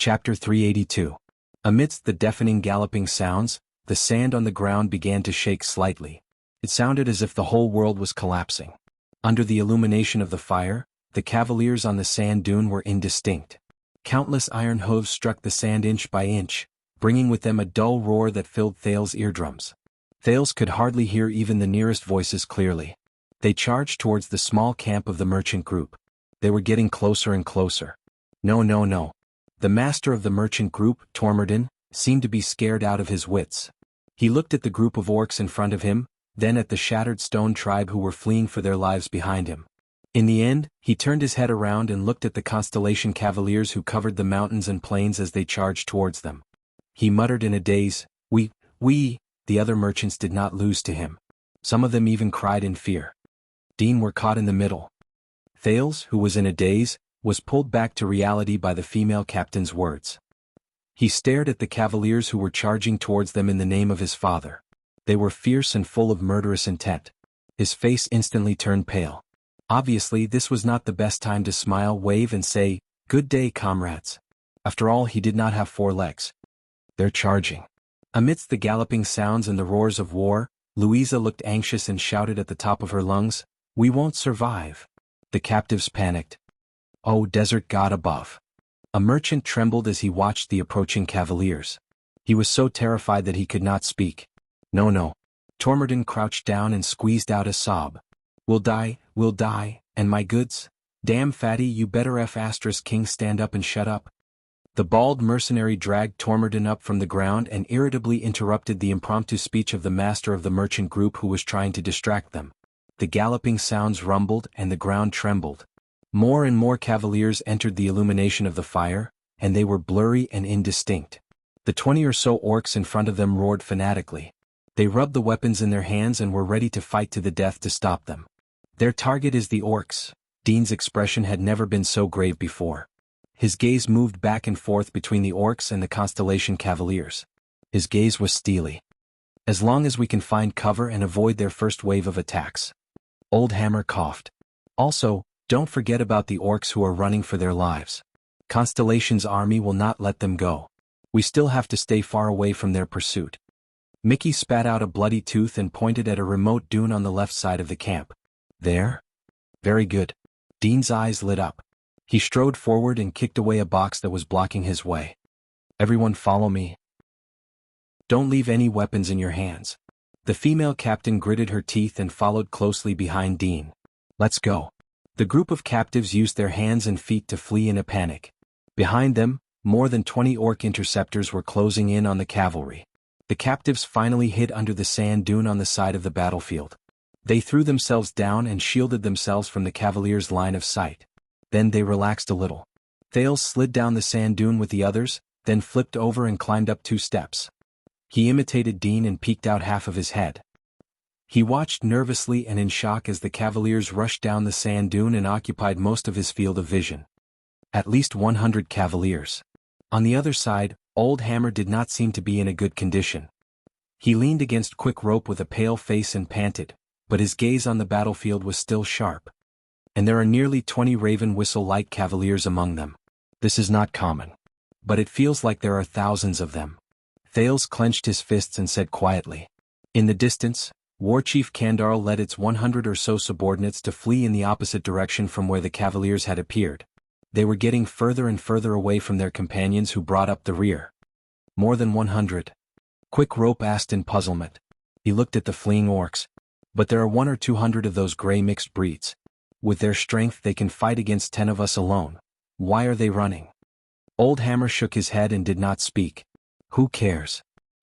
Chapter 382. Amidst the deafening galloping sounds, the sand on the ground began to shake slightly. It sounded as if the whole world was collapsing. Under the illumination of the fire, the cavaliers on the sand dune were indistinct. Countless iron hooves struck the sand inch by inch, bringing with them a dull roar that filled Thales's eardrums. Thales could hardly hear even the nearest voices clearly. They charged towards the small camp of the merchant group. They were getting closer and closer. No. The master of the merchant group, Tormodin, seemed to be scared out of his wits. He looked at the group of orcs in front of him, then at the shattered stone tribe who were fleeing for their lives behind him. In the end, he turned his head around and looked at the Constellation cavaliers who covered the mountains and plains as they charged towards them. He muttered in a daze, We. The other merchants did not lose to him. Some of them even cried in fear. Dean were caught in the middle. Thales, who was in a daze, was pulled back to reality by the female captain's words. He stared at the cavaliers who were charging towards them in the name of his father. They were fierce and full of murderous intent. His face instantly turned pale. Obviously, this was not the best time to smile, wave and say, "Good day, comrades." After all, he did not have 4 legs. They're charging. Amidst the galloping sounds and the roars of war, Louisa looked anxious and shouted at the top of her lungs, "We won't survive." The captives panicked. Oh, desert god above. A merchant trembled as he watched the approaching cavaliers. He was so terrified that he could not speak. No. Tormodin crouched down and squeezed out a sob. We'll die, and my goods? Damn fatty, you better King stand up and shut up. The bald mercenary dragged Tormodin up from the ground and irritably interrupted the impromptu speech of the master of the merchant group who was trying to distract them. The galloping sounds rumbled and the ground trembled. More and more cavaliers entered the illumination of the fire, and they were blurry and indistinct. The 20 or so orcs in front of them roared fanatically. They rubbed the weapons in their hands and were ready to fight to the death to stop them. Their target is the orcs. Dean's expression had never been so grave before. His gaze moved back and forth between the orcs and the Constellation cavaliers. His gaze was steely. As long as we can find cover and avoid their first wave of attacks. Old Hammer coughed. Also, don't forget about the orcs who are running for their lives. Constellation's army will not let them go. We still have to stay far away from their pursuit. Mickey spat out a bloody tooth and pointed at a remote dune on the left side of the camp. There? Very good. Dean's eyes lit up. He strode forward and kicked away a box that was blocking his way. Everyone follow me. Don't leave any weapons in your hands. The female captain gritted her teeth and followed closely behind Dean. Let's go. The group of captives used their hands and feet to flee in a panic. Behind them, more than 20 orc interceptors were closing in on the cavalry. The captives finally hid under the sand dune on the side of the battlefield. They threw themselves down and shielded themselves from the cavaliers' line of sight. Then they relaxed a little. Thales slid down the sand dune with the others, then flipped over and climbed up 2 steps. He imitated Dean and peeked out half of his head. He watched nervously and in shock as the cavaliers rushed down the sand dune and occupied most of his field of vision. At least 100 cavaliers. On the other side, Old Hammer did not seem to be in a good condition. He leaned against Quick Rope with a pale face and panted, but his gaze on the battlefield was still sharp. And there are nearly 20 Raven Whistle-like cavaliers among them. This is not common. But it feels like there are thousands of them. Thales clenched his fists and said quietly. In the distance, Warchief Kandarl led its 100 or so subordinates to flee in the opposite direction from where the cavaliers had appeared. They were getting further and further away from their companions who brought up the rear. More than 100. Quick Rope asked in puzzlement. He looked at the fleeing orcs. But there are 100 or 200 of those gray mixed breeds. With their strength they can fight against 10 of us alone. Why are they running? Old Hammer shook his head and did not speak. Who cares?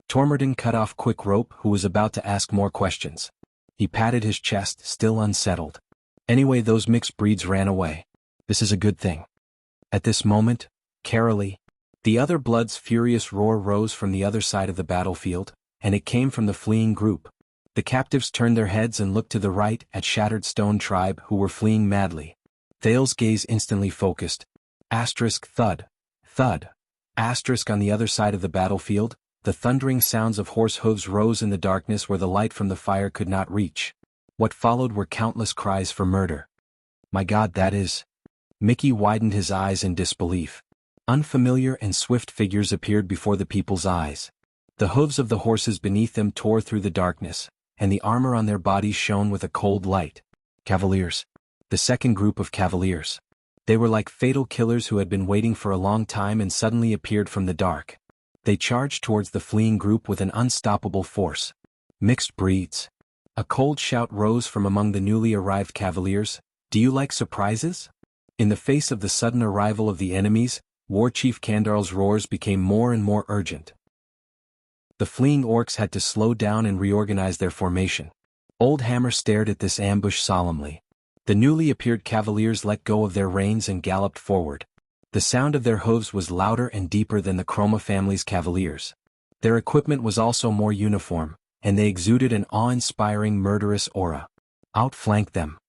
Tormodin cut off Quick Rope, who was about to ask more questions. He patted his chest, still unsettled. Anyway, those mixed breeds ran away. This is a good thing. At this moment, Carolee, the other blood's furious roar rose from the other side of the battlefield, and it came from the fleeing group. The captives turned their heads and looked to the right at Shattered Stone Tribe who were fleeing madly. Thales' gaze instantly focused. Thud. Thud. On the other side of the battlefield, the thundering sounds of horse hooves rose in the darkness where the light from the fire could not reach. What followed were countless cries for murder. My God, that is... Mickey widened his eyes in disbelief. Unfamiliar and swift figures appeared before the people's eyes. The hooves of the horses beneath them tore through the darkness, and the armor on their bodies shone with a cold light. Cavaliers. The second group of cavaliers. They were like fatal killers who had been waiting for a long time and suddenly appeared from the dark. They charged towards the fleeing group with an unstoppable force. Mixed breeds. A cold shout rose from among the newly arrived cavaliers. Do you like surprises? In the face of the sudden arrival of the enemies, War Chief Kandarl's roars became more and more urgent. The fleeing orcs had to slow down and reorganize their formation. Old Hammer stared at this ambush solemnly. The newly appeared cavaliers let go of their reins and galloped forward. The sound of their hooves was louder and deeper than the Chroma family's cavaliers. Their equipment was also more uniform, and they exuded an awe-inspiring murderous aura. Outflank them.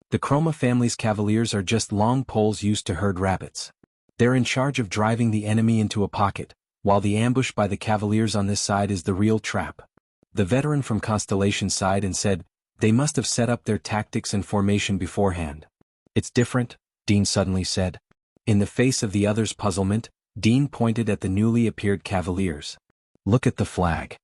The Chroma family's cavaliers are just long poles used to herd rabbits. They're in charge of driving the enemy into a pocket, while the ambush by the cavaliers on this side is the real trap. The veteran from Constellation sighed and said, they must have set up their tactics and formation beforehand. It's different, Dean suddenly said. In the face of the others' puzzlement, Dean pointed at the newly appeared cavaliers. Look at the flag.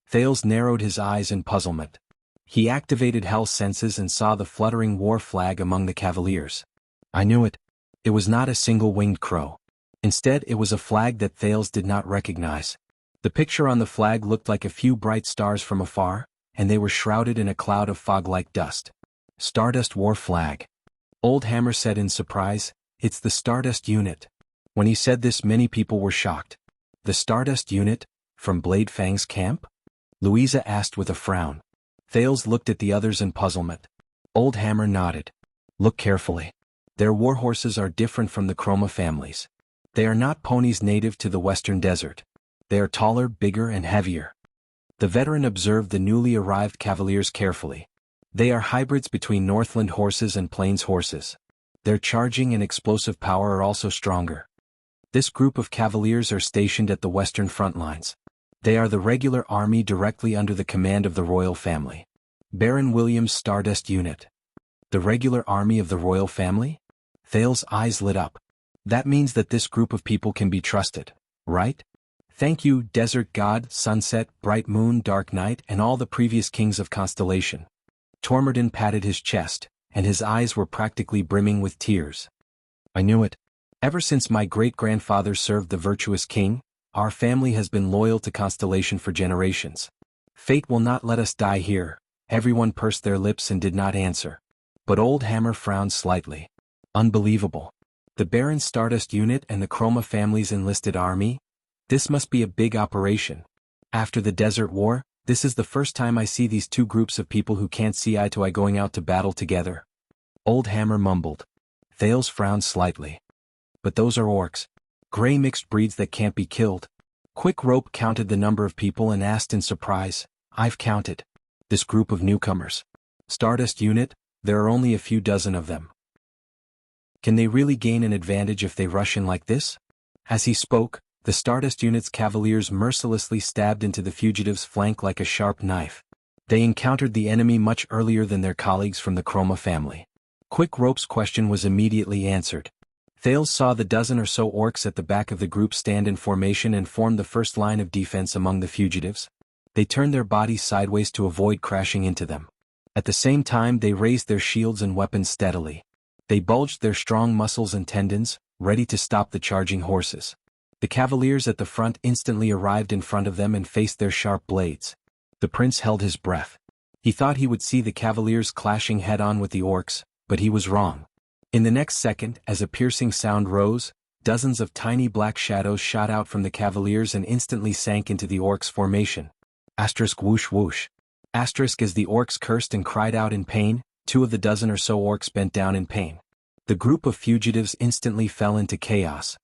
Thales narrowed his eyes in puzzlement. He activated Hell's senses and saw the fluttering war flag among the cavaliers. I knew it. It was not a single-winged crow. Instead, it was a flag that Thales did not recognize. The picture on the flag looked like a few bright stars from afar, and they were shrouded in a cloud of fog-like dust. Stardust War Flag. Old Hammer said in surprise, it's the Stardust Unit. When he said this, many people were shocked. The Stardust Unit? From Blade Fang's camp? Louisa asked with a frown. Thales looked at the others in puzzlement. Old Hammer nodded. Look carefully. Their warhorses are different from the Chroma families. They are not ponies native to the Western Desert. They are taller, bigger, and heavier. The veteran observed the newly arrived cavaliers carefully. They are hybrids between Northland horses and Plains horses. Their charging and explosive power are also stronger. This group of cavaliers are stationed at the Western front lines. They are the regular army directly under the command of the royal family. Baron William's Stardust Unit. The regular army of the royal family? Thales' eyes lit up. That means that this group of people can be trusted, right? Thank you, Desert God, Sunset, Bright Moon, Dark Night, and all the previous kings of Constellation. Tormodin patted his chest, and his eyes were practically brimming with tears. I knew it. Ever since my great-grandfather served the virtuous king, our family has been loyal to Constellation for generations. Fate will not let us die here. Everyone pursed their lips and did not answer. But Old Hammer frowned slightly. Unbelievable. The Baron's Stardust Unit and the Chroma family's enlisted army? This must be a big operation. After the Desert War, this is the first time I see these two groups of people who can't see eye to eye going out to battle together. Old Hammer mumbled. Thales frowned slightly. But those are orcs. Gray mixed breeds that can't be killed. Quick Rope counted the number of people and asked in surprise, I've counted. This group of newcomers. Stardust Unit, there are only a few dozen of them. Can they really gain an advantage if they rush in like this? As he spoke, the Stardust Unit's cavaliers mercilessly stabbed into the fugitives' flank like a sharp knife. They encountered the enemy much earlier than their colleagues from the Chroma family. Quick Rope's question was immediately answered. Thales saw the dozen or so orcs at the back of the group stand in formation and form the first line of defense among the fugitives. They turned their bodies sideways to avoid crashing into them. At the same time, they raised their shields and weapons steadily. They bulged their strong muscles and tendons, ready to stop the charging horses. The cavaliers at the front instantly arrived in front of them and faced their sharp blades. The prince held his breath. He thought he would see the cavaliers clashing head-on with the orcs, but he was wrong. In the next second, as a piercing sound rose, dozens of tiny black shadows shot out from the cavaliers and instantly sank into the orcs' formation. Asterisk whoosh whoosh. Asterisk as the orcs cursed and cried out in pain, 2 of the dozen or so orcs bent down in pain. The group of fugitives instantly fell into chaos.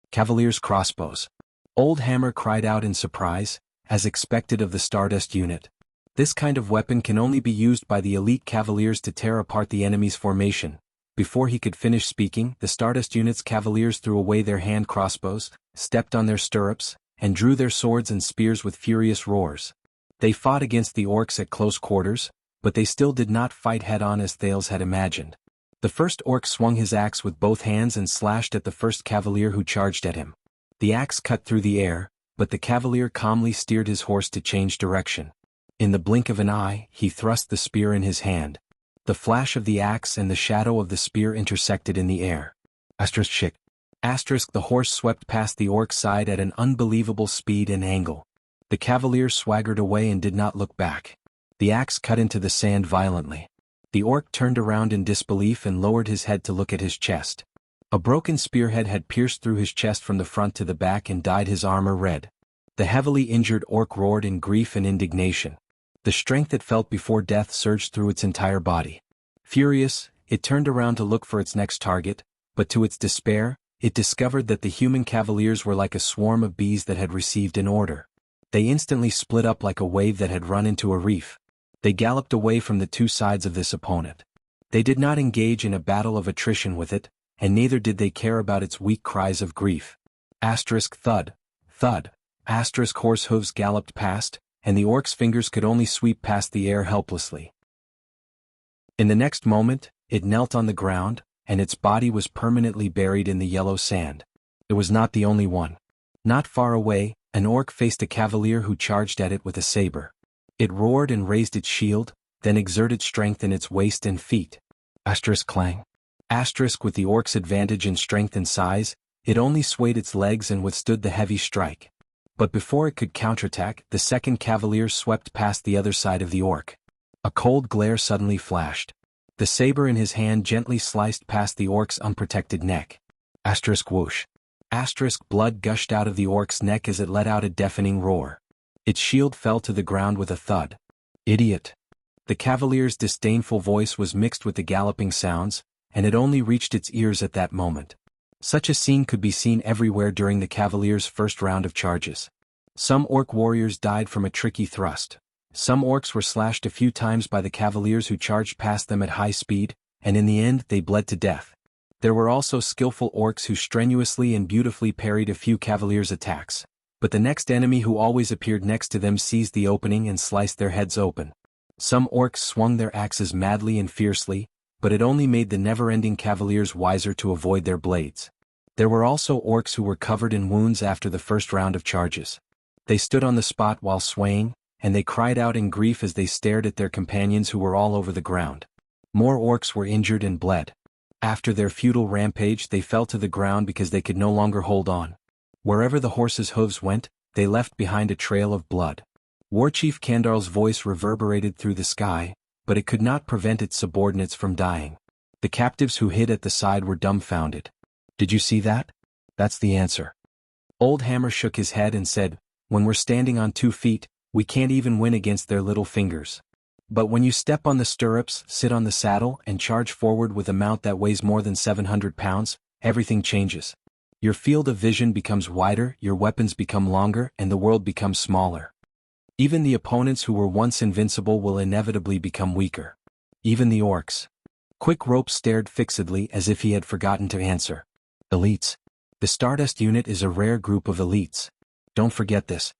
Cavaliers' crossbows. Old Hammer cried out in surprise, as expected of the Stardust Unit. This kind of weapon can only be used by the elite cavaliers to tear apart the enemy's formation. Before he could finish speaking, the Stardust Unit's cavaliers threw away their hand crossbows, stepped on their stirrups, and drew their swords and spears with furious roars. They fought against the orcs at close quarters, but they still did not fight head-on as Thales had imagined. The first orc swung his axe with both hands and slashed at the first cavalier who charged at him. The axe cut through the air, but the cavalier calmly steered his horse to change direction. In the blink of an eye, he thrust the spear in his hand. The flash of the axe and the shadow of the spear intersected in the air. The horse swept past the orc's side at an unbelievable speed and angle. The cavalier swaggered away and did not look back. The axe cut into the sand violently. The orc turned around in disbelief and lowered his head to look at his chest. A broken spearhead had pierced through his chest from the front to the back and dyed his armor red. The heavily injured orc roared in grief and indignation. The strength it felt before death surged through its entire body. Furious, it turned around to look for its next target, but to its despair, it discovered that the human cavaliers were like a swarm of bees that had received an order. They instantly split up like a wave that had run into a reef. They galloped away from the two sides of this opponent. They did not engage in a battle of attrition with it, and neither did they care about its weak cries of grief. Thud, thud, horse hooves galloped past, and the orc's fingers could only sweep past the air helplessly. In the next moment, it knelt on the ground, and its body was permanently buried in the yellow sand. It was not the only one. Not far away, an orc faced a cavalier who charged at it with a saber. It roared and raised its shield, then exerted strength in its waist and feet. Clang. With the orc's advantage in strength and size, it only swayed its legs and withstood the heavy strike. But before it could counterattack, the second cavalier swept past the other side of the orc. A cold glare suddenly flashed. The saber in his hand gently sliced past the orc's unprotected neck. Whoosh. Blood gushed out of the orc's neck as it let out a deafening roar. Its shield fell to the ground with a thud. Idiot. The cavalier's disdainful voice was mixed with the galloping sounds, and it only reached its ears at that moment. Such a scene could be seen everywhere during the cavalier's first round of charges. Some orc warriors died from a tricky thrust. Some orcs were slashed a few times by the cavaliers who charged past them at high speed, and in the end they bled to death. There were also skillful orcs who strenuously and beautifully parried a few cavaliers' attacks. But the next enemy who always appeared next to them seized the opening and sliced their heads open. Some orcs swung their axes madly and fiercely, but it only made the never-ending cavaliers wiser to avoid their blades. There were also orcs who were covered in wounds after the first round of charges. They stood on the spot while swaying, and they cried out in grief as they stared at their companions who were all over the ground. More orcs were injured and bled. After their futile rampage, they fell to the ground because they could no longer hold on. Wherever the horses' hooves went, they left behind a trail of blood. Warchief Kandarl's voice reverberated through the sky, but it could not prevent its subordinates from dying. The captives who hid at the side were dumbfounded. Did you see that? That's the answer. Old Hammer shook his head and said, when we're standing on 2 feet, we can't even win against their little fingers. But when you step on the stirrups, sit on the saddle, and charge forward with a mount that weighs more than 700 pounds, everything changes. Your field of vision becomes wider, your weapons become longer, and the world becomes smaller. Even the opponents who were once invincible will inevitably become weaker. Even the orcs. Quick Rope stared fixedly as if he had forgotten to answer. Elites. The Stardust unit is a rare group of elites. Don't forget this.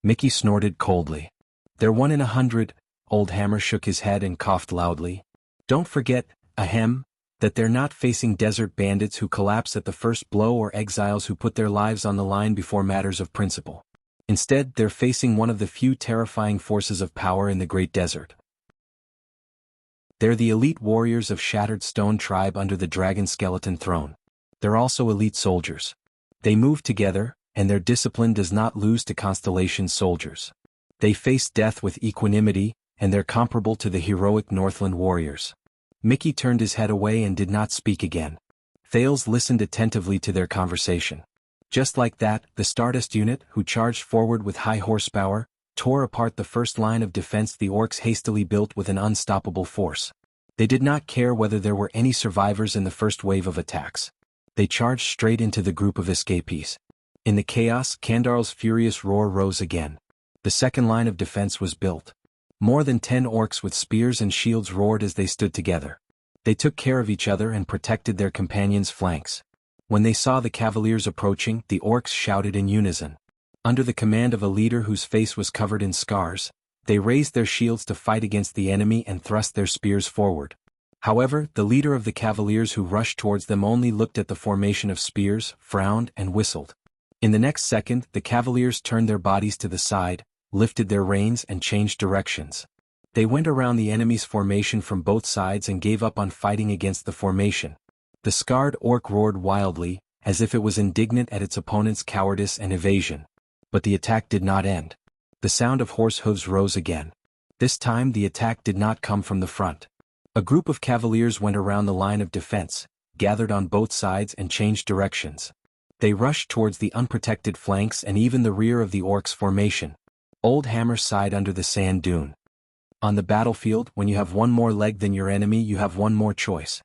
Mickey snorted coldly. They're 1 in 100, Old Hammer shook his head and coughed loudly. Don't forget, ahem, that they're not facing desert bandits who collapse at the first blow or exiles who put their lives on the line before matters of principle. Instead, they're facing one of the few terrifying forces of power in the Great Desert. They're the elite warriors of Shattered Stone Tribe under the Dragon Skeleton Throne. They're also elite soldiers. They move together, and their discipline does not lose to Constellation soldiers. They face death with equanimity, and they're comparable to the heroic Northland warriors. Mickey turned his head away and did not speak again. Thales listened attentively to their conversation. Just like that, the Stardust unit, who charged forward with high horsepower, tore apart the first line of defense the orcs hastily built with an unstoppable force. They did not care whether there were any survivors in the first wave of attacks. They charged straight into the group of escapees. In the chaos, Kandarl's furious roar rose again. The second line of defense was built. More than 10 orcs with spears and shields roared as they stood together. They took care of each other and protected their companions' flanks. When they saw the cavaliers approaching, the orcs shouted in unison. Under the command of a leader whose face was covered in scars, they raised their shields to fight against the enemy and thrust their spears forward. However, the leader of the cavaliers who rushed towards them only looked at the formation of spears, frowned, and whistled. In the next second, the cavaliers turned their bodies to the side, lifted their reins and changed directions. They went around the enemy's formation from both sides and gave up on fighting against the formation. The scarred orc roared wildly, as if it was indignant at its opponent's cowardice and evasion. But the attack did not end. The sound of horse hooves rose again. This time the attack did not come from the front. A group of cavaliers went around the line of defense, gathered on both sides and changed directions. They rushed towards the unprotected flanks and even the rear of the orcs' formation. Old Hammer sighed under the sand dune. On the battlefield, when you have one more leg than your enemy, you have one more choice.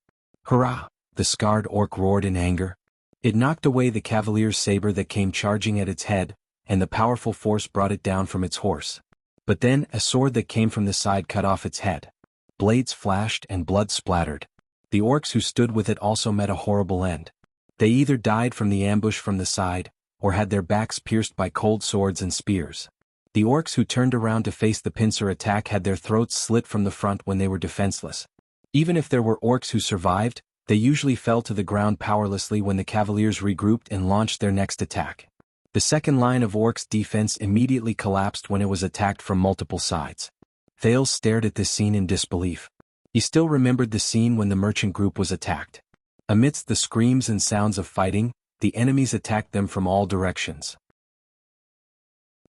Hurrah! The scarred orc roared in anger. It knocked away the cavalier's saber that came charging at its head, and the powerful force brought it down from its horse. But then a sword that came from the side cut off its head. Blades flashed and blood splattered. The orcs who stood with it also met a horrible end. They either died from the ambush from the side, or had their backs pierced by cold swords and spears. The orcs who turned around to face the pincer attack had their throats slit from the front when they were defenseless. Even if there were orcs who survived, they usually fell to the ground powerlessly when the cavaliers regrouped and launched their next attack. The second line of orcs' defense immediately collapsed when it was attacked from multiple sides. Thales stared at this scene in disbelief. He still remembered the scene when the merchant group was attacked. Amidst the screams and sounds of fighting, the enemies attacked them from all directions.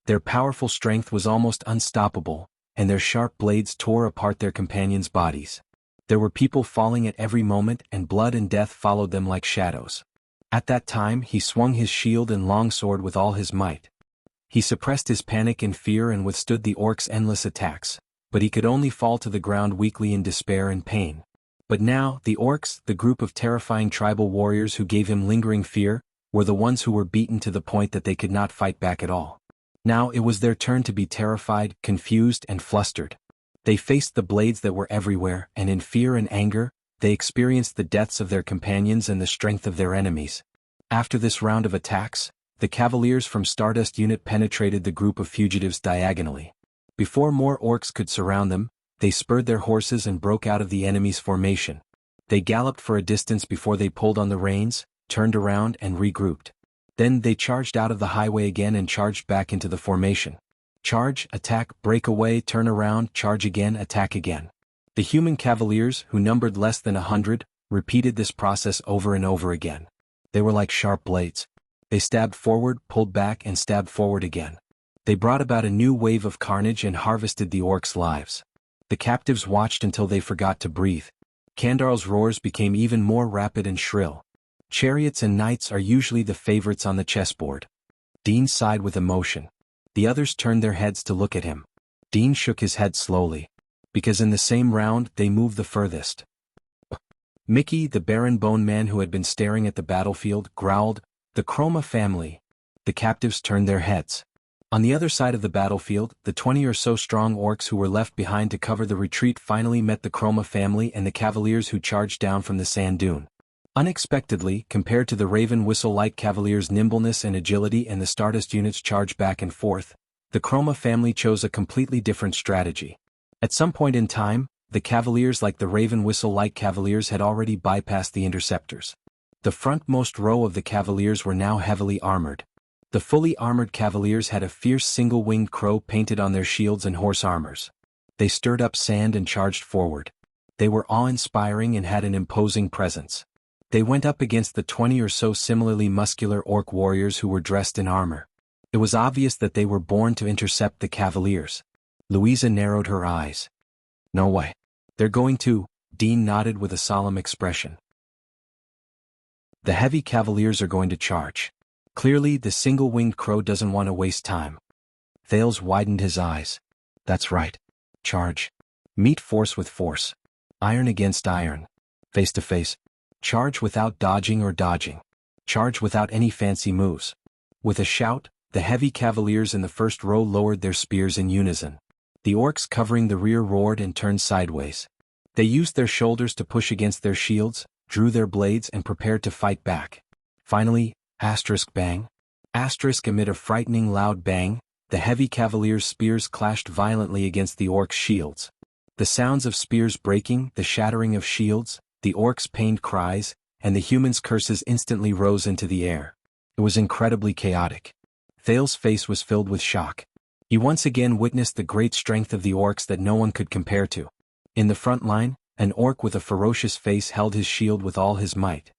Their powerful strength was almost unstoppable, and their sharp blades tore apart their companions' bodies. There were people falling at every moment, and blood and death followed them like shadows. At that time he swung his shield and longsword with all his might. He suppressed his panic and fear and withstood the orcs' endless attacks, but he could only fall to the ground weakly in despair and pain. But now, the orcs, the group of terrifying tribal warriors who gave him lingering fear, were the ones who were beaten to the point that they could not fight back at all. Now it was their turn to be terrified, confused, and flustered. They faced the blades that were everywhere, and in fear and anger, they experienced the deaths of their companions and the strength of their enemies. After this round of attacks, the cavaliers from Stardust Unit penetrated the group of fugitives diagonally. Before more orcs could surround them, they spurred their horses and broke out of the enemy's formation. They galloped for a distance before they pulled on the reins, turned around and regrouped. Then they charged out of the highway again and charged back into the formation. Charge, attack, break away, turn around, charge again, attack again. The human cavaliers, who numbered less than 100, repeated this process over and over again. They were like sharp blades. They stabbed forward, pulled back, and stabbed forward again. They brought about a new wave of carnage and harvested the orcs' lives. The captives watched until they forgot to breathe. Kandarl's roars became even more rapid and shrill. Chariots and knights are usually the favorites on the chessboard. Dean sighed with emotion. The others turned their heads to look at him. Dean shook his head slowly. Because in the same round, they moved the furthest. Mickey, the Baron Bone Man who had been staring at the battlefield, growled, "The Chroma family." The captives turned their heads. On the other side of the battlefield, the 20 or so strong orcs who were left behind to cover the retreat finally met the Chroma family and the cavaliers who charged down from the sand dune. Unexpectedly, compared to the Raven Whistle-like cavaliers' nimbleness and agility and the Stardust Unit's charge back and forth, the Chroma family chose a completely different strategy. At some point in time, the cavaliers like the Raven Whistle-like cavaliers had already bypassed the interceptors. The frontmost row of the cavaliers were now heavily armored. The fully armored cavaliers had a fierce single-winged crow painted on their shields and horse armors. They stirred up sand and charged forward. They were awe-inspiring and had an imposing presence. They went up against the 20 or so similarly muscular orc warriors who were dressed in armor. It was obvious that they were born to intercept the cavaliers. Louisa narrowed her eyes. "No way. They're going to," Dean nodded with a solemn expression. "The heavy cavaliers are going to charge. Clearly, the single-winged crow doesn't want to waste time." Thales widened his eyes. "That's right. Charge. Meet force with force. Iron against iron. Face to face. Charge without dodging or dodging. Charge without any fancy moves." With a shout, the heavy cavaliers in the first row lowered their spears in unison. The orcs covering the rear roared and turned sideways. They used their shoulders to push against their shields, drew their blades and prepared to fight back. Finally, bang. Amid a frightening loud bang, the heavy cavaliers' spears clashed violently against the orcs' shields. The sounds of spears breaking, the shattering of shields, the orcs' pained cries, and the humans' curses instantly rose into the air. It was incredibly chaotic. Thal's face was filled with shock. He once again witnessed the great strength of the orcs that no one could compare to. In the front line, an orc with a ferocious face held his shield with all his might.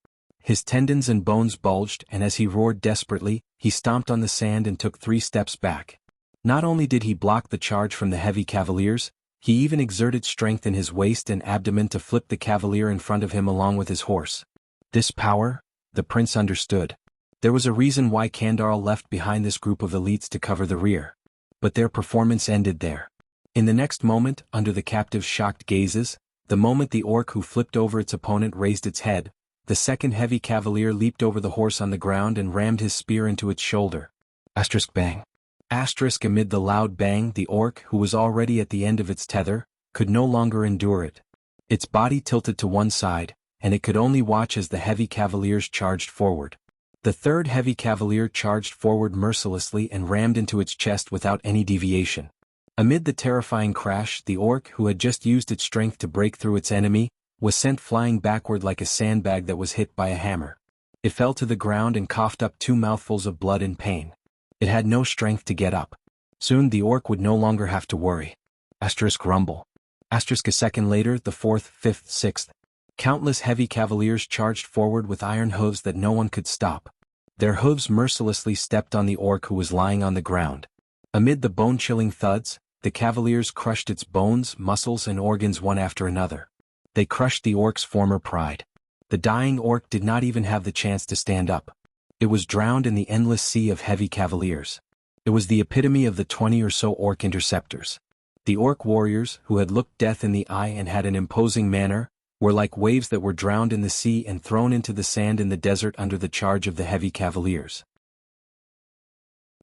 His tendons and bones bulged, and as he roared desperately, he stomped on the sand and took 3 steps back. Not only did he block the charge from the heavy cavaliers, he even exerted strength in his waist and abdomen to flip the cavalier in front of him along with his horse. This power, the prince understood. There was a reason why Kandar left behind this group of elites to cover the rear. But their performance ended there. In the next moment, under the captive's shocked gazes, the moment the orc who flipped over its opponent raised its head, the second heavy cavalier leaped over the horse on the ground and rammed his spear into its shoulder. Asterisk bang. Asterisk amid the loud bang, the orc, who was already at the end of its tether, could no longer endure it. Its body tilted to one side, and it could only watch as the heavy cavaliers charged forward. The third heavy cavalier charged forward mercilessly and rammed into its chest without any deviation. Amid the terrifying crash, the orc, who had just used its strength to break through its enemy, was sent flying backward like a sandbag that was hit by a hammer. It fell to the ground and coughed up 2 mouthfuls of blood in pain. It had no strength to get up. Soon the orc would no longer have to worry. Asterisk rumble. Asterisk a second later, the 4th, 5th, 6th. Countless heavy cavaliers charged forward with iron hooves that no one could stop. Their hooves mercilessly stepped on the orc who was lying on the ground. Amid the bone-chilling thuds, the cavaliers crushed its bones, muscles, and organs one after another. They crushed the orc's former pride. The dying orc did not even have the chance to stand up. It was drowned in the endless sea of heavy cavaliers. It was the epitome of the 20 or so orc interceptors. The orc warriors, who had looked death in the eye and had an imposing manner, were like waves that were drowned in the sea and thrown into the sand in the desert under the charge of the heavy cavaliers.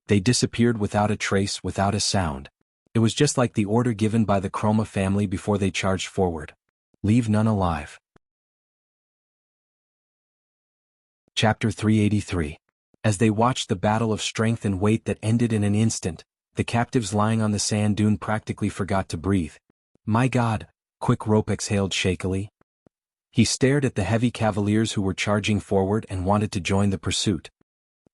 They disappeared without a trace, without a sound. It was just like the order given by the Chroma family before they charged forward. Leave none alive. Chapter 383. As they watched the battle of strength and weight that ended in an instant, the captives lying on the sand dune practically forgot to breathe. My God, Quick Rope exhaled shakily. He stared at the heavy cavaliers who were charging forward and wanted to join the pursuit.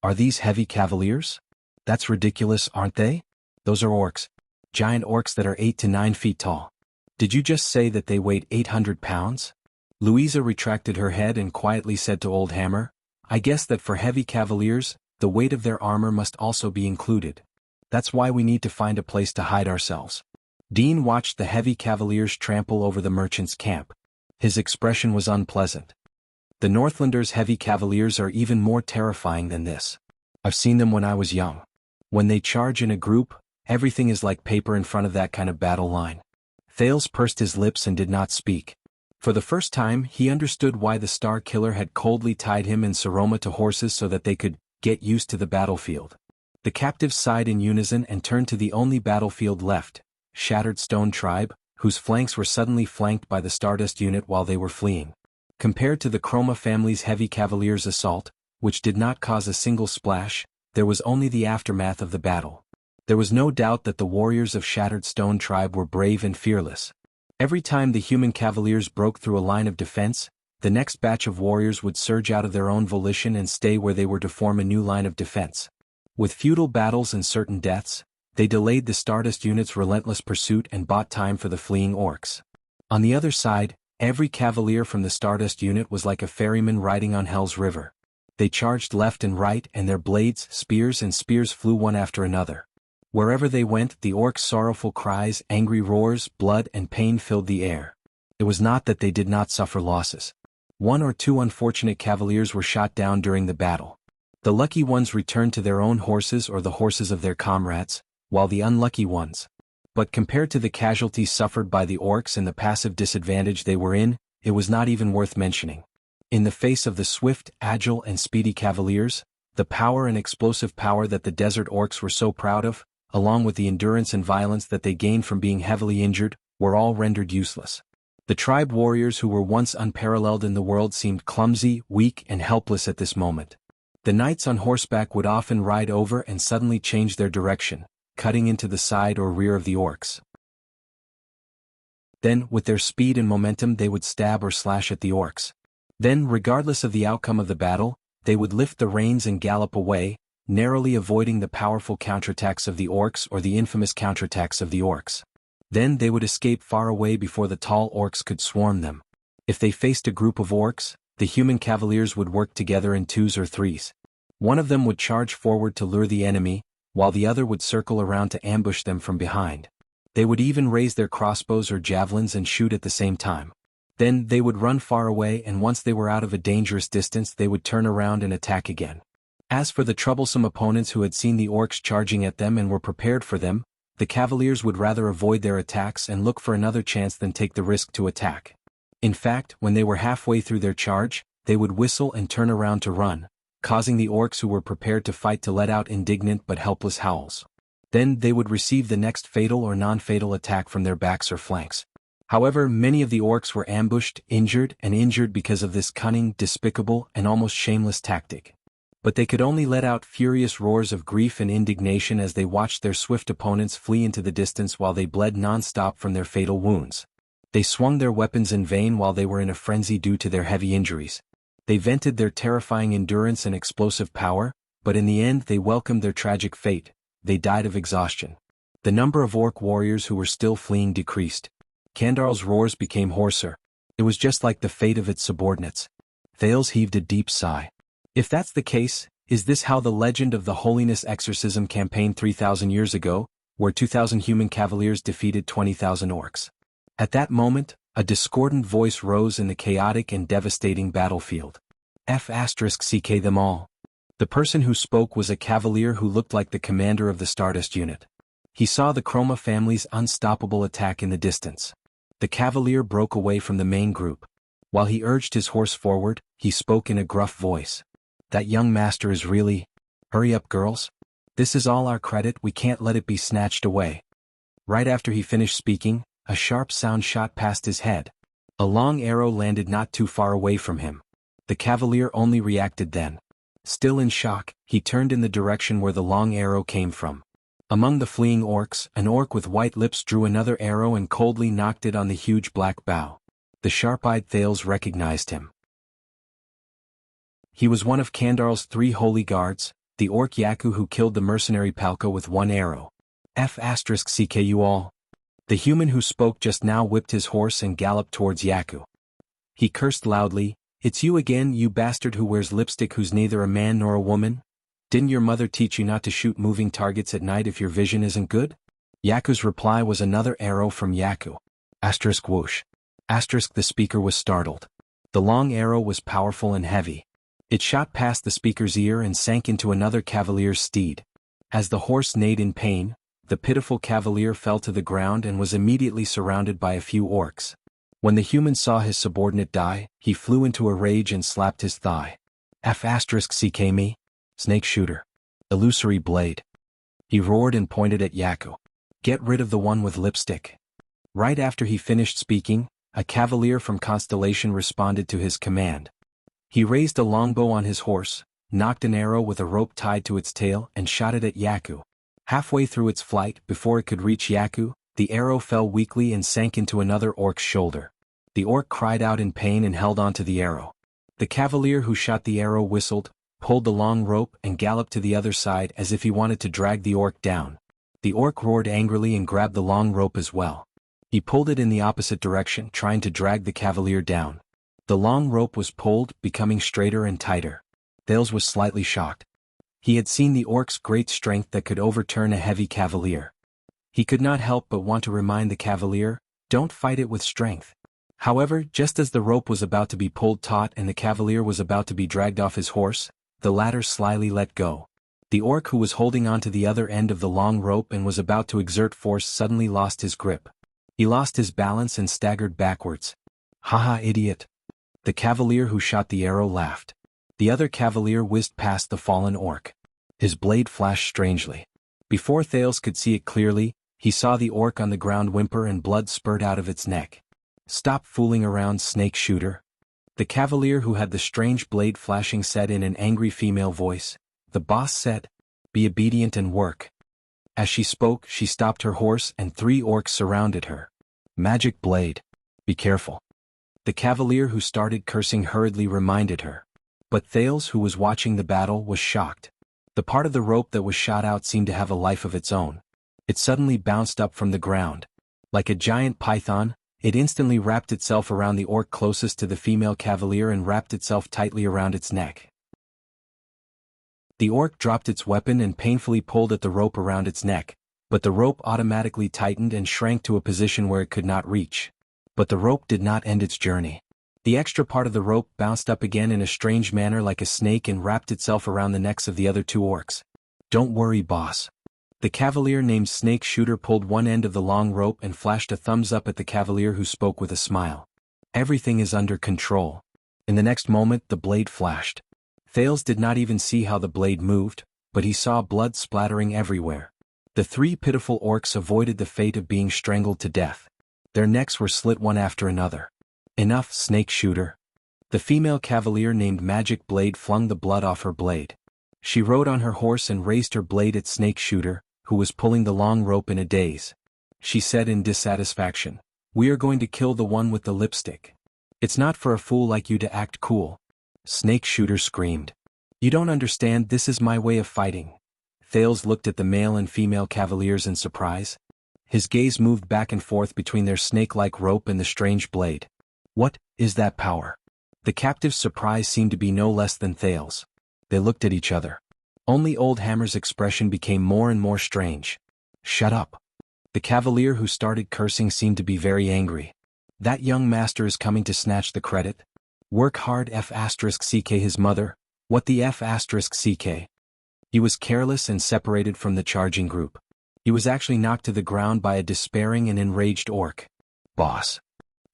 Are these heavy cavaliers? That's ridiculous, aren't they? Those are orcs. Giant orcs that are 8 to 9 feet tall. Did you just say that they weighed 800 pounds? Louisa retracted her head and quietly said to Old Hammer, I guess that for heavy cavaliers, the weight of their armor must also be included. That's why we need to find a place to hide ourselves. Dean watched the heavy cavaliers trample over the merchant's camp. His expression was unpleasant. The Northlanders' heavy cavaliers are even more terrifying than this. I've seen them when I was young. When they charge in a group, everything is like paper in front of that kind of battle line. Thales pursed his lips and did not speak. For the first time, he understood why the Star Killer had coldly tied him and Saroma to horses so that they could get used to the battlefield. The captives sighed in unison and turned to the only battlefield left, Shattered Stone Tribe, whose flanks were suddenly flanked by the Stardust unit while they were fleeing. Compared to the Chroma family's heavy cavaliers' assault, which did not cause a single splash, there was only the aftermath of the battle. There was no doubt that the warriors of Shattered Stone Tribe were brave and fearless. Every time the human cavaliers broke through a line of defense, the next batch of warriors would surge out of their own volition and stay where they were to form a new line of defense. With futile battles and certain deaths, they delayed the Stardust unit's relentless pursuit and bought time for the fleeing orcs. On the other side, every cavalier from the Stardust unit was like a ferryman riding on Hell's River. They charged left and right, and their blades, spears and spears flew one after another. Wherever they went, the orcs' sorrowful cries, angry roars, blood and pain filled the air. It was not that they did not suffer losses. 1 or 2 unfortunate cavaliers were shot down during the battle. The lucky ones returned to their own horses or the horses of their comrades, while the unlucky ones. But compared to the casualties suffered by the orcs and the passive disadvantage they were in, it was not even worth mentioning. In the face of the swift, agile and speedy cavaliers, the power and explosive power that the desert orcs were so proud of, along with the endurance and violence that they gained from being heavily injured, were all rendered useless. The tribe warriors who were once unparalleled in the world seemed clumsy, weak and helpless at this moment. The knights on horseback would often ride over and suddenly change their direction, cutting into the side or rear of the orcs. Then, with their speed and momentum, they would stab or slash at the orcs. Then, regardless of the outcome of the battle, they would lift the reins and gallop away, narrowly avoiding the powerful counterattacks of the orcs or the infamous counterattacks of the orcs. Then they would escape far away before the tall orcs could swarm them. If they faced a group of orcs, the human cavaliers would work together in twos or threes. One of them would charge forward to lure the enemy, while the other would circle around to ambush them from behind. They would even raise their crossbows or javelins and shoot at the same time. Then they would run far away, and once they were out of a dangerous distance, they would turn around and attack again. As for the troublesome opponents who had seen the orcs charging at them and were prepared for them, the cavaliers would rather avoid their attacks and look for another chance than take the risk to attack. In fact, when they were halfway through their charge, they would whistle and turn around to run, causing the orcs who were prepared to fight to let out indignant but helpless howls. Then they would receive the next fatal or non-fatal attack from their backs or flanks. However, many of the orcs were ambushed, injured because of this cunning, despicable, and almost shameless tactic. But they could only let out furious roars of grief and indignation as they watched their swift opponents flee into the distance while they bled non-stop from their fatal wounds. They swung their weapons in vain while they were in a frenzy due to their heavy injuries. They vented their terrifying endurance and explosive power, but in the end they welcomed their tragic fate. They died of exhaustion. The number of orc warriors who were still fleeing decreased. Kandarl's roars became hoarser. It was just like the fate of its subordinates. Thales heaved a deep sigh. If that's the case, is this how the legend of the Holiness Exorcism campaign 3,000 years ago, where 2,000 human cavaliers defeated 20,000 orcs? At that moment, a discordant voice rose in the chaotic and devastating battlefield. F***ck them all. The person who spoke was a cavalier who looked like the commander of the Stardust unit. He saw the Chroma family's unstoppable attack in the distance. The cavalier broke away from the main group. While he urged his horse forward, he spoke in a gruff voice. That young master is really... Hurry up, girls. This is all our credit, we can't let it be snatched away. Right after he finished speaking, a sharp sound shot past his head. A long arrow landed not too far away from him. The cavalier only reacted then. Still in shock, he turned in the direction where the long arrow came from. Among the fleeing orcs, an orc with white lips drew another arrow and coldly knocked it on the huge black bow. The sharp-eyed Thales recognized him. He was one of Kandarl's 3 holy guards, the orc Jianghu who killed the mercenary Palka with 1 arrow. F***ck you all. The human who spoke just now whipped his horse and galloped towards Jianghu. He cursed loudly, "It's you again, you bastard who wears lipstick, who's neither a man nor a woman? Didn't your mother teach you not to shoot moving targets at night if your vision isn't good?" Yaku's reply was another arrow from Jianghu. Whoosh. The speaker was startled. The long arrow was powerful and heavy. It shot past the speaker's ear and sank into another cavalier's steed. As the horse neighed in pain, the pitiful cavalier fell to the ground and was immediately surrounded by a few orcs. When the human saw his subordinate die, he flew into a rage and slapped his thigh. F***ck me? Snake shooter. Illusory blade. He roared and pointed at Jianghu. Get rid of the one with lipstick. Right after he finished speaking, a cavalier from Constellation responded to his command. He raised a longbow on his horse, knocked an arrow with a rope tied to its tail and shot it at Jianghu. Halfway through its flight, before it could reach Jianghu, the arrow fell weakly and sank into another orc's shoulder. The orc cried out in pain and held onto the arrow. The cavalier who shot the arrow whistled, pulled the long rope and galloped to the other side as if he wanted to drag the orc down. The orc roared angrily and grabbed the long rope as well. He pulled it in the opposite direction, trying to drag the cavalier down. The long rope was pulled, becoming straighter and tighter. Thales was slightly shocked. He had seen the orc's great strength that could overturn a heavy cavalier. He could not help but want to remind the cavalier, don't fight it with strength. However, just as the rope was about to be pulled taut and the cavalier was about to be dragged off his horse, the latter slyly let go. The orc who was holding onto the other end of the long rope and was about to exert force suddenly lost his grip. He lost his balance and staggered backwards. Haha, idiot. The cavalier who shot the arrow laughed. The other cavalier whizzed past the fallen orc. His blade flashed strangely. Before Thales could see it clearly, he saw the orc on the ground whimper and blood spurt out of its neck. Stop fooling around, snake shooter. The cavalier who had the strange blade flashing said in an angry female voice. The boss said, be obedient and work. As she spoke, she stopped her horse and 3 orcs surrounded her. Magic blade. Be careful. The cavalier who started cursing hurriedly reminded her. But Thales, who was watching the battle, was shocked. The part of the rope that was shot out seemed to have a life of its own. It suddenly bounced up from the ground. Like a giant python, it instantly wrapped itself around the orc closest to the female cavalier and wrapped itself tightly around its neck. The orc dropped its weapon and painfully pulled at the rope around its neck, but the rope automatically tightened and shrank to a position where it could not reach. But the rope did not end its journey. The extra part of the rope bounced up again in a strange manner like a snake and wrapped itself around the necks of the other two orcs. Don't worry, boss. The cavalier named Snake Shooter pulled one end of the long rope and flashed a thumbs up at the cavalier, who spoke with a smile. Everything is under control. In the next moment the blade flashed. Thales did not even see how the blade moved, but he saw blood splattering everywhere. The three pitiful orcs avoided the fate of being strangled to death. Their necks were slit one after another. Enough, Snake Shooter. The female cavalier named Magic Blade flung the blood off her blade. She rode on her horse and raised her blade at Snake Shooter, who was pulling the long rope in a daze. She said in dissatisfaction, "We are going to kill the one with the lipstick. It's not for a fool like you to act cool." Snake Shooter screamed. "You don't understand, this is my way of fighting." Thales looked at the male and female cavaliers in surprise. His gaze moved back and forth between their snake-like rope and the strange blade. What is that power? The captive's surprise seemed to be no less than Thales. They looked at each other. Only Old Hammer's expression became more and more strange. "Shut up." The cavalier who started cursing seemed to be very angry. "That young master is coming to snatch the credit. Work hard F***ck his mother. What the F***ck? He was careless and separated from the charging group. He was actually knocked to the ground by a despairing and enraged orc. "Boss."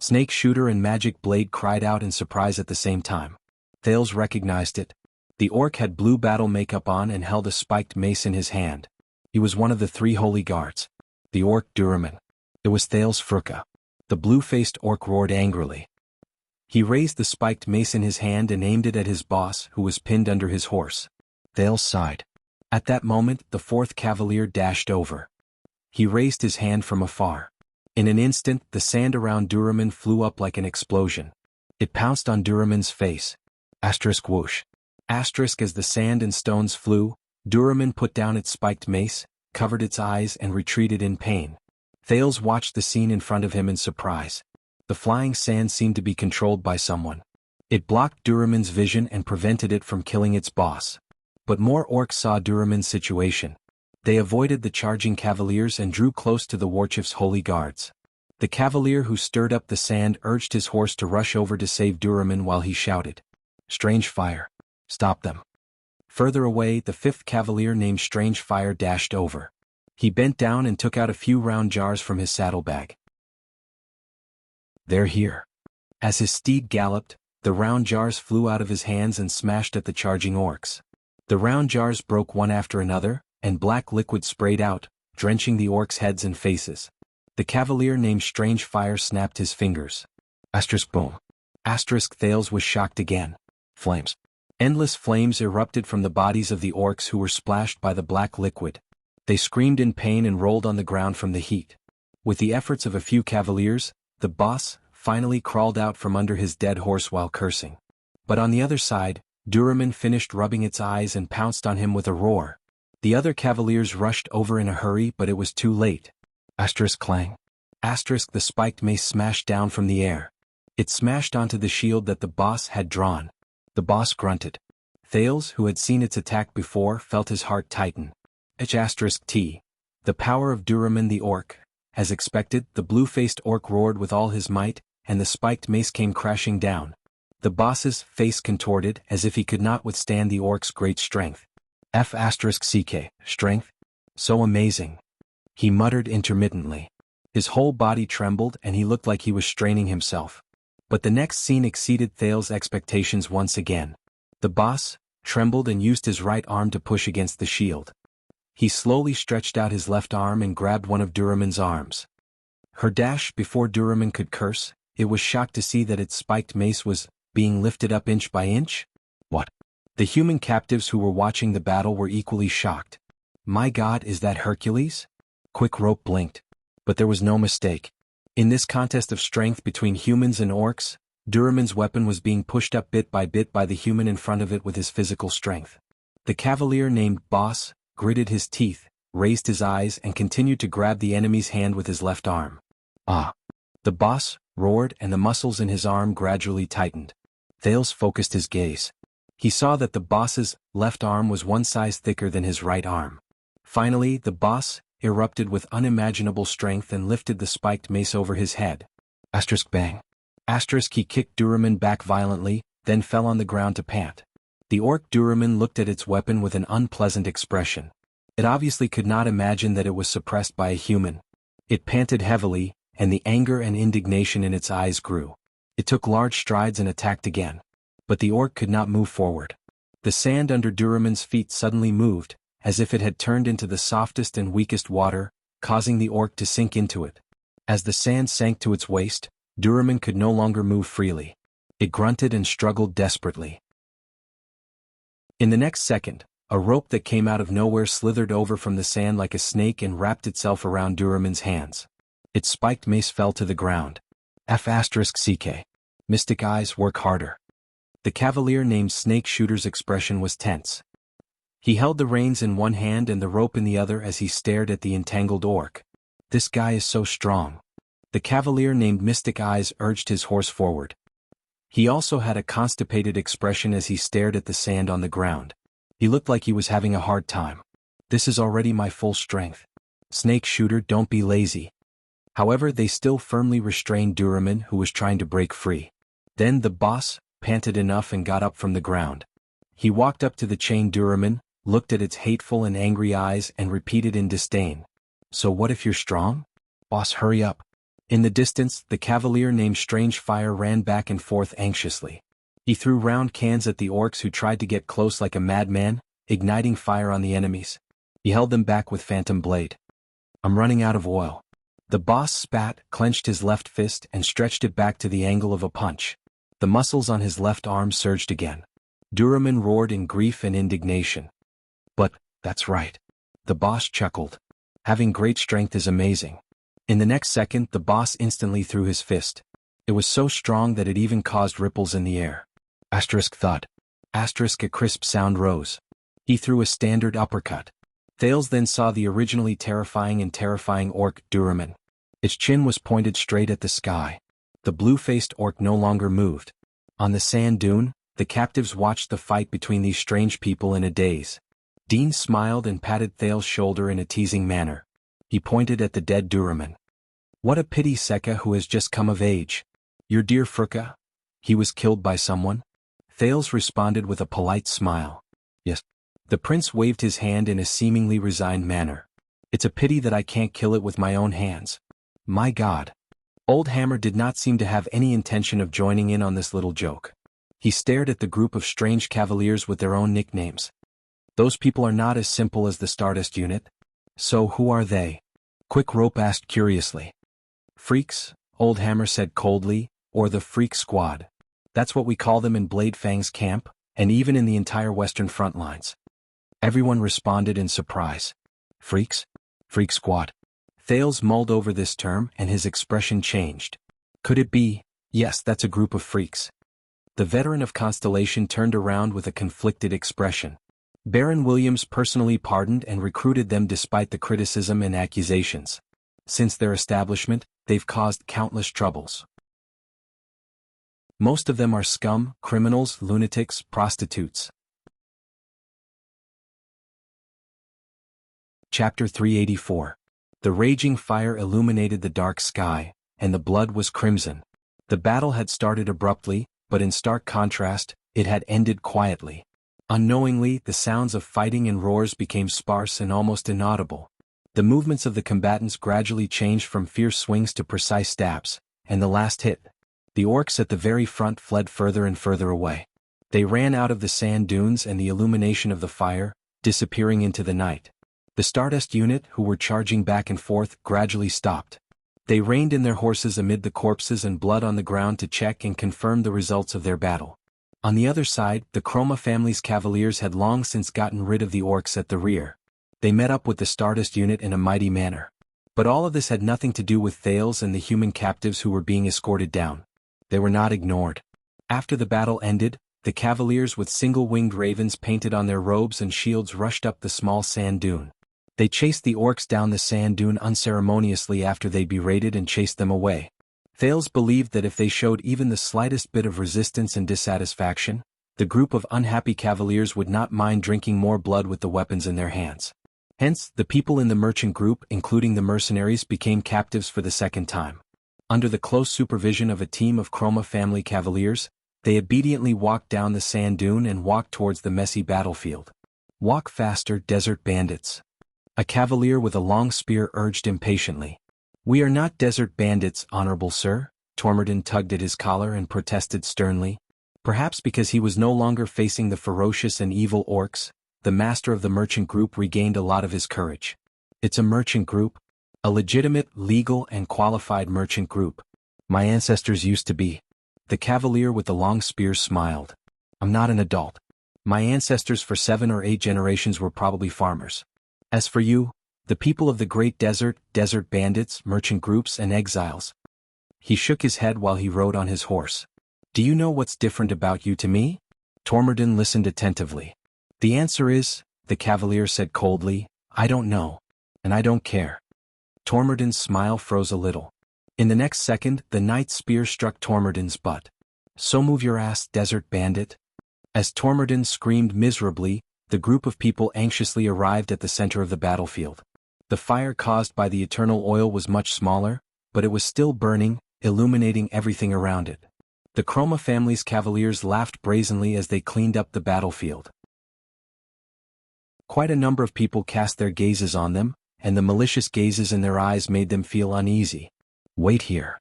Snake Shooter and Magic Blade cried out in surprise at the same time. Thales recognized it. The orc had blue battle makeup on and held a spiked mace in his hand. He was one of the three holy guards. The orc Duraman. It was Thales Furka. The blue-faced orc roared angrily. He raised the spiked mace in his hand and aimed it at his boss, who was pinned under his horse. Thales sighed. At that moment, the fourth cavalier dashed over. He raised his hand from afar. In an instant, the sand around Duraman flew up like an explosion. It pounced on Duraman's face. Asterisk whoosh. Asterisk as the sand and stones flew, Duraman put down its spiked mace, covered its eyes and retreated in pain. Thales watched the scene in front of him in surprise. The flying sand seemed to be controlled by someone. It blocked Duraman's vision and prevented it from killing its boss. But more orcs saw Duraman's situation. They avoided the charging cavaliers and drew close to the warchief's holy guards. The cavalier who stirred up the sand urged his horse to rush over to save Duraman while he shouted, "Strange Fire! Stop them!" Further away, the fifth cavalier named Strange Fire dashed over. He bent down and took out a few round jars from his saddlebag. "They're here." As his steed galloped, the round jars flew out of his hands and smashed at the charging orcs. The round jars broke one after another, and black liquid sprayed out, drenching the orcs' heads and faces. The cavalier named Strange Fire snapped his fingers. Asterisk boom. Asterisk Thales was shocked again. Flames. Endless flames erupted from the bodies of the orcs who were splashed by the black liquid. They screamed in pain and rolled on the ground from the heat. With the efforts of a few cavaliers, the boss finally crawled out from under his dead horse while cursing. But on the other side, Duraman finished rubbing its eyes and pounced on him with a roar. The other cavaliers rushed over in a hurry, but it was too late. Asterisk clang. Asterisk the spiked mace smashed down from the air. It smashed onto the shield that the boss had drawn. The boss grunted. Thales, who had seen its attack before, felt his heart tighten. H**T. The power of Duraman the orc. As expected, the blue-faced orc roared with all his might, and the spiked mace came crashing down. The boss's face contorted as if he could not withstand the orc's great strength. F***ck, strength? So amazing. He muttered intermittently. His whole body trembled and he looked like he was straining himself. But the next scene exceeded Thales' expectations once again. The boss trembled and used his right arm to push against the shield. He slowly stretched out his left arm and grabbed one of Duraman's arms. Her dash before Duraman could curse, it was shocked to see that its spiked mace was being lifted up inch by inch? What? The human captives who were watching the battle were equally shocked. My God, is that Hercules? Quick Rope blinked. But there was no mistake. In this contest of strength between humans and orcs, Duraman's weapon was being pushed up bit by bit by the human in front of it with his physical strength. The cavalier named Boss gritted his teeth, raised his eyes and continued to grab the enemy's hand with his left arm. Ah! The boss roared and the muscles in his arm gradually tightened. Thales focused his gaze. He saw that the boss's left arm was one size thicker than his right arm. Finally, the boss erupted with unimaginable strength and lifted the spiked mace over his head. Bang. He kicked Duraman back violently, then fell on the ground to pant. The orc Duraman looked at its weapon with an unpleasant expression. It obviously could not imagine that it was suppressed by a human. It panted heavily, and the anger and indignation in its eyes grew. It took large strides and attacked again. But the orc could not move forward. The sand under Duraman's feet suddenly moved, as if it had turned into the softest and weakest water, causing the orc to sink into it. As the sand sank to its waist, Duraman could no longer move freely. It grunted and struggled desperately. In the next second, a rope that came out of nowhere slithered over from the sand like a snake and wrapped itself around Duraman's hands. Its spiked mace fell to the ground. F***CK. Mystic eyes, work harder. The cavalier named Snake Shooter's expression was tense. He held the reins in one hand and the rope in the other as he stared at the entangled orc. This guy is so strong. The cavalier named Mystic Eyes urged his horse forward. He also had a constipated expression as he stared at the sand on the ground. He looked like he was having a hard time. This is already my full strength. Snake Shooter, don't be lazy. However, they still firmly restrained Duraman, who was trying to break free. Then the boss panted enough and got up from the ground. He walked up to the chained Duraman, looked at its hateful and angry eyes and repeated in disdain. So what if you're strong? Boss, hurry up. In the distance, the cavalier named Strange Fire ran back and forth anxiously. He threw round cans at the orcs who tried to get close like a madman, igniting fire on the enemies. He held them back with Phantom Blade. I'm running out of oil. The boss spat, clenched his left fist and stretched it back to the angle of a punch. The muscles on his left arm surged again. Duraman roared in grief and indignation. But, that's right. The boss chuckled. Having great strength is amazing. In the next second, the boss instantly threw his fist. It was so strong that it even caused ripples in the air. Thud. A crisp sound rose. He threw a standard uppercut. Thales then saw the originally terrifying orc Duraman. Its chin was pointed straight at the sky. The blue-faced orc no longer moved. On the sand dune, the captives watched the fight between these strange people in a daze. Dean smiled and patted Thales' shoulder in a teasing manner. He pointed at the dead Duraman. What a pity, Seka, who has just come of age. Your dear Fruka? He was killed by someone? Thales responded with a polite smile. Yes. The prince waved his hand in a seemingly resigned manner. It's a pity that I can't kill it with my own hands. My God. Old Hammer did not seem to have any intention of joining in on this little joke. He stared at the group of strange cavaliers with their own nicknames. Those people are not as simple as the Stardust unit. So who are they? Quick Rope asked curiously. Freaks, Old Hammer said coldly, or the Freak Squad. That's what we call them in Blade Fang's camp, and even in the entire Western front lines. Everyone responded in surprise. Freaks? Freak Squad. Thales mulled over this term and his expression changed. Could it be? Yes, that's a group of freaks. The veteran of Constellation turned around with a conflicted expression. Baron Williams personally pardoned and recruited them despite the criticism and accusations. Since their establishment, they've caused countless troubles. Most of them are scum, criminals, lunatics, prostitutes. Chapter 384. The raging fire illuminated the dark sky, and the blood was crimson. The battle had started abruptly, but in stark contrast, it had ended quietly. Unknowingly, the sounds of fighting and roars became sparse and almost inaudible. The movements of the combatants gradually changed from fierce swings to precise stabs, and the last hit. The orcs at the very front fled further and further away. They ran out of the sand dunes and the illumination of the fire, disappearing into the night. The Stardust unit, who were charging back and forth, gradually stopped. They reined in their horses amid the corpses and blood on the ground to check and confirm the results of their battle. On the other side, the Chroma family's cavaliers had long since gotten rid of the orcs at the rear. They met up with the Stardust unit in a mighty manner. But all of this had nothing to do with Thales and the human captives who were being escorted down. They were not ignored. After the battle ended, the cavaliers with single-winged ravens painted on their robes and shields rushed up the small sand dune. They chased the orcs down the sand dune unceremoniously after they berated and chased them away. Thales believed that if they showed even the slightest bit of resistance and dissatisfaction, the group of unhappy cavaliers would not mind drinking more blood with the weapons in their hands. Hence, the people in the merchant group, including the mercenaries, became captives for the second time. Under the close supervision of a team of Chroma family cavaliers, they obediently walked down the sand dune and walked towards the messy battlefield. "Walk faster, desert bandits," a cavalier with a long spear urged impatiently. "We are not desert bandits, honorable sir," Tormodin tugged at his collar and protested sternly. Perhaps because he was no longer facing the ferocious and evil orcs, the master of the merchant group regained a lot of his courage. "It's a merchant group. A legitimate, legal and qualified merchant group. My ancestors used to be." The cavalier with the long spear smiled. "I'm not an adult. My ancestors for 7 or 8 generations were probably farmers. As for you, the people of the great desert, desert bandits, merchant groups and exiles." He shook his head while he rode on his horse. "Do you know what's different about you to me?" Tormodin listened attentively. "The answer is," the cavalier said coldly, "I don't know. And I don't care." Tormodin's smile froze a little. In the next second, the knight's spear struck Tormodin's butt. "So move your ass, desert bandit." As Tormodin screamed miserably, the group of people anxiously arrived at the center of the battlefield. The fire caused by the eternal oil was much smaller, but it was still burning, illuminating everything around it. The Chroma family's cavaliers laughed brazenly as they cleaned up the battlefield. Quite a number of people cast their gazes on them, and the malicious gazes in their eyes made them feel uneasy. "Wait here."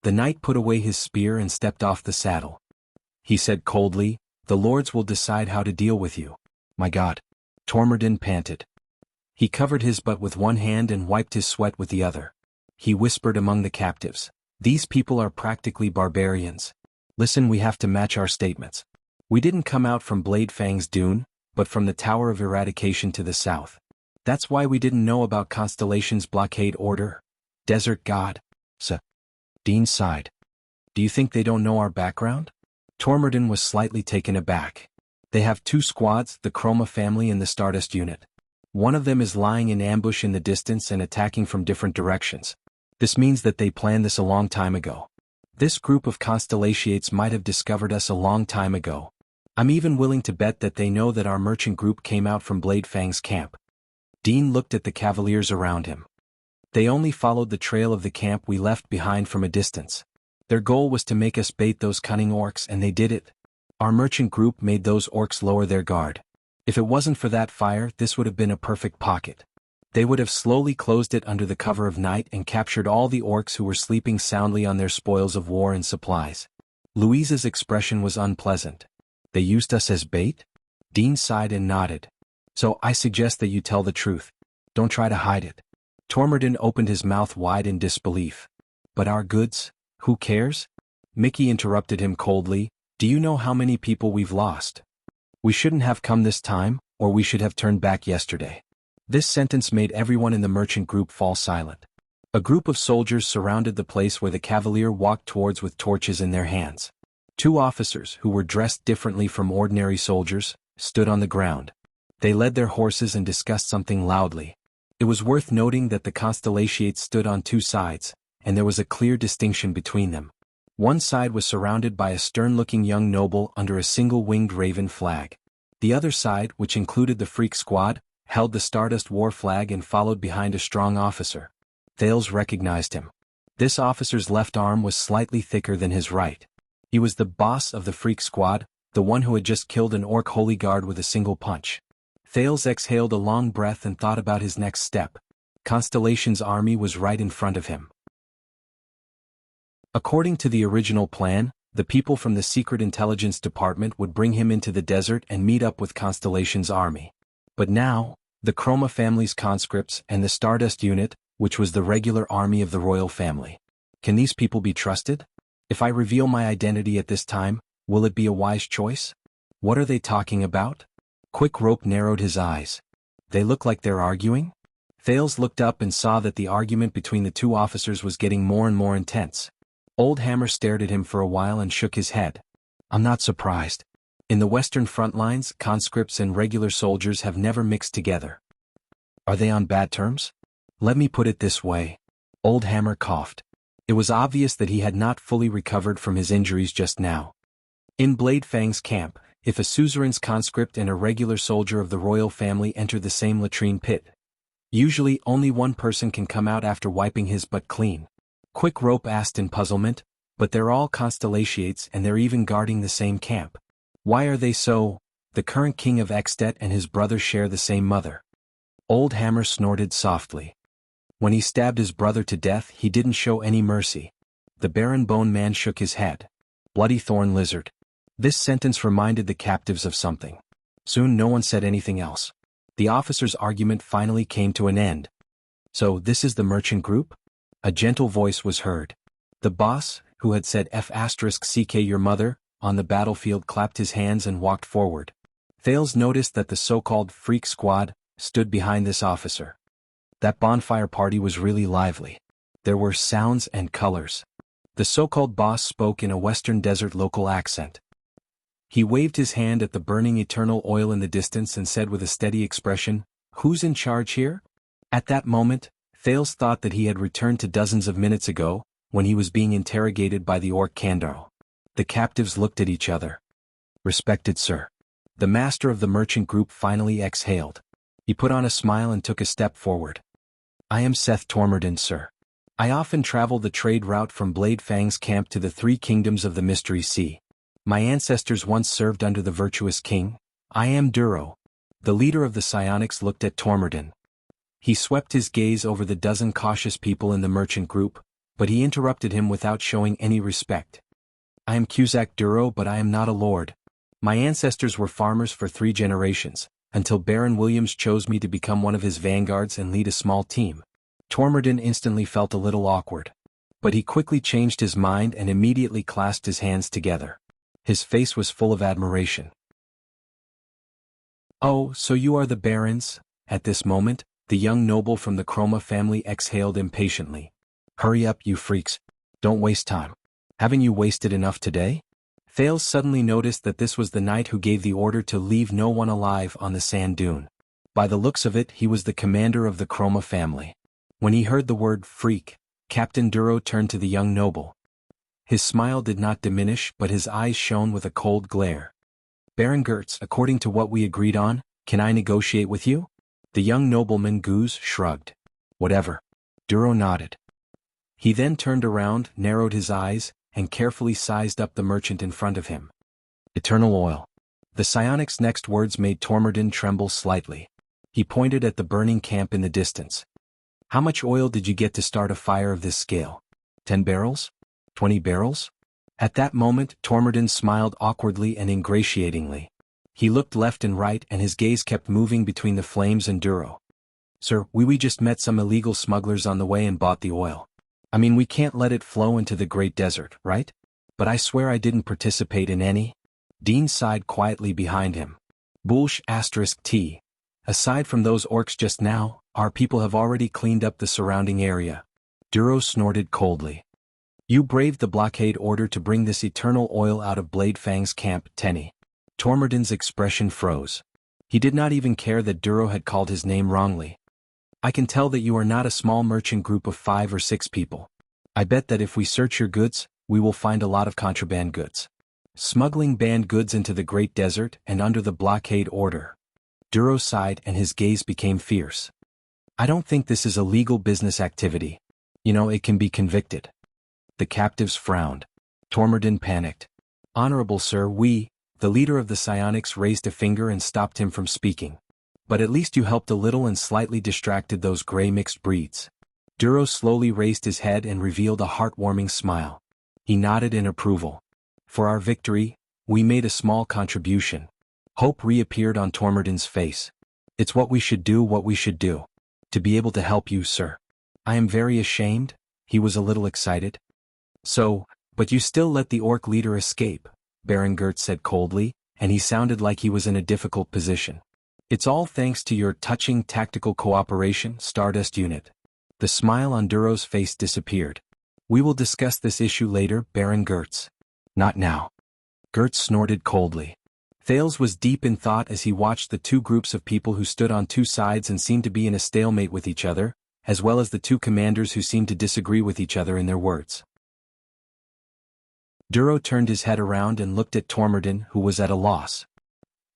The knight put away his spear and stepped off the saddle. He said coldly, "The lords will decide how to deal with you." "My God." Tormodin panted. He covered his butt with one hand and wiped his sweat with the other. He whispered among the captives, "These people are practically barbarians. Listen, we have to match our statements. We didn't come out from Bladefang's dune, but from the Tower of Eradication to the south. That's why we didn't know about Constellation's blockade order. Desert God." Dean sighed. "Do you think they don't know our background?" Tormodin was slightly taken aback. "They have 2 squads, the Chroma family and the Stardust unit. One of them is lying in ambush in the distance and attacking from different directions. This means that they planned this a long time ago. This group of Constellations might have discovered us a long time ago. I'm even willing to bet that they know that our merchant group came out from Bladefang's camp." Dean looked at the cavaliers around him. "They only followed the trail of the camp we left behind from a distance. Their goal was to make us bait those cunning orcs, and they did it. Our merchant group made those orcs lower their guard. If it wasn't for that fire, this would have been a perfect pocket. They would have slowly closed it under the cover of night and captured all the orcs who were sleeping soundly on their spoils of war and supplies." Louisa's expression was unpleasant. "They used us as bait?" Dean sighed and nodded. "So I suggest that you tell the truth. Don't try to hide it." Tormodin opened his mouth wide in disbelief. "But our goods? Who cares?" Mickey interrupted him coldly. "Do you know how many people we've lost? We shouldn't have come this time, or we should have turned back yesterday." This sentence made everyone in the merchant group fall silent. A group of soldiers surrounded the place where the cavalier walked towards with torches in their hands. 2 officers, who were dressed differently from ordinary soldiers, stood on the ground. They led their horses and discussed something loudly. It was worth noting that the Constellations stood on 2 sides, and there was a clear distinction between them. One side was surrounded by a stern-looking young noble under a single-winged raven flag. The other side, which included the Freak Squad, held the Stardust war flag and followed behind a strong officer. Thales recognized him. This officer's left arm was slightly thicker than his right. He was the boss of the Freak Squad, the one who had just killed an orc holy guard with a single punch. Thales exhaled a long breath and thought about his next step. Constellation's army was right in front of him. According to the original plan, the people from the Secret Intelligence Department would bring him into the desert and meet up with Constellation's army. But now, the Chroma family's conscripts and the Stardust unit, which was the regular army of the royal family. Can these people be trusted? If I reveal my identity at this time, will it be a wise choice? What are they talking about? Quick Rope narrowed his eyes. They look like they're arguing? Thales looked up and saw that the argument between the two officers was getting more and more intense. Old Hammer stared at him for a while and shook his head. I'm not surprised. In the Western front lines, conscripts and regular soldiers have never mixed together. Are they on bad terms? Let me put it this way. Old Hammer coughed. It was obvious that he had not fully recovered from his injuries just now. In Blade Fang's camp, if a suzerain's conscript and a regular soldier of the royal family enter the same latrine pit, usually only one person can come out after wiping his butt clean. Quick Rope asked in puzzlement, but they're all constellations and they're even guarding the same camp. Why are they so? The current king of Extet and his brother share the same mother. Old Hammer snorted softly. When he stabbed his brother to death, he didn't show any mercy. The Baron Bone Man shook his head. Bloody Thorn Lizard. This sentence reminded the captives of something. Soon no one said anything else. The officer's argument finally came to an end. So this is the merchant group? A gentle voice was heard. The boss, who had said F***ck your mother, on the battlefield clapped his hands and walked forward. Thales noticed that the so-called freak squad stood behind this officer. That bonfire party was really lively. There were sounds and colors. The so-called boss spoke in a Western desert local accent. He waved his hand at the burning eternal oil in the distance and said with a steady expression, "Who's in charge here?" At that moment, Thales thought that he had returned to dozens of minutes ago, when he was being interrogated by the orc Kandaro. The captives looked at each other. "Respected sir." The master of the merchant group finally exhaled. He put on a smile and took a step forward. "I am Seth Tormorden, sir. I often travel the trade route from Blade Fang's camp to the three kingdoms of the Mystery Sea. My ancestors once served under the virtuous king. I am Duro." The leader of the psionics looked at Tormorden. He swept his gaze over the dozen cautious people in the merchant group, but he interrupted him without showing any respect. "I am Cusack Duro, but I am not a lord. My ancestors were farmers for 3 generations, until Baron Williams chose me to become one of his vanguards and lead a small team." Tormorden instantly felt a little awkward. But he quickly changed his mind and immediately clasped his hands together. His face was full of admiration. "Oh, so you are the barons?" At this moment, the young noble from the Chroma family exhaled impatiently. "Hurry up, you freaks. Don't waste time. Haven't you wasted enough today?" Thales suddenly noticed that this was the knight who gave the order to leave no one alive on the sand dune. By the looks of it, he was the commander of the Chroma family. When he heard the word freak, Captain Duro turned to the young noble. His smile did not diminish, but his eyes shone with a cold glare. "Baron Gertz, according to what we agreed on, can I negotiate with you?" The young nobleman Goose shrugged. "Whatever." Duro nodded. He then turned around, narrowed his eyes, and carefully sized up the merchant in front of him. "Eternal oil." The psionic's next words made Tormorden tremble slightly. He pointed at the burning camp in the distance. "How much oil did you get to start a fire of this scale? 10 barrels? 20 barrels? At that moment, Tormorden smiled awkwardly and ingratiatingly. He looked left and right and his gaze kept moving between the flames and Duro. "Sir, we just met some illegal smugglers on the way and bought the oil. I mean, we can't let it flow into the great desert, right? But I swear I didn't participate in any." Dean sighed quietly behind him. "Bullsh *T. Aside from those orcs just now, our people have already cleaned up the surrounding area." Duro snorted coldly. "You braved the blockade order to bring this eternal oil out of Blade Fang's camp, Tenny." Tormorden's expression froze. He did not even care that Duro had called his name wrongly. "I can tell that you are not a small merchant group of 5 or 6 people. I bet that if we search your goods, we will find a lot of contraband goods. Smuggling banned goods into the Great Desert and under the blockade order." Duro sighed and his gaze became fierce. "I don't think this is a legal business activity. You know, it can be convicted." The captives frowned. Tormorden panicked. "Honorable sir, the leader of the psionics raised a finger and stopped him from speaking. "But at least you helped a little and slightly distracted those gray mixed breeds." Duro slowly raised his head and revealed a heartwarming smile. He nodded in approval. "For our victory, we made a small contribution." Hope reappeared on Tormorden's face. "It's what we should do. To be able to help you, sir. I am very ashamed." He was a little excited. "So, but you still let the orc leader escape," Baron Gertz said coldly, and he sounded like he was in a difficult position. It's all thanks to your touching tactical cooperation, Stardust Unit. The smile on Duro's face disappeared. We will discuss this issue later, Baron Gertz. Not now. Gertz snorted coldly. Thales was deep in thought as he watched the two groups of people who stood on two sides and seemed to be in a stalemate with each other, as well as the two commanders who seemed to disagree with each other in their words. Duro turned his head around and looked at Tormodin, who was at a loss.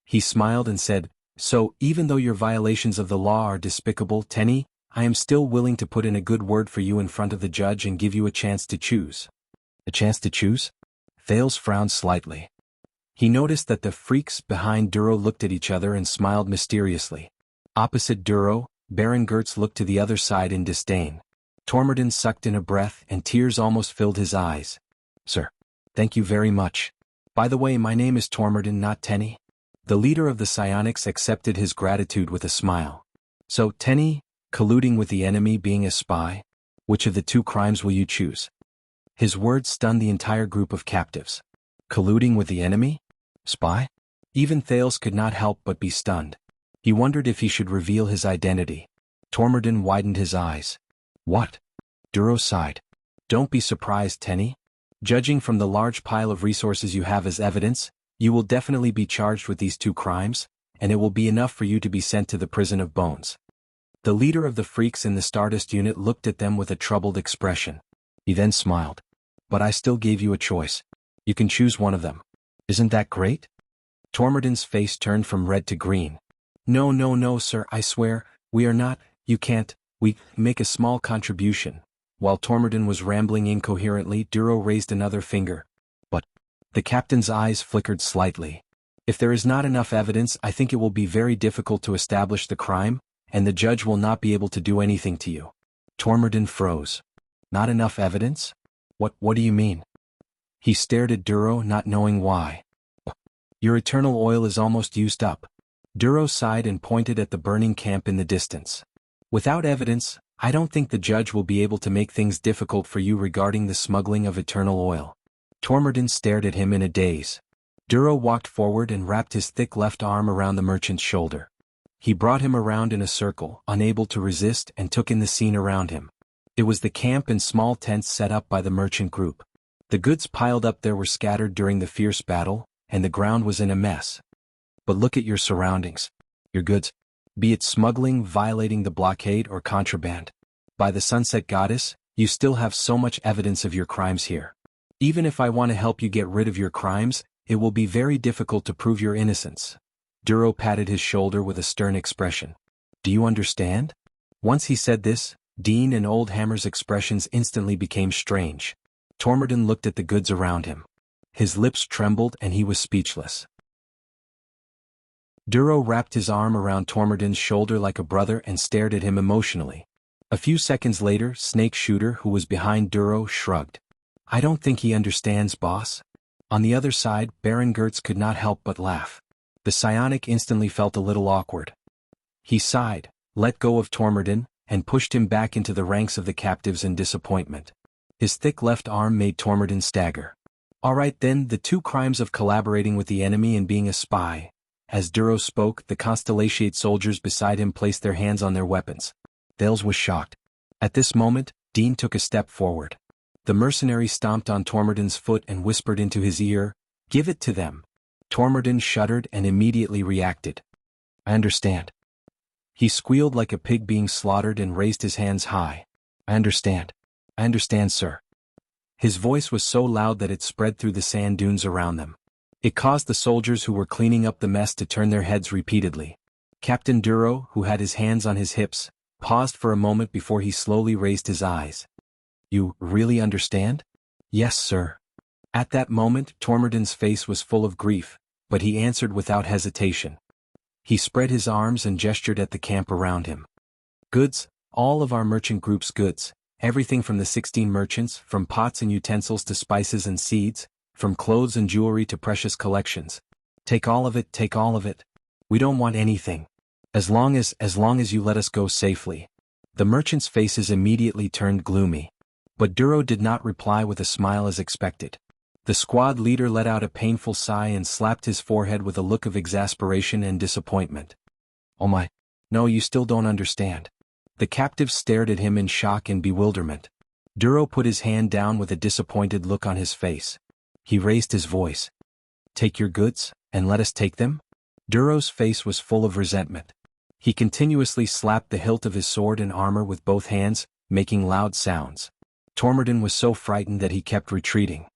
He smiled and said, "So, even though your violations of the law are despicable, Tenny, I am still willing to put in a good word for you in front of the judge and give you a chance to choose." A chance to choose? Thales frowned slightly. He noticed that the freaks behind Duro looked at each other and smiled mysteriously. Opposite Duro, Baron Gertz looked to the other side in disdain. Tormodin sucked in a breath and tears almost filled his eyes. "Sir. Thank you very much. By the way, my name is Tormodin, not Tenny." The leader of the psionics accepted his gratitude with a smile. "So, Tenny, colluding with the enemy, being a spy? Which of the two crimes will you choose?" His words stunned the entire group of captives. Colluding with the enemy? Spy? Even Thales could not help but be stunned. He wondered if he should reveal his identity. Tormodin widened his eyes. "What?" Duro sighed. "Don't be surprised, Tenny. Judging from the large pile of resources you have as evidence, you will definitely be charged with these two crimes, and it will be enough for you to be sent to the prison of bones." The leader of the freaks in the Stardust unit looked at them with a troubled expression. He then smiled. "But I still gave you a choice. You can choose one of them. Isn't that great?" Tormodin's face turned from red to green. No, sir, I swear, we are not, you can't, we make a small contribution." While Tormodin was rambling incoherently, Duro raised another finger. "But..." The captain's eyes flickered slightly. "If there is not enough evidence, I think it will be very difficult to establish the crime, and the judge will not be able to do anything to you." Tormodin froze. "Not enough evidence? What do you mean?" He stared at Duro, not knowing why. "Your eternal oil is almost used up." Duro sighed and pointed at the burning camp in the distance. "Without evidence, I don't think the judge will be able to make things difficult for you regarding the smuggling of eternal oil." Tormodin stared at him in a daze. Duro walked forward and wrapped his thick left arm around the merchant's shoulder. He brought him around in a circle, unable to resist, and took in the scene around him. It was the camp and small tents set up by the merchant group. The goods piled up there were scattered during the fierce battle, and the ground was in a mess. But look at your surroundings. Your goods. Be it smuggling, violating the blockade, or contraband. By the Sunset Goddess, you still have so much evidence of your crimes here. Even if I want to help you get rid of your crimes, it will be very difficult to prove your innocence." Duro patted his shoulder with a stern expression. "Do you understand?" Once he said this, Dean and Old Hammer's expressions instantly became strange. Tormodin looked at the goods around him. His lips trembled and he was speechless. Duro wrapped his arm around Tormodin's shoulder like a brother and stared at him emotionally. A few seconds later, Snake Shooter, who was behind Duro, shrugged. "I don't think he understands, boss." On the other side, Baron Gertz could not help but laugh. The psionic instantly felt a little awkward. He sighed, let go of Tormodin, and pushed him back into the ranks of the captives in disappointment. His thick left arm made Tormodin stagger. "All right then, the two crimes of collaborating with the enemy and being a spy." As Duro spoke, the Constellatiate soldiers beside him placed their hands on their weapons. Thales was shocked. At this moment, Dean took a step forward. The mercenary stomped on Tormodin's foot and whispered into his ear, "Give it to them." Tormodin shuddered and immediately reacted. "I understand." He squealed like a pig being slaughtered and raised his hands high. I understand, sir." His voice was so loud that it spread through the sand dunes around them. It caused the soldiers who were cleaning up the mess to turn their heads repeatedly. Captain Duro, who had his hands on his hips, paused for a moment before he slowly raised his eyes. "You really understand?" "Yes, sir." At that moment, Tormodin's face was full of grief, but he answered without hesitation. He spread his arms and gestured at the camp around him. "Goods, all of our merchant group's goods, everything from the 16 merchants, from pots and utensils to spices and seeds, from clothes and jewelry to precious collections. Take all of it, take all of it. We don't want anything. As long as you let us go safely." The merchants' faces immediately turned gloomy. But Duro did not reply with a smile as expected. The squad leader let out a painful sigh and slapped his forehead with a look of exasperation and disappointment. Oh my. No, you still don't understand. The captives stared at him in shock and bewilderment. Duro put his hand down with a disappointed look on his face. He raised his voice. Take your goods, and let us take them? Duro's face was full of resentment. He continuously slapped the hilt of his sword and armor with both hands, making loud sounds. Tormodin was so frightened that he kept retreating.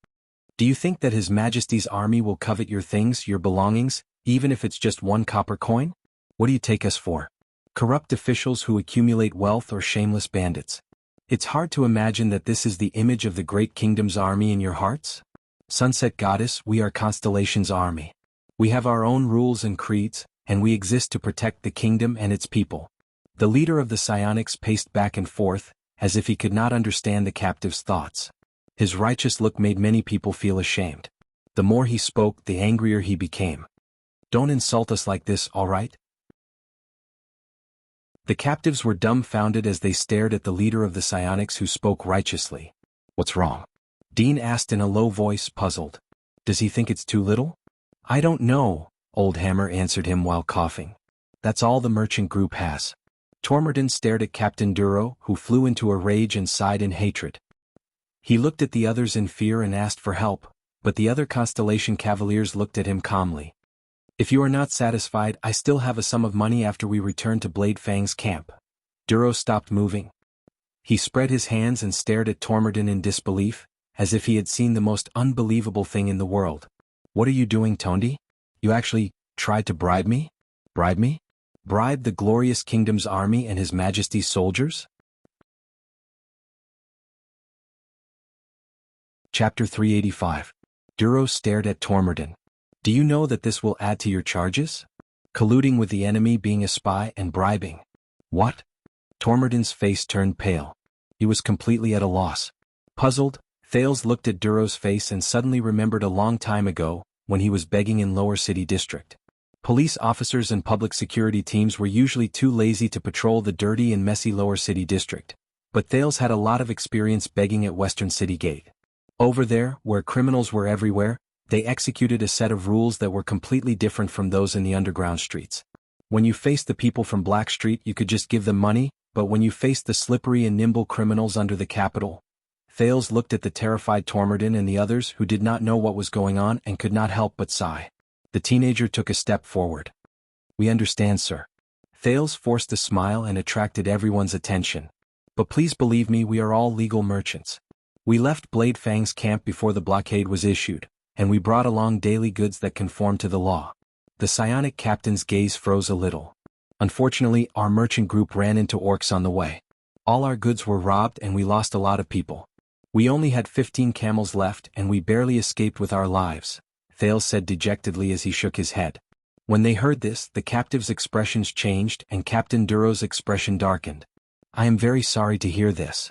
Do you think that His Majesty's army will covet your things, your belongings, even if it's just 1 copper coin? What do you take us for? Corrupt officials who accumulate wealth or shameless bandits? It's hard to imagine that this is the image of the great kingdom's army in your hearts? Sunset Goddess, we are Constellation's army. We have our own rules and creeds, and we exist to protect the kingdom and its people. The leader of the psionics paced back and forth, as if he could not understand the captive's thoughts. His righteous look made many people feel ashamed. The more he spoke, the angrier he became. Don't insult us like this, all right? The captives were dumbfounded as they stared at the leader of the psionics who spoke righteously. What's wrong? Dean asked in a low voice, puzzled. Does he think it's too little? I don't know, Old Hammer answered him while coughing. That's all the merchant group has. Tormodin stared at Captain Duro, who flew into a rage and sighed in hatred. He looked at the others in fear and asked for help, but the other Constellation Cavaliers looked at him calmly. If you are not satisfied, I still have a sum of money after we return to Blade Fang's camp. Duro stopped moving. He spread his hands and stared at Tormodin in disbelief, as if he had seen the most unbelievable thing in the world. What are you doing, Tondi? You actually tried to bribe me? Bribe me? Bribe the glorious kingdom's army and His Majesty's soldiers? Chapter 385. Duro stared at Tormodin. Do you know that this will add to your charges? Colluding with the enemy, being a spy, and bribing. What? Tormodin's face turned pale. He was completely at a loss. Puzzled, Thales looked at Duro's face and suddenly remembered a long time ago, when he was begging in Lower City District. Police officers and public security teams were usually too lazy to patrol the dirty and messy Lower City District. But Thales had a lot of experience begging at Western City Gate. Over there, where criminals were everywhere, they executed a set of rules that were completely different from those in the underground streets. When you faced the people from Black Street, you could just give them money, but when you faced the slippery and nimble criminals under the Capitol. Thales looked at the terrified Tormodin and the others who did not know what was going on and could not help but sigh. The teenager took a step forward. We understand, sir. Thales forced a smile and attracted everyone's attention. But please believe me, we are all legal merchants. We left Blade Fang's camp before the blockade was issued, and we brought along daily goods that conform to the law. The psionic captain's gaze froze a little. Unfortunately, our merchant group ran into orcs on the way. All our goods were robbed and we lost a lot of people. We only had 15 camels left and we barely escaped with our lives, Thales said dejectedly as he shook his head. When they heard this, the captives' expressions changed and Captain Duro's expression darkened. I am very sorry to hear this.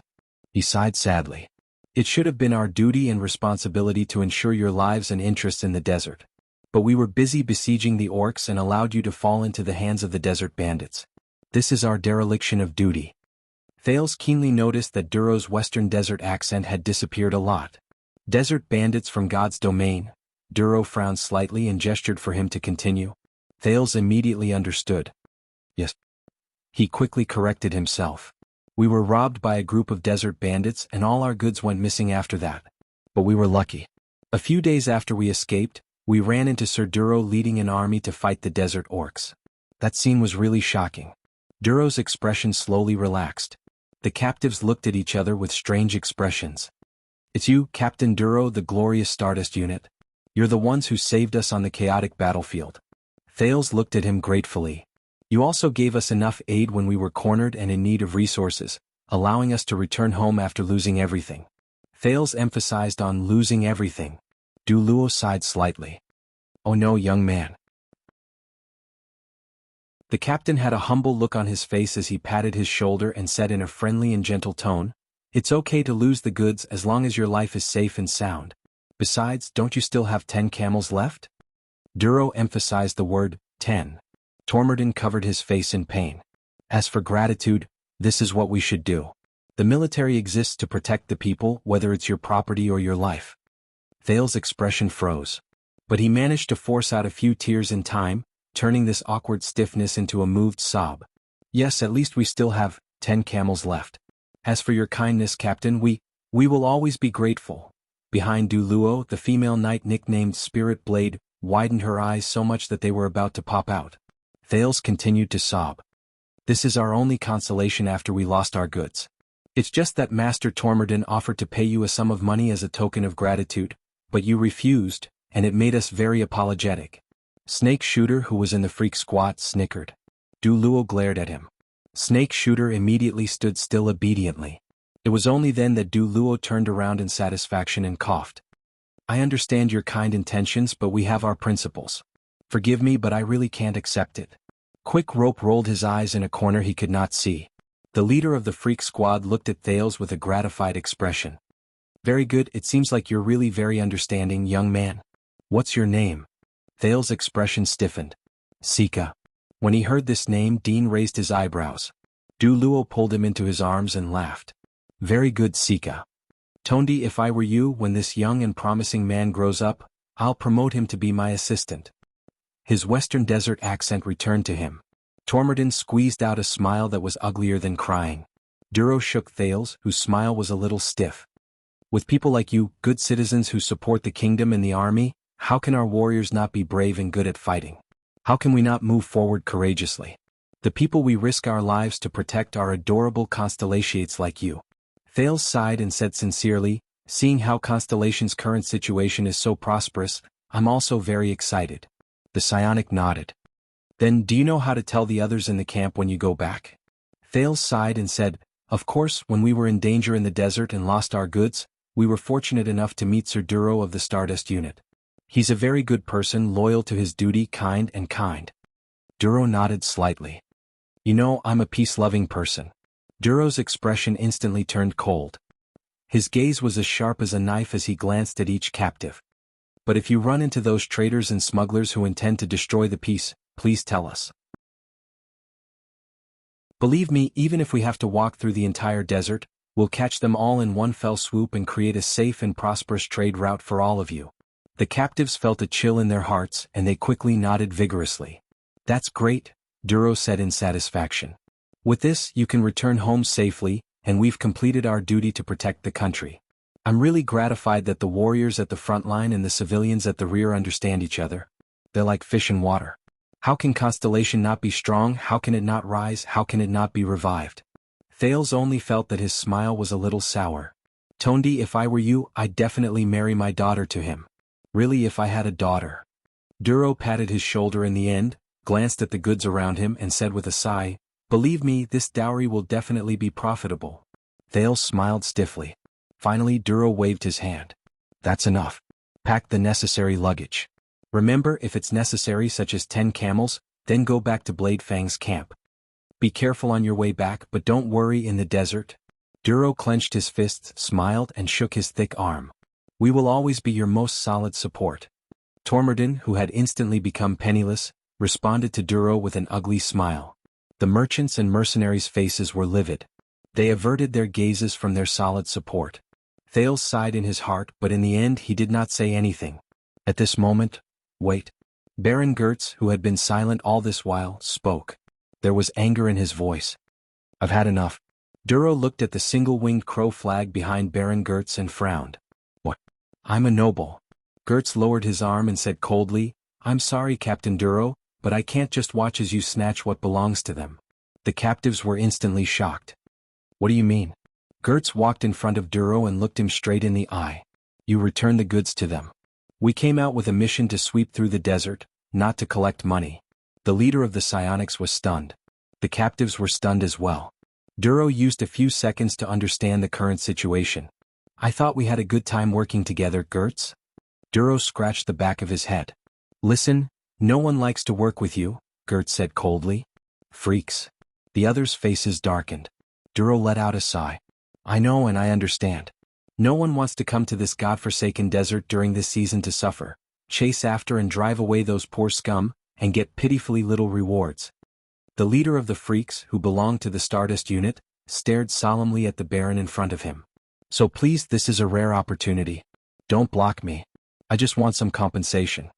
He sighed sadly. It should have been our duty and responsibility to ensure your lives and interests in the desert. But we were busy besieging the orcs and allowed you to fall into the hands of the desert bandits. This is our dereliction of duty. Thales keenly noticed that Duro's western desert accent had disappeared a lot. Desert bandits from God's domain. Duro frowned slightly and gestured for him to continue. Thales immediately understood. Yes. He quickly corrected himself. We were robbed by a group of desert bandits and all our goods went missing after that. But we were lucky. A few days after we escaped, we ran into Sir Duro leading an army to fight the desert orcs. That scene was really shocking. Duro's expression slowly relaxed. The captives looked at each other with strange expressions. It's you, Captain Duro, the glorious Stardust unit. You're the ones who saved us on the chaotic battlefield. Thales looked at him gratefully. You also gave us enough aid when we were cornered and in need of resources, allowing us to return home after losing everything. Thales emphasized on losing everything. Duluo sighed slightly. Oh no, young man. The captain had a humble look on his face as he patted his shoulder and said in a friendly and gentle tone, It's okay to lose the goods as long as your life is safe and sound. Besides, don't you still have 10 camels left? Duro emphasized the word, 10. Tormodin covered his face in pain. As for gratitude, this is what we should do. The military exists to protect the people, whether it's your property or your life. Thales' expression froze. But he managed to force out a few tears in time, turning this awkward stiffness into a moved sob. Yes, at least we still have 10 camels left. As for your kindness, Captain, we will always be grateful. Behind Du Luo, the female knight nicknamed Spirit Blade widened her eyes so much that they were about to pop out. Thales continued to sob. This is our only consolation after we lost our goods. It's just that Master Tormodin offered to pay you a sum of money as a token of gratitude, but you refused, and it made us very apologetic. Snake Shooter, who was in the freak squat, snickered. Du Luo glared at him. Snake Shooter immediately stood still obediently. It was only then that Du Luo turned around in satisfaction and coughed. I understand your kind intentions, but we have our principles. Forgive me, but I really can't accept it. Quick Rope rolled his eyes in a corner he could not see. The leader of the freak squad looked at Thales with a gratified expression. Very good, it seems like you're really very understanding, young man. What's your name? Thales' expression stiffened. Sika. When he heard this name, Dean raised his eyebrows. Du Luo pulled him into his arms and laughed. Very good, Sika. Tondi, if I were you, when this young and promising man grows up, I'll promote him to be my assistant. His Western Desert accent returned to him. Tormodin squeezed out a smile that was uglier than crying. Duro shook Thales, whose smile was a little stiff. With people like you, good citizens who support the kingdom and the army, how can our warriors not be brave and good at fighting? How can we not move forward courageously? The people we risk our lives to protect are adorable constellations like you. Thales sighed and said sincerely, seeing how Constellation's current situation is so prosperous, I'm also very excited. The psionic nodded. Then do you know how to tell the others in the camp when you go back? Thales sighed and said, of course, when we were in danger in the desert and lost our goods, we were fortunate enough to meet Sir Duro of the Stardust Unit. He's a very good person, loyal to his duty, kind. Duro nodded slightly. You know, I'm a peace-loving person. Duro's expression instantly turned cold. His gaze was as sharp as a knife as he glanced at each captive. But if you run into those traitors and smugglers who intend to destroy the peace, please tell us. Believe me, even if we have to walk through the entire desert, we'll catch them all in one fell swoop and create a safe and prosperous trade route for all of you. The captives felt a chill in their hearts, and they quickly nodded vigorously. That's great, Duro said in satisfaction. With this, you can return home safely, and we've completed our duty to protect the country. I'm really gratified that the warriors at the front line and the civilians at the rear understand each other. They're like fish in water. How can Constellation not be strong? How can it not rise? How can it not be revived? Thales only felt that his smile was a little sour. Tondi, if I were you, I'd definitely marry my daughter to him. Really, if I had a daughter. Duro patted his shoulder in the end, glanced at the goods around him and said with a sigh, believe me, this dowry will definitely be profitable. Thales smiled stiffly. Finally, Duro waved his hand. That's enough. Pack the necessary luggage. Remember, if it's necessary, such as 10 camels, then go back to Bladefang's camp. Be careful on your way back, but don't worry in the desert. Duro clenched his fists, smiled, and shook his thick arm. We will always be your most solid support. Tormodin, who had instantly become penniless, responded to Duro with an ugly smile. The merchants and mercenaries' faces were livid. They averted their gazes from their solid support. Thales sighed in his heart, but in the end he did not say anything. At this moment, wait. Baron Gertz, who had been silent all this while, spoke. There was anger in his voice. I've had enough. Duro looked at the single-winged crow flag behind Baron Gertz and frowned. What? I'm a noble. Gertz lowered his arm and said coldly, I'm sorry, Captain Duro, but I can't just watch as you snatch what belongs to them. The captives were instantly shocked. What do you mean? Gertz walked in front of Duro and looked him straight in the eye. You return the goods to them. We came out with a mission to sweep through the desert, not to collect money. The leader of the psionics was stunned. The captives were stunned as well. Duro used a few seconds to understand the current situation. I thought we had a good time working together, Gertz. Duro scratched the back of his head. Listen, no one likes to work with you, Gertz said coldly. Freaks. The others' faces darkened. Duro let out a sigh. I know and I understand. No one wants to come to this godforsaken desert during this season to suffer, chase after and drive away those poor scum, and get pitifully little rewards. The leader of the freaks, who belonged to the Stardust Unit, stared solemnly at the Baron in front of him. So please, this is a rare opportunity. Don't block me. I just want some compensation.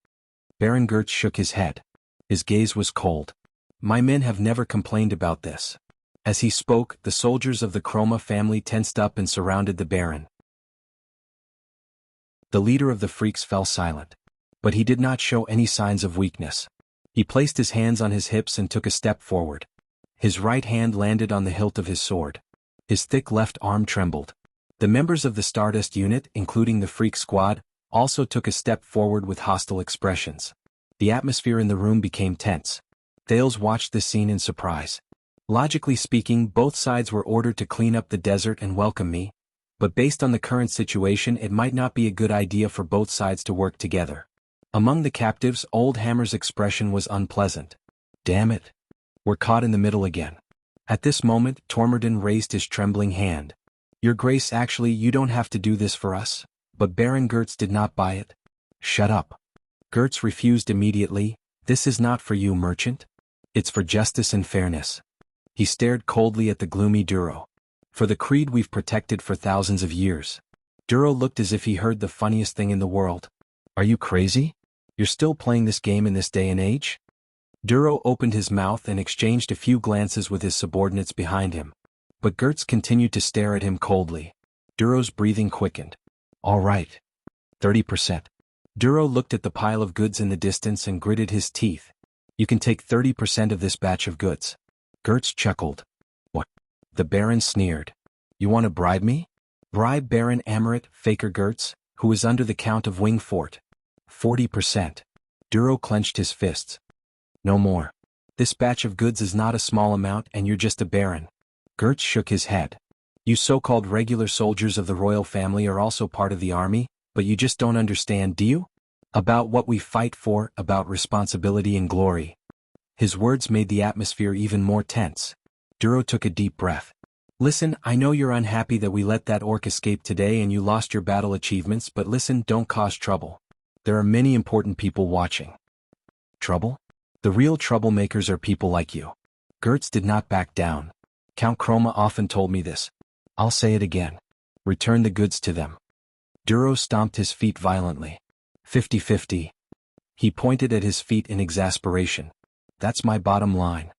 Baron Gertz shook his head. His gaze was cold. My men have never complained about this. As he spoke, the soldiers of the Chroma family tensed up and surrounded the Baron. The leader of the freaks fell silent. But he did not show any signs of weakness. He placed his hands on his hips and took a step forward. His right hand landed on the hilt of his sword. His thick left arm trembled. The members of the Stardust unit, including the Freak Squad, also took a step forward with hostile expressions. The atmosphere in the room became tense. Thales watched this scene in surprise. Logically speaking, both sides were ordered to clean up the desert and welcome me, but based on the current situation it might not be a good idea for both sides to work together. Among the captives, Old Hammer's expression was unpleasant. Damn it. We're caught in the middle again. At this moment, Tormodin raised his trembling hand. Your Grace, actually you don't have to do this for us. But Baron Gertz did not buy it. Shut up. Gertz refused immediately. This is not for you, merchant. It's for justice and fairness. He stared coldly at the gloomy Duro. For the creed we've protected for thousands of years. Duro looked as if he heard the funniest thing in the world. Are you crazy? You're still playing this game in this day and age? Duro opened his mouth and exchanged a few glances with his subordinates behind him. But Gertz continued to stare at him coldly. Duro's breathing quickened. All right. 30%. Duro looked at the pile of goods in the distance and gritted his teeth. You can take 30% of this batch of goods. Gertz chuckled. What? The Baron sneered. You want to bribe me? Bribe Baron Amaret, Faker Gertz, who is under the Count of Wingfort. 40%. Duro clenched his fists. No more. This batch of goods is not a small amount and you're just a baron. Gertz shook his head. You so-called regular soldiers of the royal family are also part of the army, but you just don't understand, do you? About what we fight for, about responsibility and glory. His words made the atmosphere even more tense. Duro took a deep breath. Listen, I know you're unhappy that we let that orc escape today and you lost your battle achievements, but listen, don't cause trouble. There are many important people watching. Trouble? The real troublemakers are people like you. Gertz did not back down. Count Chroma often told me this. I'll say it again. Return the goods to them. Duro stomped his feet violently. 50-50. He pointed at his feet in exasperation. That's my bottom line.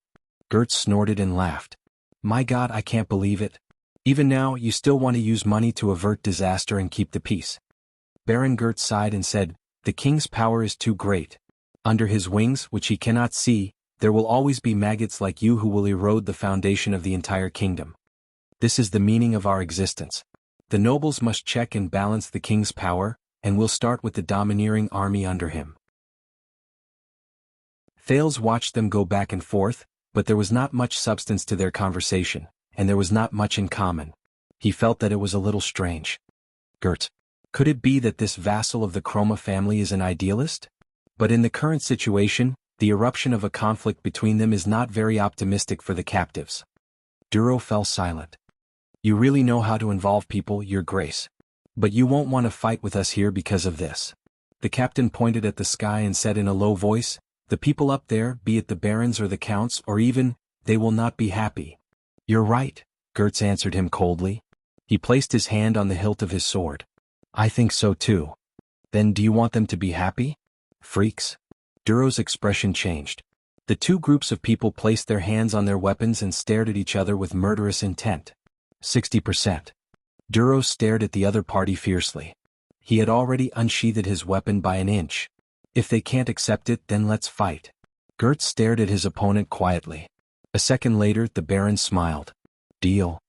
Gertz snorted and laughed. My God, I can't believe it. Even now, you still want to use money to avert disaster and keep the peace. Baron Gertz sighed and said, the king's power is too great. Under his wings, which he cannot see, there will always be maggots like you who will erode the foundation of the entire kingdom. This is the meaning of our existence. The nobles must check and balance the king's power, and we'll start with the domineering army under him. Thales watched them go back and forth, but there was not much substance to their conversation, and there was not much in common. He felt that it was a little strange. Gertz, could it be that this vassal of the Chroma family is an idealist? But in the current situation, the eruption of a conflict between them is not very optimistic for the captives. Duro fell silent. You really know how to involve people, Your Grace. But you won't want to fight with us here because of this. The captain pointed at the sky and said in a low voice, the people up there, be it the barons or the counts or even, they will not be happy. You're right, Gertz answered him coldly. He placed his hand on the hilt of his sword. I think so too. Then do you want them to be happy? Freaks? Duro's expression changed. The two groups of people placed their hands on their weapons and stared at each other with murderous intent. 60%. Duro stared at the other party fiercely. He had already unsheathed his weapon by an inch. If they can't accept it, then let's fight. Gertz stared at his opponent quietly. A second later, the Baron smiled. Deal.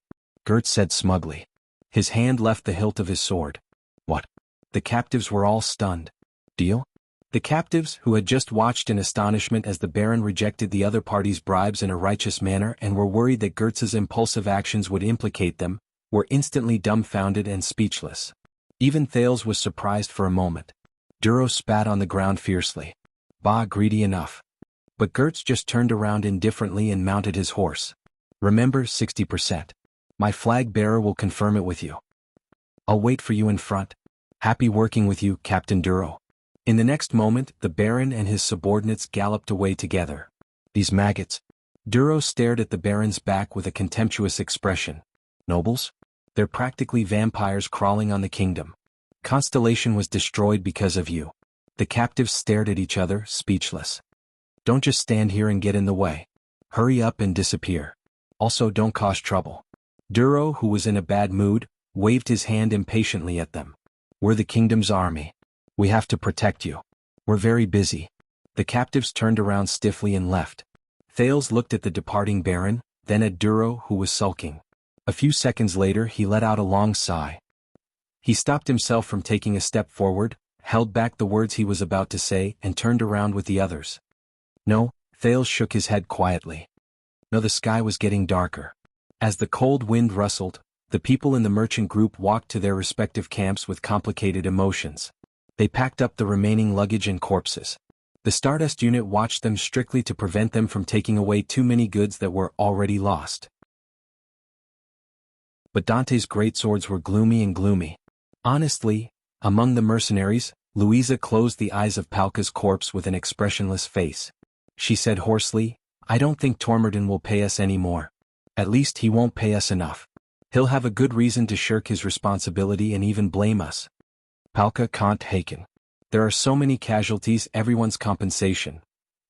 Gertz said smugly. His hand left the hilt of his sword. What? The captives were all stunned. Deal? The captives, who had just watched in astonishment as the Baron rejected the other party's bribes in a righteous manner and were worried that Gertz's impulsive actions would implicate them, were instantly dumbfounded and speechless. Even Thales was surprised for a moment. Duro spat on the ground fiercely. Bah, greedy enough. But Gertz just turned around indifferently and mounted his horse. Remember, 60%. My flag bearer will confirm it with you. I'll wait for you in front. Happy working with you, Captain Duro. In the next moment, the Baron and his subordinates galloped away together. These maggots. Duro stared at the Baron's back with a contemptuous expression. Nobles? They're practically vampires crawling on the kingdom. Constellation was destroyed because of you. The captives stared at each other, speechless. Don't just stand here and get in the way. Hurry up and disappear. Also, don't cause trouble. Duro, who was in a bad mood, waved his hand impatiently at them. We're the kingdom's army. We have to protect you. We're very busy. The captives turned around stiffly and left. Thales looked at the departing baron, then at Duro, who was sulking. A few seconds later he let out a long sigh. He stopped himself from taking a step forward, held back the words he was about to say, and turned around with the others. No, Thales shook his head quietly. No, the sky was getting darker. As the cold wind rustled, the people in the merchant group walked to their respective camps with complicated emotions. They packed up the remaining luggage and corpses. The Stardust unit watched them strictly to prevent them from taking away too many goods that were already lost. But Dante's great swords were gloomy and gloomy. Honestly, among the mercenaries, Louisa closed the eyes of Palka's corpse with an expressionless face. She said hoarsely, I don't think Tormodin will pay us any more. At least he won't pay us enough. He'll have a good reason to shirk his responsibility and even blame us. Palka can't haken. There are so many casualties, everyone's compensation.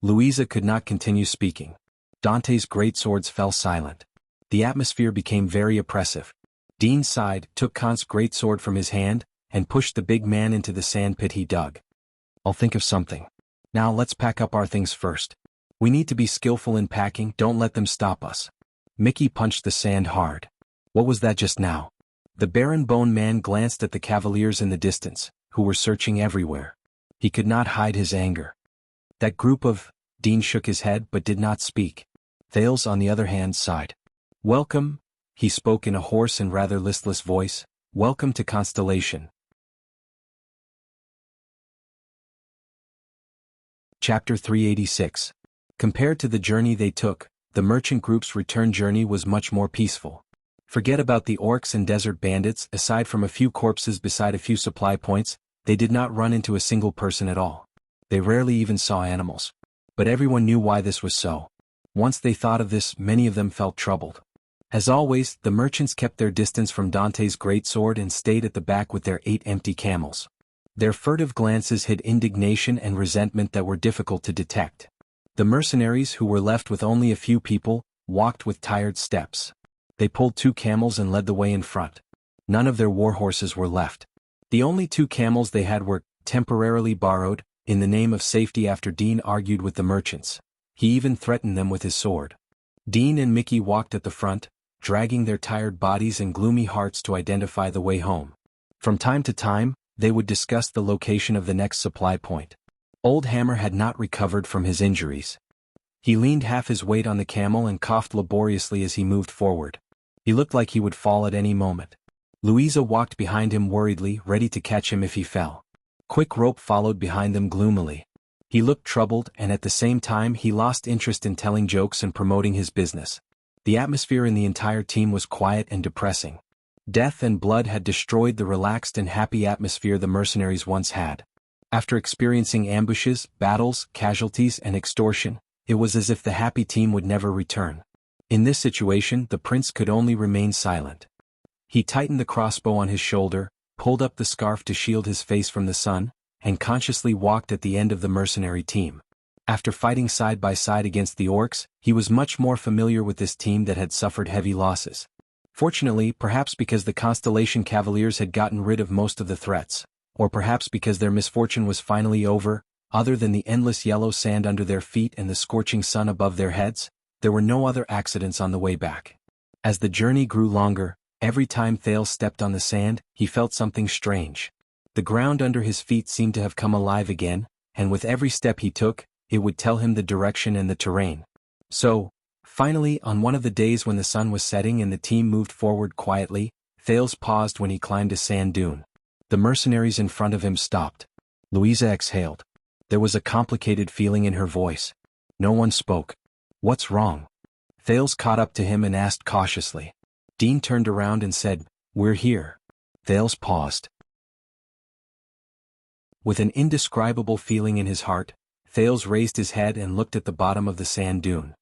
Louisa could not continue speaking. Dante's great swords fell silent. The atmosphere became very oppressive. Dean sighed, took Kant's great sword from his hand, and pushed the big man into the sand pit he dug. I'll think of something. Now let's pack up our things first. We need to be skillful in packing, don't let them stop us. Mickey punched the sand hard. What was that just now? The Baron Bone Man glanced at the cavaliers in the distance, who were searching everywhere. He could not hide his anger. That group of... Dean shook his head but did not speak. Thales, on the other hand, sighed. Welcome, he spoke in a hoarse and rather listless voice, welcome to Constellation. Chapter 386. Compared to the journey they took, the merchant group's return journey was much more peaceful. Forget about the orcs and desert bandits, aside from a few corpses beside a few supply points, they did not run into a single person at all. They rarely even saw animals. But everyone knew why this was so. Once they thought of this, many of them felt troubled. As always, the merchants kept their distance from Dante's great sword and stayed at the back with their 8 empty camels. Their furtive glances hid indignation and resentment that were difficult to detect. The mercenaries, who were left with only a few people, walked with tired steps. They pulled 2 camels and led the way in front. None of their war horses were left. The only 2 camels they had were temporarily borrowed, in the name of safety after Dean argued with the merchants. He even threatened them with his sword. Dean and Mickey walked at the front, dragging their tired bodies and gloomy hearts to identify the way home. From time to time, they would discuss the location of the next supply point. Old Hammer had not recovered from his injuries. He leaned half his weight on the camel and coughed laboriously as he moved forward. He looked like he would fall at any moment. Louisa walked behind him worriedly, ready to catch him if he fell. Quick Rope followed behind them gloomily. He looked troubled, and at the same time he lost interest in telling jokes and promoting his business. The atmosphere in the entire team was quiet and depressing. Death and blood had destroyed the relaxed and happy atmosphere the mercenaries once had. After experiencing ambushes, battles, casualties, and extortion, it was as if the happy team would never return. In this situation, the prince could only remain silent. He tightened the crossbow on his shoulder, pulled up the scarf to shield his face from the sun, and consciously walked at the end of the mercenary team. After fighting side by side against the orcs, he was much more familiar with this team that had suffered heavy losses. Fortunately, perhaps because the Constellation Cavaliers had gotten rid of most of the threats, or perhaps because their misfortune was finally over, other than the endless yellow sand under their feet and the scorching sun above their heads, there were no other accidents on the way back. As the journey grew longer, every time Thales stepped on the sand, he felt something strange. The ground under his feet seemed to have come alive again, and with every step he took, it would tell him the direction and the terrain. So, finally, on one of the days when the sun was setting and the team moved forward quietly, Thales paused when he climbed a sand dune. The mercenaries in front of him stopped. Louisa exhaled. There was a complicated feeling in her voice. No one spoke. What's wrong? Thales caught up to him and asked cautiously. Dean turned around and said, We're here. Thales paused. With an indescribable feeling in his heart, Thales raised his head and looked at the bottom of the sand dune.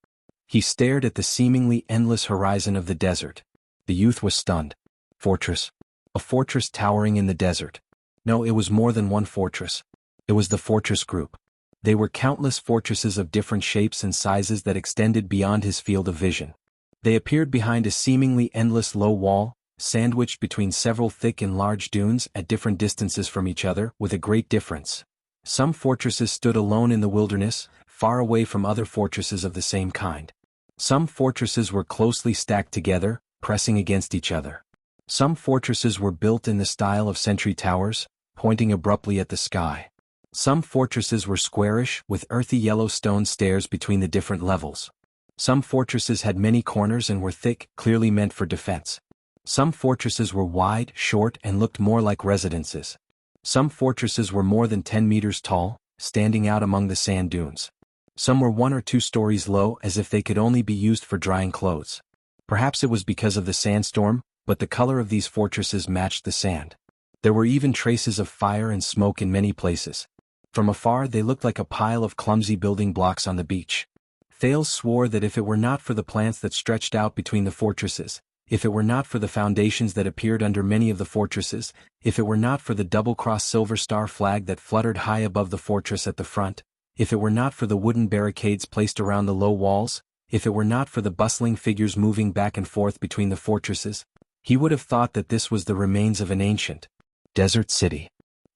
He stared at the seemingly endless horizon of the desert. The youth was stunned. Fortress. A fortress towering in the desert. No, it was more than one fortress. It was the fortress group. They were countless fortresses of different shapes and sizes that extended beyond his field of vision. They appeared behind a seemingly endless low wall, sandwiched between several thick and large dunes at different distances from each other, with a great difference. Some fortresses stood alone in the wilderness, far away from other fortresses of the same kind. Some fortresses were closely stacked together, pressing against each other. Some fortresses were built in the style of sentry towers, pointing abruptly at the sky. Some fortresses were squarish, with earthy yellow stone stairs between the different levels. Some fortresses had many corners and were thick, clearly meant for defense. Some fortresses were wide, short, and looked more like residences. Some fortresses were more than 10 meters tall, standing out among the sand dunes. Some were 1 or 2 stories low, as if they could only be used for drying clothes. Perhaps it was because of the sandstorm, but the color of these fortresses matched the sand. There were even traces of fire and smoke in many places. From afar they looked like a pile of clumsy building blocks on the beach. Thales swore that if it were not for the plants that stretched out between the fortresses, if it were not for the foundations that appeared under many of the fortresses, if it were not for the double-cross silver star flag that fluttered high above the fortress at the front, if it were not for the wooden barricades placed around the low walls, if it were not for the bustling figures moving back and forth between the fortresses, he would have thought that this was the remains of an ancient desert city.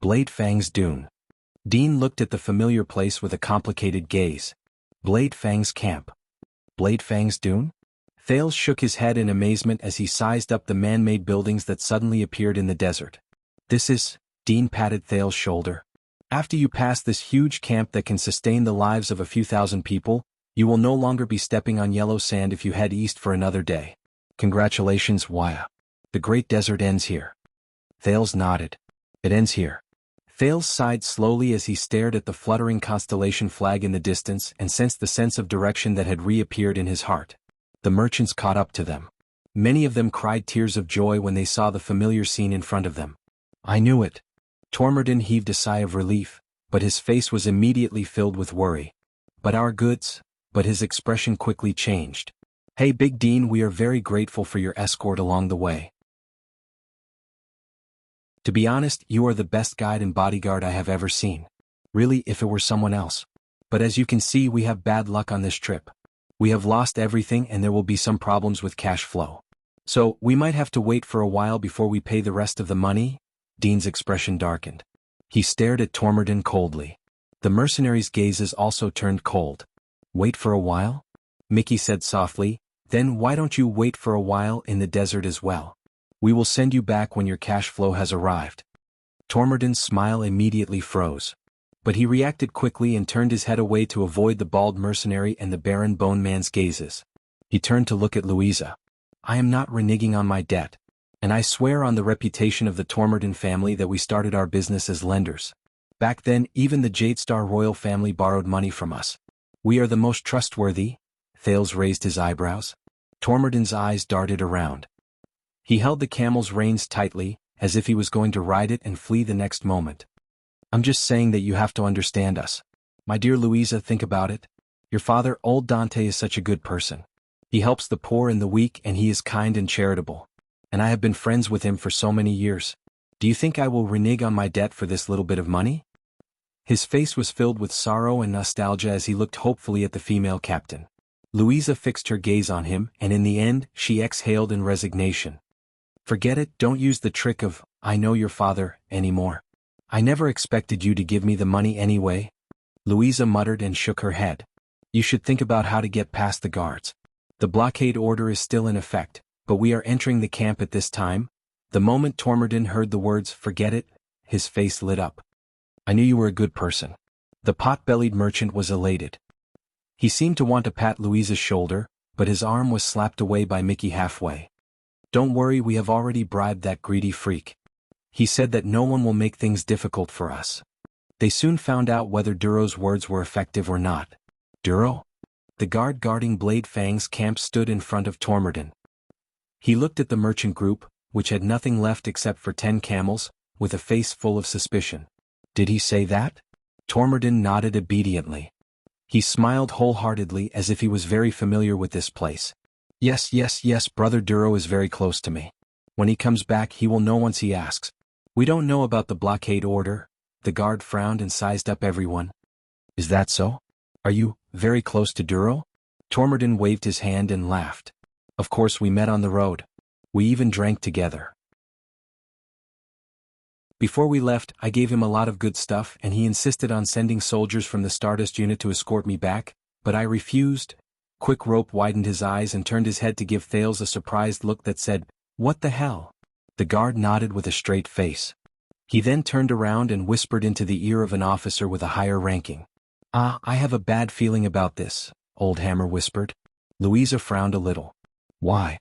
Blade Fang's Dune. Dean looked at the familiar place with a complicated gaze. Blade Fang's camp. Blade Fang's Dune? Thales shook his head in amazement as he sized up the man-made buildings that suddenly appeared in the desert. This is, Dean patted Thales' shoulder. After you pass this huge camp that can sustain the lives of a few thousand people, you will no longer be stepping on yellow sand if you head east for another day. Congratulations, Wuxia. The great desert ends here. Thales nodded. It ends here. Thales sighed slowly as he stared at the fluttering constellation flag in the distance and sensed the sense of direction that had reappeared in his heart. The merchants caught up to them. Many of them cried tears of joy when they saw the familiar scene in front of them. I knew it. Tormodin heaved a sigh of relief, but his face was immediately filled with worry. But our goods? But his expression quickly changed. Hey Big Dean, we are very grateful for your escort along the way. To be honest, you are the best guide and bodyguard I have ever seen. Really, if it were someone else. But as you can see, we have bad luck on this trip. We have lost everything and there will be some problems with cash flow. So, we might have to wait for a while before we pay the rest of the money? Dean's expression darkened. He stared at Tormodin coldly. The mercenaries' gazes also turned cold. Wait for a while? Mickey said softly, then why don't you wait for a while in the desert as well? We will send you back when your cash flow has arrived. Tormodin's smile immediately froze. But he reacted quickly and turned his head away to avoid the bald mercenary and the barren bone man's gazes. He turned to look at Louisa. I am not reneging on my debt. And I swear on the reputation of the Tormodin family that we started our business as lenders. Back then, even the Jadestar royal family borrowed money from us. We are the most trustworthy. Thales raised his eyebrows. Tormodin's eyes darted around. He held the camel's reins tightly, as if he was going to ride it and flee the next moment. I'm just saying that you have to understand us. My dear Louisa, think about it. Your father, old Dante, is such a good person. He helps the poor and the weak and he is kind and charitable. And I have been friends with him for so many years. Do you think I will renege on my debt for this little bit of money? His face was filled with sorrow and nostalgia as he looked hopefully at the female captain. Louisa fixed her gaze on him, and in the end, she exhaled in resignation. Forget it, don't use the trick of, I know your father, anymore. I never expected you to give me the money anyway. Louisa muttered and shook her head. You should think about how to get past the guards. The blockade order is still in effect, but we are entering the camp at this time. The moment Tormodin heard the words, forget it, his face lit up. I knew you were a good person. The pot-bellied merchant was elated. He seemed to want to pat Louisa's shoulder, but his arm was slapped away by Mickey halfway. Don't worry, we have already bribed that greedy freak. He said that no one will make things difficult for us. They soon found out whether Duro's words were effective or not. Duro? The guard guarding Blade Fang's camp stood in front of Tormodin. He looked at the merchant group, which had nothing left except for 10 camels, with a face full of suspicion. Did he say that? Tormodin nodded obediently. He smiled wholeheartedly as if he was very familiar with this place. Yes, Brother Duro is very close to me. When he comes back he will know once he asks. We don't know about the blockade order. The guard frowned and sized up everyone. Is that so? Are you very close to Duro? Tormodin waved his hand and laughed. Of course we met on the road. We even drank together. Before we left, I gave him a lot of good stuff and he insisted on sending soldiers from the Stardust unit to escort me back, but I refused. Quick Rope widened his eyes and turned his head to give Thales a surprised look that said, "What the hell?" The guard nodded with a straight face. He then turned around and whispered into the ear of an officer with a higher ranking. I have a bad feeling about this," Old Hammer whispered. Louisa frowned a little. "Why?"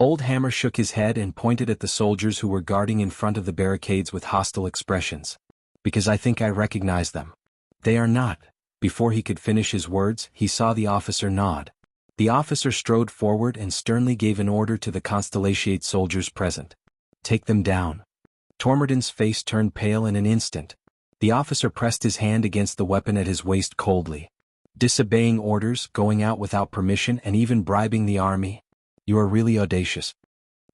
Old Hammer shook his head and pointed at the soldiers who were guarding in front of the barricades with hostile expressions. "Because I think I recognize them." "They are not." Before he could finish his words, he saw the officer nod. The officer strode forward and sternly gave an order to the Constellatiate soldiers present. "Take them down." Tormodin's face turned pale in an instant. The officer pressed his hand against the weapon at his waist coldly. "Disobeying orders, going out without permission and even bribing the army? You are really audacious."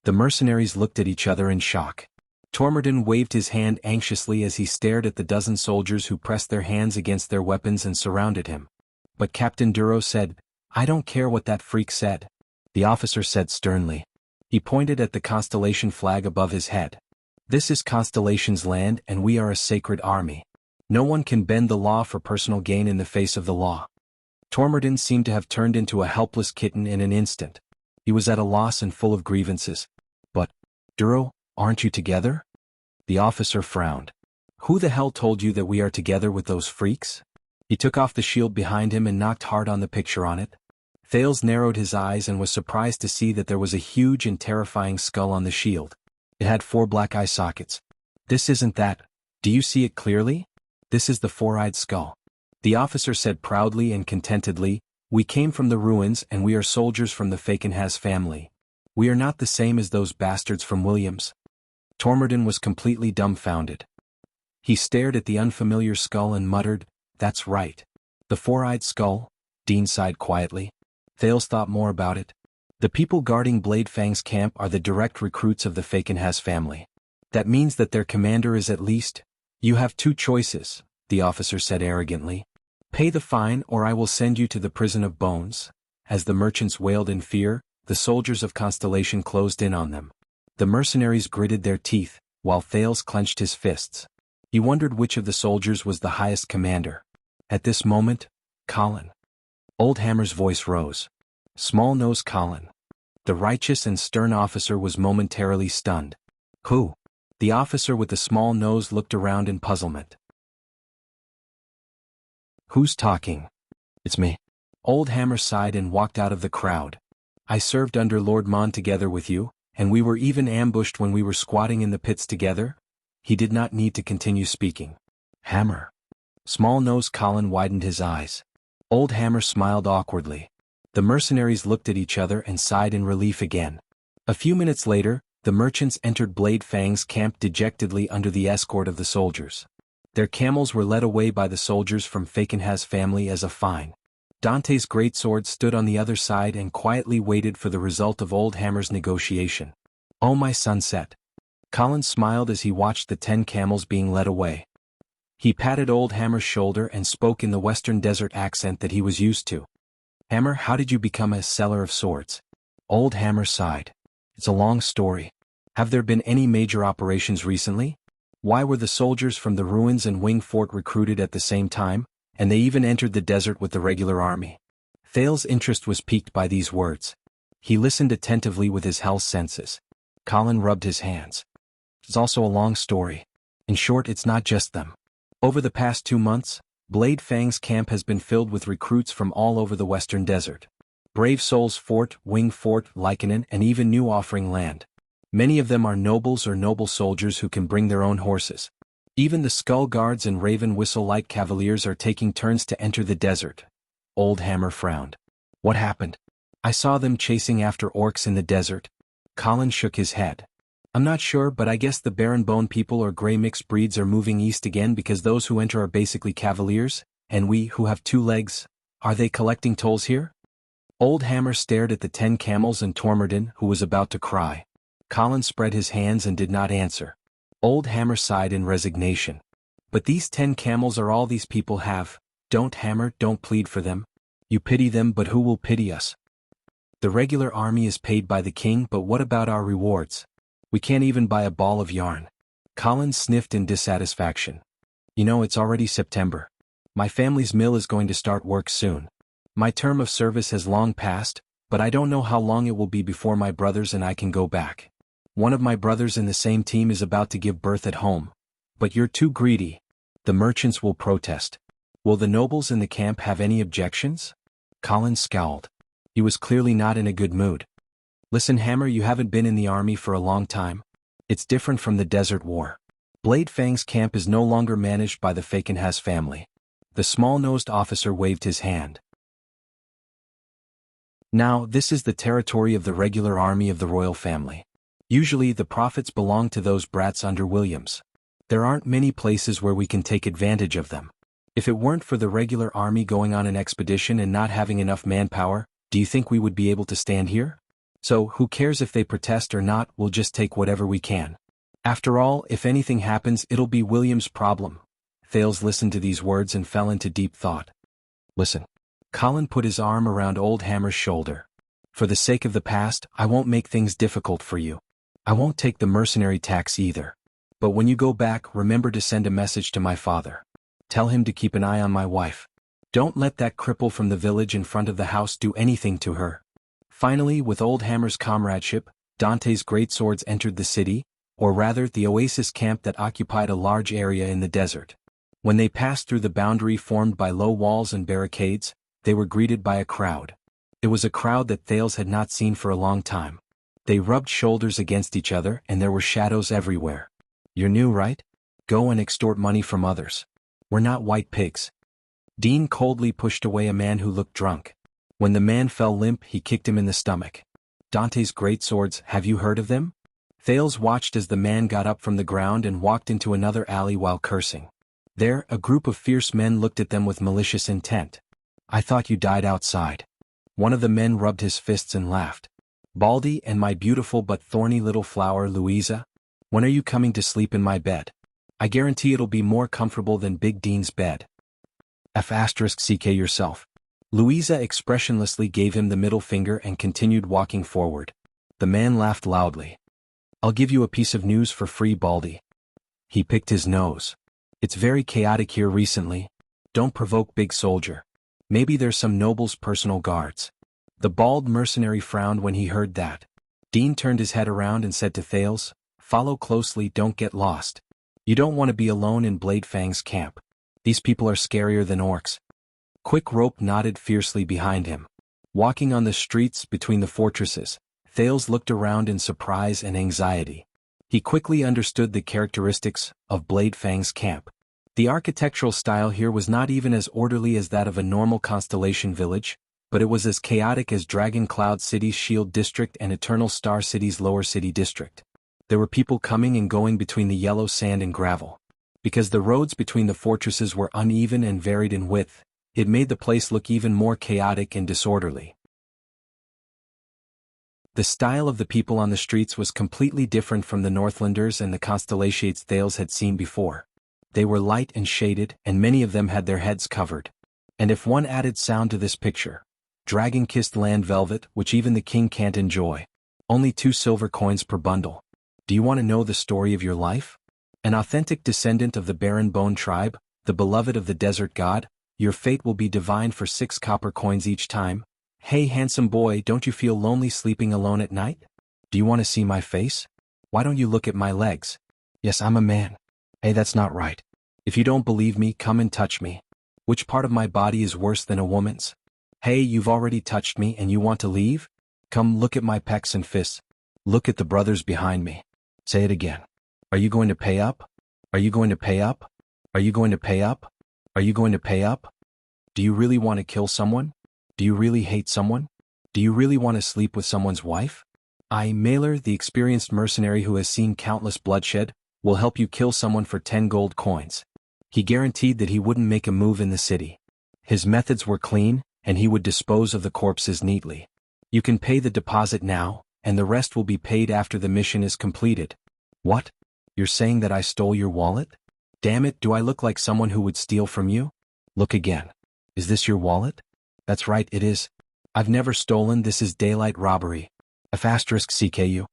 The mercenaries looked at each other in shock. Tormodin waved his hand anxiously as he stared at the dozen soldiers who pressed their hands against their weapons and surrounded him. But Captain Duro said, "I don't care what that freak said." The officer said sternly. He pointed at the Constellation flag above his head. "This is Constellation's land and we are a sacred army. No one can bend the law for personal gain in the face of the law." Tormodin seemed to have turned into a helpless kitten in an instant. He was at a loss and full of grievances. "But, Duro, aren't you together?" The officer frowned. "Who the hell told you that we are together with those freaks?" He took off the shield behind him and knocked hard on the picture on it. Thales narrowed his eyes and was surprised to see that there was a huge and terrifying skull on the shield. It had 4 black eye sockets. "This isn't that. Do you see it clearly? This is the 4-eyed skull." The officer said proudly and contentedly, "We came from the ruins and we are soldiers from the Fakenhas family. We are not the same as those bastards from Williams." Tormodin was completely dumbfounded. He stared at the unfamiliar skull and muttered, "That's right. The 4-eyed skull," Dean sighed quietly. Thales thought more about it. "The people guarding Blade Fang's camp are the direct recruits of the Fakenhas family. That means that their commander is at least—" "You have 2 choices," the officer said arrogantly. "Pay the fine or I will send you to the prison of bones." As the merchants wailed in fear, the soldiers of Constellation closed in on them. The mercenaries gritted their teeth, while Thales clenched his fists. He wondered which of the soldiers was the highest commander. At this moment, Colin. Old Hammer's voice rose. Small-Nose Colin. The righteous and stern officer was momentarily stunned. "Who?" The officer with the small nose looked around in puzzlement. "Who's talking?" "It's me." Old Hammer sighed and walked out of the crowd. "I served under Lord Mon together with you, and we were even ambushed when we were squatting in the pits together." He did not need to continue speaking. "Hammer." Small-Nose Colin widened his eyes. Old Hammer smiled awkwardly. The mercenaries looked at each other and sighed in relief again. A few minutes later, the merchants entered Blade Fang's camp dejectedly under the escort of the soldiers. Their camels were led away by the soldiers from Fakenhas family as a fine. Dante's greatsword stood on the other side and quietly waited for the result of Old Hammer's negotiation. "Oh my sunset." Colin smiled as he watched the 10 camels being led away. He patted Old Hammer's shoulder and spoke in the Western Desert accent that he was used to. "Hammer, how did you become a seller of swords?" Old Hammer sighed. "It's a long story. Have there been any major operations recently? Why were the soldiers from the ruins and Wing Fort recruited at the same time, and they even entered the desert with the regular army?" Thales' interest was piqued by these words. He listened attentively with his hell senses. Colin rubbed his hands. "It's also a long story. In short, it's not just them. Over the past 2 months, Blade Fang's camp has been filled with recruits from all over the Western Desert. Brave Souls Fort, Wing Fort, Lycanon, and even New Offering Land. Many of them are nobles or noble soldiers who can bring their own horses. Even the Skull Guards and Raven Whistle Light Cavaliers are taking turns to enter the desert." Old Hammer frowned. "What happened?" "I saw them chasing after orcs in the desert." Colin shook his head. "I'm not sure, but I guess the Baron Bone people or Grey mixed breeds are moving east again because those who enter are basically cavaliers, and we, who have 2 legs, are they collecting tolls here?" Old Hammer stared at the 10 camels and Tormodin, who was about to cry. Colin spread his hands and did not answer. Old Hammer sighed in resignation. "But these 10 camels are all these people have. Don't hammer, don't plead for them. You pity them, but who will pity us? The regular army is paid by the king, but what about our rewards? We can't even buy a ball of yarn. Collins sniffed in dissatisfaction. You know, it's already September. My family's mill is going to start work soon. My term of service has long passed, but I don't know how long it will be before my brothers and I can go back. One of my brothers in the same team is about to give birth at home. But you're too greedy. The merchants will protest. Will the nobles in the camp have any objections? Collins scowled. He was clearly not in a good mood. Listen, Hammer, you haven't been in the army for a long time. It's different from the Desert War. Blade Fang's camp is no longer managed by the Fakenhas family. The small-nosed officer waved his hand. Now, this is the territory of the regular army of the royal family. Usually the profits belong to those brats under Williams. There aren't many places where we can take advantage of them. If it weren't for the regular army going on an expedition and not having enough manpower, do you think we would be able to stand here? So, who cares if they protest or not, we'll just take whatever we can. After all, if anything happens, it'll be William's problem. Thales listened to these words and fell into deep thought. Listen. Colin put his arm around old Hammer's shoulder. For the sake of the past, I won't make things difficult for you. I won't take the mercenary tax either. But when you go back, remember to send a message to my father. Tell him to keep an eye on my wife. Don't let that cripple from the village in front of the house do anything to her. Finally, with old Hammer's comradeship, Dante's great swords entered the city, or rather the oasis camp that occupied a large area in the desert. When they passed through the boundary formed by low walls and barricades, they were greeted by a crowd. It was a crowd that Thales had not seen for a long time. They rubbed shoulders against each other and there were shadows everywhere. You're new, right? Go and extort money from others. We're not white pigs. Dean coldly pushed away a man who looked drunk. When the man fell limp, he kicked him in the stomach. Dante's great swords, have you heard of them? Thales watched as the man got up from the ground and walked into another alley while cursing. There, a group of fierce men looked at them with malicious intent. I thought you died outside. One of the men rubbed his fists and laughed. Baldy and my beautiful but thorny little flower Louisa, when are you coming to sleep in my bed? I guarantee it'll be more comfortable than Big Dean's bed. *CK yourself. Louisa expressionlessly gave him the middle finger and continued walking forward. The man laughed loudly. I'll give you a piece of news for free, Baldy. He picked his nose. It's very chaotic here recently. Don't provoke, big soldier. Maybe there's some noble's personal guards. The bald mercenary frowned when he heard that. Dean turned his head around and said to Thales, follow closely, don't get lost. You don't want to be alone in Blade Fang's camp. These people are scarier than orcs. Quick Rope nodded fiercely behind him. Walking on the streets between the fortresses, Thales looked around in surprise and anxiety. He quickly understood the characteristics of Blade Fang's camp. The architectural style here was not even as orderly as that of a normal Constellation village, but it was as chaotic as Dragon Cloud City's Shield District and Eternal Star City's Lower City District. There were people coming and going between the yellow sand and gravel. Because the roads between the fortresses were uneven and varied in width, it made the place look even more chaotic and disorderly. The style of the people on the streets was completely different from the Northlanders and the Constellations Thales had seen before. They were light and shaded, and many of them had their heads covered. And if one added sound to this picture, dragon-kissed land velvet, which even the king can't enjoy. Only 2 silver coins per bundle. Do you want to know the story of your life? An authentic descendant of the Baron Bone tribe, the beloved of the desert god, your fate will be divine for 6 copper coins each time. Hey handsome boy, don't you feel lonely sleeping alone at night? Do you want to see my face? Why don't you look at my legs? Yes, I'm a man. Hey, that's not right. If you don't believe me, come and touch me. Which part of my body is worse than a woman's? Hey, you've already touched me and you want to leave? Come look at my pecs and fists. Look at the brothers behind me. Say it again. Are you going to pay up? Are you going to pay up? Are you going to pay up? Are you going to pay up? Do you really want to kill someone? Do you really hate someone? Do you really want to sleep with someone's wife? I, Mailer, the experienced mercenary who has seen countless bloodshed, will help you kill someone for 10 gold coins. He guaranteed that he wouldn't make a move in the city. His methods were clean, and he would dispose of the corpses neatly. You can pay the deposit now, and the rest will be paid after the mission is completed. What? You're saying that I stole your wallet? Damn it, do I look like someone who would steal from you? Look again. Is this your wallet? That's right, it is. I've never stolen, this is daylight robbery. *CKU.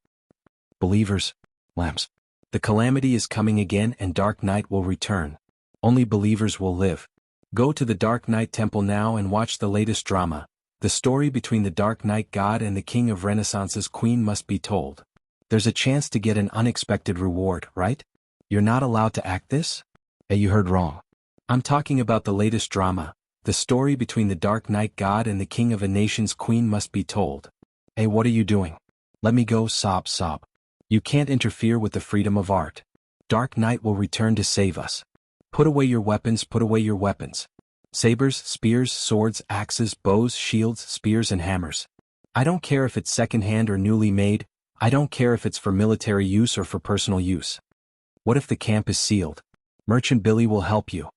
Believers, lamps. The calamity is coming again and dark night will return. Only believers will live. Go to the Dark Knight Temple now and watch the latest drama. The story between the Dark Knight God and the King of Renaissance's Queen must be told. There's a chance to get an unexpected reward, right? You're not allowed to act this? Hey, you heard wrong. I'm talking about the latest drama. The story between the Dark Knight God and the King of a nation's Queen must be told. Hey, what are you doing? Let me go, sob. You can't interfere with the freedom of art. Dark Knight will return to save us. Put away your weapons, put away your weapons. Sabers, spears, swords, axes, bows, shields, spears and hammers. I don't care if it's second-hand or newly made, I don't care if it's for military use or for personal use. What if the camp is sealed? Merchant Billy will help you.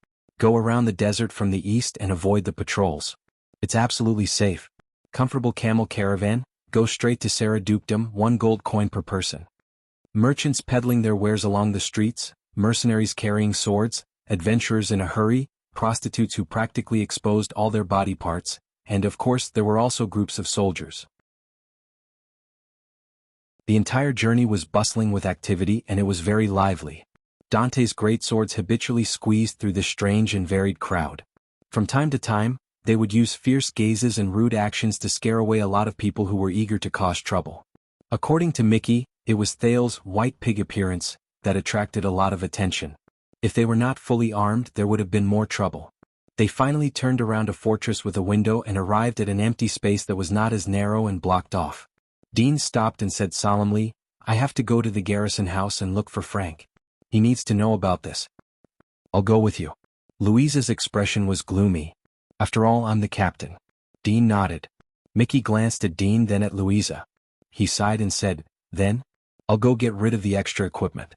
Go around the desert from the east and avoid the patrols. It's absolutely safe. Comfortable camel caravan, go straight to Sarah Dukedom, 1 gold coin per person. Merchants peddling their wares along the streets, mercenaries carrying swords, adventurers in a hurry, prostitutes who practically exposed all their body parts, and of course there were also groups of soldiers. The entire journey was bustling with activity and it was very lively. Dante's great swords habitually squeezed through this strange and varied crowd. From time to time, they would use fierce gazes and rude actions to scare away a lot of people who were eager to cause trouble. According to Mickey, it was Thale's white pig appearance that attracted a lot of attention. If they were not fully armed, there would have been more trouble. They finally turned around a fortress with a window and arrived at an empty space that was not as narrow and blocked off. Dean stopped and said solemnly, I have to go to the garrison house and look for Frank. He needs to know about this. I'll go with you. Louisa's expression was gloomy. After all, I'm the captain. Dean nodded. Mickey glanced at Dean, then at Louisa. He sighed and said, Then? I'll go get rid of the extra equipment.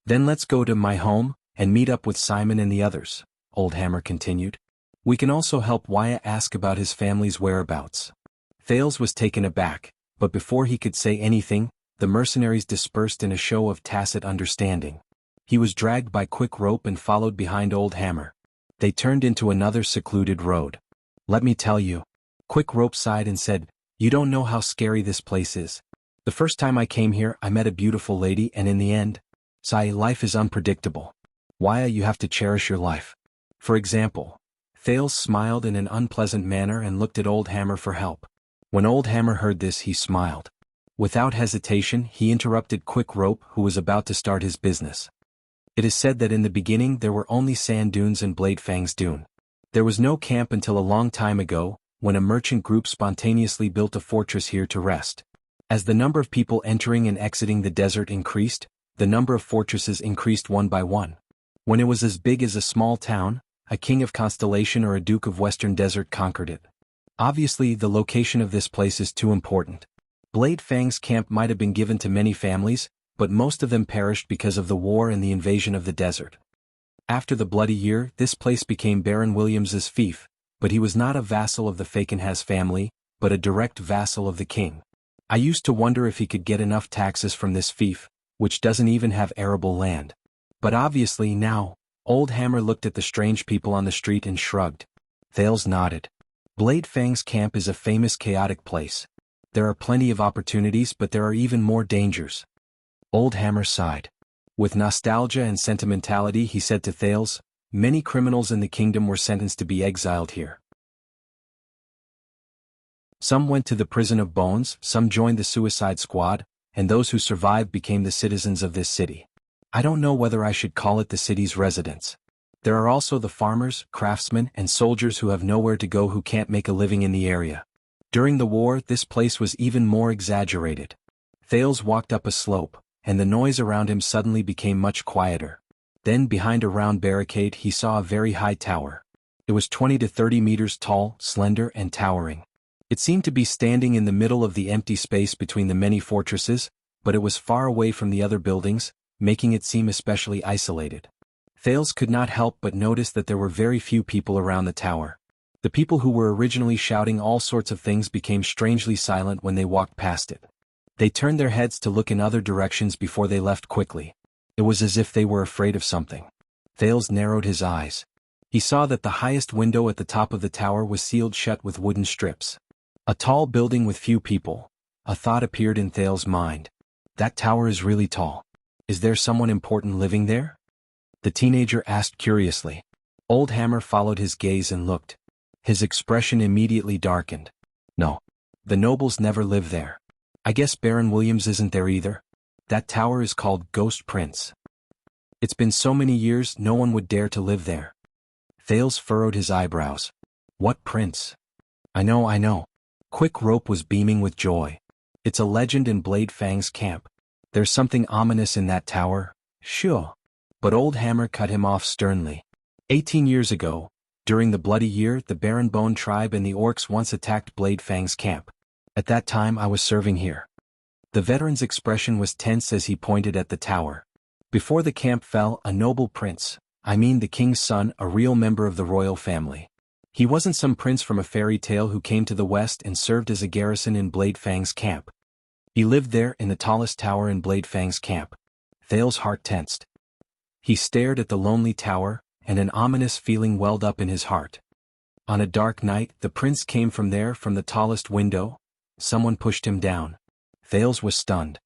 Then let's go to my home and meet up with Simon and the others, Old Hammer continued. We can also help Wyatt ask about his family's whereabouts. Thales was taken aback, but before he could say anything, the mercenaries dispersed in a show of tacit understanding. He was dragged by quick rope and followed behind Old Hammer. They turned into another secluded road. Let me tell you. Quick Rope sighed and said, You don't know how scary this place is. The first time I came here, I met a beautiful lady and in the end, life is unpredictable. Why you have to cherish your life. For example, Thales smiled in an unpleasant manner and looked at Old Hammer for help. When Old Hammer heard this, he smiled. Without hesitation, he interrupted Quick Rope, who was about to start his business. It is said that in the beginning there were only sand dunes and Blade Fang's dune. There was no camp until a long time ago, when a merchant group spontaneously built a fortress here to rest. As the number of people entering and exiting the desert increased, the number of fortresses increased one by one. When it was as big as a small town, a king of Constellation or a duke of Western Desert conquered it. Obviously, the location of this place is too important. Blade Fang's camp might have been given to many families, but most of them perished because of the war and the invasion of the desert. After the Bloody Year, this place became Baron Williams's fief, but he was not a vassal of the Fakenhas family, but a direct vassal of the king. I used to wonder if he could get enough taxes from this fief, which doesn't even have arable land. But obviously now, Old Hammer looked at the strange people on the street and shrugged. Thales nodded. Blade Fang's camp is a famous chaotic place. There are plenty of opportunities, but there are even more dangers. Old Hammer sighed. With nostalgia and sentimentality, he said to Thales, Many criminals in the kingdom were sentenced to be exiled here. Some went to the prison of bones, some joined the suicide squad, and those who survived became the citizens of this city. I don't know whether I should call it the city's residents. There are also the farmers, craftsmen, and soldiers who have nowhere to go, who can't make a living in the area. During the war, this place was even more exaggerated. Thales walked up a slope, and the noise around him suddenly became much quieter. Then behind a round barricade he saw a very high tower. It was 20 to 30 meters tall, slender and towering. It seemed to be standing in the middle of the empty space between the many fortresses, but it was far away from the other buildings, making it seem especially isolated. Thales could not help but notice that there were very few people around the tower. The people who were originally shouting all sorts of things became strangely silent when they walked past it. They turned their heads to look in other directions before they left quickly. It was as if they were afraid of something. Thales narrowed his eyes. He saw that the highest window at the top of the tower was sealed shut with wooden strips. A tall building with few people. A thought appeared in Thales's mind. That tower is really tall. Is there someone important living there? The teenager asked curiously. Old Hammer followed his gaze and looked. His expression immediately darkened. No. The nobles never live there. I guess Baron Williams isn't there either. That tower is called Ghost Prince. It's been so many years no one would dare to live there. Thales furrowed his eyebrows. What prince? I know. Quick Rope was beaming with joy. It's a legend in Blade Fang's camp. There's something ominous in that tower, sure. But Old Hammer cut him off sternly. 18 years ago, during the Bloody Year, the Baron Bone tribe and the orcs once attacked Blade Fang's camp. At that time I was serving here. The veteran's expression was tense as he pointed at the tower. Before the camp fell, a noble prince, the king's son, a real member of the royal family. He wasn't some prince from a fairy tale who came to the west and served as a garrison in Blade Fang's camp. He lived there in the tallest tower in Blade Fang's camp. Thales' heart tensed. He stared at the lonely tower, and an ominous feeling welled up in his heart. On a dark night, the prince came from there from the tallest window. Someone pushed him down. Thales was stunned.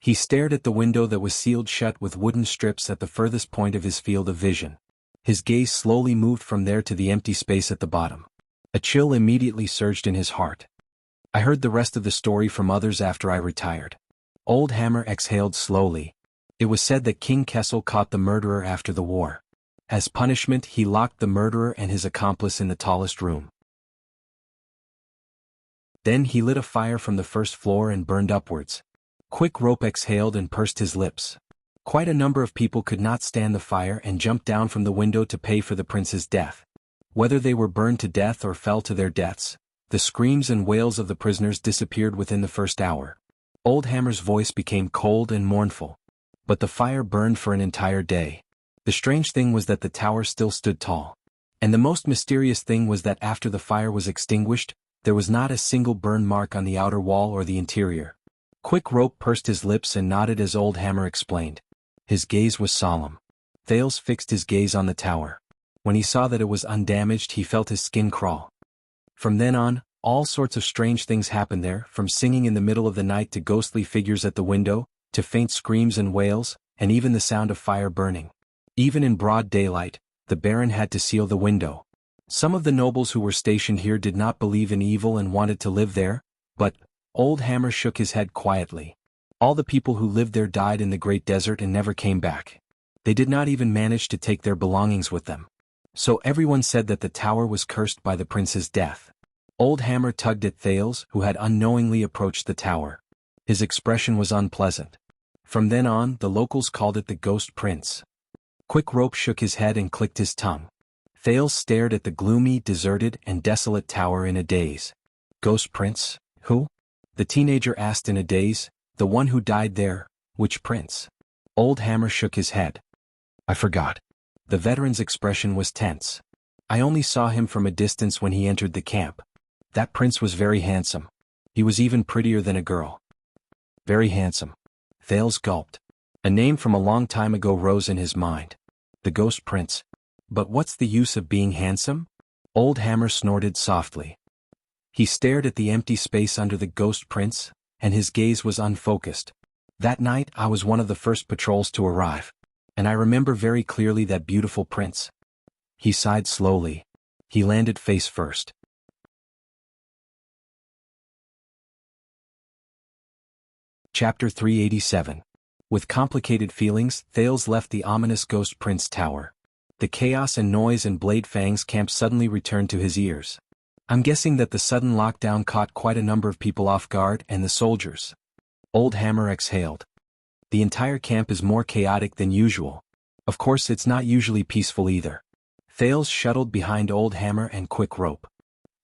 He stared at the window that was sealed shut with wooden strips at the furthest point of his field of vision. His gaze slowly moved from there to the empty space at the bottom. A chill immediately surged in his heart. I heard the rest of the story from others after I retired. Old Hammer exhaled slowly. It was said that King Kessel caught the murderer after the war. As punishment, he locked the murderer and his accomplice in the tallest room. Then he lit a fire from the first floor and burned upwards. Quick Rope exhaled and pursed his lips. Quite a number of people could not stand the fire and jumped down from the window to pay for the prince's death. Whether they were burned to death or fell to their deaths, the screams and wails of the prisoners disappeared within the first hour. Old Hammer's voice became cold and mournful. But the fire burned for an entire day. The strange thing was that the tower still stood tall. And the most mysterious thing was that after the fire was extinguished, there was not a single burn mark on the outer wall or the interior. Quick Rope pursed his lips and nodded as Old Hammer explained. His gaze was solemn. Thales fixed his gaze on the tower. When he saw that it was undamaged, he felt his skin crawl. From then on, all sorts of strange things happened there, from singing in the middle of the night to ghostly figures at the window, to faint screams and wails, and even the sound of fire burning. Even in broad daylight, the Baron had to seal the window. Some of the nobles who were stationed here did not believe in evil and wanted to live there, but Old Hammer shook his head quietly. All the people who lived there died in the Great Desert and never came back. They did not even manage to take their belongings with them. So everyone said that the tower was cursed by the prince's death. Old Hammer tugged at Thales, who had unknowingly approached the tower. His expression was unpleasant. From then on, the locals called it the Ghost Prince. Quick Rope shook his head and clicked his tongue. Thales stared at the gloomy, deserted, and desolate tower in a daze. Ghost Prince? Who? The teenager asked in a daze. The one who died there. Which prince? Old Hammer shook his head. I forgot. The veteran's expression was tense. I only saw him from a distance when he entered the camp. That prince was very handsome. He was even prettier than a girl. Very handsome. Thales gulped. A name from a long time ago rose in his mind. The Ghost Prince. But what's the use of being handsome? Old Hammer snorted softly. He stared at the empty space under the Ghost Prince, and his gaze was unfocused. That night I was one of the first patrols to arrive. And I remember very clearly that beautiful prince. He sighed slowly. He landed face first. Chapter 387. With complicated feelings, Thales left the ominous Ghost Prince Tower. The chaos and noise in Blade Fang's camp suddenly returned to his ears. I'm guessing that the sudden lockdown caught quite a number of people off guard and the soldiers. Old Hammer exhaled. The entire camp is more chaotic than usual. Of course it's not usually peaceful either. Thales shuttled behind Old Hammer and Quick Rope.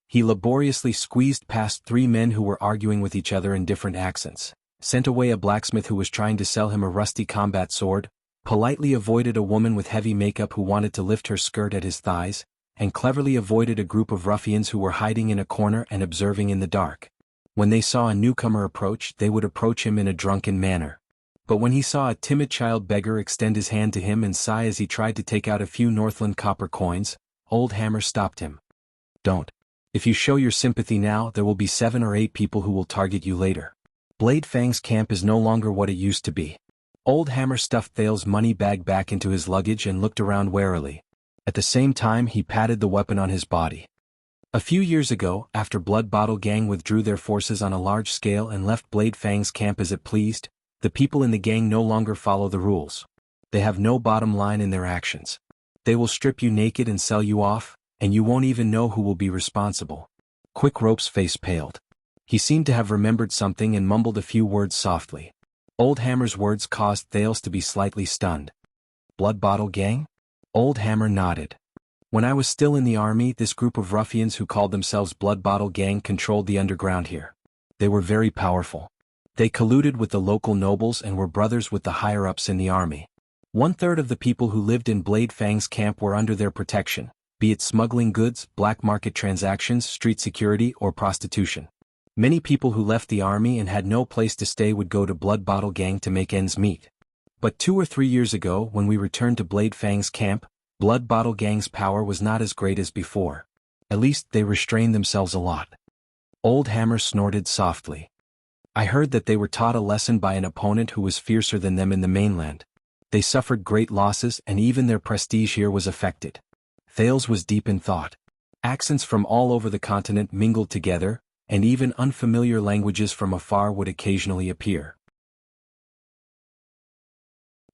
He laboriously squeezed past 3 men who were arguing with each other in different accents, sent away a blacksmith who was trying to sell him a rusty combat sword, politely avoided a woman with heavy makeup who wanted to lift her skirt at his thighs, and cleverly avoided a group of ruffians who were hiding in a corner and observing in the dark. When they saw a newcomer approach, they would approach him in a drunken manner. But when he saw a timid child beggar extend his hand to him and sigh as he tried to take out a few Northland copper coins, Old Hammer stopped him. Don't. If you show your sympathy now, there will be 7 or 8 people who will target you later. Blade Fang's camp is no longer what it used to be. Old Hammer stuffed Thale's money bag back into his luggage and looked around warily. At the same time, he patted the weapon on his body. A few years ago, after Blood Bottle Gang withdrew their forces on a large scale and left Blade Fang's camp as it pleased, the people in the gang no longer follow the rules. They have no bottom line in their actions. They will strip you naked and sell you off, and you won't even know who will be responsible. Quick Rope's face paled. He seemed to have remembered something and mumbled a few words softly. Old Hammer's words caused Thales to be slightly stunned. Blood Bottle Gang? Old Hammer nodded. When I was still in the army, this group of ruffians who called themselves Blood Bottle Gang controlled the underground here. They were very powerful. They colluded with the local nobles and were brothers with the higher-ups in the army. 1/3 of the people who lived in Blade Fang's camp were under their protection, be it smuggling goods, black market transactions, street security, or prostitution. Many people who left the army and had no place to stay would go to Blood Bottle Gang to make ends meet. But 2 or 3 years ago, when we returned to Blade Fang's camp, Blood Bottle Gang's power was not as great as before. At least they restrained themselves a lot. Old Hammer snorted softly. I heard that they were taught a lesson by an opponent who was fiercer than them in the mainland. They suffered great losses and even their prestige here was affected. Thales was deep in thought. Accents from all over the continent mingled together, and even unfamiliar languages from afar would occasionally appear.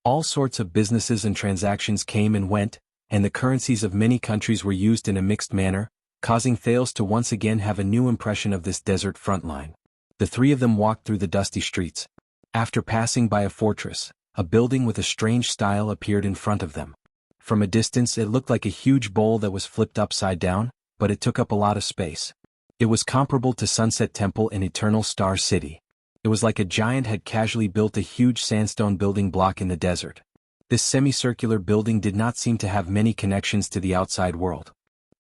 All sorts of businesses and transactions came and went, and the currencies of many countries were used in a mixed manner, causing Thales to once again have a new impression of this desert frontline. The 3 of them walked through the dusty streets. After passing by a fortress, a building with a strange style appeared in front of them. From a distance it looked like a huge bowl that was flipped upside down, but it took up a lot of space. It was comparable to Sunset Temple in Eternal Star City. It was like a giant had casually built a huge sandstone building block in the desert. This semicircular building did not seem to have many connections to the outside world.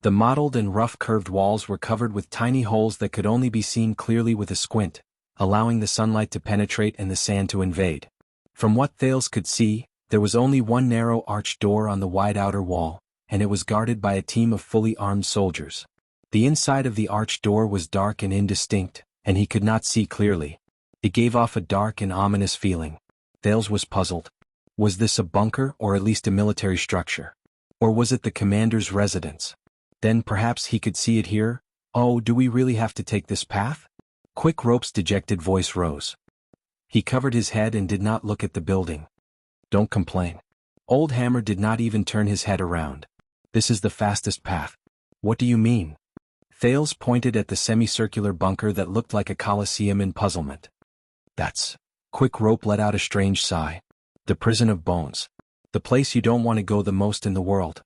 The mottled and rough curved walls were covered with tiny holes that could only be seen clearly with a squint, allowing the sunlight to penetrate and the sand to invade. From what Thales could see, there was only one narrow arched door on the wide outer wall, and it was guarded by a team of fully armed soldiers. The inside of the arched door was dark and indistinct, and he could not see clearly. It gave off a dark and ominous feeling. Thales was puzzled. Was this a bunker or at least a military structure? Or was it the commander's residence? Then perhaps he could see it here. Oh, do we really have to take this path? Quick Rope's dejected voice rose. He covered his head and did not look at the building. Don't complain. Old Hammer did not even turn his head around. This is the fastest path. What do you mean? Thales pointed at the semicircular bunker that looked like a coliseum in puzzlement. That's... Quick Rope let out a strange sigh. The prison of bones. The place you don't want to go the most in the world.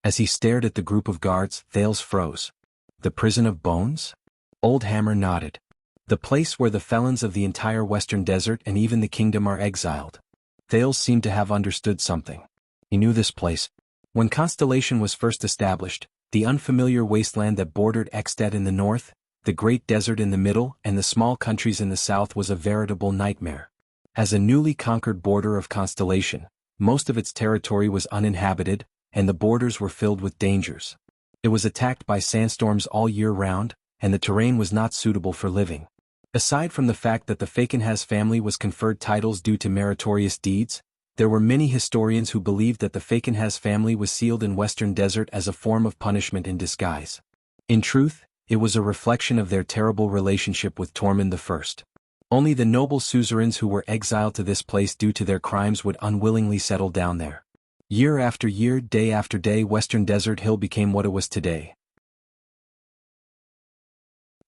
As he stared at the group of guards, Thales froze. The prison of bones? Old Hammer nodded. The place where the felons of the entire western desert and even the kingdom are exiled. Thales seemed to have understood something. He knew this place. When Constellation was first established, the unfamiliar wasteland that bordered Extet in the north, the great desert in the middle, and the small countries in the south was a veritable nightmare. As a newly conquered border of Constellation, most of its territory was uninhabited, and the borders were filled with dangers. It was attacked by sandstorms all year round, and the terrain was not suitable for living. Aside from the fact that the Fakenhas family was conferred titles due to meritorious deeds, there were many historians who believed that the Fakenhas family was sealed in Western Desert as a form of punishment in disguise. In truth, it was a reflection of their terrible relationship with Tormund I. Only the noble suzerains who were exiled to this place due to their crimes would unwillingly settle down there. Year after year, day after day, Western Desert Hill became what it was today.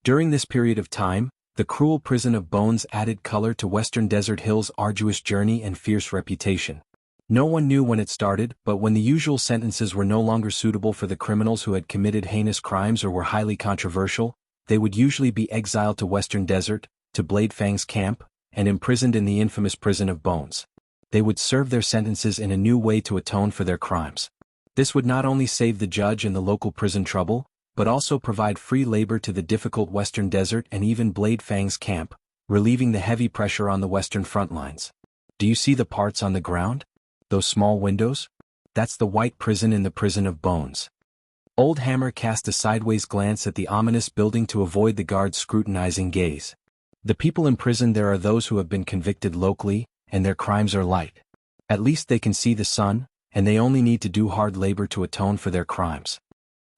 During this period of time, the cruel prison of bones added color to Western Desert Hill's arduous journey and fierce reputation. No one knew when it started, but when the usual sentences were no longer suitable for the criminals who had committed heinous crimes or were highly controversial, they would usually be exiled to Western Desert, to Blade Fang's camp, and imprisoned in the infamous prison of bones. They would serve their sentences in a new way to atone for their crimes. This would not only save the judge and the local prison trouble, but also provide free labor to the difficult Western Desert and even Blade Fang's camp, relieving the heavy pressure on the Western front lines. Do you see the parts on the ground? Those small windows? That's the white prison in the prison of bones. Old Hammer cast a sideways glance at the ominous building to avoid the guard's scrutinizing gaze. The people imprisoned there are those who have been convicted locally, and their crimes are light. At least they can see the sun, and they only need to do hard labor to atone for their crimes.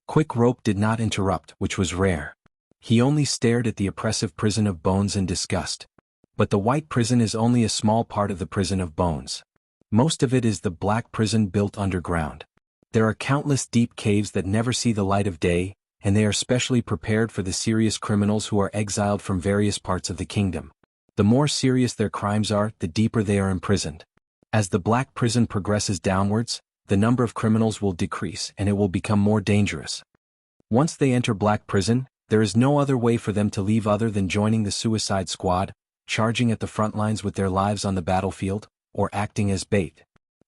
Quick Rope did not interrupt, which was rare. He only stared at the oppressive prison of bones in disgust. But the white prison is only a small part of the prison of bones. Most of it is the black prison built underground. There are countless deep caves that never see the light of day, and they are specially prepared for the serious criminals who are exiled from various parts of the kingdom. The more serious their crimes are, the deeper they are imprisoned. As the black prison progresses downwards, the number of criminals will decrease and it will become more dangerous. Once they enter black prison, there is no other way for them to leave other than joining the suicide squad, charging at the front lines with their lives on the battlefield, or acting as bait.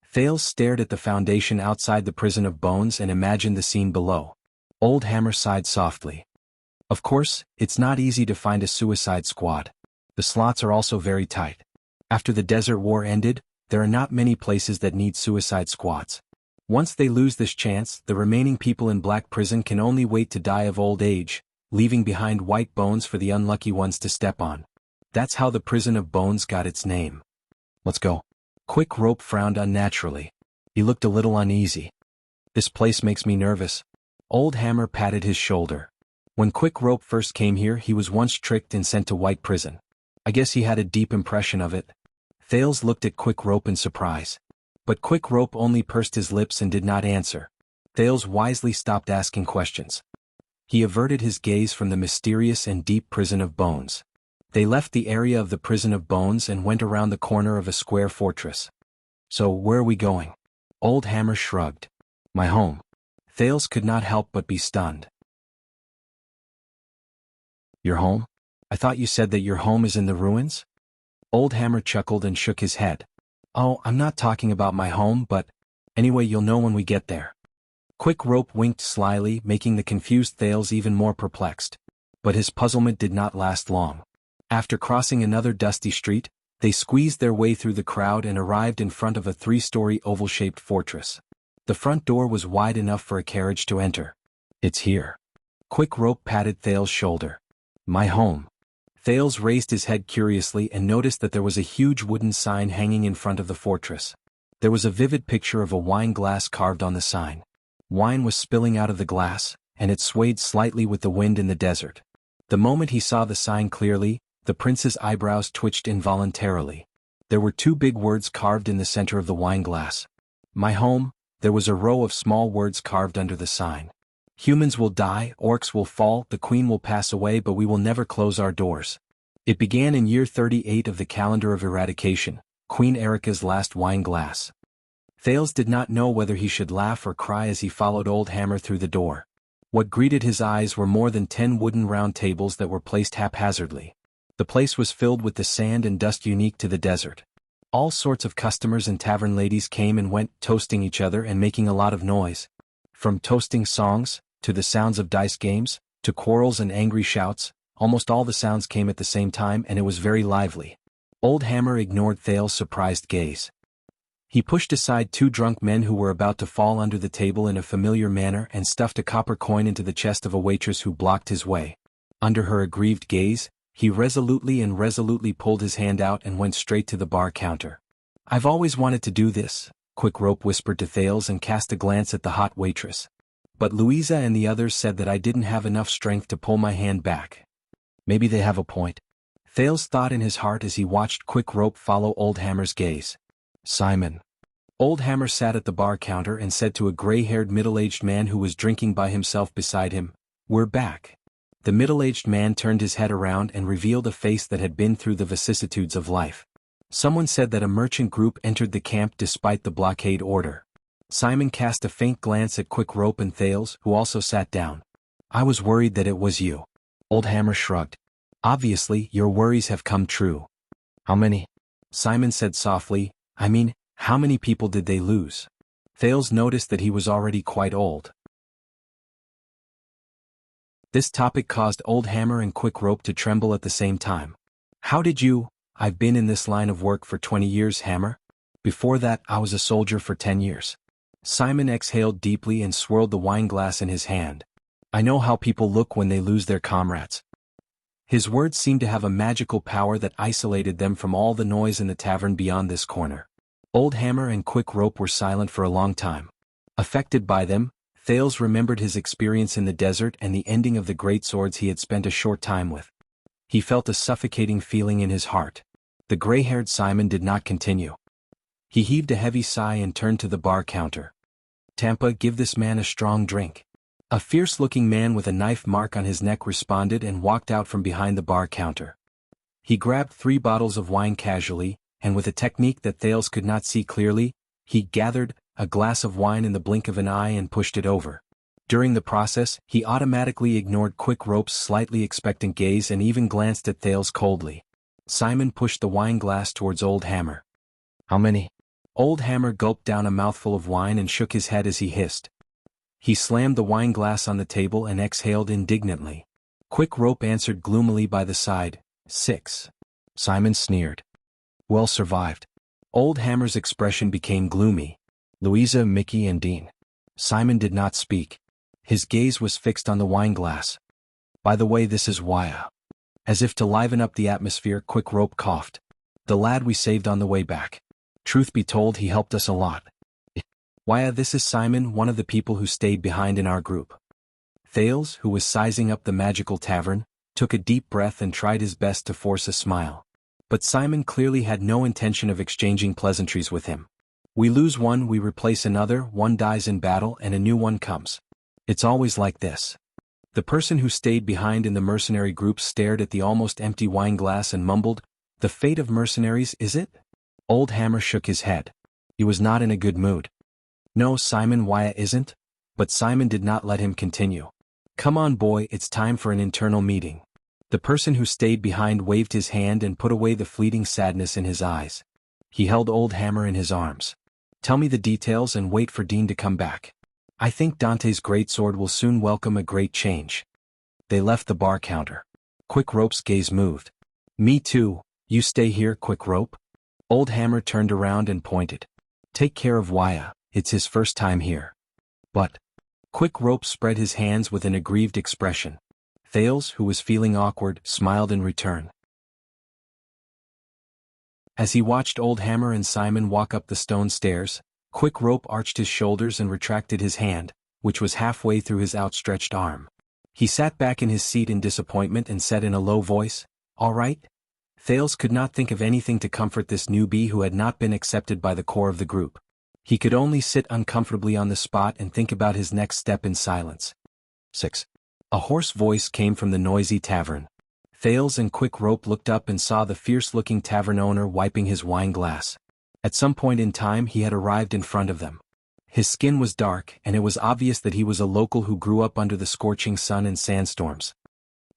Thales stared at the foundation outside the prison of bones and imagined the scene below. Old Hammer sighed softly. Of course, it's not easy to find a suicide squad. The slots are also very tight. After the Desert War ended, there are not many places that need suicide squads. Once they lose this chance, the remaining people in black prison can only wait to die of old age, leaving behind white bones for the unlucky ones to step on. That's how the prison of bones got its name. Let's go. Quick Rope frowned unnaturally. He looked a little uneasy. This place makes me nervous. Old Hammer patted his shoulder. When Quick Rope first came here, he was once tricked and sent to white prison. I guess he had a deep impression of it. Thales looked at Quick Rope in surprise. But Quick Rope only pursed his lips and did not answer. Thales wisely stopped asking questions. He averted his gaze from the mysterious and deep prison of bones. They left the area of the prison of bones and went around the corner of a square fortress. So, where are we going? Old Hammer shrugged. My home. Thales could not help but be stunned. Your home? I thought you said that your home is in the ruins? Old Hammer chuckled and shook his head. Oh, I'm not talking about my home, but anyway, you'll know when we get there. Quick Rope winked slyly, making the confused Thales even more perplexed. But his puzzlement did not last long. After crossing another dusty street, they squeezed their way through the crowd and arrived in front of a 3-story oval-shaped fortress. The front door was wide enough for a carriage to enter. It's here. Quick Rope patted Thales' shoulder. My home. Thales raised his head curiously and noticed that there was a huge wooden sign hanging in front of the fortress. There was a vivid picture of a wine glass carved on the sign. Wine was spilling out of the glass, and it swayed slightly with the wind in the desert. The moment he saw the sign clearly, the prince's eyebrows twitched involuntarily. There were 2 big words carved in the center of the wine glass. My home. There was a row of small words carved under the sign. Humans will die, orcs will fall, the queen will pass away, but we will never close our doors. It began in year 38 of the calendar of eradication, Queen Erica's last wine glass. Thales did not know whether he should laugh or cry as he followed Old Hammer through the door. What greeted his eyes were more than 10 wooden round tables that were placed haphazardly. The place was filled with the sand and dust unique to the desert. All sorts of customers and tavern ladies came and went, toasting each other and making a lot of noise. From toasting songs, to the sounds of dice games, to quarrels and angry shouts, almost all the sounds came at the same time and it was very lively. Old Hammer ignored Thales' surprised gaze. He pushed aside 2 drunk men who were about to fall under the table in a familiar manner and stuffed a copper coin into the chest of a waitress who blocked his way. Under her aggrieved gaze, he resolutely pulled his hand out and went straight to the bar counter. I've always wanted to do this, Quick Rope whispered to Thales and cast a glance at the hot waitress. But Louisa and the others said that I didn't have enough strength to pull my hand back. Maybe they have a point. Thales thought in his heart as he watched Quick Rope follow Old Hammer's gaze. Simon. Old Hammer sat at the bar counter and said to a gray-haired middle-aged man who was drinking by himself beside him, We're back. The middle-aged man turned his head around and revealed a face that had been through the vicissitudes of life. Someone said that a merchant group entered the camp despite the blockade order. Simon cast a faint glance at Quick Rope and Thales, who also sat down. I was worried that it was you. Old Hammer shrugged. Obviously, your worries have come true. How many? Simon said softly, I mean, how many people did they lose? Thales noticed that he was already quite old. This topic caused Old Hammer and Quick Rope to tremble at the same time. How did you? I've been in this line of work for 20 years, Hammer. Before that, I was a soldier for 10 years. Simon exhaled deeply and swirled the wine glass in his hand. I know how people look when they lose their comrades. His words seemed to have a magical power that isolated them from all the noise in the tavern beyond this corner. Old Hammer and Quick Rope were silent for a long time. Affected by them, Thales remembered his experience in the desert and the ending of the great swords he had spent a short time with. He felt a suffocating feeling in his heart. The gray-haired Simon did not continue. He heaved a heavy sigh and turned to the bar counter. Tampa, give this man a strong drink. A fierce-looking man with a knife mark on his neck responded and walked out from behind the bar counter. He grabbed 3 bottles of wine casually, and with a technique that Thales could not see clearly, he gathered a glass of wine in the blink of an eye and pushed it over. During the process, he automatically ignored Quick Rope's slightly expectant gaze and even glanced at Thales coldly. Simon pushed the wine glass towards Old Hammer. How many? Old Hammer gulped down a mouthful of wine and shook his head as he hissed. He slammed the wine glass on the table and exhaled indignantly. Quick Rope answered gloomily by the side, 6. Simon sneered. Well survived. Old Hammer's expression became gloomy. Louisa, Mickey, and Dean. Simon did not speak. His gaze was fixed on the wine glass. By the way, this is Wuxia. As if to liven up the atmosphere, Quick Rope coughed. The lad we saved on the way back. Truth be told, he helped us a lot. Wuxia, this is Simon, one of the people who stayed behind in our group. Thales, who was sizing up the magical tavern, took a deep breath and tried his best to force a smile. But Simon clearly had no intention of exchanging pleasantries with him. We lose one, we replace another, one dies in battle and a new one comes. It's always like this. The person who stayed behind in the mercenary group stared at the almost empty wine glass and mumbled, "The fate of mercenaries, is it?" Old Hammer shook his head. He was not in a good mood. No, Simon, Wuxia isn't. But Simon did not let him continue. Come on, boy, it's time for an internal meeting. The person who stayed behind waved his hand and put away the fleeting sadness in his eyes. He held Old Hammer in his arms. Tell me the details and wait for Dean to come back. I think Dante's greatsword will soon welcome a great change. They left the bar counter. Quick Rope's gaze moved. Me too, you stay here, Quick Rope. Old Hammer turned around and pointed. Take care of Wuxia, it's his first time here. But Quick Rope spread his hands with an aggrieved expression. Thales, who was feeling awkward, smiled in return. As he watched Old Hammer and Simon walk up the stone stairs, Quick Rope arched his shoulders and retracted his hand, which was halfway through his outstretched arm. He sat back in his seat in disappointment and said in a low voice, All right? Thales could not think of anything to comfort this newbie who had not been accepted by the core of the group. He could only sit uncomfortably on the spot and think about his next step in silence. 6. A hoarse voice came from the noisy tavern. Thales and Quick Rope looked up and saw the fierce-looking tavern owner wiping his wine glass. At some point in time he had arrived in front of them. His skin was dark, and it was obvious that he was a local who grew up under the scorching sun and sandstorms.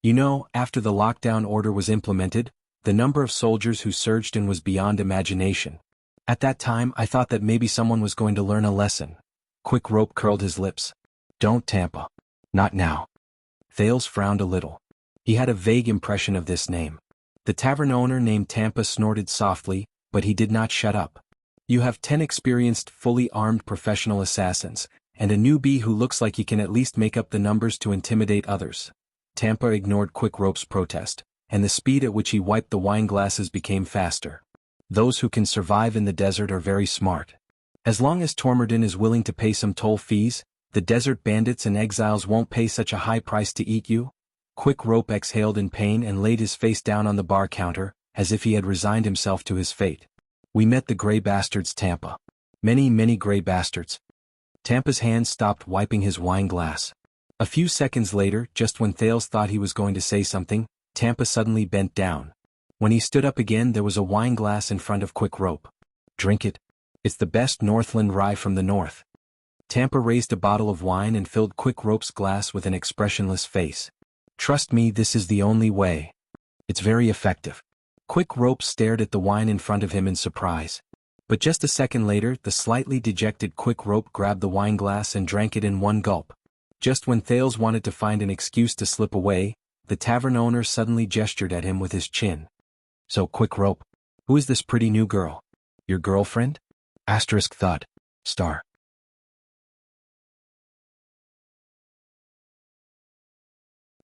You know, after the lockdown order was implemented, the number of soldiers who surged in was beyond imagination. At that time I thought that maybe someone was going to learn a lesson. Quick Rope curled his lips. Don't, Tampa. Not now. Thales frowned a little. He had a vague impression of this name. The tavern owner named Tampa snorted softly, but he did not shut up. You have 10 experienced, fully armed professional assassins, and a newbie who looks like he can at least make up the numbers to intimidate others. Tampa ignored Quick Rope's protest, and the speed at which he wiped the wine glasses became faster. Those who can survive in the desert are very smart. As long as Tormerdin is willing to pay some toll fees, the desert bandits and exiles won't pay such a high price to eat you. Quick Rope exhaled in pain and laid his face down on the bar counter, as if he had resigned himself to his fate. We met the gray bastards, Tampa. Many, many gray bastards. Tampa's hand stopped wiping his wine glass. A few seconds later, just when Thales thought he was going to say something, Tampa suddenly bent down. When he stood up again, there was a wine glass in front of Quick Rope. Drink it. It's the best Northland rye from the north. Tampa raised a bottle of wine and filled Quick Rope's glass with an expressionless face. Trust me, this is the only way. It's very effective. Quick Rope stared at the wine in front of him in surprise. But just a second later, the slightly dejected Quick Rope grabbed the wine glass and drank it in one gulp. Just when Thales wanted to find an excuse to slip away, the tavern owner suddenly gestured at him with his chin. So, Quick Rope, Who is this pretty new girl? Your girlfriend? Asterisk thought. Star.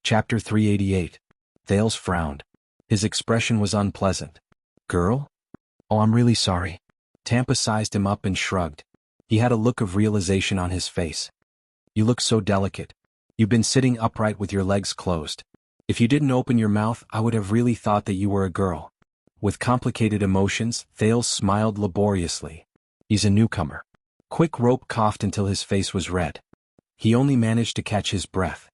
Chapter 388. Thales frowned. His expression was unpleasant. Girl? Oh, I'm really sorry. Tampa sized him up and shrugged. He had a look of realization on his face. You look so delicate. You've been sitting upright with your legs closed. If you didn't open your mouth, I would have really thought that you were a girl. With complicated emotions, Thales smiled laboriously. He's a newcomer. Quick Rope coughed until his face was red. He only managed to catch his breath.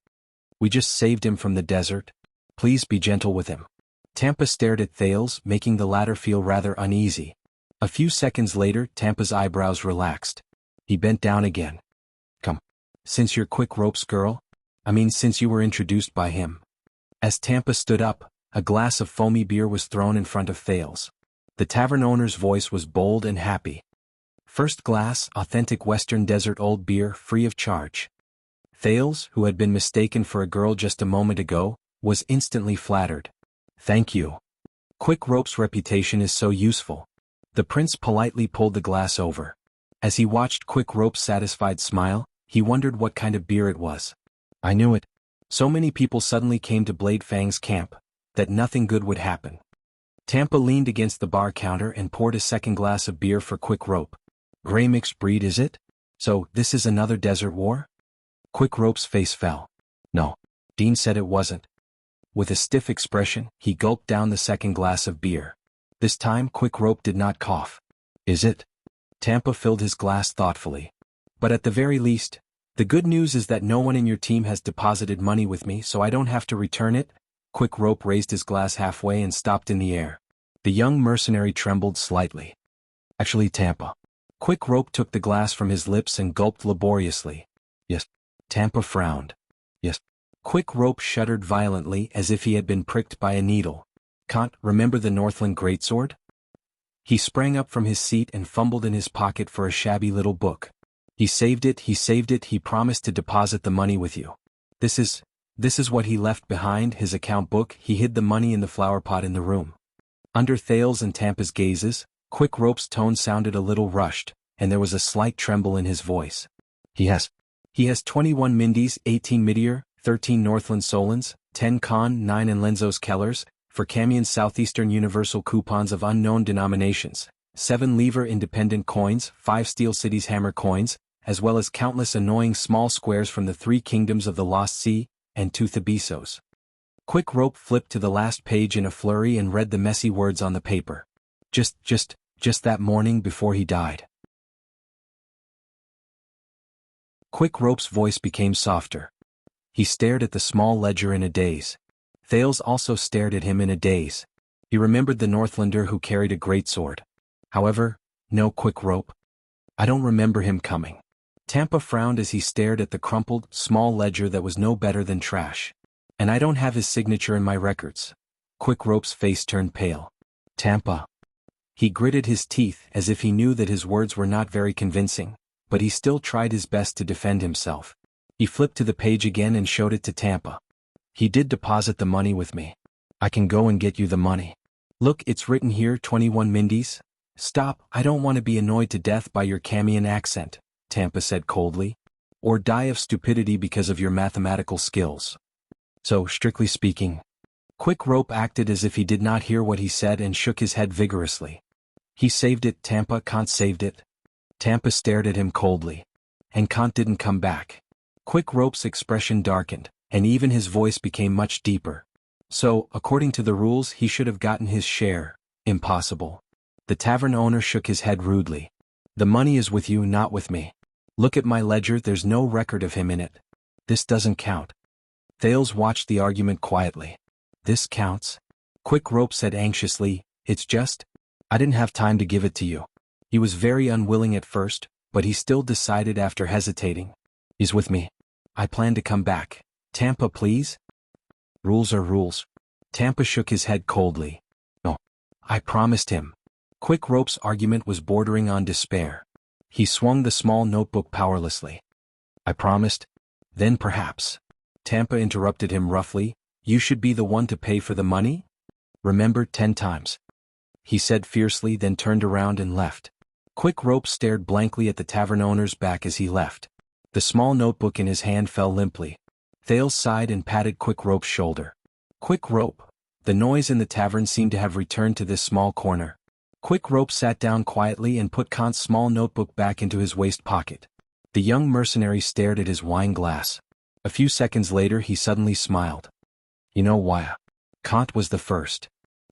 We just saved him from the desert. Please be gentle with him. Tampa stared at Thales, making the latter feel rather uneasy. A few seconds later, Tampa's eyebrows relaxed. He bent down again. Come. Since you're Quick Rope's girl? Since you were introduced by him. As Tampa stood up, a glass of foamy beer was thrown in front of Thales. The tavern owner's voice was bold and happy. First glass, authentic Western Desert old beer, free of charge. Thales, who had been mistaken for a girl just a moment ago, was instantly flattered. Thank you. Quick Rope's reputation is so useful. The prince politely pulled the glass over. As he watched Quick Rope's satisfied smile, he wondered what kind of beer it was. I knew it. So many people suddenly came to Blade Fang's camp, that nothing good would happen. Tampa leaned against the bar counter and poured a second glass of beer for Quick Rope. Gray mixed breed, is it? So, this is another desert war? Quick Rope's face fell. No. Dean said it wasn't. With a stiff expression, he gulped down the second glass of beer. This time Quick Rope did not cough. Is it? Tampa filled his glass thoughtfully. But at the very least, the good news is that no one in your team has deposited money with me, so I don't have to return it. Quick Rope raised his glass halfway and stopped in the air. The young mercenary trembled slightly. Actually, Tampa. Quick Rope took the glass from his lips and gulped laboriously. Yes. Tampa frowned. Yes. Quick Rope shuddered violently as if he had been pricked by a needle. Can't remember the Northland greatsword? He sprang up from his seat and fumbled in his pocket for a shabby little book. He saved it, he promised to deposit the money with you. This is what he left behind, his account book. He hid the money in the flower pot in the room. Under Thales and Tampa's gazes, Quick Rope's tone sounded a little rushed, and there was a slight tremble in his voice. He has 21 Mindies, 18 Meteor, 13 Northland Solons, 10 Con, 9 and Lenzos Kellers, for Camion Southeastern Universal coupons of unknown denominations, 7 Lever Independent coins, 5 Steel Cities Hammer coins, as well as countless annoying small squares from the 3 kingdoms of the Lost Sea, and 2 Thabisos. Quick Rope flipped to the last page in a flurry and read the messy words on the paper. Just that morning before he died. Quick Rope's voice became softer. He stared at the small ledger in a daze. Thales also stared at him in a daze. He remembered the Northlander who carried a greatsword. However, no Quick Rope. I don't remember him coming. Tampa frowned as he stared at the crumpled, small ledger that was no better than trash. And I don't have his signature in my records. Quick Rope's face turned pale. Tampa. He gritted his teeth as if he knew that his words were not very convincing, but he still tried his best to defend himself. He flipped to the page again and showed it to Tampa. He did deposit the money with me. I can go and get you the money. Look, it's written here, 21 Mindies. Stop, I don't want to be annoyed to death by your Camion accent, Tampa said coldly. Or die of stupidity because of your mathematical skills. So, strictly speaking. Quick Rope acted as if he did not hear what he said and shook his head vigorously. He saved it, Tampa, Kant saved it. Tampa stared at him coldly. And Kant didn't come back. Quick Rope's expression darkened, and even his voice became much deeper. So, according to the rules, he should have gotten his share. Impossible. The tavern owner shook his head rudely. The money is with you, not with me. Look at my ledger, there's no record of him in it. This doesn't count. Thales watched the argument quietly. This counts? Quick Rope said anxiously, it's just, I didn't have time to give it to you. He was very unwilling at first, but he still decided after hesitating. He's with me. I plan to come back. Tampa, please? Rules are rules. Tampa shook his head coldly. No. I promised him. Quick Rope's argument was bordering on despair. He swung the small notebook powerlessly. I promised? Then perhaps. Tampa interrupted him roughly. You should be the one to pay for the money? Remember, 10 times. he said fiercely, then turned around and left. Quick Rope stared blankly at the tavern owner's back as he left. The small notebook in his hand fell limply. Thales sighed and patted Quick Rope's shoulder. Quick Rope. The noise in the tavern seemed to have returned to this small corner. Quick Rope sat down quietly and put Kant's small notebook back into his waist pocket. The young mercenary stared at his wine glass. A few seconds later he suddenly smiled. You know why? Kant was the first.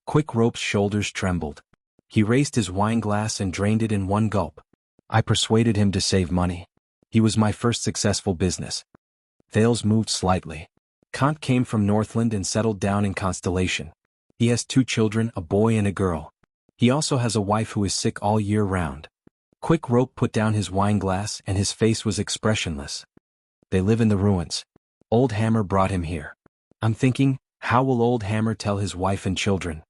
Quick Rope's shoulders trembled. He raised his wine glass and drained it in one gulp. I persuaded him to save money. He was my first successful business. Thales moved slightly. Kant came from Northland and settled down in Constellation. He has 2 children, a boy and a girl. He also has a wife who is sick all year round. Quick Rope put down his wine glass and his face was expressionless. They live in the ruins. Old Hammer brought him here. I'm thinking, how will Old Hammer tell his wife and children?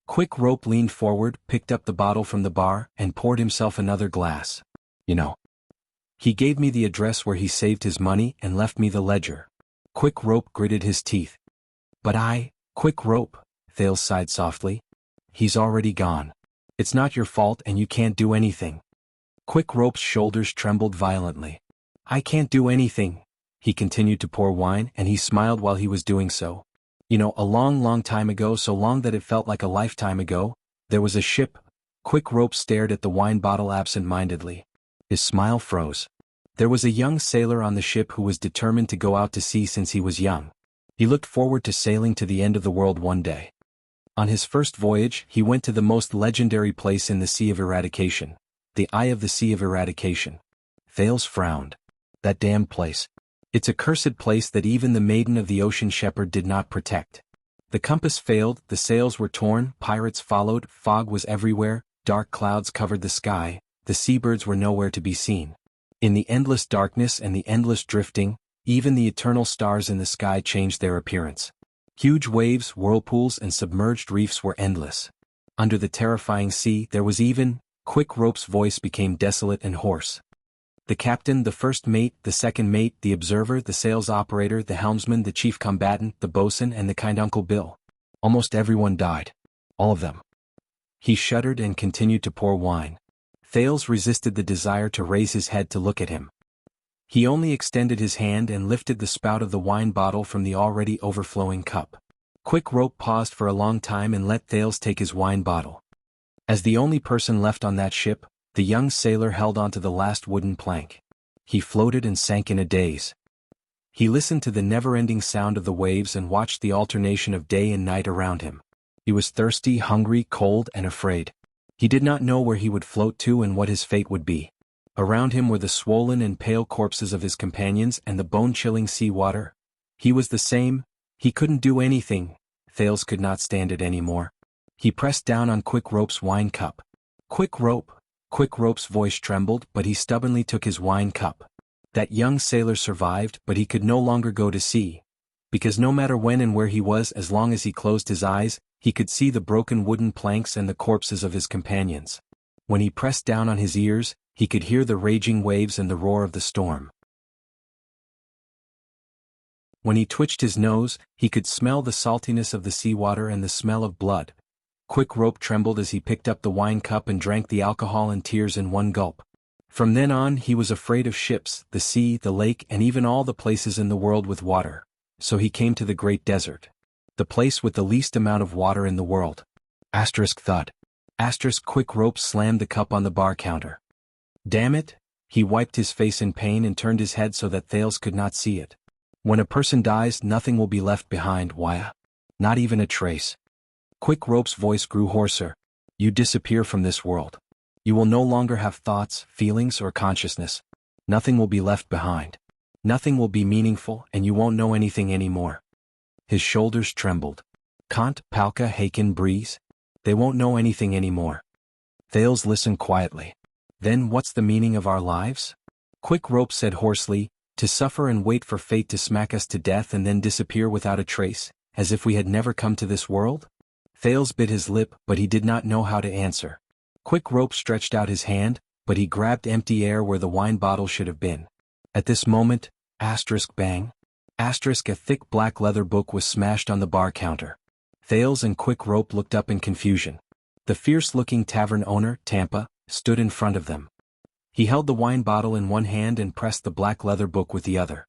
Quick Rope leaned forward, picked up the bottle from the bar, and poured himself another glass. You know. He gave me the address where he saved his money and left me the ledger. Quick Rope gritted his teeth. But Quick Rope, Thales sighed softly. He's already gone. It's not your fault and you can't do anything. Quick Rope's shoulders trembled violently. I can't do anything. He continued to pour wine and he smiled while he was doing so. You know, a long, long time ago, so long that it felt like a lifetime ago, there was a ship. Quick Rope stared at the wine bottle absent-mindedly. His smile froze. There was a young sailor on the ship who was determined to go out to sea since he was young. He looked forward to sailing to the end of the world one day. On his first voyage, he went to the most legendary place in the Sea of Eradication, the Eye of the Sea of Eradication. Thales frowned. That damned place. It's a cursed place that even the Maiden of the Ocean Shepherd did not protect. The compass failed, the sails were torn, pirates followed, fog was everywhere, dark clouds covered the sky, the seabirds were nowhere to be seen. In the endless darkness and the endless drifting, even the eternal stars in the sky changed their appearance. Huge waves, whirlpools, and submerged reefs were endless. Under the terrifying sea there was even, Quick Rope's voice became desolate and hoarse. The captain, the first mate, the second mate, the observer, the sails operator, the helmsman, the chief combatant, the boatswain, and the kind Uncle Bill. Almost everyone died. All of them. He shuddered and continued to pour wine. Thales resisted the desire to raise his head to look at him. He only extended his hand and lifted the spout of the wine bottle from the already overflowing cup. Quick Rope paused for a long time and let Thales take his wine bottle. As the only person left on that ship, the young sailor held onto the last wooden plank. He floated and sank in a daze. He listened to the never-ending sound of the waves and watched the alternation of day and night around him. He was thirsty, hungry, cold, and afraid. He did not know where he would float to and what his fate would be. Around him were the swollen and pale corpses of his companions and the bone-chilling sea water. He was the same. He couldn't do anything. Thales could not stand it anymore. He pressed down on Quick Rope's wine cup. Quick Rope. Quick Rope's voice trembled, but he stubbornly took his wine cup. That young sailor survived, but he could no longer go to sea. Because no matter when and where he was, as long as he closed his eyes, he could see the broken wooden planks and the corpses of his companions. When he pressed down on his ears, he could hear the raging waves and the roar of the storm. When he twitched his nose, he could smell the saltiness of the seawater and the smell of blood. Quick Rope trembled as he picked up the wine cup and drank the alcohol and tears in one gulp. From then on he was afraid of ships, the sea, the lake, and even all the places in the world with water. So he came to the Great Desert. The place with the least amount of water in the world. Thud. Quick Rope slammed the cup on the bar counter. Damn it! He wiped his face in pain and turned his head so that Thales could not see it. When a person dies, nothing will be left behind, Waya. Not even a trace. Quick Rope's voice grew hoarser. You disappear from this world. You will no longer have thoughts, feelings, or consciousness. Nothing will be left behind. Nothing will be meaningful, and you won't know anything anymore. His shoulders trembled. Kant, Palka, Haken, Breeze. They won't know anything anymore. Thales listened quietly. Then what's the meaning of our lives? Quick Rope said hoarsely, to suffer and wait for fate to smack us to death and then disappear without a trace, as if we had never come to this world? Thales bit his lip, but he did not know how to answer. Quick Rope stretched out his hand, but he grabbed empty air where the wine bottle should have been. At this moment, bang. A thick black leather book was smashed on the bar counter. Thales and Quick Rope looked up in confusion. The fierce-looking tavern owner, Tampa, stood in front of them. He held the wine bottle in one hand and pressed the black leather book with the other.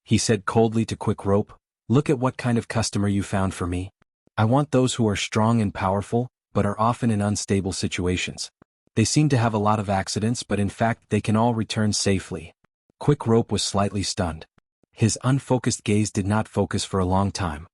He said coldly to Quick Rope, "Look at what kind of customer you found for me. I want those who are strong and powerful, but are often in unstable situations. They seem to have a lot of accidents, but in fact they can all return safely." Quick Rope was slightly stunned. His unfocused gaze did not focus for a long time.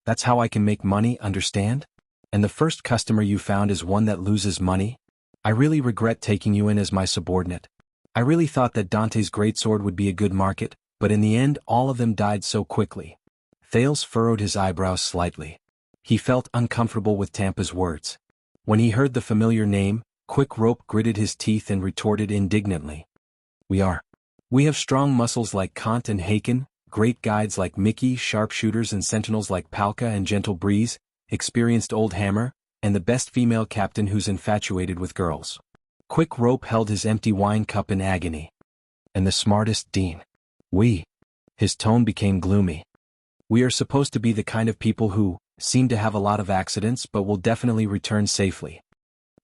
"That's how I can make money, understand? And the first customer you found is one that loses money? I really regret taking you in as my subordinate. I really thought that Dante's greatsword would be a good market, but in the end all of them died so quickly." Thales furrowed his eyebrows slightly. He felt uncomfortable with Tampa's words. When he heard the familiar name, Quick Rope gritted his teeth and retorted indignantly. We have strong muscles like Kant and Haken, great guides like Mickey, sharpshooters and sentinels like Palka and Gentle Breeze, experienced Old Hammer, and the best female captain who's infatuated with girls." Quick Rope held his empty wine cup in agony. "And the smartest Dean. We." His tone became gloomy. "We are supposed to be the kind of people who seem to have a lot of accidents but will definitely return safely."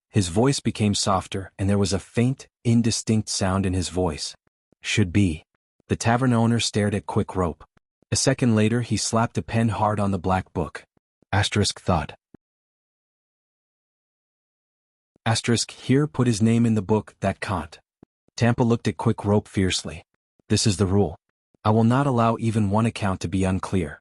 His voice became softer and there was a faint, indistinct sound in his voice. "Should be." The tavern owner stared at Quick Rope. A second later he slapped a pen hard on the black book. Thud. Here, put his name in the book, that can't. Tampa looked at Quick Rope fiercely. "This is the rule. I will not allow even one account to be unclear."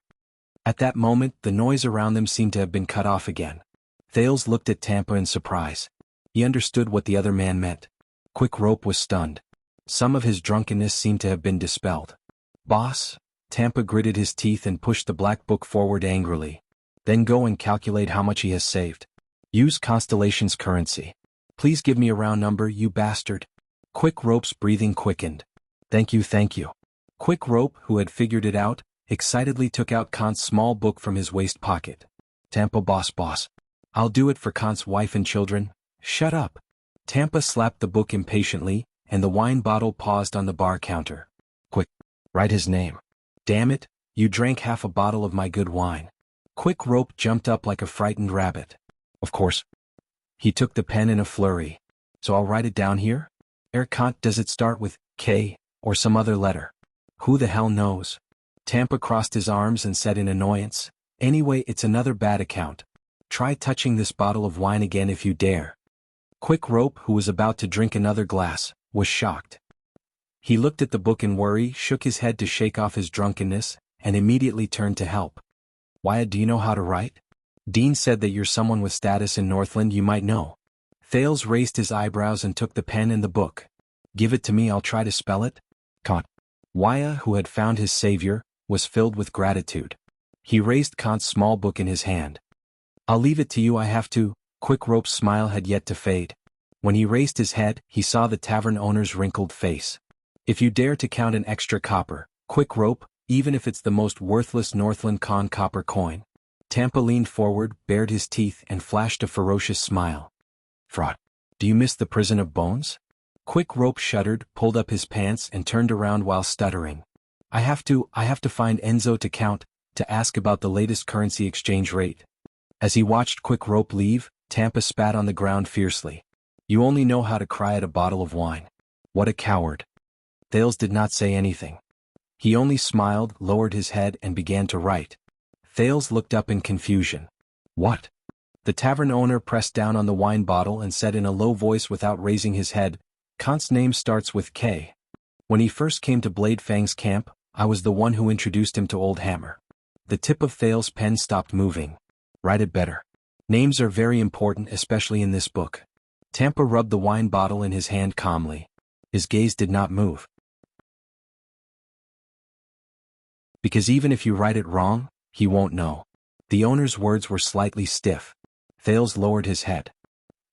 At that moment the noise around them seemed to have been cut off again. Thales looked at Tampa in surprise. He understood what the other man meant. Quick Rope was stunned. Some of his drunkenness seemed to have been dispelled. "Boss?" Tampa gritted his teeth and pushed the black book forward angrily. "Then go and calculate how much he has saved. Use Constellation's currency. Please give me a round number, you bastard." Quick Rope's breathing quickened. Thank you. Quick Rope, who had figured it out, excitedly took out Kant's small book from his waist pocket. "Tampa, boss. I'll do it for Kant's wife and children." "Shut up." Tampa slapped the book impatiently, and the wine bottle paused on the bar counter. "Quick, write his name." "Damn it, you drank half a bottle of my good wine." Quick Rope jumped up like a frightened rabbit. "Of course." He took the pen in a flurry. "So I'll write it down here? Kant, does it start with K, or some other letter?" "Who the hell knows?" Tampa crossed his arms and said in annoyance, "Anyway, it's another bad account. Try touching this bottle of wine again if you dare." Quick Rope, who was about to drink another glass, was shocked. He looked at the book in worry, shook his head to shake off his drunkenness, and immediately turned to help. "Wyatt, do you know how to write? Dean said that you're someone with status in Northland, you might know." Thales raised his eyebrows and took the pen and the book. "Give it to me, I'll try to spell it." Kant. Wyatt, who had found his savior, was filled with gratitude. He raised Kant's small book in his hand. "I'll leave it to you, I have to." Quick Rope's smile had yet to fade. When he raised his head, he saw the tavern owner's wrinkled face. "If you dare to count an extra copper, Quick Rope, even if it's the most worthless Northland con copper coin." Tampa leaned forward, bared his teeth and flashed a ferocious smile. "Fraud. Do you miss the prison of bones?" Quick Rope shuddered, pulled up his pants and turned around while stuttering. I have to find Enzo to count, to ask about the latest currency exchange rate." As he watched Quick Rope leave, Tampa spat on the ground fiercely. "You only know how to cry at a bottle of wine. What a coward." Thales did not say anything. He only smiled, lowered his head and began to write. Thales looked up in confusion. "What?" The tavern owner pressed down on the wine bottle and said in a low voice without raising his head, "Kant's name starts with K. When he first came to Blade Fang's camp, I was the one who introduced him to Old Hammer." The tip of Thales' pen stopped moving. "Write it better. Names are very important, especially in this book." Tampa rubbed the wine bottle in his hand calmly. His gaze did not move. "Because even if you write it wrong, he won't know." The owner's words were slightly stiff. Thales lowered his head.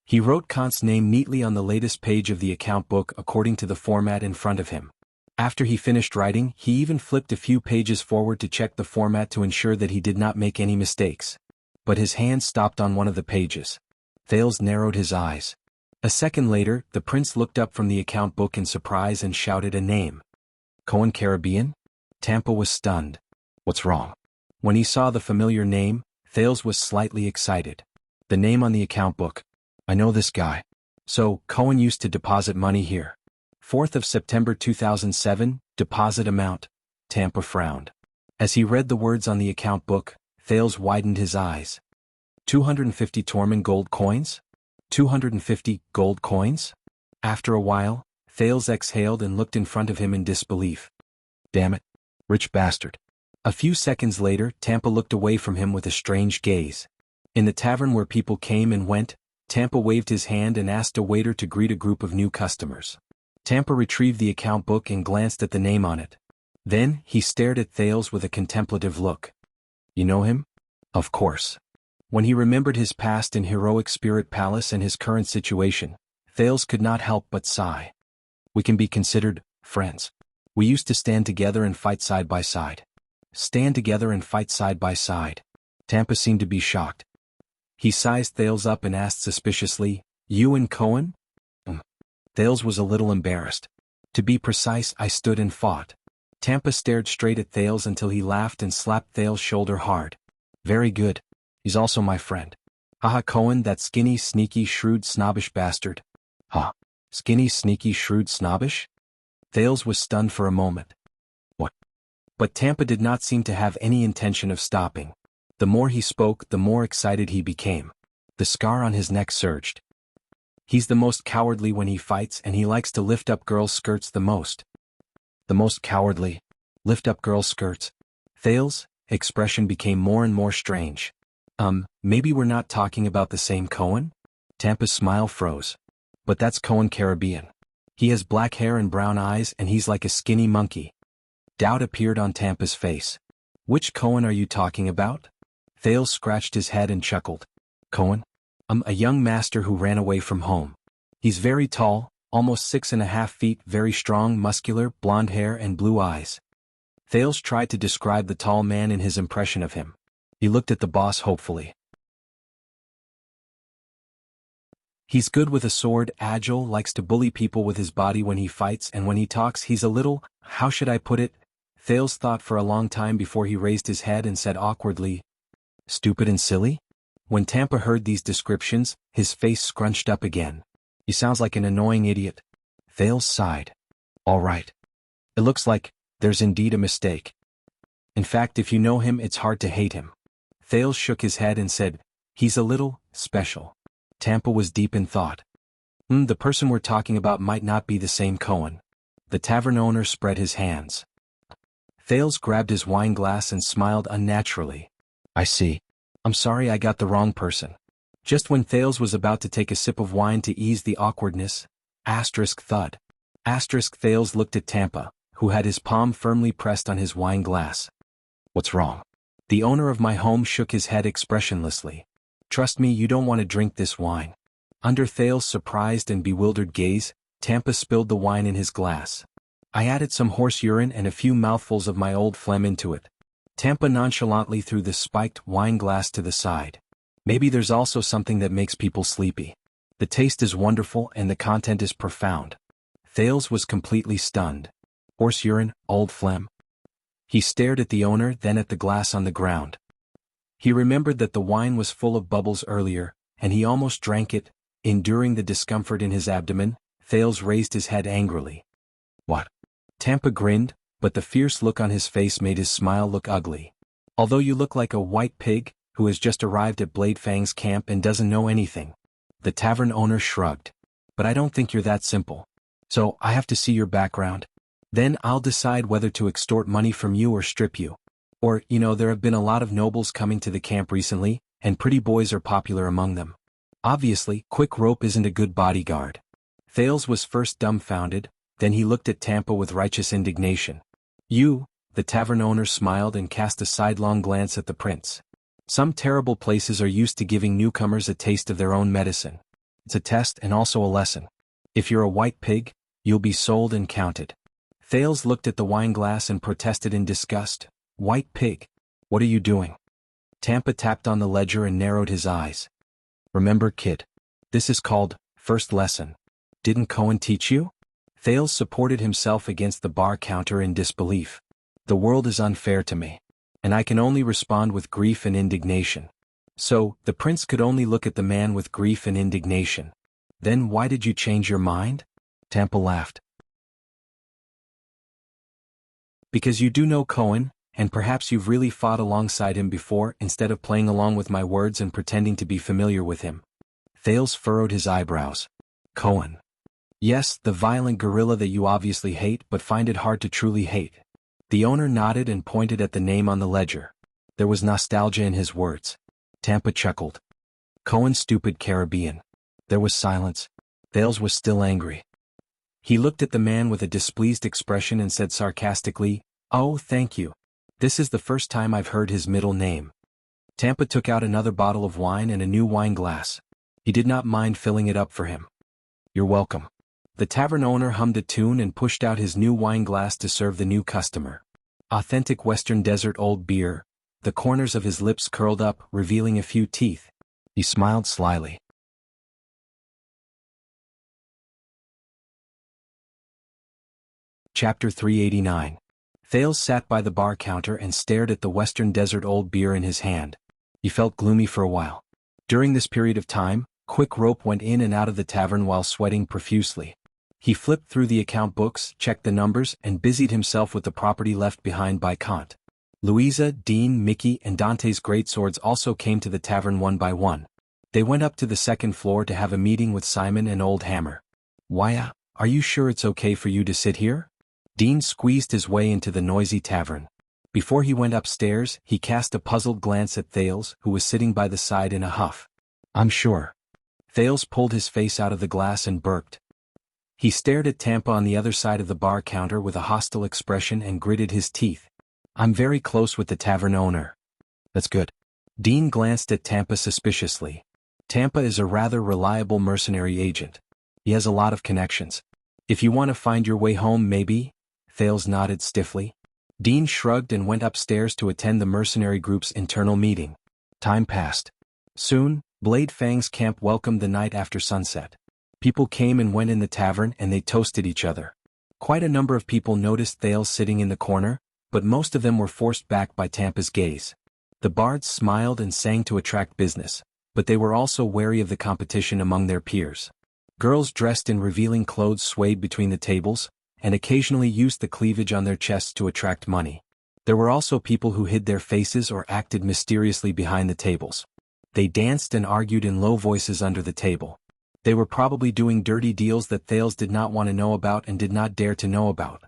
He wrote Kant's name neatly on the latest page of the account book according to the format in front of him. After he finished writing, he even flipped a few pages forward to check the format to ensure that he did not make any mistakes. But his hand stopped on one of the pages. Thales narrowed his eyes. A second later, the prince looked up from the account book in surprise and shouted a name. "Cohen Caribbean?" Tampa was stunned. "What's wrong?" When he saw the familiar name, Thales was slightly excited. The name on the account book. I know this guy. So, Cohen used to deposit money here. 4th of September 2007, deposit amount. Tampa frowned. As he read the words on the account book, Thales widened his eyes. 250 Torman gold coins? 250 gold coins? After a while, Thales exhaled and looked in front of him in disbelief. Damn it. Rich bastard. A few seconds later, Tampa looked away from him with a strange gaze. In the tavern where people came and went, Tampa waved his hand and asked a waiter to greet a group of new customers. Tampa retrieved the account book and glanced at the name on it. Then, he stared at Thales with a contemplative look. You know him? Of course. When he remembered his past in Heroic Spirit Palace and his current situation, Thales could not help but sigh. We can be considered friends. We used to stand together and fight side by side. Stand together and fight side by side. Tampa seemed to be shocked. He sized Thales up and asked suspiciously, You and Cohen? Thales was a little embarrassed. To be precise, I stood and fought. Tampa stared straight at Thales until he laughed and slapped Thales' shoulder hard. Very good. He's also my friend. Haha, Cohen, that skinny, sneaky, shrewd, snobbish bastard. Huh. Skinny, sneaky, shrewd, snobbish? Thales was stunned for a moment. What? But Tampa did not seem to have any intention of stopping. The more he spoke, the more excited he became. The scar on his neck surged. He's the most cowardly when he fights, and he likes to lift up girls' skirts the most. The most cowardly. Lift up girls' skirts. Thales' expression became more and more strange. Maybe we're not talking about the same Cohen? Tampa's smile froze. But that's Cohen Caribbean. He has black hair and brown eyes, and he's like a skinny monkey. Doubt appeared on Tampa's face. Which Cohen are you talking about? Thales scratched his head and chuckled. Cohen? A young master who ran away from home. He's very tall, almost 6.5 feet, very strong, muscular, blonde hair and blue eyes. Thales tried to describe the tall man in his impression of him. He looked at the boss hopefully. He's good with a sword, agile, likes to bully people with his body when he fights, and when he talks he's a little, how should I put it? Thales thought for a long time before he raised his head and said awkwardly, stupid and silly? When Tampa heard these descriptions, his face scrunched up again. He sounds like an annoying idiot. Thales sighed. All right. It looks like there's indeed a mistake. In fact, if you know him, it's hard to hate him. Thales shook his head and said, he's a little special. Tampa was deep in thought. The person we're talking about might not be the same Cohen. The tavern owner spread his hands. Thales grabbed his wine glass and smiled unnaturally. I see. I'm sorry I got the wrong person. Just when Thales was about to take a sip of wine to ease the awkwardness, thud. Thales looked at Tampa, who had his palm firmly pressed on his wine glass. What's wrong? The owner of my home shook his head expressionlessly. Trust me, you don't want to drink this wine. Under Thales' surprised and bewildered gaze, Tampa spilled the wine in his glass. I added some horse urine and a few mouthfuls of my old phlegm into it. Tampa nonchalantly threw the spiked wine glass to the side. Maybe there's also something that makes people sleepy. The taste is wonderful and the content is profound. Thales was completely stunned. Horse urine, old phlegm. He stared at the owner, then at the glass on the ground. He remembered that the wine was full of bubbles earlier, and he almost drank it. Enduring the discomfort in his abdomen, Thales raised his head angrily. What? Tampa grinned, but the fierce look on his face made his smile look ugly. Although you look like a white pig, who has just arrived at Blade Fang's camp and doesn't know anything. The tavern owner shrugged. But I don't think you're that simple. So, I have to see your background. Then I'll decide whether to extort money from you or strip you. Or, there have been a lot of nobles coming to the camp recently, and pretty boys are popular among them. Obviously, Quick Rope isn't a good bodyguard. Thales was first dumbfounded, then he looked at Tampa with righteous indignation. You, the tavern owner smiled and cast a sidelong glance at the prince. Some terrible places are used to giving newcomers a taste of their own medicine. It's a test and also a lesson. If you're a white pig, you'll be sold and counted. Thales looked at the wine glass and protested in disgust. White pig. What are you doing? Tampa tapped on the ledger and narrowed his eyes. Remember, kid. This is called first lesson. Didn't Cohen teach you? Thales supported himself against the bar counter in disbelief. The world is unfair to me. And I can only respond with grief and indignation. So, the prince could only look at the man with grief and indignation. Then why did you change your mind? Tampa laughed. Because you do know Cohen, and perhaps you've really fought alongside him before instead of playing along with my words and pretending to be familiar with him. Thales furrowed his eyebrows. Cohen. Yes, the violent gorilla that you obviously hate but find it hard to truly hate. The owner nodded and pointed at the name on the ledger. There was nostalgia in his words. Tampa chuckled. Cohen, stupid Caribbean. There was silence. Thales was still angry. He looked at the man with a displeased expression and said sarcastically, "Oh, thank you. This is the first time I've heard his middle name." Tampa took out another bottle of wine and a new wine glass. He did not mind filling it up for him. "You're welcome." The tavern owner hummed a tune and pushed out his new wine glass to serve the new customer. Authentic Western Desert old beer. The corners of his lips curled up, revealing a few teeth. He smiled slyly. Chapter 389. Thales sat by the bar counter and stared at the Western Desert old beer in his hand. He felt gloomy for a while. During this period of time, Quick Rope went in and out of the tavern while sweating profusely. He flipped through the account books, checked the numbers, and busied himself with the property left behind by Kant. Louisa, Dean, Mickey, and Dante's greatswords also came to the tavern one by one. They went up to the second floor to have a meeting with Simon and Old Hammer. "Why, are you sure it's okay for you to sit here?" Dean squeezed his way into the noisy tavern. Before he went upstairs, he cast a puzzled glance at Thales, who was sitting by the side in a huff. "I'm sure." Thales pulled his face out of the glass and burped. He stared at Tampa on the other side of the bar counter with a hostile expression and gritted his teeth. "I'm very close with the tavern owner." "That's good." Dean glanced at Tampa suspiciously. "Tampa is a rather reliable mercenary agent. He has a lot of connections. If you want to find your way home, maybe?" Thales nodded stiffly. Dean shrugged and went upstairs to attend the mercenary group's internal meeting. Time passed. Soon, Blade Fang's camp welcomed the night after sunset. People came and went in the tavern and they toasted each other. Quite a number of people noticed Thales sitting in the corner, but most of them were forced back by Tampa's gaze. The bards smiled and sang to attract business, but they were also wary of the competition among their peers. Girls dressed in revealing clothes swayed between the tables, and occasionally used the cleavage on their chests to attract money. There were also people who hid their faces or acted mysteriously behind the tables. They danced and argued in low voices under the table. They were probably doing dirty deals that Thales did not want to know about and did not dare to know about.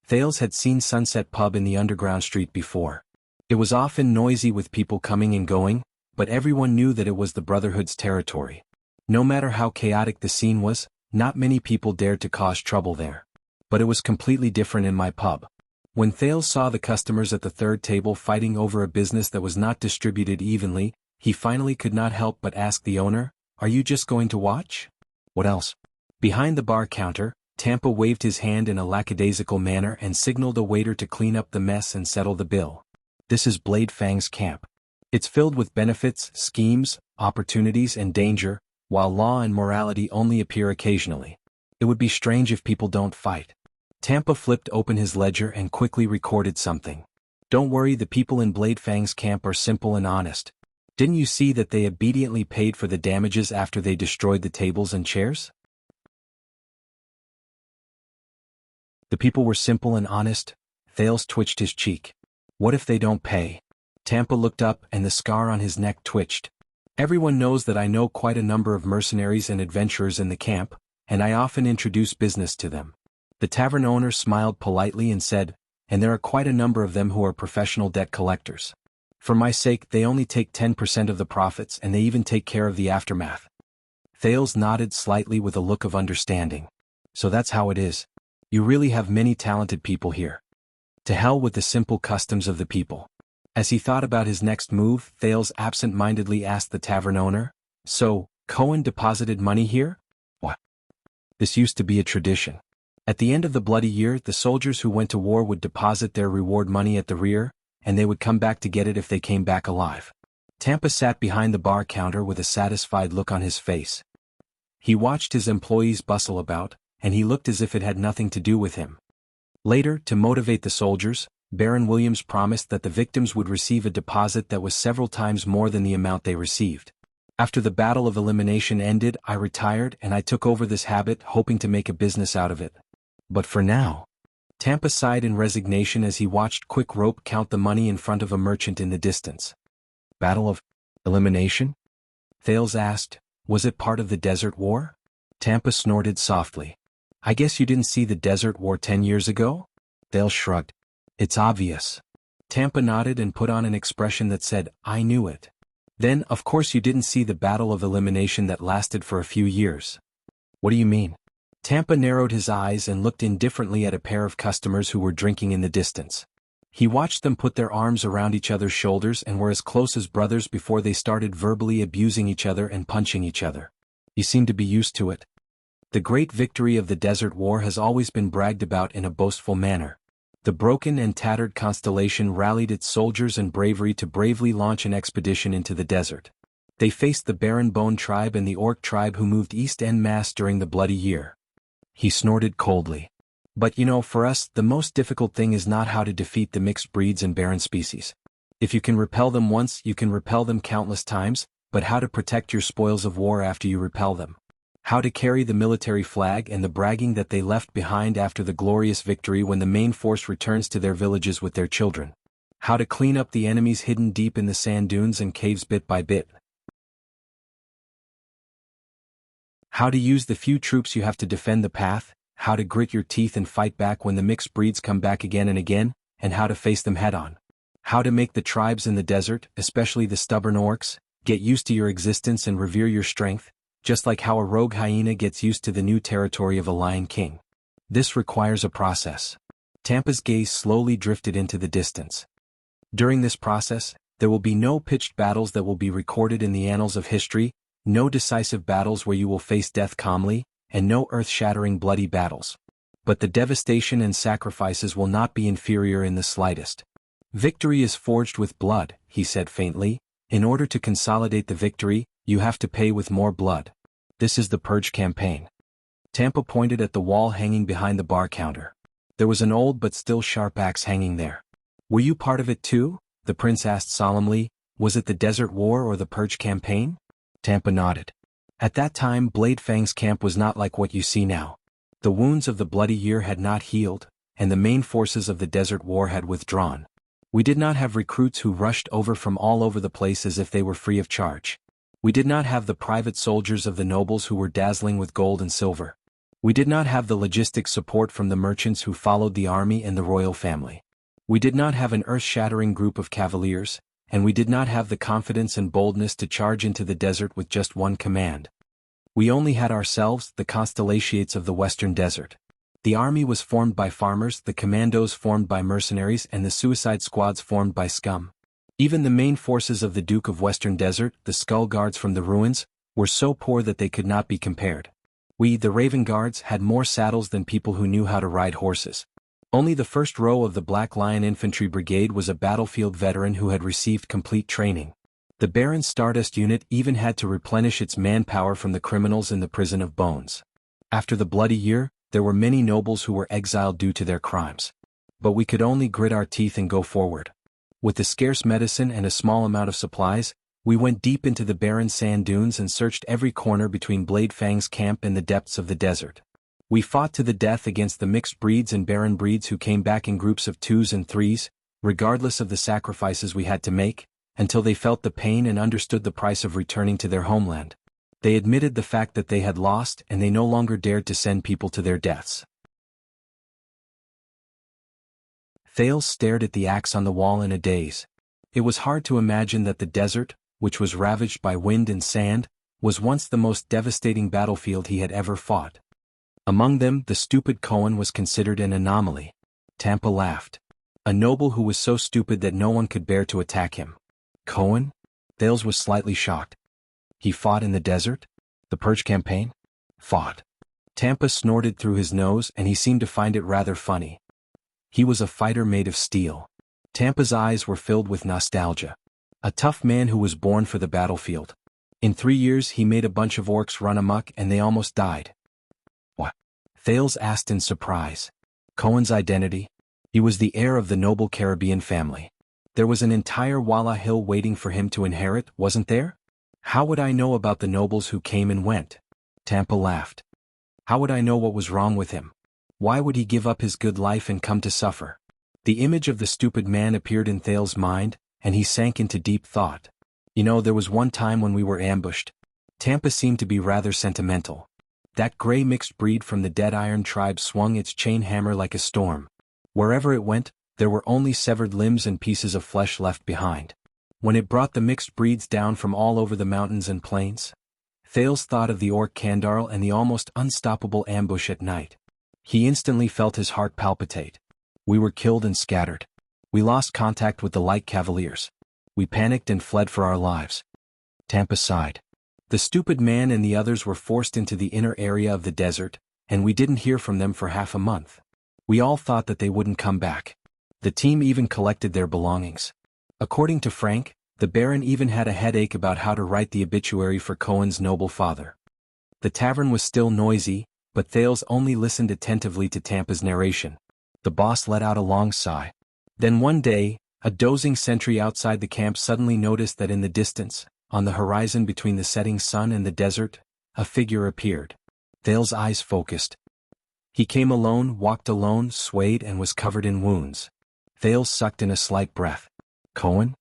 Thales had seen Sunset Pub in the underground street before. It was often noisy with people coming and going, but everyone knew that it was the Brotherhood's territory. No matter how chaotic the scene was, not many people dared to cause trouble there. But it was completely different in my pub. When Thales saw the customers at the third table fighting over a business that was not distributed evenly, he finally could not help but ask the owner, "Are you just going to watch?" "What else?" Behind the bar counter, Tampa waved his hand in a lackadaisical manner and signaled a waiter to clean up the mess and settle the bill. "This is Blade Fang's camp. It's filled with benefits, schemes, opportunities, and danger, while law and morality only appear occasionally. It would be strange if people don't fight." Tampa flipped open his ledger and quickly recorded something. "Don't worry, the people in Blade Fang's camp are simple and honest. Didn't you see that they obediently paid for the damages after they destroyed the tables and chairs?" The people were simple and honest. Thales twitched his cheek. "What if they don't pay?" Tampa looked up and the scar on his neck twitched. "Everyone knows that I know quite a number of mercenaries and adventurers in the camp, and I often introduce business to them." The tavern owner smiled politely and said, "And there are quite a number of them who are professional debt collectors. For my sake, they only take 10% of the profits and they even take care of the aftermath." Thales nodded slightly with a look of understanding. "So that's how it is. You really have many talented people here. To hell with the simple customs of the people." As he thought about his next move, Thales absent-mindedly asked the tavern owner, "So, Cohen deposited money here?" "What?" "This used to be a tradition. At the end of the bloody year, the soldiers who went to war would deposit their reward money at the rear, and they would come back to get it if they came back alive." Tampa sat behind the bar counter with a satisfied look on his face. He watched his employees bustle about, and he looked as if it had nothing to do with him. Later, to motivate the soldiers, Baron Williams promised that the victims would receive a deposit that was several times more than the amount they received. After the battle of elimination ended, I retired and I took over this habit, hoping to make a business out of it. But for now. Tampa sighed in resignation as he watched Quick Rope count the money in front of a merchant in the distance. Battle of elimination? Thales asked. Was it part of the Desert War? Tampa snorted softly. I guess you didn't see the Desert War 10 years ago? Thales shrugged. It's obvious. Tampa nodded and put on an expression that said, I knew it. Then, of course you didn't see the battle of elimination that lasted for a few years. What do you mean? Tampa narrowed his eyes and looked indifferently at a pair of customers who were drinking in the distance. He watched them put their arms around each other's shoulders and were as close as brothers before they started verbally abusing each other and punching each other. You seem to be used to it. The great victory of the Desert War has always been bragged about in a boastful manner. The broken and tattered Constellation rallied its soldiers and bravery to bravely launch an expedition into the desert. They faced the Baron Bone tribe and the Orc tribe who moved east en masse during the Bloody Year. He snorted coldly. But for us, the most difficult thing is not how to defeat the mixed breeds and barren species. If you can repel them once, you can repel them countless times, but how to protect your spoils of war after you repel them. How to carry the military flag and the bragging that they left behind after the glorious victory when the main force returns to their villages with their children. How to clean up the enemies hidden deep in the sand dunes and caves bit by bit. How to use the few troops you have to defend the path, how to grit your teeth and fight back when the mixed breeds come back again and again, and how to face them head-on. How to make the tribes in the desert, especially the stubborn orcs, get used to your existence and revere your strength, just like how a rogue hyena gets used to the new territory of a lion king. This requires a process. Tampa's gaze slowly drifted into the distance. During this process, there will be no pitched battles that will be recorded in the annals of history, no decisive battles where you will face death calmly, and no earth-shattering bloody battles. But the devastation and sacrifices will not be inferior in the slightest. Victory is forged with blood, he said faintly. In order to consolidate the victory, you have to pay with more blood. This is the Purge campaign. Tampa pointed at the wall hanging behind the bar counter. There was an old but still sharp axe hanging there. Were you part of it too? The prince asked solemnly. Was it the Desert War or the Purge campaign? Tampa nodded. At that time, Blade Fang's camp was not like what you see now. The wounds of the Bloody Year had not healed, and the main forces of the Desert War had withdrawn. We did not have recruits who rushed over from all over the place as if they were free of charge. We did not have the private soldiers of the nobles who were dazzling with gold and silver. We did not have the logistics support from the merchants who followed the army and the royal family. We did not have an earth-shattering group of cavaliers, and we did not have the confidence and boldness to charge into the desert with just one command. We only had ourselves, the Constellations of the Western Desert. The army was formed by farmers, the commandos formed by mercenaries, and the suicide squads formed by scum. Even the main forces of the Duke of Western Desert, the Skull Guards from the ruins, were so poor that they could not be compared. We, the Raven Guards, had more saddles than people who knew how to ride horses. Only the first row of the Black Lion Infantry Brigade was a battlefield veteran who had received complete training. The Baron Stardust unit even had to replenish its manpower from the criminals in the Prison of Bones. After the Bloody Year, there were many nobles who were exiled due to their crimes. But we could only grit our teeth and go forward. With the scarce medicine and a small amount of supplies, we went deep into the barren sand dunes and searched every corner between Blade Fang's camp and the depths of the desert. We fought to the death against the mixed breeds and barren breeds who came back in groups of 2s and 3s, regardless of the sacrifices we had to make, until they felt the pain and understood the price of returning to their homeland. They admitted the fact that they had lost and they no longer dared to send people to their deaths. Thales stared at the axe on the wall in a daze. It was hard to imagine that the desert, which was ravaged by wind and sand, was once the most devastating battlefield he had ever fought. Among them, the stupid Cohen was considered an anomaly. Tampa laughed. A noble who was so stupid that no one could bear to attack him. Cohen? Thales was slightly shocked. He fought in the desert? The Purge campaign? Fought. Tampa snorted through his nose and he seemed to find it rather funny. He was a fighter made of steel. Tampa's eyes were filled with nostalgia. A tough man who was born for the battlefield. In 3 years he made a bunch of orcs run amok and they almost died. What? Thales asked in surprise. Cohen's identity? He was the heir of the noble Caribbean family. There was an entire Walla Hill waiting for him to inherit, wasn't there? How would I know about the nobles who came and went? Tampa laughed. How would I know what was wrong with him? Why would he give up his good life and come to suffer? The image of the stupid man appeared in Thale's mind, and he sank into deep thought. You know, there was one time when we were ambushed. Tampa seemed to be rather sentimental. That gray mixed breed from the Dead Iron tribe swung its chain hammer like a storm. Wherever it went, there were only severed limbs and pieces of flesh left behind. When it brought the mixed breeds down from all over the mountains and plains, Thales thought of the orc Kandarl and the almost unstoppable ambush at night. He instantly felt his heart palpitate. We were killed and scattered. We lost contact with the light cavaliers. We panicked and fled for our lives. Tampa sighed. The stupid man and the others were forced into the inner area of the desert, and we didn't hear from them for half a month. We all thought that they wouldn't come back. The team even collected their belongings. According to Frank, the Baron even had a headache about how to write the obituary for Cohen's noble father. The tavern was still noisy, but Thales only listened attentively to Tampa's narration. The boss let out a long sigh. Then one day, a dozing sentry outside the camp suddenly noticed that in the distance, on the horizon between the setting sun and the desert, a figure appeared. Thales' eyes focused. He came alone, walked alone, swayed and was covered in wounds. Thales sucked in a slight breath. Cohen?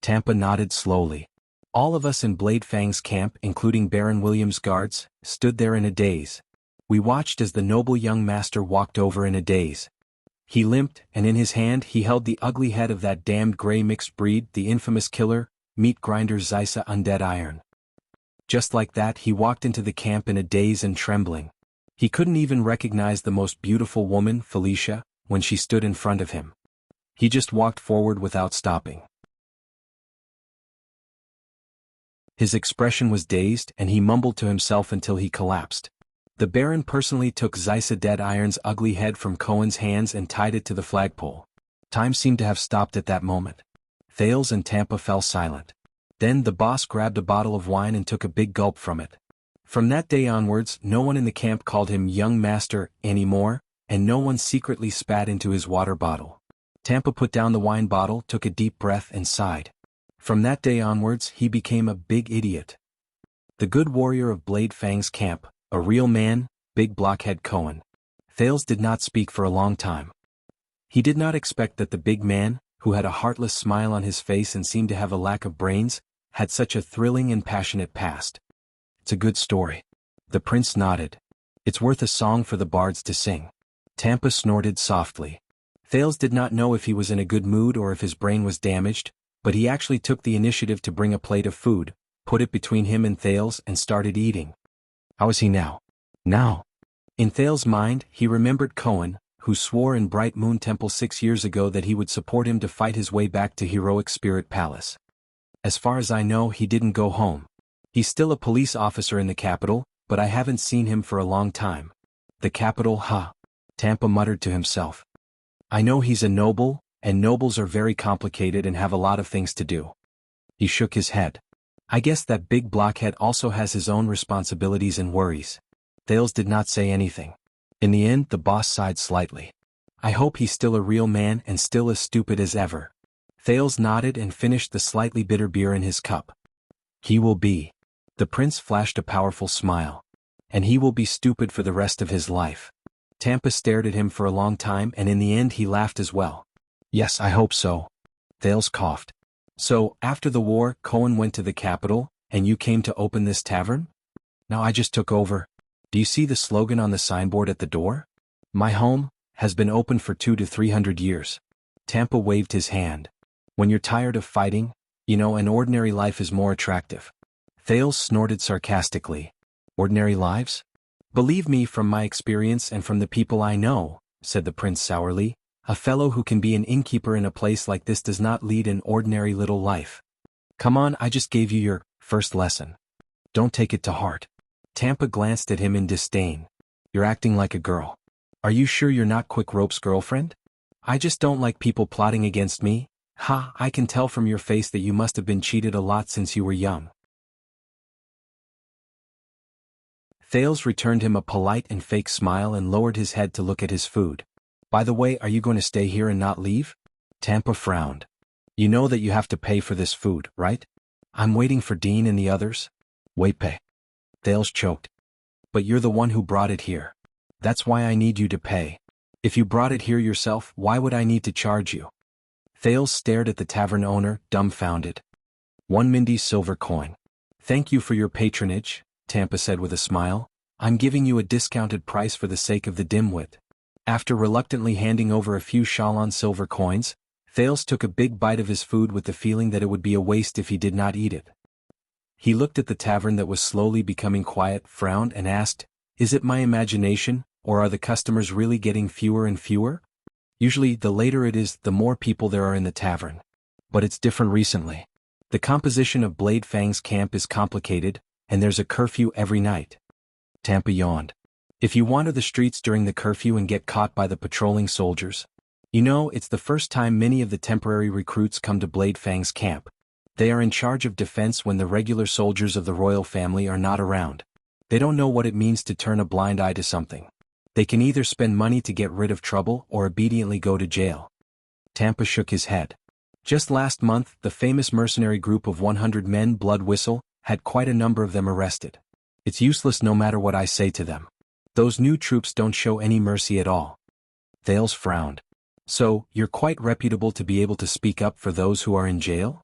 Tampa nodded slowly. All of us in Blade Fang's camp, including Baron William's guards, stood there in a daze. We watched as the noble young master walked over in a daze. He limped, and in his hand he held the ugly head of that damned gray mixed breed, the infamous killer, meat grinder Zysa Undead Iron. Just like that he walked into the camp in a daze and trembling. He couldn't even recognize the most beautiful woman, Felicia, when she stood in front of him. He just walked forward without stopping. His expression was dazed and he mumbled to himself until he collapsed. The Baron personally took Zysa Dead Iron's ugly head from Cohen's hands and tied it to the flagpole. Time seemed to have stopped at that moment. Thales and Tampa fell silent. Then the boss grabbed a bottle of wine and took a big gulp from it. From that day onwards, no one in the camp called him Young Master anymore, and no one secretly spat into his water bottle. Tampa put down the wine bottle, took a deep breath and sighed. From that day onwards, he became a big idiot. The good warrior of Blade Fang's camp, a real man, big blockhead Cohen. Thales did not speak for a long time. He did not expect that the big man, who had a heartless smile on his face and seemed to have a lack of brains, had such a thrilling and passionate past. It's a good story. The prince nodded. It's worth a song for the bards to sing. Tampa snorted softly. Thales did not know if he was in a good mood or if his brain was damaged, but he actually took the initiative to bring a plate of food, put it between him and Thales and started eating. How is he now? Now? In Thales' mind, he remembered Cohen, who swore in Bright Moon Temple 6 years ago that he would support him to fight his way back to Heroic Spirit Palace. As far as I know, he didn't go home. He's still a police officer in the capital, but I haven't seen him for a long time. The capital, huh? Tampa muttered to himself. I know he's a noble, and nobles are very complicated and have a lot of things to do. He shook his head. I guess that big blockhead also has his own responsibilities and worries. Thales did not say anything. In the end, the boss sighed slightly. I hope he's still a real man and still as stupid as ever. Thales nodded and finished the slightly bitter beer in his cup. He will be. The prince flashed a powerful smile. And he will be stupid for the rest of his life. Tampa stared at him for a long time and in the end he laughed as well. Yes, I hope so. Thales coughed. So, after the war, Cohen went to the capital, and you came to open this tavern? Now I just took over. Do you see the slogan on the signboard at the door? My home has been open for 200 to 300 years. Tampa waved his hand. When you're tired of fighting, you know, an ordinary life is more attractive. Thales snorted sarcastically. Ordinary lives? Believe me, from my experience and from the people I know, said the prince sourly, a fellow who can be an innkeeper in a place like this does not lead an ordinary little life. Come on, I just gave you your first lesson. Don't take it to heart. Tampa glanced at him in disdain. You're acting like a girl. Are you sure you're not Quick Rope's girlfriend? I just don't like people plotting against me. Ha, I can tell from your face that you must have been cheated a lot since you were young. Thales returned him a polite and fake smile and lowered his head to look at his food. By the way, are you going to stay here and not leave? Tampa frowned. You know that you have to pay for this food, right? I'm waiting for Dean and the others. Wait, pay. Thales choked. But you're the one who brought it here. That's why I need you to pay. If you brought it here yourself, why would I need to charge you? Thales stared at the tavern owner, dumbfounded. 1 Mindy's silver coin. Thank you for your patronage, Tampa said with a smile. I'm giving you a discounted price for the sake of the dimwit. After reluctantly handing over a few Shalon silver coins, Thales took a big bite of his food with the feeling that it would be a waste if he did not eat it. He looked at the tavern that was slowly becoming quiet, frowned, and asked, Is it my imagination, or are the customers really getting fewer and fewer? Usually, the later it is, the more people there are in the tavern. But it's different recently. The composition of Blade Fang's camp is complicated, and there's a curfew every night. Tampa yawned. If you wander the streets during the curfew and get caught by the patrolling soldiers, you know it's the first time many of the temporary recruits come to Blade Fang's camp. They are in charge of defense when the regular soldiers of the royal family are not around. They don't know what it means to turn a blind eye to something. They can either spend money to get rid of trouble or obediently go to jail. Tampa shook his head. Just last month, the famous mercenary group of 100 men, Blood Whistle, had quite a number of them arrested. It's useless no matter what I say to them. Those new troops don't show any mercy at all. Thales frowned. So, you're quite reputable to be able to speak up for those who are in jail?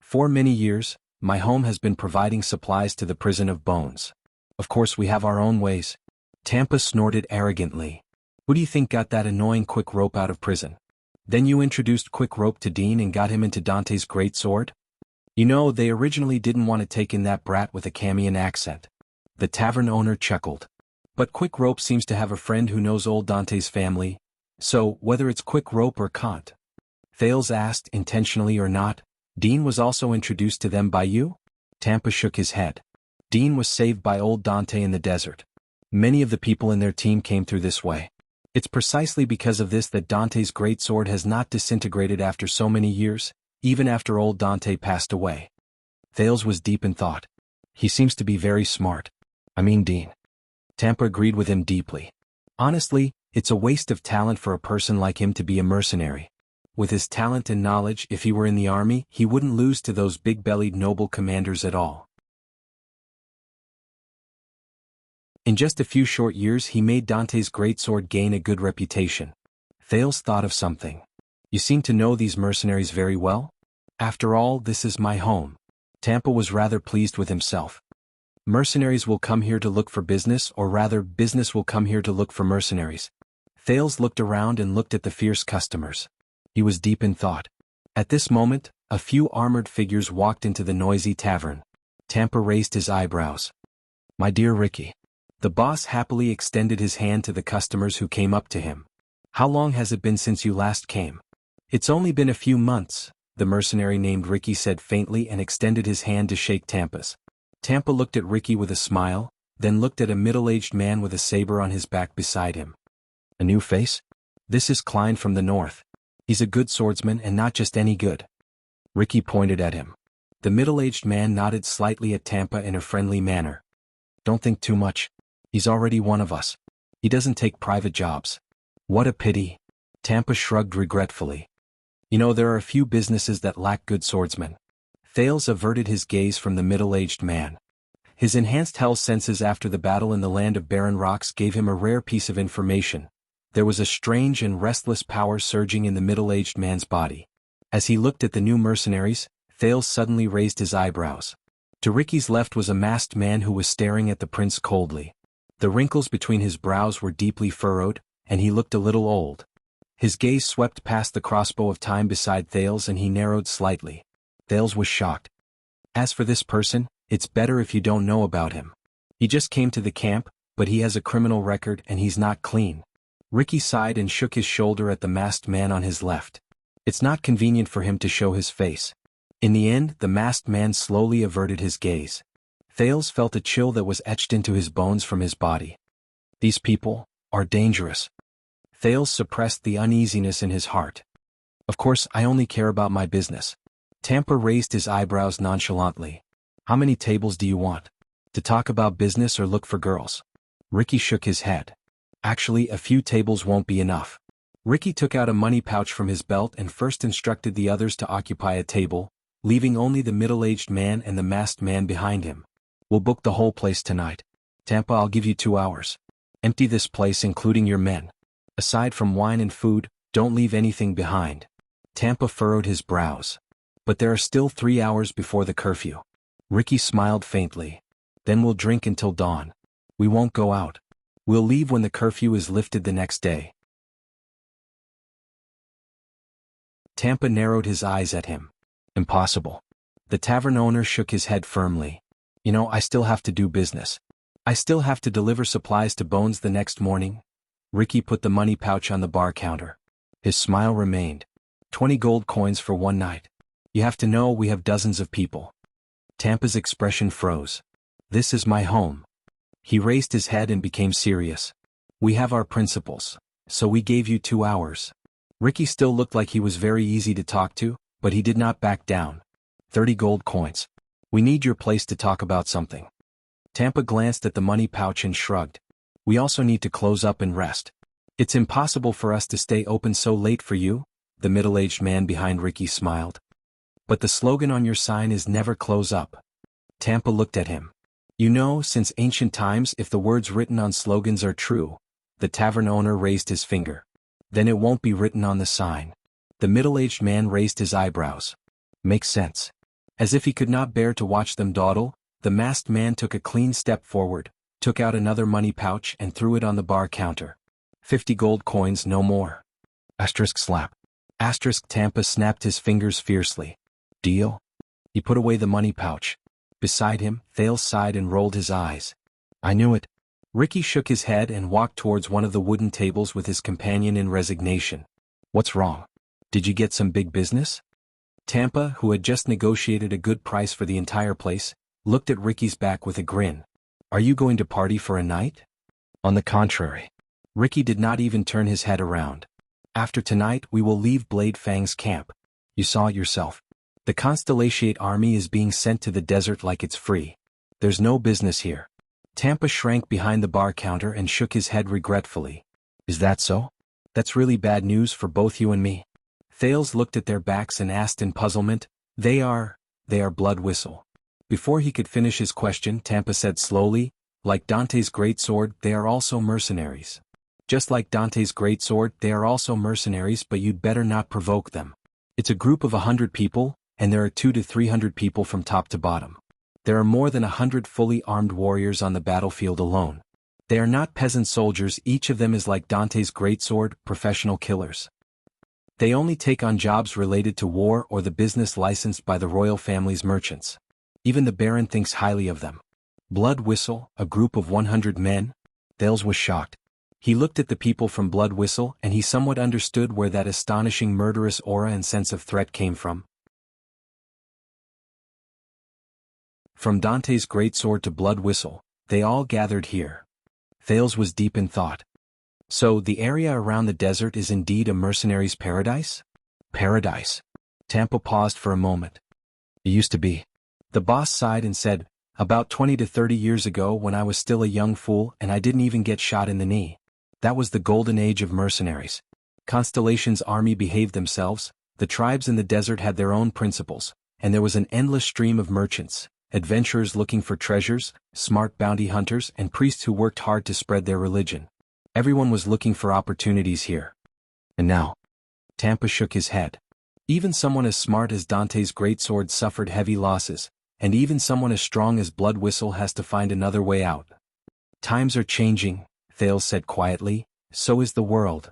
For many years, my home has been providing supplies to the prison of bones. Of course we have our own ways. Tampa snorted arrogantly. Who do you think got that annoying Quick Rope out of prison? Then you introduced Quick Rope to Dean and got him into Dante's great sword? You know, they originally didn't want to take in that brat with a Camian accent. The tavern owner chuckled. But Quick Rope seems to have a friend who knows old Dante's family. So, whether it's Quick Rope or Kant? Thales asked, intentionally or not, Dean was also introduced to them by you? Tampa shook his head. Dean was saved by old Dante in the desert. Many of the people in their team came through this way. It's precisely because of this that Dante's great sword has not disintegrated after so many years, even after old Dante passed away. Thales was deep in thought. He seems to be very smart. I mean Dean. Tampa agreed with him deeply. Honestly, it's a waste of talent for a person like him to be a mercenary. With his talent and knowledge, if he were in the army, he wouldn't lose to those big-bellied noble commanders at all. In just a few short years he made Dante's greatsword gain a good reputation. Thales thought of something. You seem to know these mercenaries very well? After all, this is my home. Tampa was rather pleased with himself. Mercenaries will come here to look for business, or rather, business will come here to look for mercenaries. Thales looked around and looked at the fierce customers. He was deep in thought. At this moment, a few armored figures walked into the noisy tavern. Tampa raised his eyebrows. My dear Ricky. The boss happily extended his hand to the customers who came up to him. How long has it been since you last came? It's only been a few months, the mercenary named Ricky said faintly and extended his hand to shake Tampa's. Tampa looked at Ricky with a smile, then looked at a middle-aged man with a saber on his back beside him. A new face? This is Klein from the north. He's a good swordsman and not just any good. Ricky pointed at him. The middle-aged man nodded slightly at Tampa in a friendly manner. Don't think too much. He's already one of us. He doesn't take private jobs. What a pity. Tampa shrugged regretfully. You know, there are a few businesses that lack good swordsmen. Thales averted his gaze from the middle-aged man. His enhanced hell senses after the battle in the land of barren rocks gave him a rare piece of information. There was a strange and restless power surging in the middle-aged man's body. As he looked at the new mercenaries, Thales suddenly raised his eyebrows. To Ricky's left was a masked man who was staring at the prince coldly. The wrinkles between his brows were deeply furrowed, and he looked a little old. His gaze swept past the crossbow of time beside Thales and he narrowed slightly. Thales was shocked. As for this person, it's better if you don't know about him. He just came to the camp, but he has a criminal record and he's not clean. Ricky sighed and shook his shoulder at the masked man on his left. It's not convenient for him to show his face. In the end, the masked man slowly averted his gaze. Thales felt a chill that was etched into his bones from his body. These people are dangerous. Thales suppressed the uneasiness in his heart. Of course, I only care about my business. Tampa raised his eyebrows nonchalantly. How many tables do you want? To talk about business or look for girls? Ricky shook his head. Actually, a few tables won't be enough. Ricky took out a money pouch from his belt and first instructed the others to occupy a table, leaving only the middle-aged man and the masked man behind him. We'll book the whole place tonight. Tampa, I'll give you 2 hours. Empty this place including your men. Aside from wine and food, don't leave anything behind. Tampa furrowed his brows. But there are still 3 hours before the curfew. Ricky smiled faintly. Then we'll drink until dawn. We won't go out. We'll leave when the curfew is lifted the next day. Tampa narrowed his eyes at him. Impossible. The tavern owner shook his head firmly. You know, I still have to do business. I still have to deliver supplies to Bones the next morning. Ricky put the money pouch on the bar counter. His smile remained. 20 gold coins for one night. You have to know we have dozens of people. Tampa's expression froze. This is my home. He raised his head and became serious. We have our principles, so we gave you 2 hours. Ricky still looked like he was very easy to talk to, but he did not back down. 30 gold coins. We need your place to talk about something. Tampa glanced at the money pouch and shrugged. We also need to close up and rest. It's impossible for us to stay open so late for you, the middle-aged man behind Ricky smiled. But the slogan on your sign is never close up. Tampa looked at him. You know, since ancient times, if the words written on slogans are true, the tavern owner raised his finger. Then it won't be written on the sign. The middle-aged man raised his eyebrows. Makes sense. As if he could not bear to watch them dawdle, the masked man took a clean step forward, took out another money pouch and threw it on the bar counter. 50 gold coins, no more. Asterisk slap. Asterisk. Tampa snapped his fingers fiercely. Deal? He put away the money pouch. Beside him, Thales sighed and rolled his eyes. I knew it. Ricky shook his head and walked towards one of the wooden tables with his companion in resignation. What's wrong? Did you get some big business? Tampa, who had just negotiated a good price for the entire place, looked at Ricky's back with a grin. Are you going to party for a night? On the contrary. Ricky did not even turn his head around. After tonight we will leave Blade Fang's camp. You saw it yourself. The Constellation army is being sent to the desert like it's free. There's no business here. Tampa shrank behind the bar counter and shook his head regretfully. Is that so? That's really bad news for both you and me. Thales looked at their backs and asked in puzzlement, They are Blood Whistle. Before he could finish his question, Tampa said slowly, like Dante's greatsword, they are also mercenaries. Just like Dante's greatsword, they are also mercenaries, but you'd better not provoke them. It's a group of 100 people, and there are 200 to 300 people from top to bottom. There are more than 100 fully armed warriors on the battlefield alone. They are not peasant soldiers, each of them is like Dante's greatsword, professional killers. They only take on jobs related to war or the business licensed by the royal family's merchants. Even the Baron thinks highly of them. Blood Whistle, a group of 100 men? Thales was shocked. He looked at the people from Blood Whistle and he somewhat understood where that astonishing murderous aura and sense of threat came from. From Dante's greatsword to Blood Whistle, they all gathered here. Thales was deep in thought. So, the area around the desert is indeed a mercenary's paradise? Paradise. Tampa paused for a moment. It used to be. The boss sighed and said, about 20 to 30 years ago when I was still a young fool and I didn't even get shot in the knee. That was the golden age of mercenaries. Constellation's army behaved themselves, the tribes in the desert had their own principles, and there was an endless stream of merchants, adventurers looking for treasures, smart bounty hunters and priests who worked hard to spread their religion. Everyone was looking for opportunities here. And now? Tampa shook his head. Even someone as smart as Dante's greatsword suffered heavy losses, and even someone as strong as Blood Whistle has to find another way out. Times are changing, Thales said quietly, so is the world.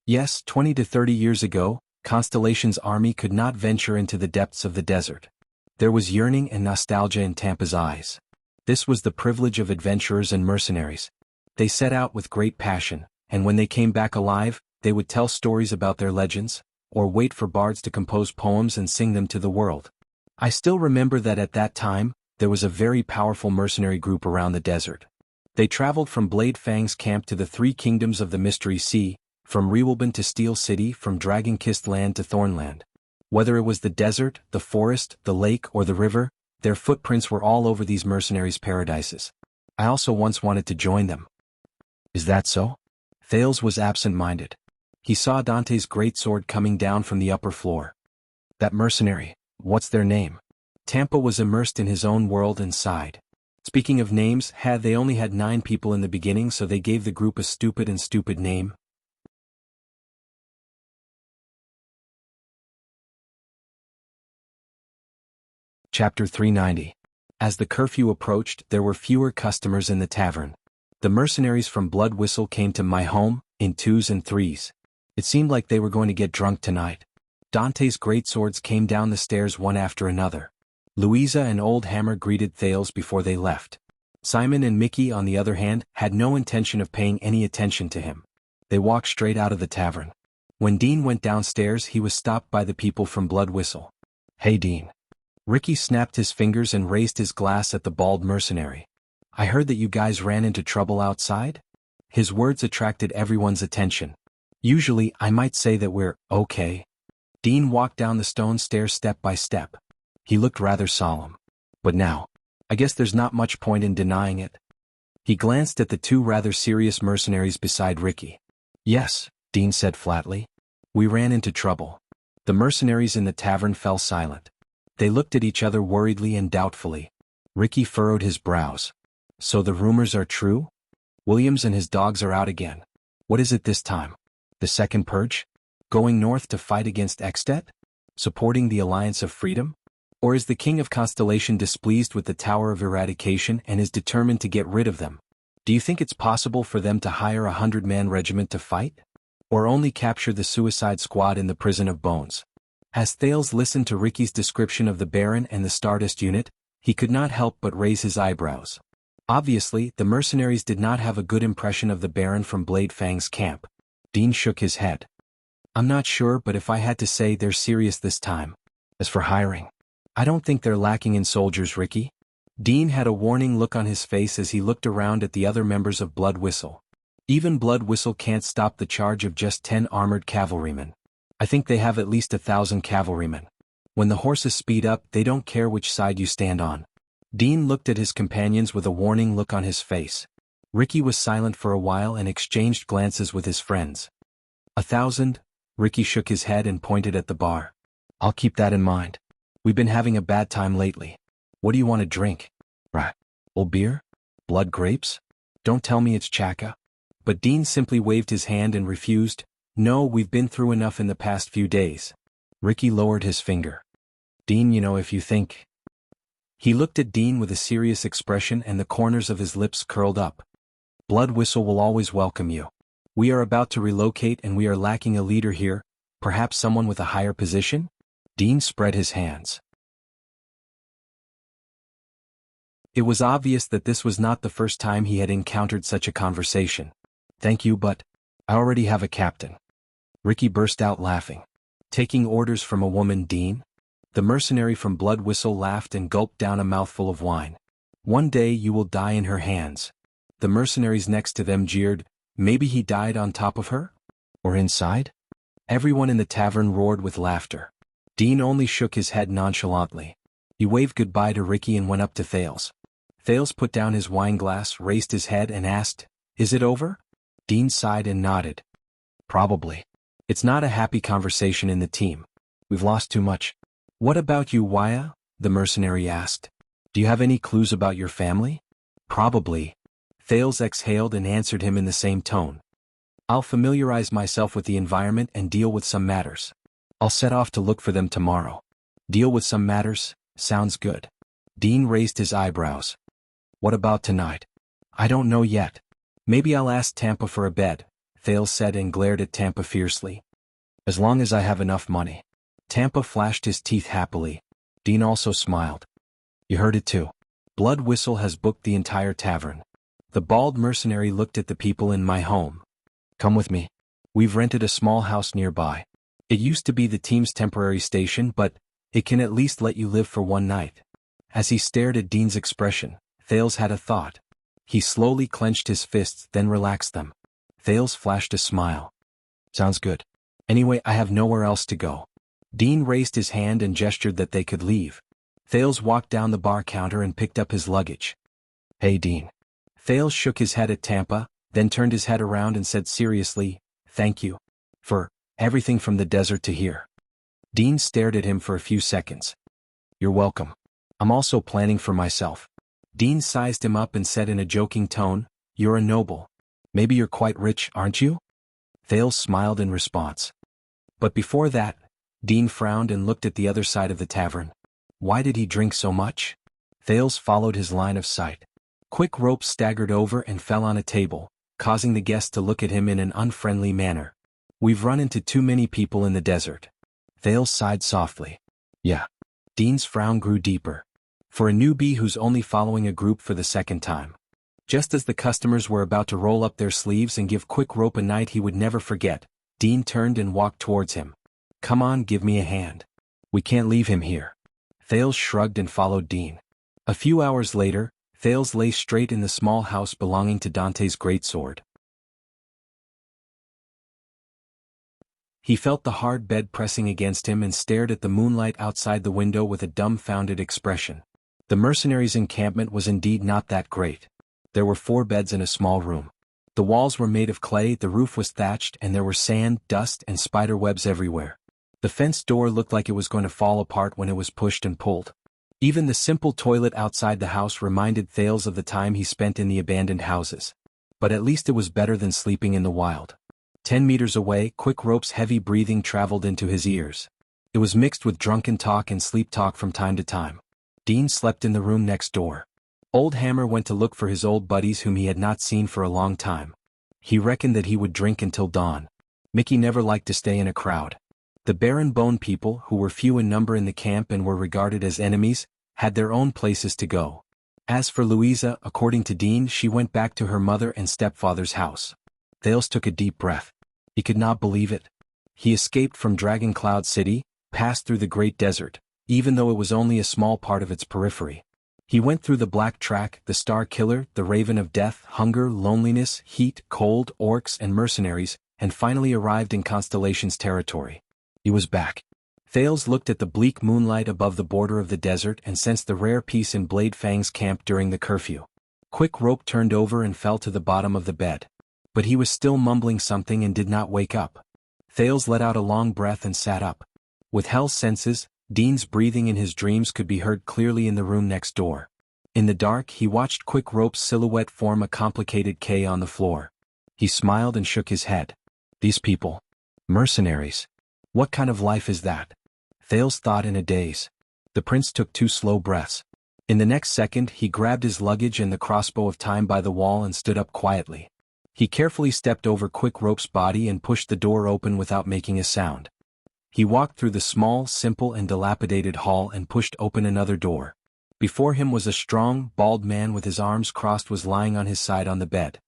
Yes, 20 to 30 years ago, Constellation's army could not venture into the depths of the desert. There was yearning and nostalgia in Tampa's eyes. This was the privilege of adventurers and mercenaries. They set out with great passion, and when they came back alive, they would tell stories about their legends, or wait for bards to compose poems and sing them to the world. I still remember that at that time, there was a very powerful mercenary group around the desert. They traveled from Blade Fang's camp to the 3 kingdoms of the Mystery Sea, from Rewelban to Steel City, from Dragon-Kissed Land to Thornland. Whether it was the desert, the forest, the lake, or the river, their footprints were all over these mercenaries' paradises. I also once wanted to join them. Is that so? Thales was absent-minded. He saw Dante's greatsword coming down from the upper floor. That mercenary, what's their name? Tampa was immersed in his own world and sighed. Speaking of names, they only had 9 people in the beginning, so they gave the group a stupid name. Chapter 390. As the curfew approached, there were fewer customers in the tavern. The mercenaries from Blood Whistle came to my home, in 2s and 3s. It seemed like they were going to get drunk tonight. Dante's greatswords came down the stairs one after another. Louisa and Old Hammer greeted Thales before they left. Simon and Mickey, on the other hand, had no intention of paying any attention to him. They walked straight out of the tavern. When Dean went downstairs, he was stopped by the people from Blood Whistle. "Hey Dean." Ricky snapped his fingers and raised his glass at the bald mercenary. "I heard that you guys ran into trouble outside?" His words attracted everyone's attention. "Usually, I might say that we're okay." Dean walked down the stone stairs step by step. He looked rather solemn. "But now, I guess there's not much point in denying it." He glanced at the 2 rather serious mercenaries beside Ricky. "Yes," Dean said flatly. "We ran into trouble." The mercenaries in the tavern fell silent. They looked at each other worriedly and doubtfully. Ricky furrowed his brows. "So the rumors are true? Williams and his dogs are out again. What is it this time? The second purge? Going north to fight against Extet? Supporting the Alliance of Freedom? Or is the King of Constellation displeased with the Tower of Eradication and is determined to get rid of them? Do you think it's possible for them to hire a 100-man regiment to fight? Or only capture the Suicide Squad in the Prison of Bones?" As Thales listened to Ricky's description of the Baron and the Stardust unit, he could not help but raise his eyebrows. Obviously, the mercenaries did not have a good impression of the Baron from Blade Fang's camp. Dean shook his head. "I'm not sure, but if I had to say, they're serious this time. As for hiring, I don't think they're lacking in soldiers, Ricky." Dean had a warning look on his face as he looked around at the other members of Blood Whistle. "Even Blood Whistle can't stop the charge of just 10 armored cavalrymen. I think they have at least 1,000 cavalrymen. When the horses speed up, they don't care which side you stand on." Dean looked at his companions with a warning look on his face. Ricky was silent for a while and exchanged glances with his friends. 1,000? Ricky shook his head and pointed at the bar. "I'll keep that in mind. We've been having a bad time lately. What do you want to drink? Right. Old beer? Blood grapes? Don't tell me it's Chaka." But Dean simply waved his hand and refused. "No, we've been through enough in the past few days." Ricky lowered his finger. "Dean, if you think—" He looked at Dean with a serious expression and the corners of his lips curled up. "Blood Whistle will always welcome you. We are about to relocate and we are lacking a leader here, perhaps someone with a higher position?" Dean spread his hands. It was obvious that this was not the first time he had encountered such a conversation. "Thank you, but I already have a captain." Ricky burst out laughing. "Taking orders from a woman, Dean?" The mercenary from Blood Whistle laughed and gulped down a mouthful of wine. "One day you will die in her hands." The mercenaries next to them jeered. "Maybe he died on top of her? Or inside?" Everyone in the tavern roared with laughter. Dean only shook his head nonchalantly. He waved goodbye to Ricky and went up to Thales. Thales put down his wine glass, raised his head and asked, "Is it over?" Dean sighed and nodded. "Probably. It's not a happy conversation in the team. We've lost too much." "What about you, Wuxia?" the mercenary asked. "Do you have any clues about your family?" "Probably." Thales exhaled and answered him in the same tone. "I'll familiarize myself with the environment and deal with some matters. I'll set off to look for them tomorrow." "Deal with some matters? Sounds good." Dean raised his eyebrows. "What about tonight?" "I don't know yet. Maybe I'll ask Tampa for a bed," Thales said and glared at Tampa fiercely. "As long as I have enough money." Tampa flashed his teeth happily. Dean also smiled. "You heard it too. Blood Whistle has booked the entire tavern." The bald mercenary looked at the people in my home. "Come with me. We've rented a small house nearby. It used to be the team's temporary station, but it can at least let you live for one night." As he stared at Dean's expression, Thales had a thought. He slowly clenched his fists, then relaxed them. Thales flashed a smile. "Sounds good. Anyway, I have nowhere else to go." Dean raised his hand and gestured that they could leave. Thales walked down the bar counter and picked up his luggage. "Hey, Dean." Thales shook his head at Tampa, then turned his head around and said seriously, "Thank you." For everything from the desert to here. Dean stared at him for a few seconds. You're welcome. I'm also planning for myself. Dean sized him up and said in a joking tone, You're a noble. Maybe you're quite rich, aren't you? Thales smiled in response. But before that, Dean frowned and looked at the other side of the tavern. Why did he drink so much? Thales followed his line of sight. Quick Rope staggered over and fell on a table, causing the guest to look at him in an unfriendly manner. We've run into too many people in the desert. Thales sighed softly. Yeah. Dean's frown grew deeper. For a newbie who's only following a group for the second time. Just as the customers were about to roll up their sleeves and give Quick Rope a night he would never forget, Dean turned and walked towards him. Come on, give me a hand. We can't leave him here. Thales shrugged and followed Dean. A few hours later, Thales lay straight in the small house belonging to Dante's greatsword. He felt the hard bed pressing against him and stared at the moonlight outside the window with a dumbfounded expression. The mercenaries' encampment was indeed not that great. There were 4 beds in a small room. The walls were made of clay, the roof was thatched, and there were sand, dust, and spider webs everywhere. The fenced door looked like it was going to fall apart when it was pushed and pulled. Even the simple toilet outside the house reminded Thales of the time he spent in the abandoned houses. But at least it was better than sleeping in the wild. 10 meters away, Quick Rope's heavy breathing traveled into his ears. It was mixed with drunken talk and sleep talk from time to time. Dean slept in the room next door. Old Hammer went to look for his old buddies whom he had not seen for a long time. He reckoned that he would drink until dawn. Mickey never liked to stay in a crowd. The Baron Bone people, who were few in number in the camp and were regarded as enemies, had their own places to go. As for Louisa, according to Dean, she went back to her mother and stepfather's house. Thales took a deep breath. He could not believe it. He escaped from Dragon Cloud City, passed through the Great Desert, even though it was only a small part of its periphery. He went through the Black Track, the Star Killer, the Raven of Death, hunger, loneliness, heat, cold, orcs, and mercenaries, and finally arrived in Constellation's territory. He was back. Thales looked at the bleak moonlight above the border of the desert and sensed the rare peace in Blade Fang's camp during the curfew. Quick Rope turned over and fell to the bottom of the bed. But he was still mumbling something and did not wake up. Thales let out a long breath and sat up. With Hell's senses, Dean's breathing in his dreams could be heard clearly in the room next door. In the dark, he watched Quick Rope's silhouette form a complicated K on the floor. He smiled and shook his head. These people. Mercenaries. What kind of life is that? Thales thought in a daze. The prince took 2 slow breaths. In the next second, he grabbed his luggage and the crossbow of time by the wall and stood up quietly. He carefully stepped over Quick Rope's body and pushed the door open without making a sound. He walked through the small, simple, and dilapidated hall and pushed open another door. Before him was a strong, bald man with his arms crossed was lying on his side on the bed.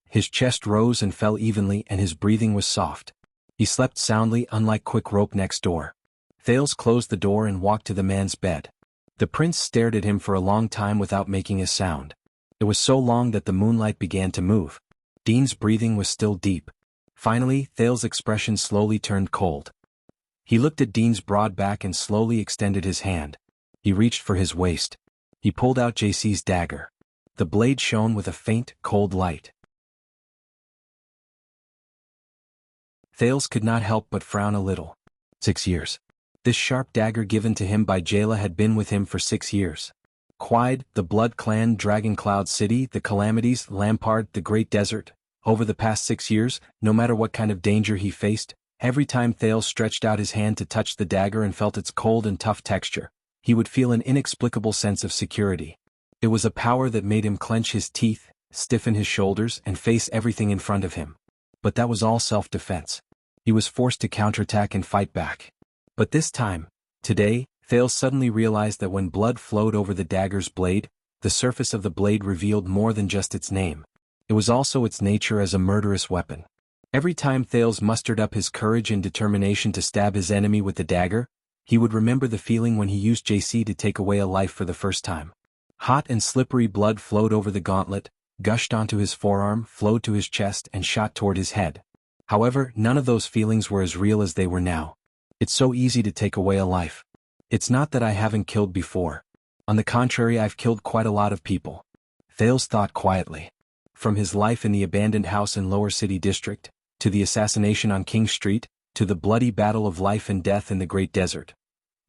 His chest rose and fell evenly and his breathing was soft. He slept soundly, unlike Quick Rope next door. Thales closed the door and walked to the man's bed. The prince stared at him for a long time without making a sound. It was so long that the moonlight began to move. Dean's breathing was still deep. Finally, Thales' expression slowly turned cold. He looked at Dean's broad back and slowly extended his hand. He reached for his waist. He pulled out JC's dagger. The blade shone with a faint, cold light. Thales could not help but frown a little. 6 years. This sharp dagger given to him by Jayla had been with him for 6 years. Quide, the Blood Clan, Dragon Cloud City, the Calamities, Lampard, the Great Desert. Over the past 6 years, no matter what kind of danger he faced, every time Thales stretched out his hand to touch the dagger and felt its cold and tough texture, he would feel an inexplicable sense of security. It was a power that made him clench his teeth, stiffen his shoulders, and face everything in front of him. But that was all self-defense. He was forced to counterattack and fight back. But this time, today, Thales suddenly realized that when blood flowed over the dagger's blade, the surface of the blade revealed more than just its name. It was also its nature as a murderous weapon. Every time Thales mustered up his courage and determination to stab his enemy with the dagger, he would remember the feeling when he used JC to take away a life for the first time. Hot and slippery blood flowed over the gauntlet, gushed onto his forearm, flowed to his chest, and shot toward his head. However, none of those feelings were as real as they were now. It's so easy to take away a life. It's not that I haven't killed before. On the contrary, I've killed quite a lot of people. Thales thought quietly. From his life in the abandoned house in Lower City District, to the assassination on King Street, to the bloody battle of life and death in the Great Desert.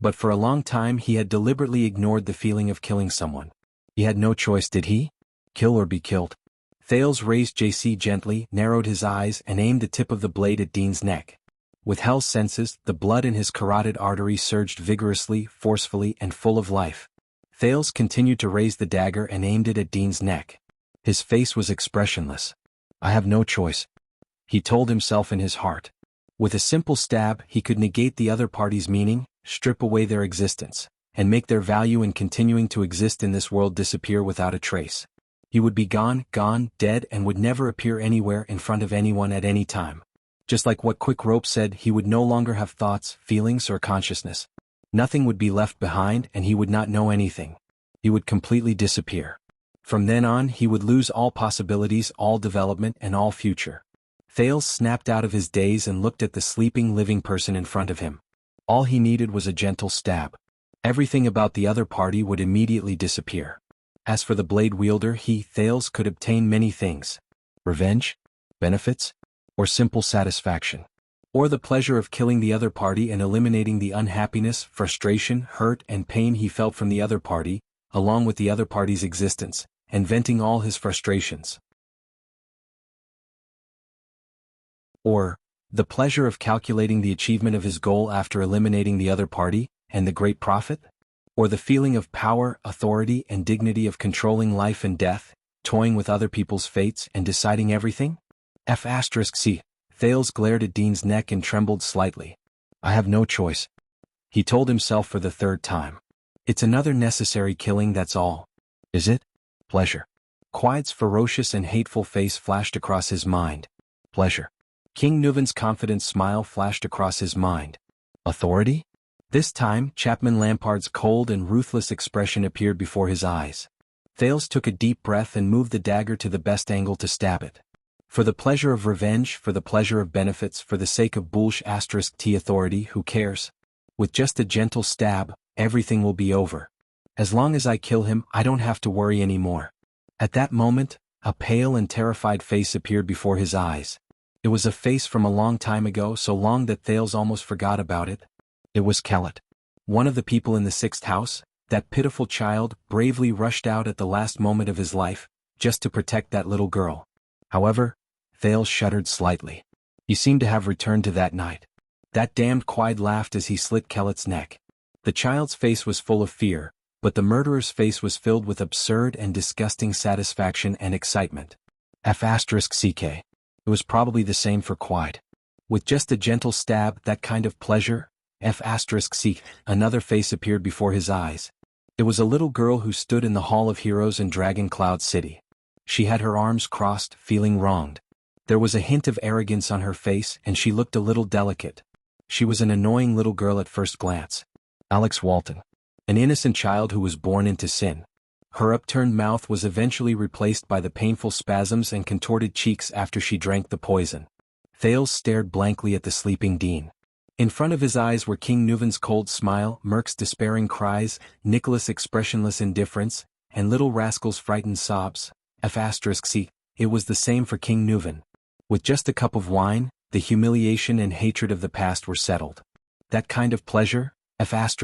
But for a long time he had deliberately ignored the feeling of killing someone. He had no choice, did he? Kill or be killed. Thales raised JC gently, narrowed his eyes, and aimed the tip of the blade at Dean's neck. With Hell's senses, the blood in his carotid artery surged vigorously, forcefully, and full of life. Thales continued to raise the dagger and aimed it at Dean's neck. His face was expressionless. I have no choice, he told himself in his heart. With a simple stab, he could negate the other party's meaning, strip away their existence, and make their value in continuing to exist in this world disappear without a trace. He would be gone, dead, and would never appear anywhere in front of anyone at any time. Just like what Quick Rope said, he would no longer have thoughts, feelings, or consciousness. Nothing would be left behind, and he would not know anything. He would completely disappear. From then on, he would lose all possibilities, all development, and all future. Thales snapped out of his daze and looked at the sleeping living person in front of him. All he needed was a gentle stab. Everything about the other party would immediately disappear. As for the blade wielder, Thales, could obtain many things. Revenge? Benefits? Or simple satisfaction? Or the pleasure of killing the other party and eliminating the unhappiness, frustration, hurt, and pain he felt from the other party, along with the other party's existence, and venting all his frustrations. Or the pleasure of calculating the achievement of his goal after eliminating the other party, and the great profit? Or the feeling of power, authority, and dignity of controlling life and death, toying with other people's fates and deciding everything? C. Thales glared at Dean's neck and trembled slightly. I have no choice, he told himself for the third time. It's another necessary killing, that's all. Is it? Pleasure. Quiet's ferocious and hateful face flashed across his mind. Pleasure. King Nuven's confident smile flashed across his mind. Authority? This time, Chapman Lampard's cold and ruthless expression appeared before his eyes. Thales took a deep breath and moved the dagger to the best angle to stab it. For the pleasure of revenge, for the pleasure of benefits, for the sake of T authority, who cares? With just a gentle stab, everything will be over. As long as I kill him, I don't have to worry anymore. At that moment, a pale and terrified face appeared before his eyes. It was a face from a long time ago, so long that Thales almost forgot about it. It was Kellet. One of the people in the sixth house, that pitiful child, bravely rushed out at the last moment of his life, just to protect that little girl. However, Thales shuddered slightly. He seemed to have returned to that night. That damned Quide laughed as he slit Kellet's neck. The child's face was full of fear, but the murderer's face was filled with absurd and disgusting satisfaction and excitement. F***ck. It was probably the same for Quide. With just a gentle stab, that kind of pleasure, F***, another face appeared before his eyes. It was a little girl who stood in the Hall of Heroes in Dragon Cloud City. She had her arms crossed, feeling wronged. There was a hint of arrogance on her face, and she looked a little delicate. She was an annoying little girl at first glance. Alex Walton. An innocent child who was born into sin. Her upturned mouth was eventually replaced by the painful spasms and contorted cheeks after she drank the poison. Thales stared blankly at the sleeping Dean. In front of his eyes were King Nuven's cold smile, Merc's despairing cries, Nicholas' expressionless indifference, and Little Rascal's frightened sobs. F***, it was the same for King Nuven. With just a cup of wine, the humiliation and hatred of the past were settled. That kind of pleasure? F***,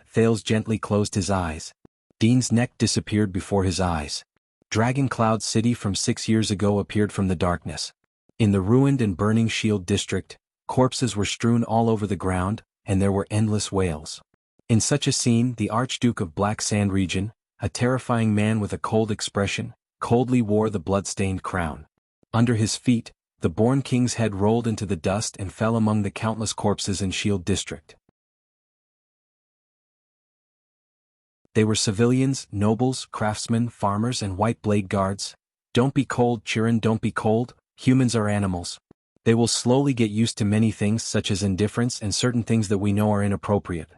Thales gently closed his eyes. Dean's neck disappeared before his eyes. Dragon Cloud City from 6 years ago appeared from the darkness. In the ruined and burning Shield District, corpses were strewn all over the ground, and there were endless wails. In such a scene, the Archduke of Black Sand Region, a terrifying man with a cold expression, coldly wore the blood-stained crown. Under his feet, the Born King's head rolled into the dust and fell among the countless corpses in Shield District. They were civilians, nobles, craftsmen, farmers, and white blade guards. Don't be cold, Chiron, don't be cold. Humans are animals. They will slowly get used to many things such as indifference and certain things that we know are inappropriate.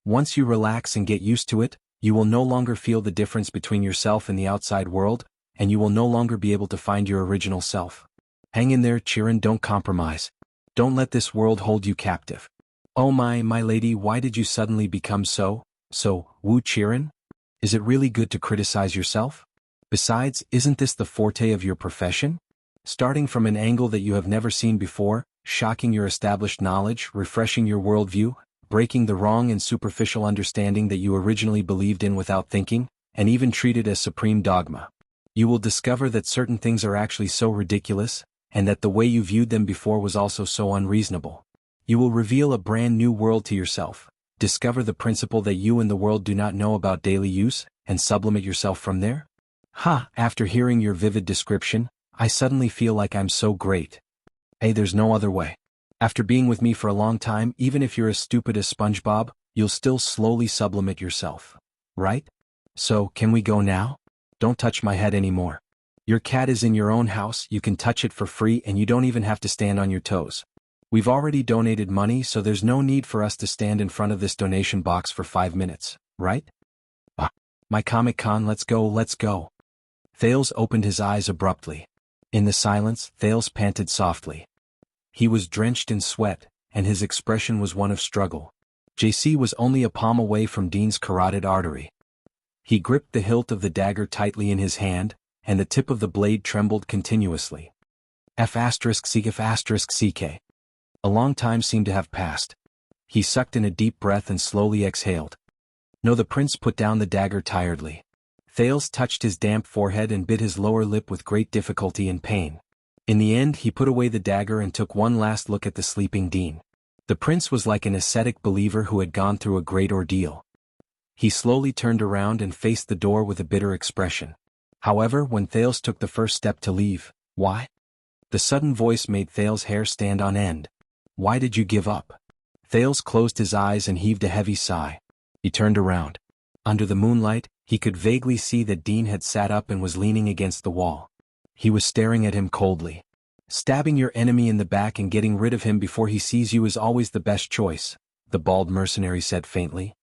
Once you relax and get used to it, you will no longer feel the difference between yourself and the outside world, and you will no longer be able to find your original self. Hang in there, Chiron, don't compromise. Don't let this world hold you captive. Oh my lady, why did you suddenly become so Wu Chiron? Is it really good to criticize yourself? Besides, isn't this the forte of your profession? Starting from an angle that you have never seen before, shocking your established knowledge, refreshing your worldview, breaking the wrong and superficial understanding that you originally believed in without thinking, and even treated as supreme dogma. You will discover that certain things are actually so ridiculous, and that the way you viewed them before was also so unreasonable. You will reveal a brand new world to yourself, discover the principle that you and the world do not know about daily use, and sublimate yourself from there? After hearing your vivid description, I suddenly feel like I'm so great. Hey, there's no other way. After being with me for a long time, even if you're as stupid as SpongeBob, you'll still slowly sublimate yourself. Right? So, can we go now? Don't touch my head anymore. Your cat is in your own house, you can touch it for free and you don't even have to stand on your toes. We've already donated money, so there's no need for us to stand in front of this donation box for 5 minutes, right? My Comic-Con, let's go, let's go. Thales opened his eyes abruptly. In the silence, Thales panted softly. He was drenched in sweat, and his expression was one of struggle. JC was only a palm away from Dean's carotid artery. He gripped the hilt of the dagger tightly in his hand, and the tip of the blade trembled continuously. F***CK. A long time seemed to have passed. He sucked in a deep breath and slowly exhaled. No, the prince put down the dagger tiredly. Thales touched his damp forehead and bit his lower lip with great difficulty and pain. In the end, he put away the dagger and took one last look at the sleeping Dean. The prince was like an ascetic believer who had gone through a great ordeal. He slowly turned around and faced the door with a bitter expression. However, when Thales took the first step to leave, "Why?" The sudden voice made Thales' hair stand on end. "Why did you give up?" Thales closed his eyes and heaved a heavy sigh. He turned around. Under the moonlight, he could vaguely see that Dean had sat up and was leaning against the wall. He was staring at him coldly. "Stabbing your enemy in the back and getting rid of him before he sees you is always the best choice," the bald mercenary said faintly.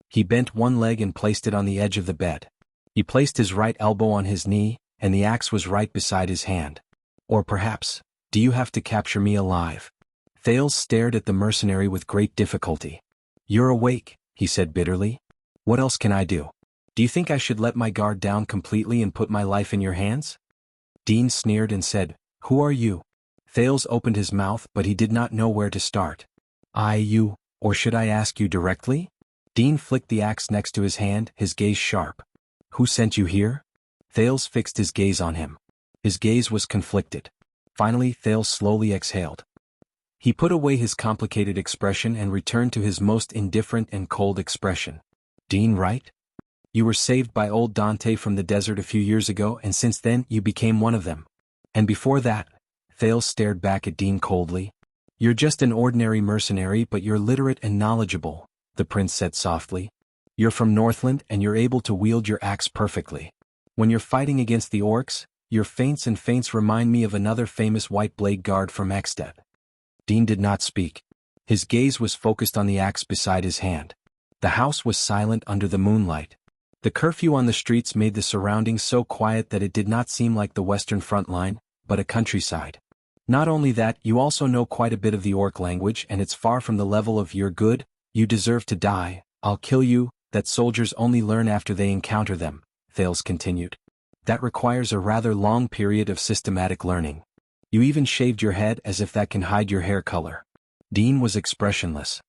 He bent one leg and placed it on the edge of the bed. He placed his right elbow on his knee, and the axe was right beside his hand. "Or perhaps, do you have to capture me alive?" Thales stared at the mercenary with great difficulty. "You're awake," he said bitterly. "What else can I do? Do you think I should let my guard down completely and put my life in your hands?" Dean sneered and said, "Who are you?" Thales opened his mouth, but he did not know where to start. You, or should I ask you directly?" Dean flicked the axe next to his hand, his gaze sharp. "Who sent you here?" Thales fixed his gaze on him. His gaze was conflicted. Finally, Thales slowly exhaled. He put away his complicated expression and returned to his most indifferent and cold expression. "Dean, right? You were saved by old Dante from the desert a few years ago, and since then you became one of them. And before that," Thales stared back at Dean coldly. "You're just an ordinary mercenary, but you're literate and knowledgeable," the prince said softly. "You're from Northland and you're able to wield your axe perfectly. When you're fighting against the orcs, your feints remind me of another famous white blade guard from Ekstedt." Dean did not speak. His gaze was focused on the axe beside his hand. The house was silent under the moonlight. The curfew on the streets made the surroundings so quiet that it did not seem like the Western front line, but a countryside. Not only that, you also know quite a bit of the orc language, and it's far from the level of "you're good, you deserve to die, I'll kill you," that soldiers only learn after they encounter them, Thales continued. "That requires a rather long period of systematic learning. You even shaved your head as if that can hide your hair color." Dean was expressionless.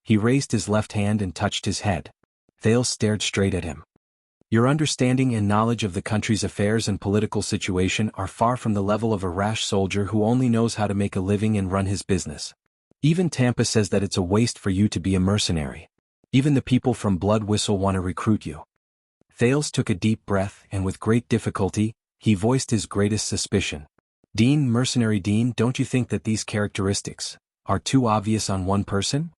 He raised his left hand and touched his head. Thales stared straight at him. "Your understanding and knowledge of the country's affairs and political situation are far from the level of a rash soldier who only knows how to make a living and run his business. Even Tampa says that it's a waste for you to be a mercenary. Even the people from Blood Whistle want to recruit you." Thales took a deep breath and with great difficulty, he voiced his greatest suspicion. "Dean, Mercenary Dean, don't you think that these characteristics are too obvious on one person?"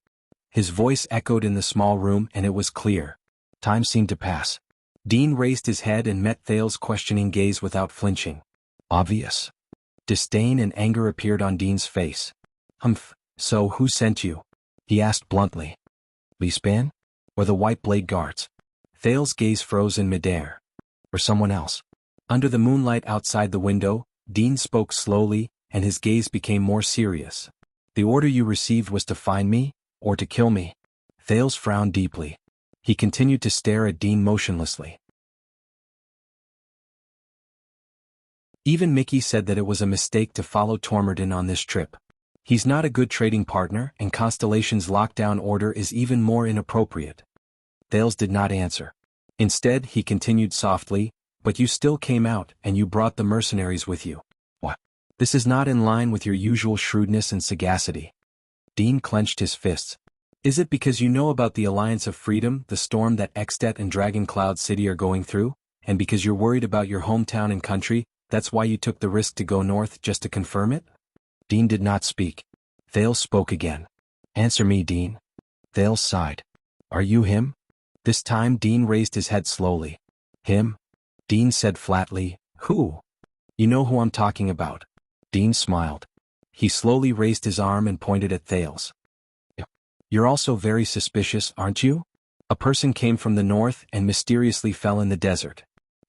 His voice echoed in the small room and it was clear. Time seemed to pass. Dean raised his head and met Thales' questioning gaze without flinching. "Obvious?" Disdain and anger appeared on Dean's face. So who sent you?" he asked bluntly. "Lispan? Or the White Blade Guards?" Thales' gaze froze in midair. "Or someone else?" Under the moonlight outside the window, Dean spoke slowly, and his gaze became more serious. "The order you received was to find me, or to kill me?" Thales frowned deeply. He continued to stare at Dean motionlessly. Even Mickey said that it was a mistake to follow Tormodin on this trip. He's not a good trading partner, and Constellation's lockdown order is even more inappropriate. Thales did not answer. Instead, he continued softly, "But you still came out, and you brought the mercenaries with you. What? This is not in line with your usual shrewdness and sagacity." Dean clenched his fists. "Is it because you know about the Alliance of Freedom, the storm that Extet and Dragon Cloud City are going through, and because you're worried about your hometown and country, that's why you took the risk to go north just to confirm it?" Dean did not speak. Thales spoke again. "Answer me, Dean." Thales sighed. "Are you him?" This time Dean raised his head slowly. "Him?" Dean said flatly. "Who?" "You know who I'm talking about." Dean smiled. He slowly raised his arm and pointed at Thales. "You're also very suspicious, aren't you? A person came from the north and mysteriously fell in the desert."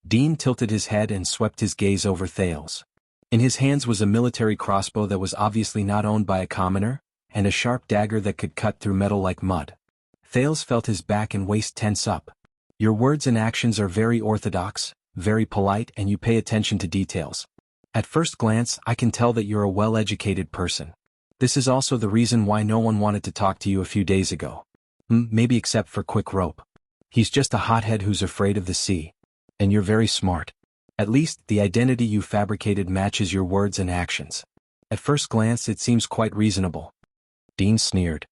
Dean tilted his head and swept his gaze over Thales. In his hands was a military crossbow that was obviously not owned by a commoner, and a sharp dagger that could cut through metal like mud. Thales felt his back and waist tense up. "Your words and actions are very orthodox, very polite, and you pay attention to details. At first glance, I can tell that you're a well-educated person. This is also the reason why no one wanted to talk to you a few days ago. Maybe except for Quick Rope. He's just a hothead who's afraid of the sea. And you're very smart. At least, the identity you fabricated matches your words and actions. At first glance it seems quite reasonable." Dean sneered.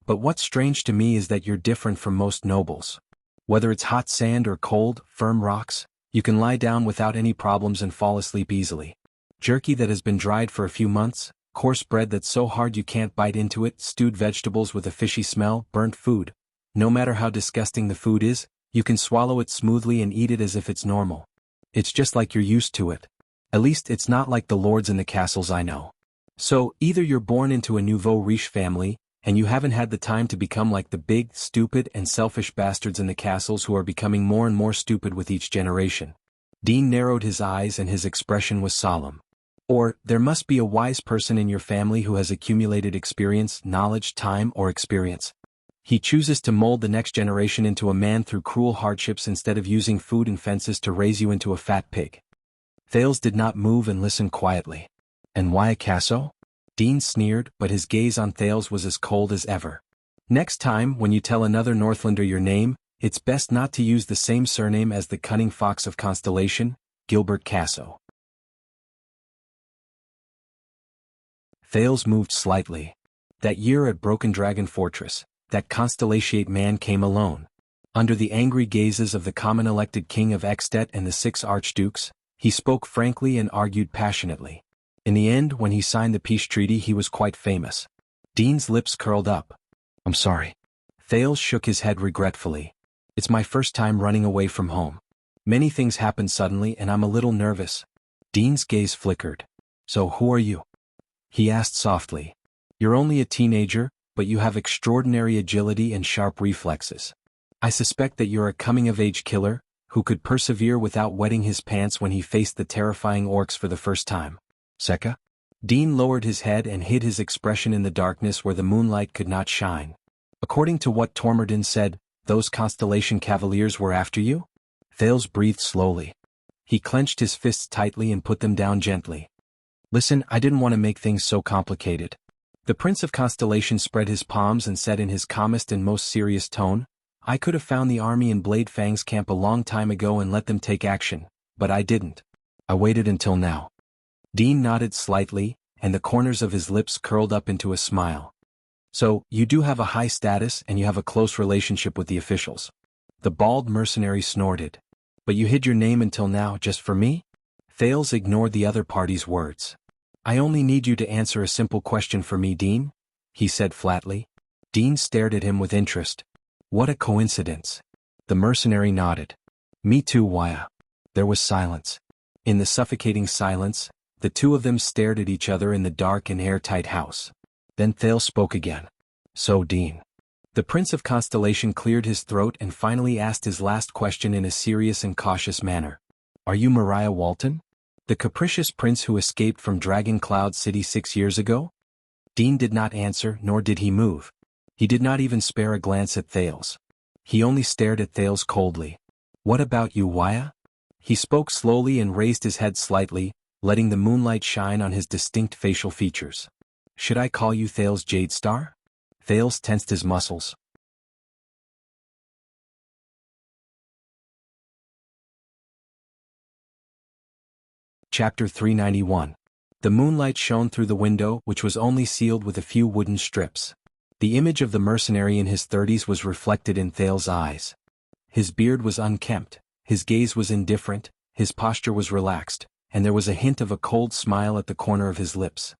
"But what's strange to me is that you're different from most nobles. Whether it's hot sand or cold, firm rocks, you can lie down without any problems and fall asleep easily. Jerky that has been dried for a few months, coarse bread that's so hard you can't bite into it, stewed vegetables with a fishy smell, burnt food. No matter how disgusting the food is, you can swallow it smoothly and eat it as if it's normal. It's just like you're used to it. At least it's not like the lords in the castles I know. So, either you're born into a nouveau riche family, and you haven't had the time to become like the big, stupid, and selfish bastards in the castles who are becoming more and more stupid with each generation." Dean narrowed his eyes and his expression was solemn. "Or, there must be a wise person in your family who has accumulated experience, knowledge, time, or experience. He chooses to mold the next generation into a man through cruel hardships instead of using food and fences to raise you into a fat pig." Thales did not move and listened quietly. "And why a Casso?" Dean sneered, but his gaze on Thales was as cold as ever. "Next time, when you tell another Northlander your name, it's best not to use the same surname as the cunning fox of Constellation, Gilbert Casso." Thales moved slightly. That year at Broken Dragon Fortress, that Constellatiate man came alone. Under the angry gazes of the common elected king of Extet and the 6 archdukes, he spoke frankly and argued passionately. In the end, when he signed the peace treaty, he was quite famous. Dean's lips curled up. "I'm sorry." Thales shook his head regretfully. "It's my first time running away from home. Many things happen suddenly and I'm a little nervous." Dean's gaze flickered. "So who are you?" he asked softly. "You're only a teenager, but you have extraordinary agility and sharp reflexes. I suspect that you're a coming-of-age killer, who could persevere without wetting his pants when he faced the terrifying orcs for the first time. Seka?" Dean lowered his head and hid his expression in the darkness where the moonlight could not shine. "According to what Tormodin said, those Constellation Cavaliers were after you?" Thales breathed slowly. He clenched his fists tightly and put them down gently. "Listen, I didn't want to make things so complicated." The Prince of Constellation spread his palms and said in his calmest and most serious tone, "I could have found the army in Blade Fang's camp a long time ago and let them take action, but I didn't. I waited until now." Dean nodded slightly, and the corners of his lips curled up into a smile. "So, you do have a high status and you have a close relationship with the officials." The bald mercenary snorted. "But you hid your name until now just for me?" Thales ignored the other party's words. "I only need you to answer a simple question for me, Dean," he said flatly. Dean stared at him with interest. "What a coincidence." The mercenary nodded. "Me too, Wuxia." There was silence. In the suffocating silence, the two of them stared at each other in the dark and airtight house. Then Thales spoke again. "So, Dean." The Prince of Constellation cleared his throat and finally asked his last question in a serious and cautious manner. "Are you Mariah Walton? The capricious prince who escaped from Dragon Cloud City 6 years ago?" Dean did not answer, nor did he move. He did not even spare a glance at Thales. He only stared at Thales coldly. "What about you, Wuxia?" He spoke slowly and raised his head slightly, letting the moonlight shine on his distinct facial features. Should I call you Thales Jade Star? Thales tensed his muscles. Chapter 391. The moonlight shone through the window, which was only sealed with a few wooden strips. The image of the mercenary in his 30s was reflected in Thales' eyes. His beard was unkempt, his gaze was indifferent, his posture was relaxed, and there was a hint of a cold smile at the corner of his lips.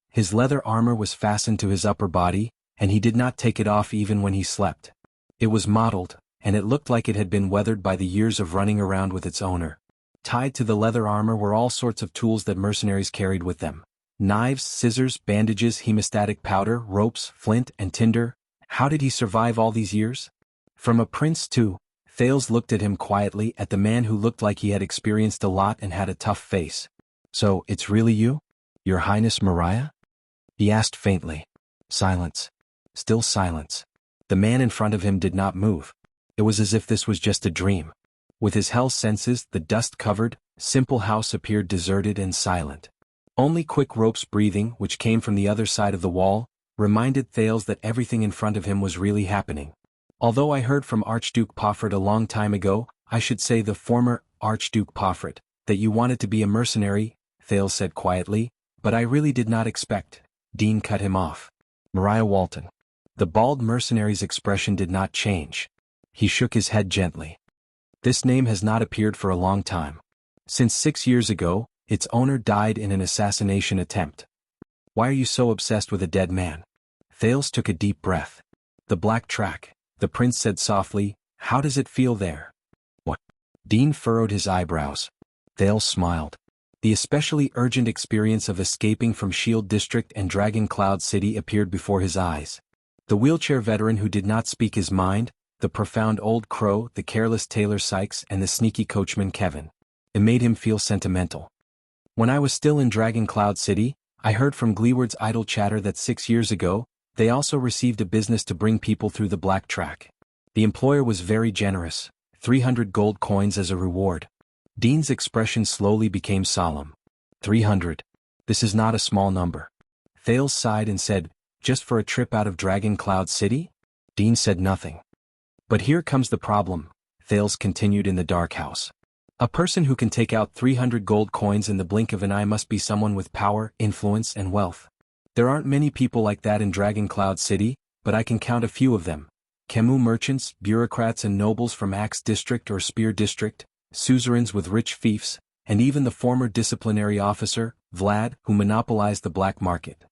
His leather armor was fastened to his upper body, and he did not take it off even when he slept. It was mottled, and it looked like it had been weathered by the years of running around with its owner. Tied to the leather armor were all sorts of tools that mercenaries carried with them. Knives, scissors, bandages, hemostatic powder, ropes, flint, and tinder. How did he survive all these years? From a prince too. Thales looked at him quietly, at the man who looked like he had experienced a lot and had a tough face. So, it's really you? Your Highness Mariah? He asked faintly. Silence. Still silence. The man in front of him did not move. It was as if this was just a dream. With his hell senses, the dust-covered, simple house appeared deserted and silent. Only quick ropes breathing, which came from the other side of the wall, reminded Thales that everything in front of him was really happening. Although I heard from Archduke Poffred a long time ago, I should say the former Archduke Poffred, that you wanted to be a mercenary, Thales said quietly, but I really did not expect. Dean cut him off. Mariah Walton. The bald mercenary's expression did not change. He shook his head gently. This name has not appeared for a long time. Since 6 years ago, its owner died in an assassination attempt. Why are you so obsessed with a dead man? Thales took a deep breath. The Black Track, the prince said softly, how does it feel there? What? Dean furrowed his eyebrows. Thales smiled. The especially urgent experience of escaping from Shield District and Dragon Cloud City appeared before his eyes. The wheelchair veteran who did not speak his mind, the profound old crow, the careless tailor Sykes, and the sneaky coachman Kevin. It made him feel sentimental. When I was still in Dragon Cloud City, I heard from Gleeward's idle chatter that 6 years ago, they also received a business to bring people through the Black Track. The employer was very generous, 300 gold coins as a reward. Dean's expression slowly became solemn. 300. This is not a small number. Thales sighed and said, just for a trip out of Dragon Cloud City? Dean said nothing. But here comes the problem, Thales continued in the dark house. A person who can take out 300 gold coins in the blink of an eye must be someone with power, influence, and wealth. There aren't many people like that in Dragon Cloud City, but I can count a few of them. Kemu merchants, bureaucrats and nobles from Axe District or Spear District, suzerains with rich fiefs, and even the former disciplinary officer, Vlad, who monopolized the black market.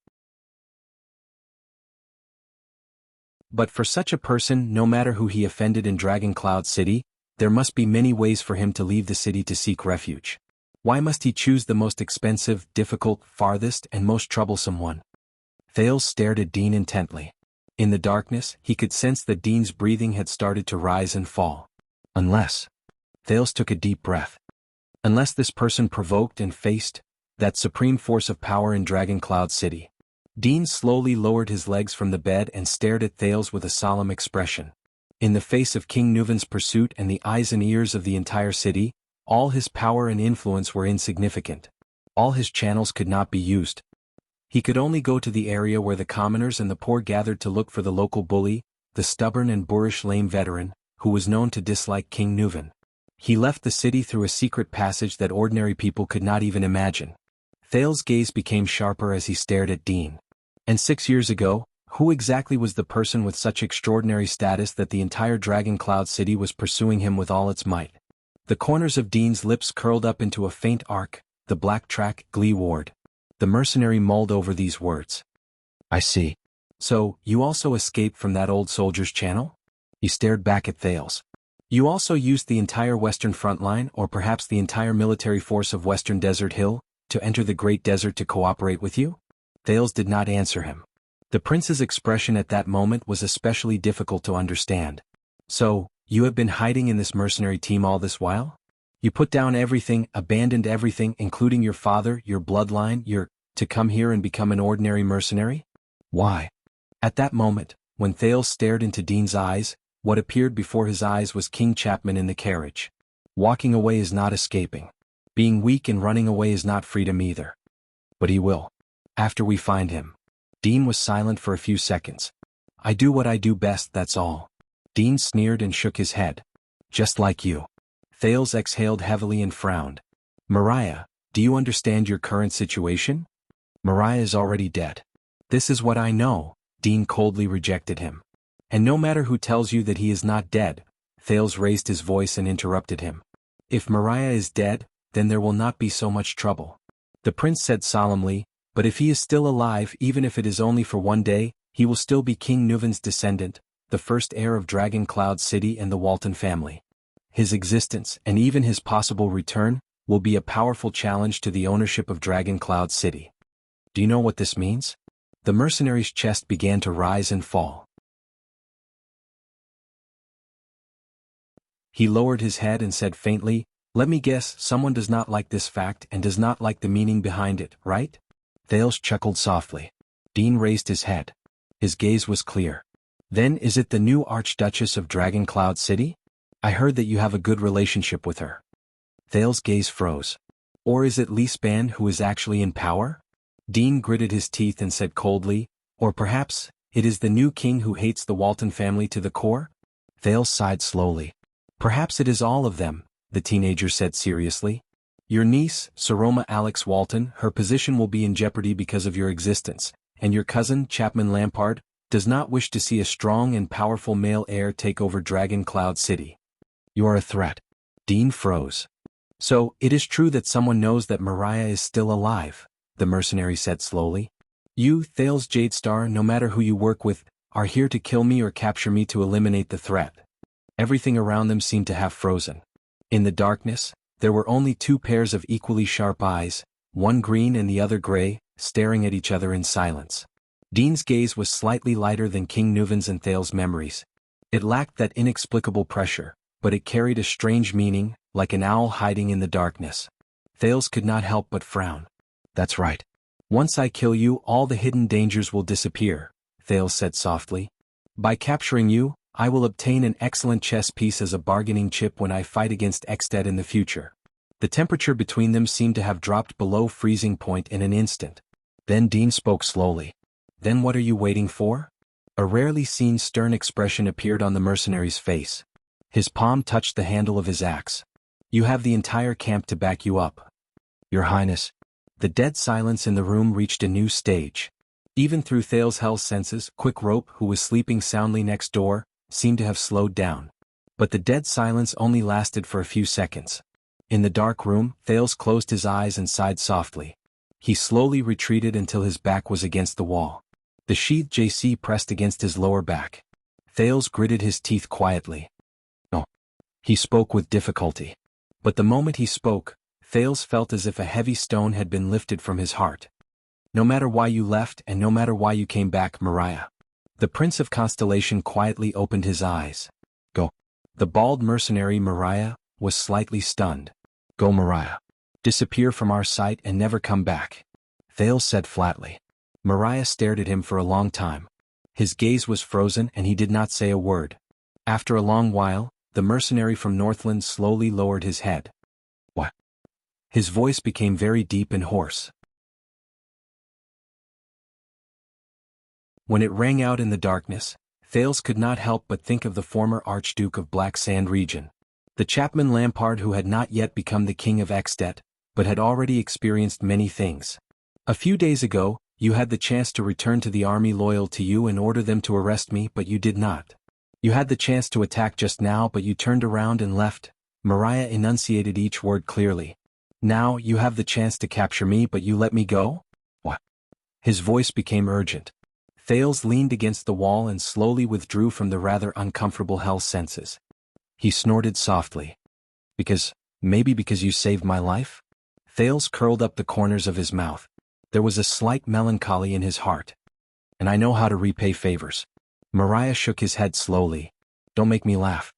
But for such a person, no matter who he offended in Dragon Cloud City, there must be many ways for him to leave the city to seek refuge. Why must he choose the most expensive, difficult, farthest, and most troublesome one? Thales stared at Dean intently. In the darkness, he could sense that Dean's breathing had started to rise and fall. Unless... Thales took a deep breath. Unless this person provoked and faced that supreme force of power in Dragon Cloud City. Dean slowly lowered his legs from the bed and stared at Thales with a solemn expression. In the face of King Nuven's pursuit and the eyes and ears of the entire city, all his power and influence were insignificant. All his channels could not be used. He could only go to the area where the commoners and the poor gathered to look for the local bully, the stubborn and boorish lame veteran, who was known to dislike King Nuven. He left the city through a secret passage that ordinary people could not even imagine. Thales' gaze became sharper as he stared at Dean. And 6 years ago, who exactly was the person with such extraordinary status that the entire Dragon Cloud City was pursuing him with all its might? The corners of Dean's lips curled up into a faint arc, the Black Track, Gleeward. The mercenary mulled over these words. I see. So, you also escaped from that old soldier's channel? He stared back at Thales. You also used the entire Western Front Line, or perhaps the entire military force of Western Desert Hill, to enter the Great Desert to cooperate with you? Thales did not answer him. The prince's expression at that moment was especially difficult to understand. So, you have been hiding in this mercenary team all this while? You put down everything, abandoned everything, including your father, your bloodline, to come here and become an ordinary mercenary? Why? At that moment, when Thales stared into Dean's eyes, what appeared before his eyes was King Chapman in the carriage. Walking away is not escaping. Being weak and running away is not freedom either. But he will. After we find him. Dean was silent for a few seconds. I do what I do best, that's all. Dean sneered and shook his head. Just like you. Thales exhaled heavily and frowned. Mariah, do you understand your current situation? Mariah is already dead. This is what I know, Dean coldly rejected him. And no matter who tells you that he is not dead, Thales raised his voice and interrupted him. If Mariah is dead, then there will not be so much trouble. The prince said solemnly, but if he is still alive, even if it is only for one day, he will still be King Nuven's descendant, the first heir of Dragon Cloud City and the Walton family. His existence, and even his possible return, will be a powerful challenge to the ownership of Dragon Cloud City. Do you know what this means? The mercenary's chest began to rise and fall. He lowered his head and said faintly, let me guess, someone does not like this fact and does not like the meaning behind it, right? Thales chuckled softly. Dean raised his head. His gaze was clear. Then is it the new Archduchess of Dragon Cloud City? I heard that you have a good relationship with her. Thales' gaze froze. Or is it Lisban who is actually in power? Dean gritted his teeth and said coldly, or perhaps, it is the new king who hates the Walton family to the core? Thales sighed slowly. Perhaps it is all of them, the teenager said seriously. Your niece, Saroma Alex Walton, her position will be in jeopardy because of your existence, and your cousin, Chapman Lampard, does not wish to see a strong and powerful male heir take over Dragon Cloud City. You are a threat. Dean froze. So, it is true that someone knows that Mariah is still alive, the mercenary said slowly. You, Thales Jadestar, no matter who you work with, are here to kill me or capture me to eliminate the threat. Everything around them seemed to have frozen. In the darkness, there were only two pairs of equally sharp eyes, one green and the other gray, staring at each other in silence. Dean's gaze was slightly lighter than King Nuven's and Thales' memories. It lacked that inexplicable pressure, but it carried a strange meaning, like an owl hiding in the darkness. Thales could not help but frown. That's right. Once I kill you, all the hidden dangers will disappear, Thales said softly. By capturing you, I will obtain an excellent chess piece as a bargaining chip when I fight against Exted in the future. The temperature between them seemed to have dropped below freezing point in an instant. Then Dean spoke slowly. Then what are you waiting for? A rarely seen stern expression appeared on the mercenary's face. His palm touched the handle of his axe. You have the entire camp to back you up. Your Highness. The dead silence in the room reached a new stage. Even through Thales' hell's senses, Quick Rope, who was sleeping soundly next door, seemed to have slowed down. But the dead silence only lasted for a few seconds. In the dark room, Thales closed his eyes and sighed softly. He slowly retreated until his back was against the wall. The sheathed JC pressed against his lower back. Thales gritted his teeth quietly. No. He spoke with difficulty. But the moment he spoke, Thales felt as if a heavy stone had been lifted from his heart. No matter why you left and no matter why you came back, Mariah. The Prince of Constellation quietly opened his eyes. Go. The bald mercenary Mariah was slightly stunned. Go, Mariah. Disappear from our sight and never come back. Thales said flatly. Mariah stared at him for a long time. His gaze was frozen and he did not say a word. After a long while, the mercenary from Northland slowly lowered his head. What? His voice became very deep and hoarse. When it rang out in the darkness, Thales could not help but think of the former Archduke of Black Sand region. The Chapman Lampard who had not yet become the king of Exdet, but had already experienced many things. A few days ago, you had the chance to return to the army loyal to you and order them to arrest me, but you did not. You had the chance to attack just now, but you turned around and left. Mariah enunciated each word clearly. Now you have the chance to capture me, but you let me go? What? His voice became urgent. Thales leaned against the wall and slowly withdrew from the rather uncomfortable hell senses. He snorted softly. Maybe because you saved my life? Thales curled up the corners of his mouth. There was a slight melancholy in his heart. And I know how to repay favors. Mariah shook his head slowly. Don't make me laugh.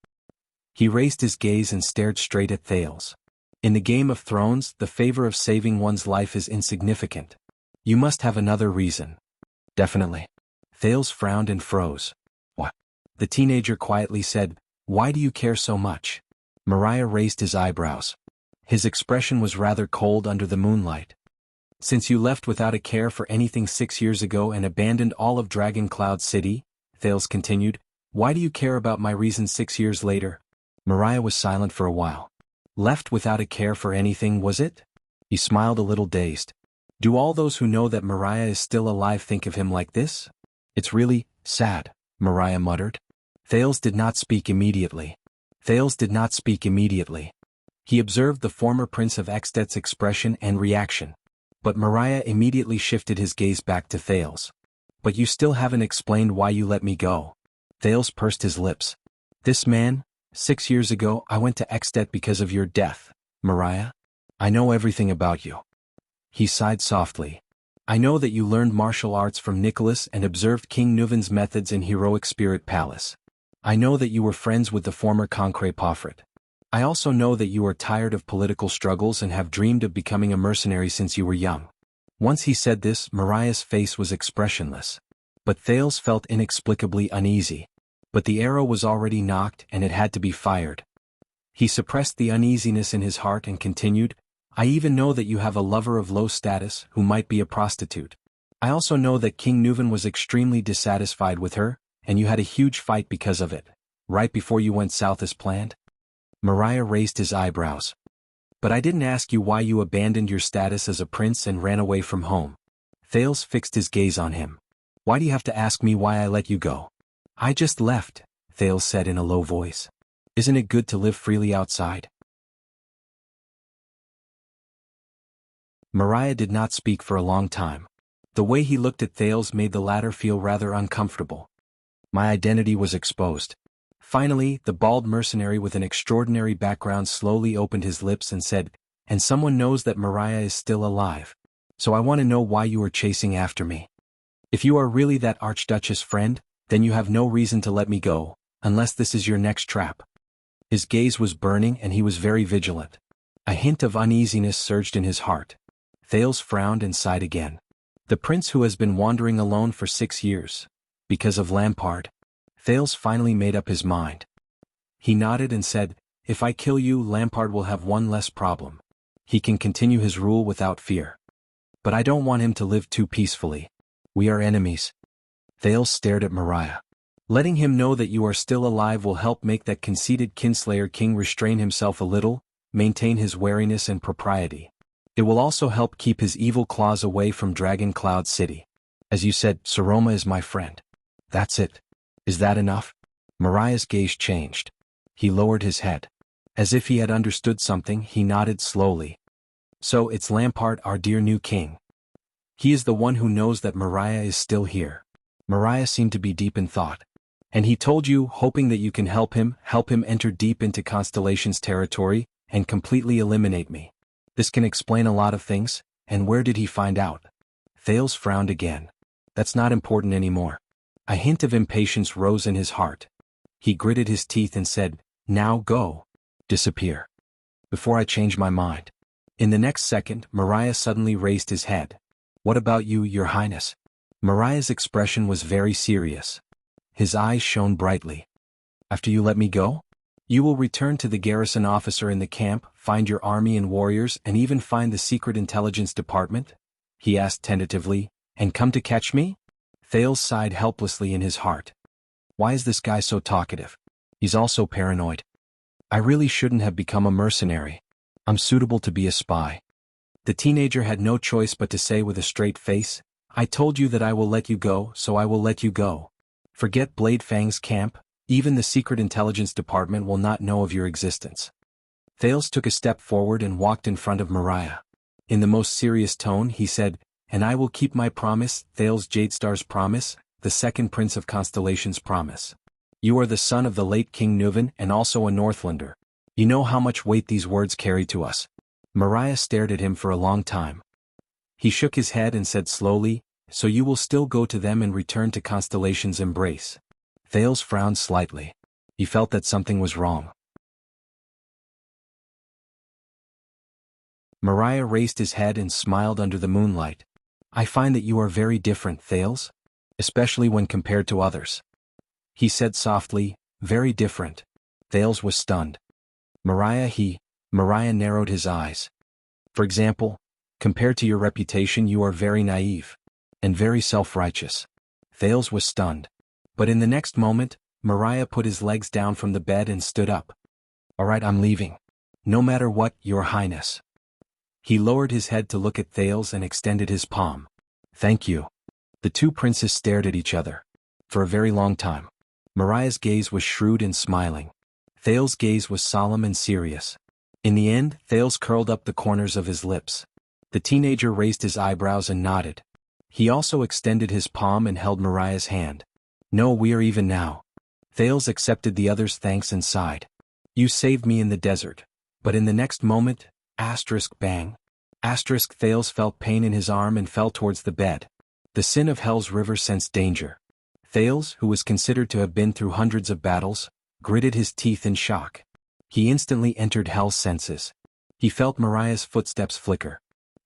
He raised his gaze and stared straight at Thales. In the Game of Thrones, the favor of saving one's life is insignificant. You must have another reason. Definitely. Thales frowned and froze. What? The teenager quietly said, why do you care so much? Mariah raised his eyebrows. His expression was rather cold under the moonlight. Since you left without a care for anything 6 years ago and abandoned all of Dragon Cloud City, Thales continued, why do you care about my reasons 6 years later? Mariah was silent for a while. Left without a care for anything, was it? He smiled a little dazed. Do all those who know that Mariah is still alive think of him like this? It's really sad, Mariah muttered. Thales did not speak immediately. He observed the former Prince of Extet's expression and reaction. But Mariah immediately shifted his gaze back to Thales. But you still haven't explained why you let me go. Thales pursed his lips. This man, 6 years ago I went to Extet because of your death, Mariah. I know everything about you. He sighed softly. I know that you learned martial arts from Nicholas and observed King Nuven's methods in Heroic Spirit Palace. I know that you were friends with the former Concret Pofret. I also know that you are tired of political struggles and have dreamed of becoming a mercenary since you were young. Once he said this, Mariah's face was expressionless. But Thales felt inexplicably uneasy. But the arrow was already nocked and it had to be fired. He suppressed the uneasiness in his heart and continued, I even know that you have a lover of low status who might be a prostitute. I also know that King Nuven was extremely dissatisfied with her, and you had a huge fight because of it, right before you went south as planned. Mariah raised his eyebrows. But I didn't ask you why you abandoned your status as a prince and ran away from home. Thales fixed his gaze on him. Why do you have to ask me why I let you go? I just left, Thales said in a low voice. Isn't it good to live freely outside? Mariah did not speak for a long time. The way he looked at Thales made the latter feel rather uncomfortable. My identity was exposed. Finally, the bald mercenary with an extraordinary background slowly opened his lips and said, and someone knows that Mariah is still alive. So I want to know why you are chasing after me. If you are really that Archduchess friend, then you have no reason to let me go, unless this is your next trap. His gaze was burning and he was very vigilant. A hint of uneasiness surged in his heart. Thales frowned and sighed again. The prince who has been wandering alone for 6 years. Because of Lampard. Thales finally made up his mind. He nodded and said, if I kill you, Lampard will have one less problem. He can continue his rule without fear. But I don't want him to live too peacefully. We are enemies. Thales stared at Mariah. Letting him know that you are still alive will help make that conceited kinslayer king restrain himself a little, maintain his wariness and propriety. It will also help keep his evil claws away from Dragon Cloud City. As you said, Saroma is my friend. That's it. Is that enough? Mariah's gaze changed. He lowered his head. As if he had understood something, he nodded slowly. So it's Lampard, our dear new king. He is the one who knows that Mariah is still here. Mariah seemed to be deep in thought. And he told you, hoping that you can help him enter deep into Constellation's territory, and completely eliminate me. This can explain a lot of things, and where did he find out? Thales frowned again. That's not important anymore. A hint of impatience rose in his heart. He gritted his teeth and said, now go. Disappear. Before I change my mind. In the next second, Mariah suddenly raised his head. What about you, your highness? Mariah's expression was very serious. His eyes shone brightly. After you let me go? You will return to the garrison officer in the camp, find your army and warriors, and even find the secret intelligence department? He asked tentatively, and come to catch me? Thales sighed helplessly in his heart. Why is this guy so talkative? He's also paranoid. I really shouldn't have become a mercenary. I'm suitable to be a spy. The teenager had no choice but to say with a straight face, I told you that I will let you go, so I will let you go. Forget Blade Fang's camp, even the secret intelligence department will not know of your existence. Thales took a step forward and walked in front of Mariah. In the most serious tone, he said, and I will keep my promise, Thales Jadestar's promise, the second prince of Constellation's promise. You are the son of the late King Nuven and also a Northlander. You know how much weight these words carry to us. Mariah stared at him for a long time. He shook his head and said slowly, so you will still go to them and return to Constellation's embrace. Thales frowned slightly. He felt that something was wrong. Mariah raised his head and smiled under the moonlight. I find that you are very different, Thales. Especially when compared to others. He said softly, very different. Thales was stunned. Mariah, he Mariah narrowed his eyes. For example, compared to your reputation you are very naive. And very self-righteous. Thales was stunned. But in the next moment, Mariah put his legs down from the bed and stood up. All right, I'm leaving. No matter what, Your Highness. He lowered his head to look at Thales and extended his palm. Thank you. The two princes stared at each other. For a very long time. Mariah's gaze was shrewd and smiling. Thales' gaze was solemn and serious. In the end, Thales curled up the corners of his lips. The teenager raised his eyebrows and nodded. He also extended his palm and held Mariah's hand. No, we are even now. Thales accepted the other's thanks and sighed. You saved me in the desert. But in the next moment, bang. Thales felt pain in his arm and fell towards the bed. The sin of Hell's River sensed danger. Thales, who was considered to have been through hundreds of battles, gritted his teeth in shock. He instantly entered Hell's senses. He felt Mariah's footsteps flicker.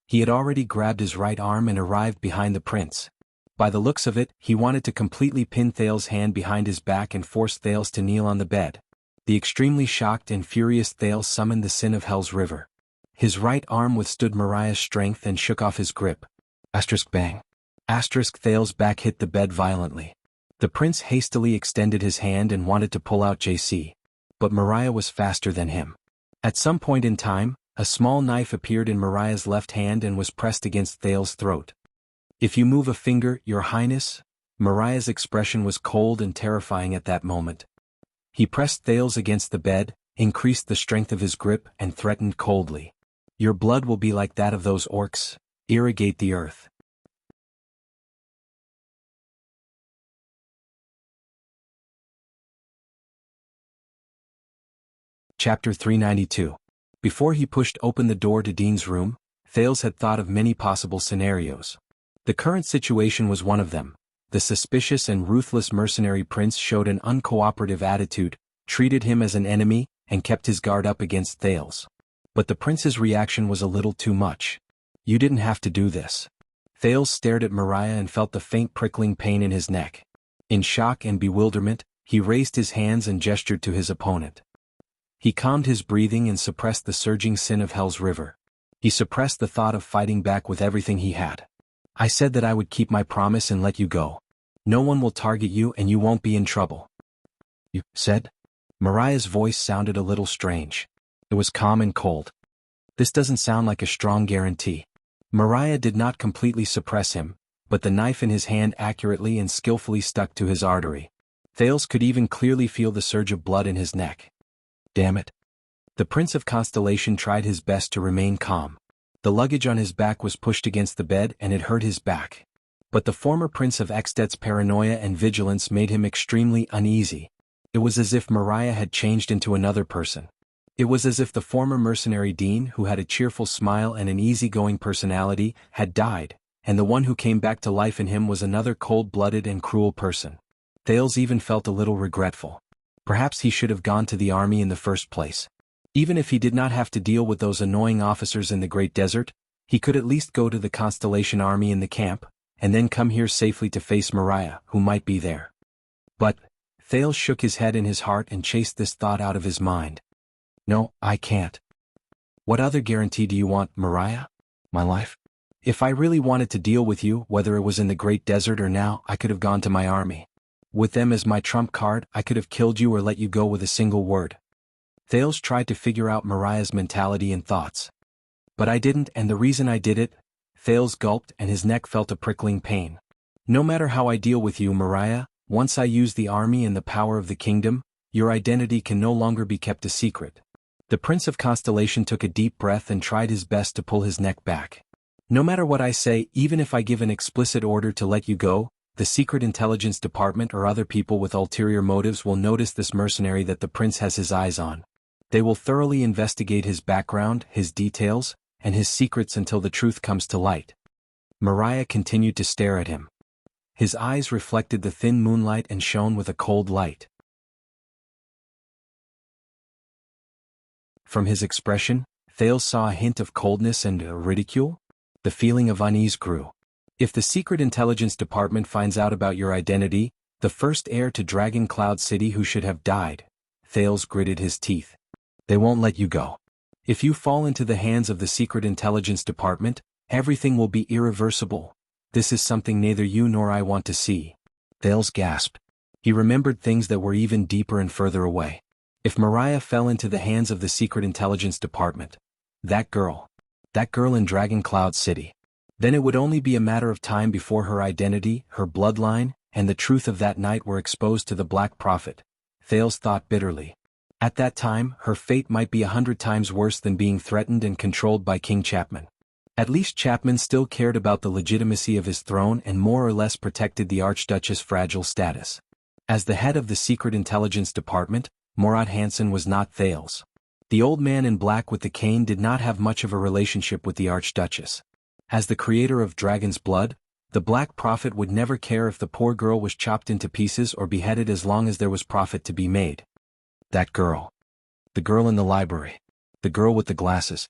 He had already grabbed his right arm and arrived behind the prince. By the looks of it, he wanted to completely pin Thales' hand behind his back and force Thales to kneel on the bed. The extremely shocked and furious Thales summoned the sin of Hell's River. His right arm withstood Mariah's strength and shook off his grip. Bang. Thales' back hit the bed violently. The prince hastily extended his hand and wanted to pull out JC. But Mariah was faster than him. At some point in time, a small knife appeared in Mariah's left hand and was pressed against Thales' throat. If you move a finger, Your Highness. Mariah's expression was cold and terrifying at that moment. He pressed Thales against the bed, increased the strength of his grip, and threatened coldly. Your blood will be like that of those orcs. Irrigate the earth. Chapter 392. Before he pushed open the door to Dean's room, Thales had thought of many possible scenarios. The current situation was one of them. The suspicious and ruthless mercenary prince showed an uncooperative attitude, treated him as an enemy, and kept his guard up against Thales. But the prince's reaction was a little too much. You didn't have to do this. Thales stared at Mariah and felt the faint prickling pain in his neck. In shock and bewilderment, he raised his hands and gestured to his opponent. He calmed his breathing and suppressed the surging sin of Hell's River. He suppressed the thought of fighting back with everything he had. I said that I would keep my promise and let you go. No one will target you and you won't be in trouble. You said? Mariah's voice sounded a little strange. It was calm and cold. This doesn't sound like a strong guarantee. Mariah did not completely suppress him, but the knife in his hand accurately and skillfully stuck to his artery. Thales could even clearly feel the surge of blood in his neck. Damn it. The Prince of Constellation tried his best to remain calm. The luggage on his back was pushed against the bed and it hurt his back. But the former Prince of Extet's paranoia and vigilance made him extremely uneasy. It was as if Mariah had changed into another person. It was as if the former mercenary Dean, who had a cheerful smile and an easygoing personality, had died, and the one who came back to life in him was another cold-blooded and cruel person. Thales even felt a little regretful. Perhaps he should have gone to the army in the first place. Even if he did not have to deal with those annoying officers in the Great Desert, he could at least go to the Constellation Army in the camp, and then come here safely to face Mariah, who might be there. But Thales shook his head in his heart and chased this thought out of his mind. No, I can't. What other guarantee do you want, Mariah? My life? If I really wanted to deal with you, whether it was in the Great Desert or now, I could have gone to my army. With them as my trump card, I could have killed you or let you go with a single word. Thales tried to figure out Mariah's mentality and thoughts. But I didn't, and the reason I did it, Thales gulped and his neck felt a prickling pain. No matter how I deal with you, Mariah, once I use the army and the power of the kingdom, your identity can no longer be kept a secret. The Prince of Constellation took a deep breath and tried his best to pull his neck back. No matter what I say, even if I give an explicit order to let you go, the Secret Intelligence Department or other people with ulterior motives will notice this mercenary that the prince has his eyes on. They will thoroughly investigate his background, his details, and his secrets until the truth comes to light. Mariah continued to stare at him. His eyes reflected the thin moonlight and shone with a cold light. From his expression, Thales saw a hint of coldness and ridicule. The feeling of unease grew. If the Secret Intelligence Department finds out about your identity, the first heir to Dragon Cloud City who should have died, Thales gritted his teeth. They won't let you go. If you fall into the hands of the Secret Intelligence Department, everything will be irreversible. This is something neither you nor I want to see. Thales gasped. He remembered things that were even deeper and further away. If Mariah fell into the hands of the Secret Intelligence Department, that girl in Dragon Cloud City, then it would only be a matter of time before her identity, her bloodline, and the truth of that night were exposed to the Black Prophet. Thales thought bitterly. At that time, her fate might be 100 times worse than being threatened and controlled by King Chapman. At least Chapman still cared about the legitimacy of his throne and more or less protected the Archduchess' fragile status. As the head of the Secret Intelligence Department, Murat Hansen was not Thales. The old man in black with the cane did not have much of a relationship with the Archduchess. As the creator of Dragon's Blood, the Black Prophet would never care if the poor girl was chopped into pieces or beheaded as long as there was profit to be made. That girl. The girl in the library. The girl with the glasses.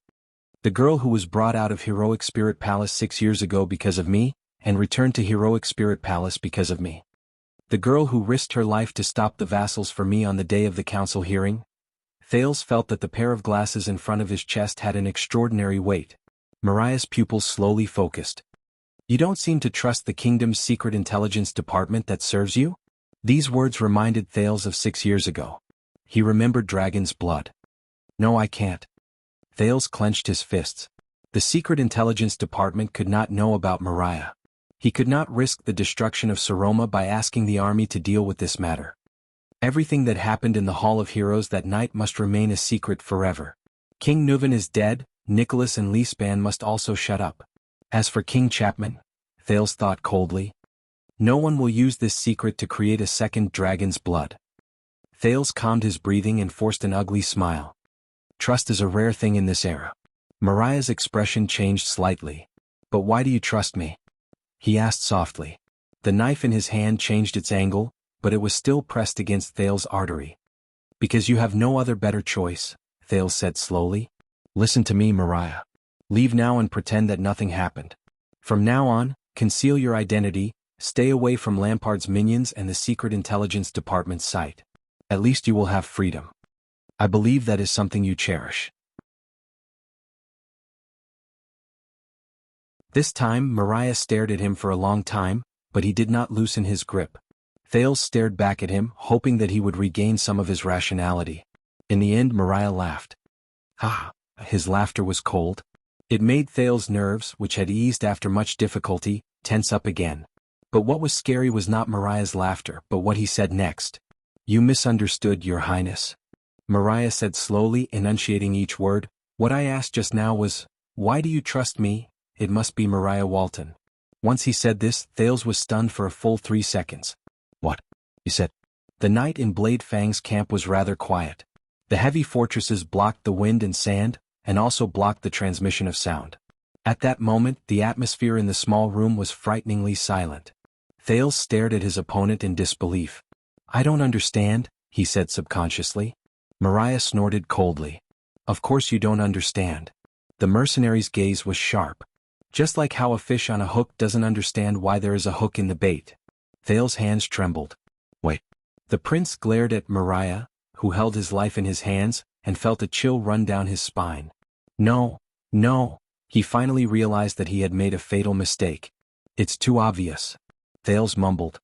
The girl who was brought out of Heroic Spirit Palace 6 years ago because of me, and returned to Heroic Spirit Palace because of me. The girl who risked her life to stop the vassals for me on the day of the council hearing. Thales felt that the pair of glasses in front of his chest had an extraordinary weight. Mariah's pupils slowly focused. You don't seem to trust the kingdom's secret intelligence department that serves you? These words reminded Thales of 6 years ago. He remembered Dragon's Blood. No, I can't. Thales clenched his fists. The secret intelligence department could not know about Mariah. He could not risk the destruction of Saroma by asking the army to deal with this matter. Everything that happened in the Hall of Heroes that night must remain a secret forever. King Nuvan is dead, Nicholas and Leespan must also shut up. As for King Chapman, Thales thought coldly, no one will use this secret to create a second Dragon's Blood. Thales calmed his breathing and forced an ugly smile. Trust is a rare thing in this era. Mariah's expression changed slightly. But why do you trust me? He asked softly. The knife in his hand changed its angle, but it was still pressed against Thales' artery. Because you have no other better choice, Thales said slowly. Listen to me, Mariah. Leave now and pretend that nothing happened. From now on, conceal your identity, stay away from Lampard's minions and the Secret Intelligence Department's sight. At least you will have freedom. I believe that is something you cherish. This time Mariah stared at him for a long time, but he did not loosen his grip. Thales stared back at him, hoping that he would regain some of his rationality. In the end Mariah laughed. Ha! His laughter was cold. It made Thales' nerves, which had eased after much difficulty, tense up again. But what was scary was not Mariah's laughter, but what he said next. You misunderstood, Your Highness. Mariah said slowly, enunciating each word. What I asked just now was, why do you trust me? It must be Mariah Walton. Once he said this, Thales was stunned for a full 3 seconds. What? He said. The night in Blade Fang's camp was rather quiet. The heavy fortresses blocked the wind and sand, and also blocked the transmission of sound. At that moment, the atmosphere in the small room was frighteningly silent. Thales stared at his opponent in disbelief. I don't understand, he said subconsciously. Mariah snorted coldly. Of course you don't understand. The mercenary's gaze was sharp. Just like how a fish on a hook doesn't understand why there is a hook in the bait. Thales' hands trembled. Wait. The prince glared at Mariah, who held his life in his hands, and felt a chill run down his spine. No. He finally realized that he had made a fatal mistake. It's too obvious. Thales mumbled.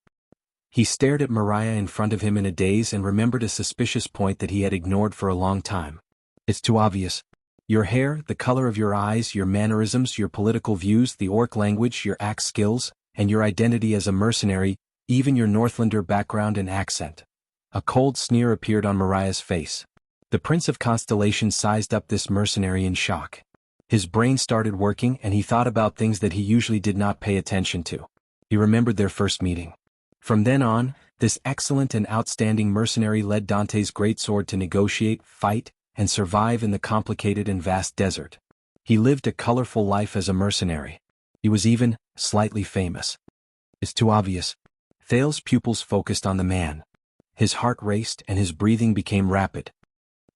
He stared at Mariah in front of him in a daze and remembered a suspicious point that he had ignored for a long time. It's too obvious. Your hair, the color of your eyes, your mannerisms, your political views, the orc language, your axe skills, and your identity as a mercenary, even your Northlander background and accent. A cold sneer appeared on Mariah's face. The Prince of Constellation sized up this mercenary in shock. His brain started working and he thought about things that he usually did not pay attention to. He remembered their first meeting. From then on, this excellent and outstanding mercenary led Dante's greatsword to negotiate, fight, and survive in the complicated and vast desert. He lived a colorful life as a mercenary. He was even slightly famous. It's too obvious. Thales' pupils focused on the man. His heart raced and his breathing became rapid.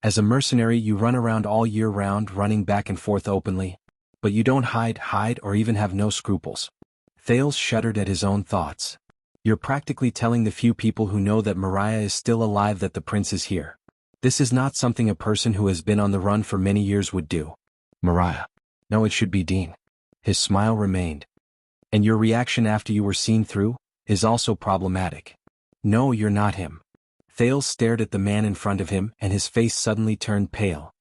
As a mercenary you run around all year round, running back and forth openly. But you don't hide or even have no scruples. Thales shuddered at his own thoughts. You're practically telling the few people who know that Mariah is still alive that the prince is here. This is not something a person who has been on the run for many years would do. Mariah. No, it should be Dean. His smile remained. And your reaction after you were seen through is also problematic. No, you're not him. Thales stared at the man in front of him and his face suddenly turned pale.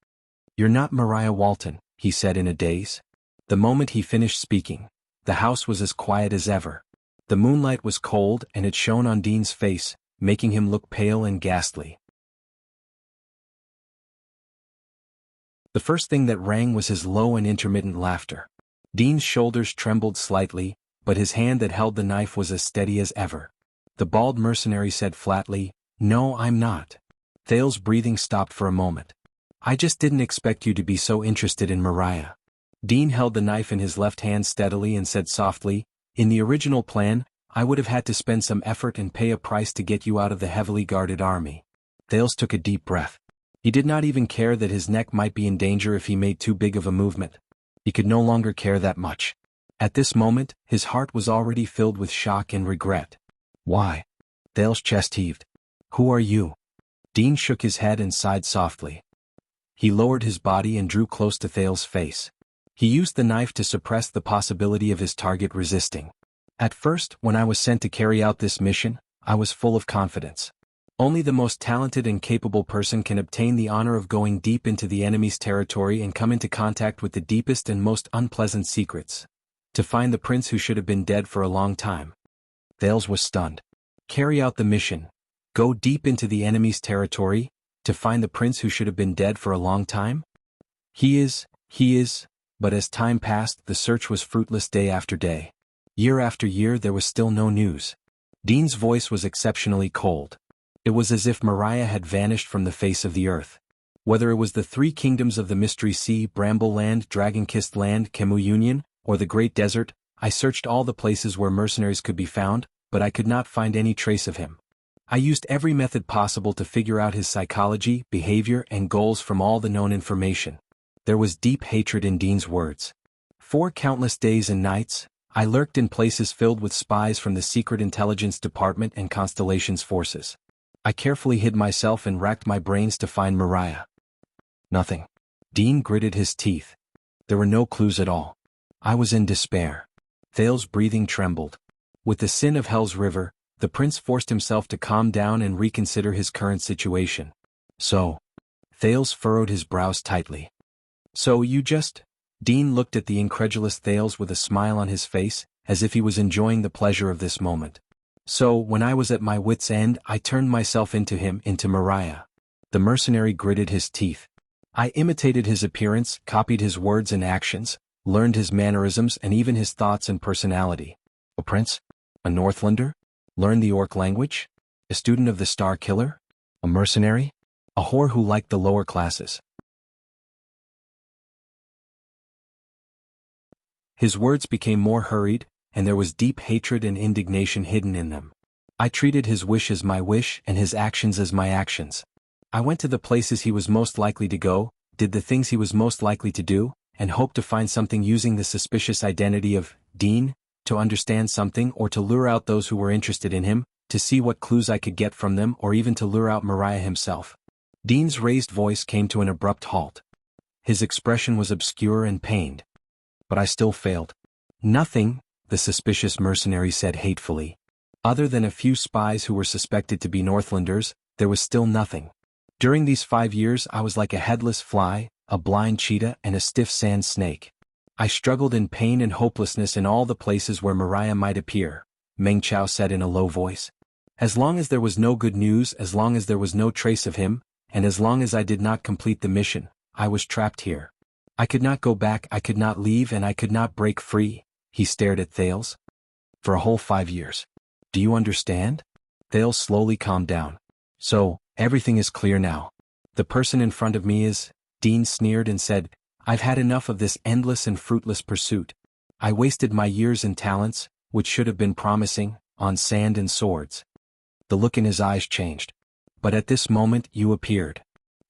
You're not Mariah Walton, he said in a daze. The moment he finished speaking, the house was as quiet as ever. The moonlight was cold and it shone on Dean's face, making him look pale and ghastly. The first thing that rang was his low and intermittent laughter. Dean's shoulders trembled slightly, but his hand that held the knife was as steady as ever. The bald mercenary said flatly, No, I'm not. Thales' breathing stopped for a moment. I just didn't expect you to be so interested in Mariah. Dean held the knife in his left hand steadily and said softly, In the original plan, I would have had to spend some effort and pay a price to get you out of the heavily guarded army. Thales took a deep breath. He did not even care that his neck might be in danger if he made too big of a movement. He could no longer care that much. At this moment, his heart was already filled with shock and regret. Why? Thales' chest heaved. Who are you? Dean shook his head and sighed softly. He lowered his body and drew close to Thales' face. He used the knife to suppress the possibility of his target resisting. At first, when I was sent to carry out this mission, I was full of confidence. Only the most talented and capable person can obtain the honor of going deep into the enemy's territory and come into contact with the deepest and most unpleasant secrets. To find the prince who should have been dead for a long time. Thales was stunned. Carry out the mission. Go deep into the enemy's territory, to find the prince who should have been dead for a long time? He is, but as time passed the search was fruitless day after day. Year after year there was still no news. Dean's voice was exceptionally cold. It was as if Mariah had vanished from the face of the earth. Whether it was the three kingdoms of the Mystery Sea, Bramble Land, Dragon-Kissed Land, Kemu Union, or the Great Desert, I searched all the places where mercenaries could be found, but I could not find any trace of him. I used every method possible to figure out his psychology, behavior, and goals from all the known information. There was deep hatred in Dean's words. For countless days and nights, I lurked in places filled with spies from the Secret Intelligence Department and Constellation's forces. I carefully hid myself and racked my brains to find Mariah. Nothing. Dean gritted his teeth. There were no clues at all. I was in despair. Thales' breathing trembled. With the sin of Hell's River, the prince forced himself to calm down and reconsider his current situation. So, Thales furrowed his brows tightly. So you just... Dean looked at the incredulous Thales with a smile on his face, as if he was enjoying the pleasure of this moment. So, when I was at my wit's end, I turned myself into Mariah. The mercenary gritted his teeth. I imitated his appearance, copied his words and actions, learned his mannerisms and even his thoughts and personality. A prince? A Northlander? Learned the Orc language? A student of the Star Killer? A mercenary? A whore who liked the lower classes. His words became more hurried, and there was deep hatred and indignation hidden in them. I treated his wish as my wish and his actions as my actions. I went to the places he was most likely to go, did the things he was most likely to do, and hoped to find something using the suspicious identity of Dean, to understand something or to lure out those who were interested in him, to see what clues I could get from them or even to lure out Mariah himself. Dean's raised voice came to an abrupt halt. His expression was obscure and pained. But I still failed. Nothing, the suspicious mercenary said hatefully. Other than a few spies who were suspected to be Northlanders, there was still nothing. During these 5 years I was like a headless fly, a blind cheetah and a stiff sand snake. I struggled in pain and hopelessness in all the places where Mariah might appear, Meng Chao said in a low voice. As long as there was no good news, as long as there was no trace of him, and as long as I did not complete the mission, I was trapped here. I could not go back, I could not leave, and I could not break free. He stared at Thales. For a whole 5 years. Do you understand? Thales slowly calmed down. So, everything is clear now. The person in front of me is... Dean sneered and said, I've had enough of this endless and fruitless pursuit. I wasted my years and talents, which should have been promising, on sand and swords. The look in his eyes changed. But at this moment you appeared.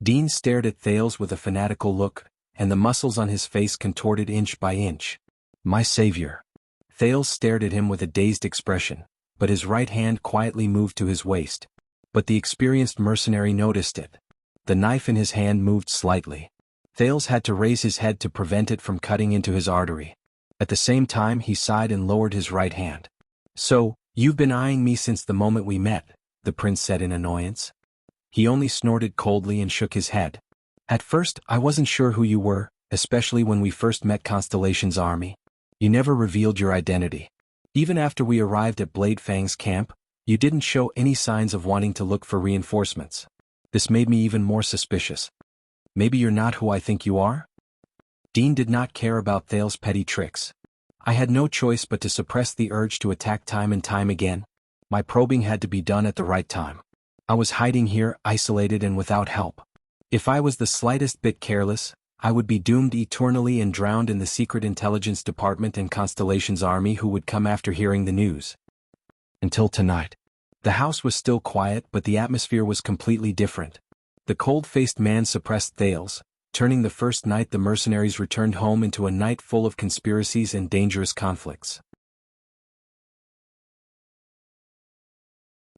Dean stared at Thales with a fanatical look, and the muscles on his face contorted inch by inch. My savior. Thales stared at him with a dazed expression, but his right hand quietly moved to his waist. But the experienced mercenary noticed it. The knife in his hand moved slightly. Thales had to raise his head to prevent it from cutting into his artery. At the same time he sighed and lowered his right hand. "So, you've been eyeing me since the moment we met," the prince said in annoyance. He only snorted coldly and shook his head. "At first, I wasn't sure who you were, especially when we first met Constellation's army. You never revealed your identity. Even after we arrived at Blade Fang's camp, you didn't show any signs of wanting to look for reinforcements. This made me even more suspicious. Maybe you're not who I think you are?" Dean did not care about Thales' petty tricks. "I had no choice but to suppress the urge to attack time and time again. My probing had to be done at the right time. I was hiding here, isolated and without help. If I was the slightest bit careless, I would be doomed eternally and drowned in the secret intelligence department and Constellation's army who would come after hearing the news." Until tonight. The house was still quiet, but the atmosphere was completely different. The cold-faced man suppressed Thales, turning the first night the mercenaries returned home into a night full of conspiracies and dangerous conflicts.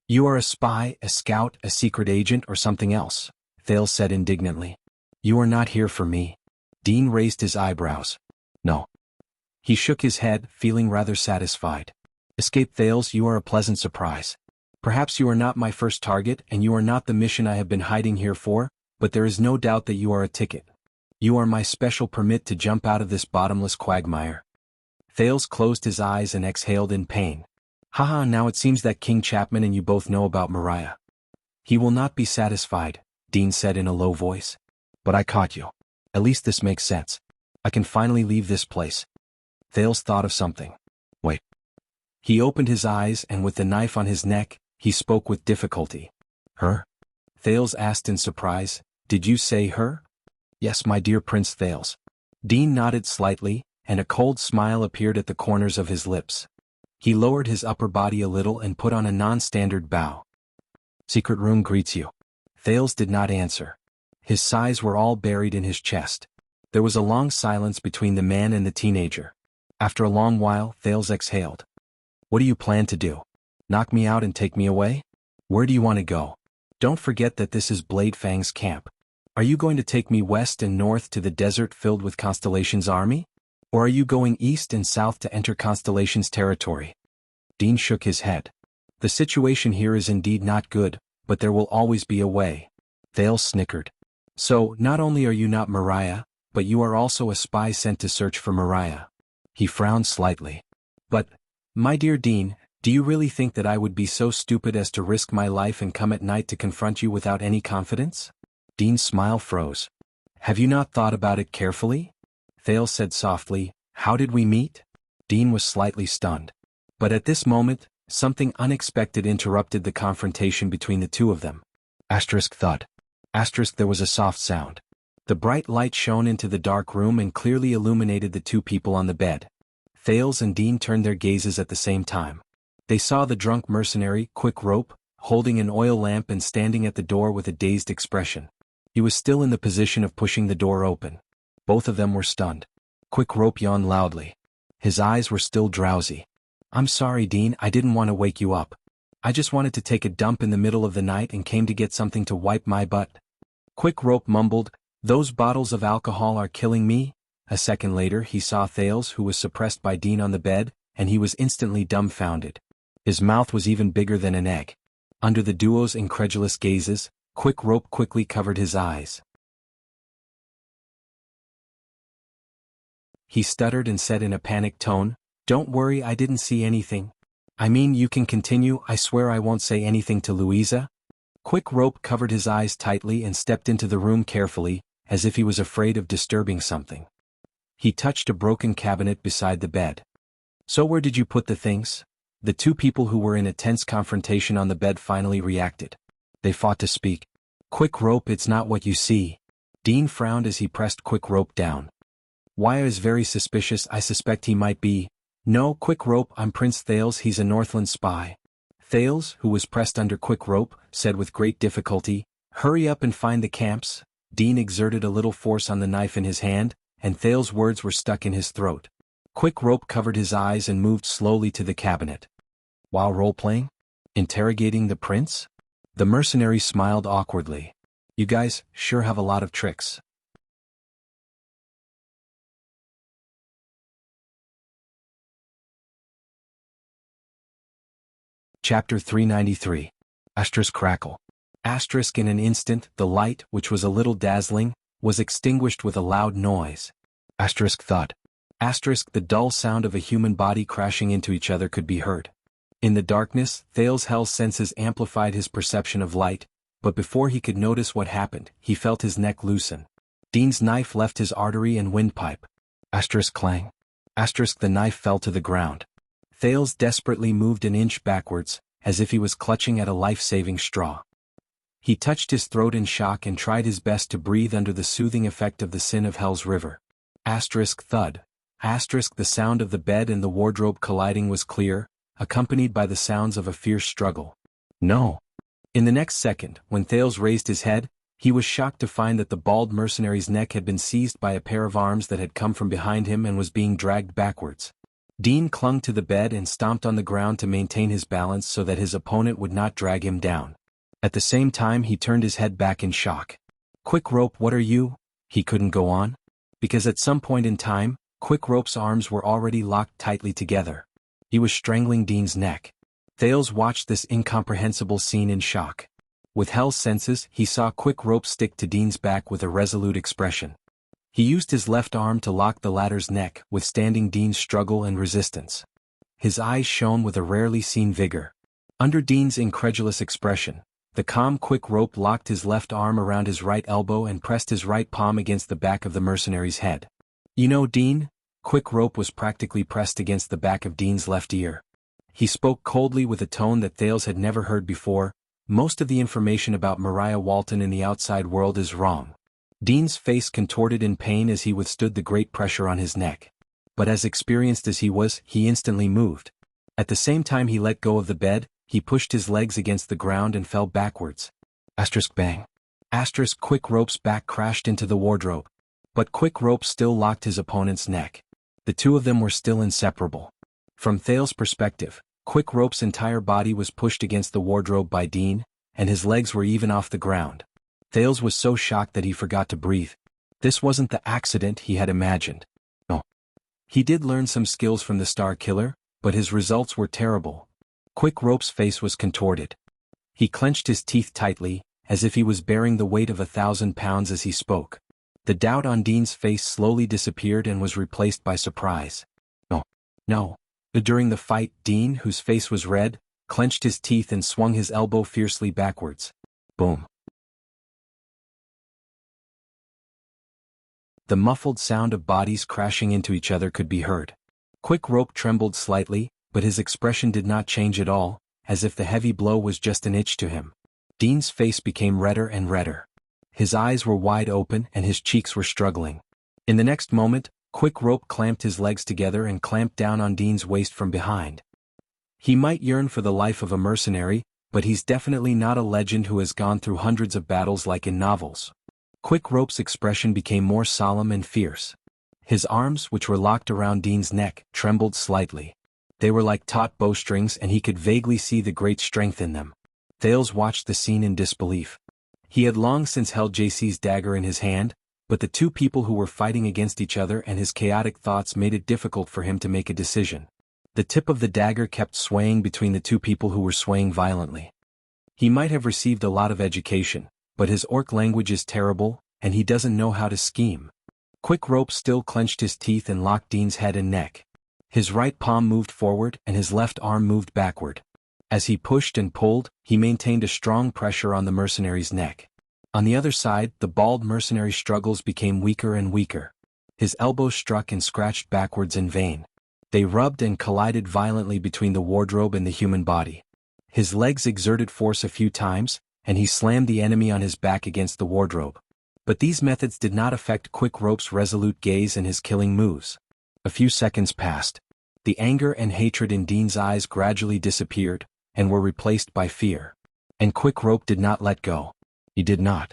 "You are a spy, a scout, a secret agent, or something else," Thales said indignantly. "You are not here for me." Dean raised his eyebrows. "No." He shook his head, feeling rather satisfied. "Escape Thales, you are a pleasant surprise. Perhaps you are not my first target and you are not the mission I have been hiding here for, but there is no doubt that you are a ticket. You are my special permit to jump out of this bottomless quagmire." Thales closed his eyes and exhaled in pain. "Haha, now it seems that King Chapman and you both know about Mariah." "He will not be satisfied," Dean said in a low voice. "But I caught you. At least this makes sense. I can finally leave this place." Thales thought of something. "Wait." He opened his eyes and with the knife on his neck, he spoke with difficulty. "Her?" Thales asked in surprise. "Did you say her?" "Yes, my dear Prince Thales." Dean nodded slightly, and a cold smile appeared at the corners of his lips. He lowered his upper body a little and put on a non-standard bow. "Secret room greets you." Thales did not answer. His sighs were all buried in his chest. There was a long silence between the man and the teenager. After a long while, Thales exhaled. "What do you plan to do? Knock me out and take me away? Where do you want to go? Don't forget that this is Blade Fang's camp. Are you going to take me west and north to the desert filled with Constellation's army? Or are you going east and south to enter Constellation's territory?" Dean shook his head. "The situation here is indeed not good, but there will always be a way." Thales snickered. "So, not only are you not Mariah, but you are also a spy sent to search for Mariah." He frowned slightly. "But, my dear Dean, do you really think that I would be so stupid as to risk my life and come at night to confront you without any confidence?" Dean's smile froze. "Have you not thought about it carefully?" Thales said softly, "How did we meet?" Dean was slightly stunned. But at this moment, something unexpected interrupted the confrontation between the two of them. Thud. There was a soft sound. The bright light shone into the dark room and clearly illuminated the two people on the bed. Thales and Dean turned their gazes at the same time. They saw the drunk mercenary, Quick Rope, holding an oil lamp and standing at the door with a dazed expression. He was still in the position of pushing the door open. Both of them were stunned. Quick Rope yawned loudly. His eyes were still drowsy. "I'm sorry, Dean, I didn't want to wake you up. I just wanted to take a dump in the middle of the night and came to get something to wipe my butt." Quick Rope mumbled, "Those bottles of alcohol are killing me." A second later he saw Thales, who was suppressed by Dean, on the bed, and he was instantly dumbfounded. His mouth was even bigger than an egg. Under the duo's incredulous gazes, Quick Rope quickly covered his eyes. He stuttered and said in a panicked tone, "Don't worry, I didn't see anything. I mean, you can continue, I swear I won't say anything to Louisa." Quick Rope covered his eyes tightly and stepped into the room carefully, as if he was afraid of disturbing something. He touched a broken cabinet beside the bed. "So where did you put the things?" The two people who were in a tense confrontation on the bed finally reacted. They fought to speak. "Quick Rope, it's not what you see." Dean frowned as he pressed Quick Rope down. "Why is very suspicious, I suspect he might be." "No, Quick Rope, I'm Prince Thales, he's a Northland spy." Thales, who was pressed under Quick Rope, said with great difficulty, "Hurry up and find the camps." Dean exerted a little force on the knife in his hand, and Thales' words were stuck in his throat. Quick Rope covered his eyes and moved slowly to the cabinet. "While role-playing? Interrogating the prince?" The mercenary smiled awkwardly. You guys sure have a lot of tricks. Chapter 393. Asterisk crackle. Asterisk in an instant, the light, which was a little dazzling, was extinguished with a loud noise. Asterisk thud. Asterisk the dull sound of a human body crashing into each other could be heard. In the darkness, Thales' hell's senses amplified his perception of light, but before he could notice what happened, he felt his neck loosen. Dean's knife left his artery and windpipe. Asterisk clang. Asterisk the knife fell to the ground. Thales desperately moved an inch backwards, as if he was clutching at a life-saving straw. He touched his throat in shock and tried his best to breathe under the soothing effect of the sin of Hell's river. Asterisk thud. Asterisk the sound of the bed and the wardrobe colliding was clear, accompanied by the sounds of a fierce struggle. No. In the next second, when Thales raised his head, he was shocked to find that the bald mercenary's neck had been seized by a pair of arms that had come from behind him and was being dragged backwards. Dean clung to the bed and stomped on the ground to maintain his balance so that his opponent would not drag him down. At the same time he turned his head back in shock. Quick Rope, what are you? He couldn't go on. Because at some point in time, Quick Rope's arms were already locked tightly together. He was strangling Dean's neck. Thales watched this incomprehensible scene in shock. With Hell's senses, he saw Quick Rope stick to Dean's back with a resolute expression. He used his left arm to lock the latter's neck, withstanding Dean's struggle and resistance. His eyes shone with a rarely seen vigor. Under Dean's incredulous expression, the calm Quick Rope locked his left arm around his right elbow and pressed his right palm against the back of the mercenary's head. You know, Dean? Quick Rope was practically pressed against the back of Dean's left ear. He spoke coldly with a tone that Thales had never heard before. Most of the information about Mariah Walton in the outside world is wrong. Dean's face contorted in pain as he withstood the great pressure on his neck. But as experienced as he was, he instantly moved. At the same time he let go of the bed, he pushed his legs against the ground and fell backwards. Asterisk bang. Asterisk Quick Rope's back crashed into the wardrobe. But Quick Rope still locked his opponent's neck. The two of them were still inseparable. From Thales' perspective, Quick Rope's entire body was pushed against the wardrobe by Dean, and his legs were even off the ground. Thales was so shocked that he forgot to breathe. This wasn't the accident he had imagined. No. He did learn some skills from the Star Killer, but his results were terrible. Quick Rope's face was contorted. He clenched his teeth tightly, as if he was bearing the weight of 1,000 pounds as he spoke. The doubt on Dean's face slowly disappeared and was replaced by surprise. No. No. During the fight, Dean, whose face was red, clenched his teeth and swung his elbow fiercely backwards. Boom. The muffled sound of bodies crashing into each other could be heard. Quick Rope trembled slightly, but his expression did not change at all, as if the heavy blow was just an itch to him. Dean's face became redder and redder. His eyes were wide open and his cheeks were struggling. In the next moment, Quick Rope clamped his legs together and clamped down on Dean's waist from behind. He might yearn for the life of a mercenary, but he's definitely not a legend who has gone through hundreds of battles like in novels. Quick Rope's expression became more solemn and fierce. His arms, which were locked around Dean's neck, trembled slightly. They were like taut bowstrings and he could vaguely see the great strength in them. Thales watched the scene in disbelief. He had long since held JC's dagger in his hand, but the two people who were fighting against each other and his chaotic thoughts made it difficult for him to make a decision. The tip of the dagger kept swaying between the two people who were swaying violently. He might have received a lot of education, but his orc language is terrible, and he doesn't know how to scheme. Quick Rope still clenched his teeth and locked Dean's head and neck. His right palm moved forward and his left arm moved backward. As he pushed and pulled, he maintained a strong pressure on the mercenary's neck. On the other side, the bald mercenary's struggles became weaker and weaker. His elbows struck and scratched backwards in vain. They rubbed and collided violently between the wardrobe and the human body. His legs exerted force a few times, and he slammed the enemy on his back against the wardrobe. But these methods did not affect Quick Rope's resolute gaze and his killing moves. A few seconds passed. The anger and hatred in Dean's eyes gradually disappeared, and were replaced by fear. And Quick Rope did not let go. He did not.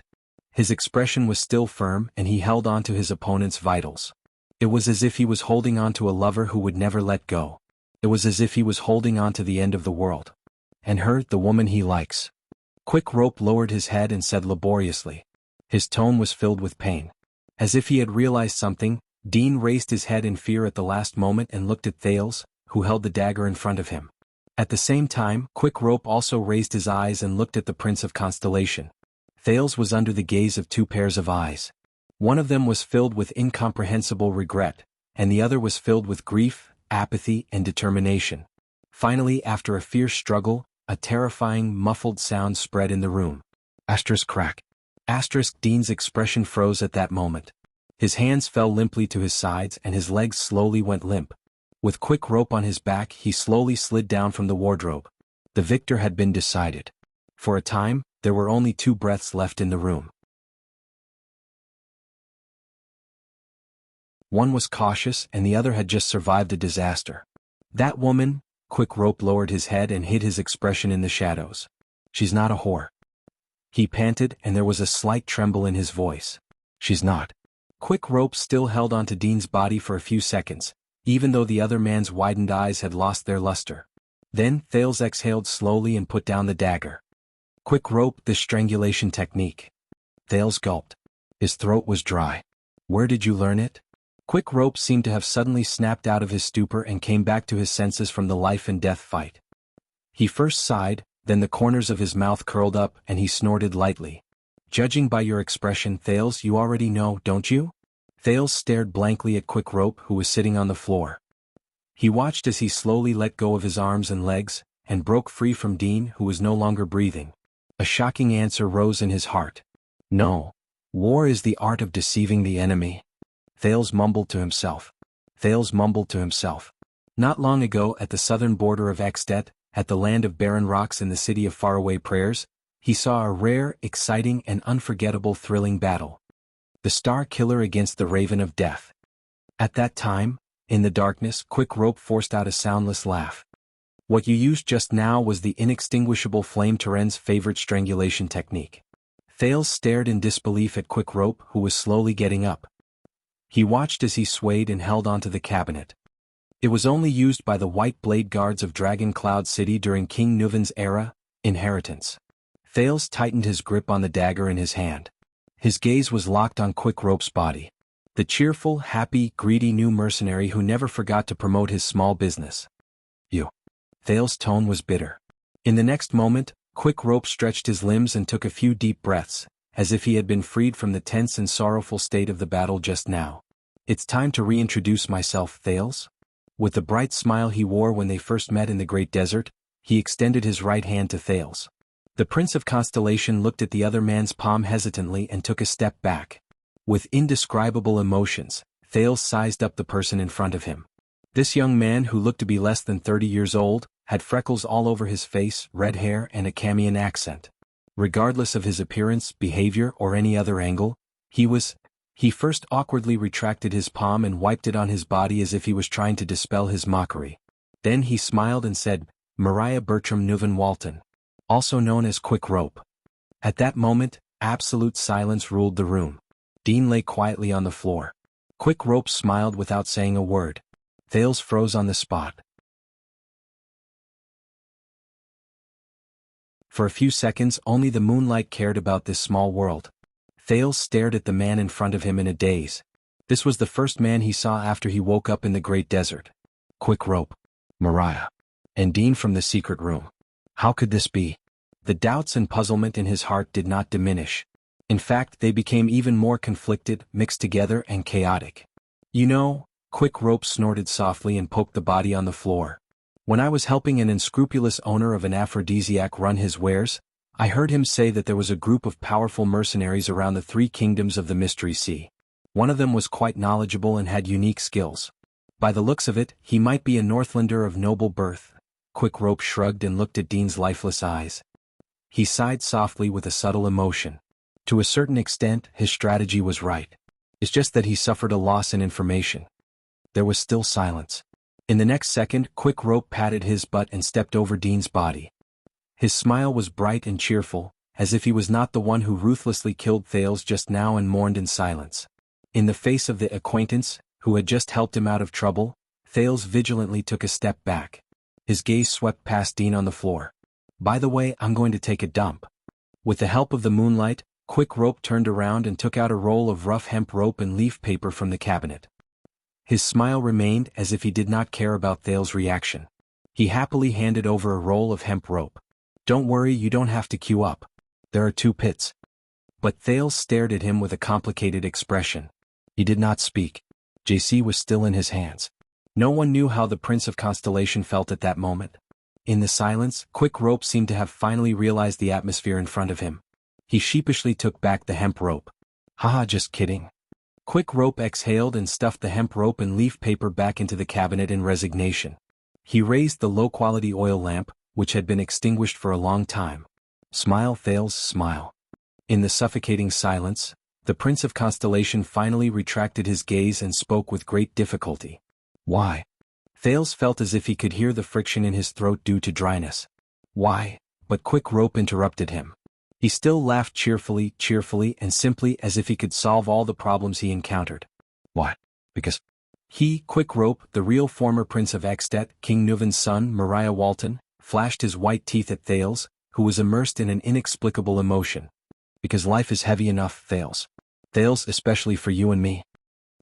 His expression was still firm and he held on to his opponent's vitals. It was as if he was holding on to a lover who would never let go. It was as if he was holding on to the end of the world. And her, the woman he likes. Quick Rope lowered his head and said laboriously, His tone was filled with pain. As if he had realized something, Dean raised his head in fear at the last moment and looked at Thales, who held the dagger in front of him. At the same time, Quick Rope also raised his eyes and looked at the Prince of Constellation. Thales was under the gaze of two pairs of eyes. One of them was filled with incomprehensible regret, and the other was filled with grief, apathy, and determination. Finally, after a fierce struggle, a terrifying, muffled sound spread in the room. Asterisk crack. Asterisk Dean's expression froze at that moment. His hands fell limply to his sides and his legs slowly went limp. With Quick Rope on his back, he slowly slid down from the wardrobe. The victor had been decided. For a time, there were only two breaths left in the room. One was cautious and the other had just survived a disaster. That woman, Quick Rope lowered his head and hid his expression in the shadows. She's not a whore. He panted and there was a slight tremble in his voice. She's not. Quick Rope still held onto Dean's body for a few seconds, even though the other man's widened eyes had lost their luster. Then Thales exhaled slowly and put down the dagger. Quick Rope, the strangulation technique. Thales gulped. His throat was dry. Where did you learn it? Quick Rope seemed to have suddenly snapped out of his stupor and came back to his senses from the life and death fight. He first sighed, then the corners of his mouth curled up and he snorted lightly. Judging by your expression, Thales, you already know, don't you? Thales stared blankly at Quick Rope, who was sitting on the floor. He watched as he slowly let go of his arms and legs, and broke free from Dean, who was no longer breathing. A shocking answer rose in his heart. No. War is the art of deceiving the enemy. Thales mumbled to himself. Thales mumbled to himself. Not long ago, at the southern border of Extet, at the land of barren rocks in the city of faraway prayers, he saw a rare, exciting, and unforgettable thrilling battle. The Star Killer against the Raven of Death. At that time, in the darkness, Quick Rope forced out a soundless laugh. What you used just now was the inextinguishable Flame Terren's favorite strangulation technique. Thales stared in disbelief at Quick Rope, who was slowly getting up. He watched as he swayed and held onto the cabinet. It was only used by the White Blade Guards of Dragon Cloud City during King Nuven's era, Inheritance. Thales tightened his grip on the dagger in his hand. His gaze was locked on Quick Rope's body. The cheerful, happy, greedy new mercenary who never forgot to promote his small business. You. Thales' tone was bitter. In the next moment, Quick Rope stretched his limbs and took a few deep breaths, as if he had been freed from the tense and sorrowful state of the battle just now. It's time to reintroduce myself, Thales. With the bright smile he wore when they first met in the Great Desert, he extended his right hand to Thales. The Prince of Constellation looked at the other man's palm hesitantly and took a step back. With indescribable emotions, Thales sized up the person in front of him. This young man, who looked to be less than 30 years old, had freckles all over his face, red hair, and a Camian accent. Regardless of his appearance, behavior, or any other angle, he first awkwardly retracted his palm and wiped it on his body as if he was trying to dispel his mockery. Then he smiled and said, Maria Bertram Nuven Walton, also known as Quick Rope. At that moment, absolute silence ruled the room. Dean lay quietly on the floor. Quick Rope smiled without saying a word. Thales froze on the spot. For a few seconds, only the moonlight cared about this small world. Thales stared at the man in front of him in a daze. This was the first man he saw after he woke up in the Great Desert. Quick Rope. Maria. And Dean from the secret room. How could this be? The doubts and puzzlement in his heart did not diminish. In fact, they became even more conflicted, mixed together, and chaotic. You know, Quick Rope snorted softly and poked the body on the floor. When I was helping an unscrupulous owner of an aphrodisiac run his wares, I heard him say that there was a group of powerful mercenaries around the three kingdoms of the Mystery Sea. One of them was quite knowledgeable and had unique skills. By the looks of it, he might be a Northlander of noble birth. Quick Rope shrugged and looked at Dean's lifeless eyes. He sighed softly with a subtle emotion. To a certain extent, his strategy was right. It's just that he suffered a loss in information. There was still silence. In the next second, Quick Rope patted his butt and stepped over Dean's body. His smile was bright and cheerful, as if he was not the one who ruthlessly killed Thales just now and mourned in silence. In the face of the acquaintance, who had just helped him out of trouble, Thales vigilantly took a step back. His gaze swept past Dean on the floor. By the way, I'm going to take a dump. With the help of the moonlight, Quick Rope turned around and took out a roll of rough hemp rope and leaf paper from the cabinet. His smile remained as if he did not care about Thales' reaction. He happily handed over a roll of hemp rope. "Don't worry, you don't have to queue up. There are 2 pits. But Thales stared at him with a complicated expression. He did not speak. JC was still in his hands. No one knew how the Prince of Constellation felt at that moment. In the silence, Quick Rope seemed to have finally realized the atmosphere in front of him. He sheepishly took back the hemp rope. "Haha, just kidding." Quick Rope exhaled and stuffed the hemp rope and leaf paper back into the cabinet in resignation. He raised the low-quality oil lamp, which had been extinguished for a long time. "Smile, Thales, smile." In the suffocating silence, the Prince of Constellation finally retracted his gaze and spoke with great difficulty. "Why?" Thales felt as if he could hear the friction in his throat due to dryness. "Why?" But Quick Rope interrupted him. He still laughed cheerfully and simply as if he could solve all the problems he encountered. "Why?" Because he, Quick Rope, the real former Prince of Extet, King Nuvan's son, Mariah Walton, flashed his white teeth at Thales, who was immersed in an inexplicable emotion. "Because life is heavy enough, Thales. Thales, especially for you and me."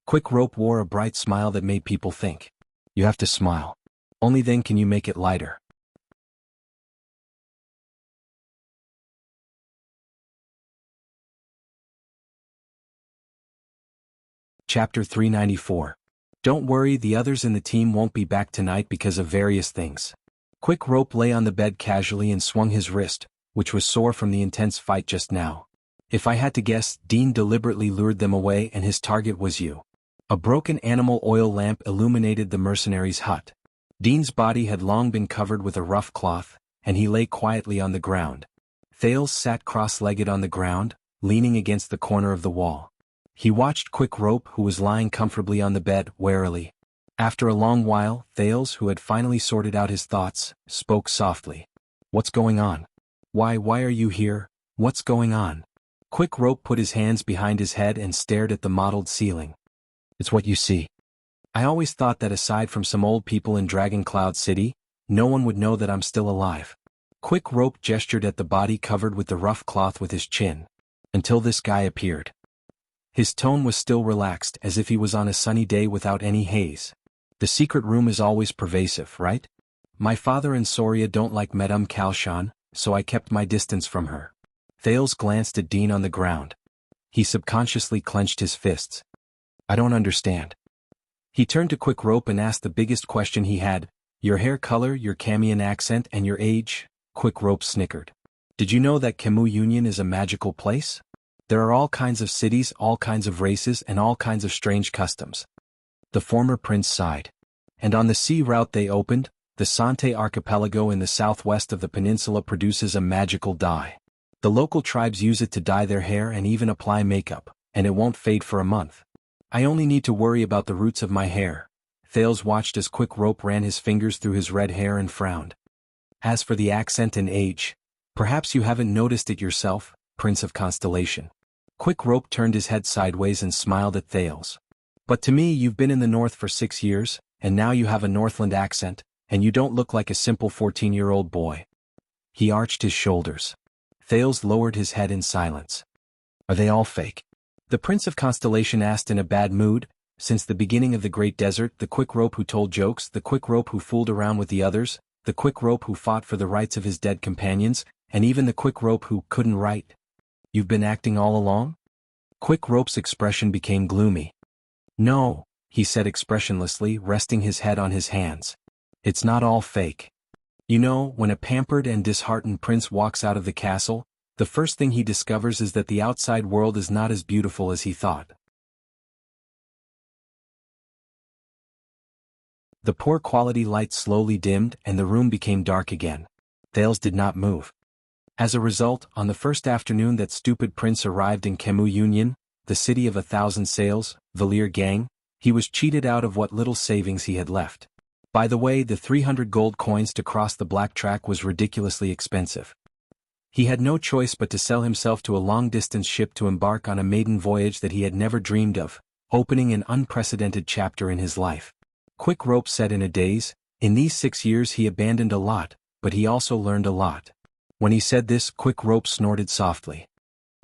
Quick Rope wore a bright smile that made people think. "You have to smile. Only then can you make it lighter." Chapter 394. Don't worry, the others in the team won't be back tonight because of various things. Quick Rope lay on the bed casually and swung his wrist, which was sore from the intense fight just now. "If I had to guess, Dean deliberately lured them away and his target was you." A broken animal oil lamp illuminated the mercenary's hut. Dean's body had long been covered with a rough cloth, and he lay quietly on the ground. Thales sat cross-legged on the ground, leaning against the corner of the wall. He watched Quick Rope, who was lying comfortably on the bed, warily. After a long while, Thales, who had finally sorted out his thoughts, spoke softly. "What's going on? Why are you here? What's going on?" Quick Rope put his hands behind his head and stared at the mottled ceiling. "It's what you see. I always thought that aside from some old people in Dragon Cloud City, no one would know that I'm still alive." Quick Rope gestured at the body covered with the rough cloth with his chin. "Until this guy appeared." His tone was still relaxed, as if he was on a sunny day without any haze. "The secret room is always pervasive, right? My father and Soria don't like Madame Kalshan, so I kept my distance from her." Thales glanced at Dean on the ground. He subconsciously clenched his fists. "I don't understand." He turned to Quick Rope and asked the biggest question he had. "Your hair color, your Camian accent, and your age?" Quick Rope snickered. "Did you know that Camus Union is a magical place? There are all kinds of cities, all kinds of races, and all kinds of strange customs." The former prince sighed. "And on the sea route they opened, the Sante archipelago in the southwest of the peninsula produces a magical dye. The local tribes use it to dye their hair and even apply makeup, and it won't fade for a month. I only need to worry about the roots of my hair." Thales watched as Quick Rope ran his fingers through his red hair and frowned. "As for the accent and age, perhaps you haven't noticed it yourself, Prince of Constellation." Quick Rope turned his head sideways and smiled at Thales. "But to me, you've been in the North for 6 years, and now you have a Northland accent, and you don't look like a simple 14-year-old boy." He arched his shoulders. Thales lowered his head in silence. "Are they all fake?" The Prince of Constellation asked in a bad mood. Since the beginning of the Great Desert, the Quick Rope who told jokes, the Quick Rope who fooled around with the others, the Quick Rope who fought for the rights of his dead companions, and even the Quick Rope who couldn't write. "You've been acting all along?" Quick Rope's expression became gloomy. "No," he said expressionlessly, resting his head on his hands. "It's not all fake. You know, when a pampered and disheartened prince walks out of the castle, the first thing he discovers is that the outside world is not as beautiful as he thought." The poor quality light slowly dimmed and the room became dark again. Thales did not move. As a result, on the first afternoon that stupid prince arrived in Camus Union, the city of 1,000 sails, Valir Gang, he was cheated out of what little savings he had left. By the way, the 300 gold coins to cross the Black Track was ridiculously expensive. He had no choice but to sell himself to a long-distance ship to embark on a maiden voyage that he had never dreamed of, opening an unprecedented chapter in his life. Quick Rope said in a daze, "In these 6 years he abandoned a lot, but he also learned a lot." When he said this, Quick Rope snorted softly.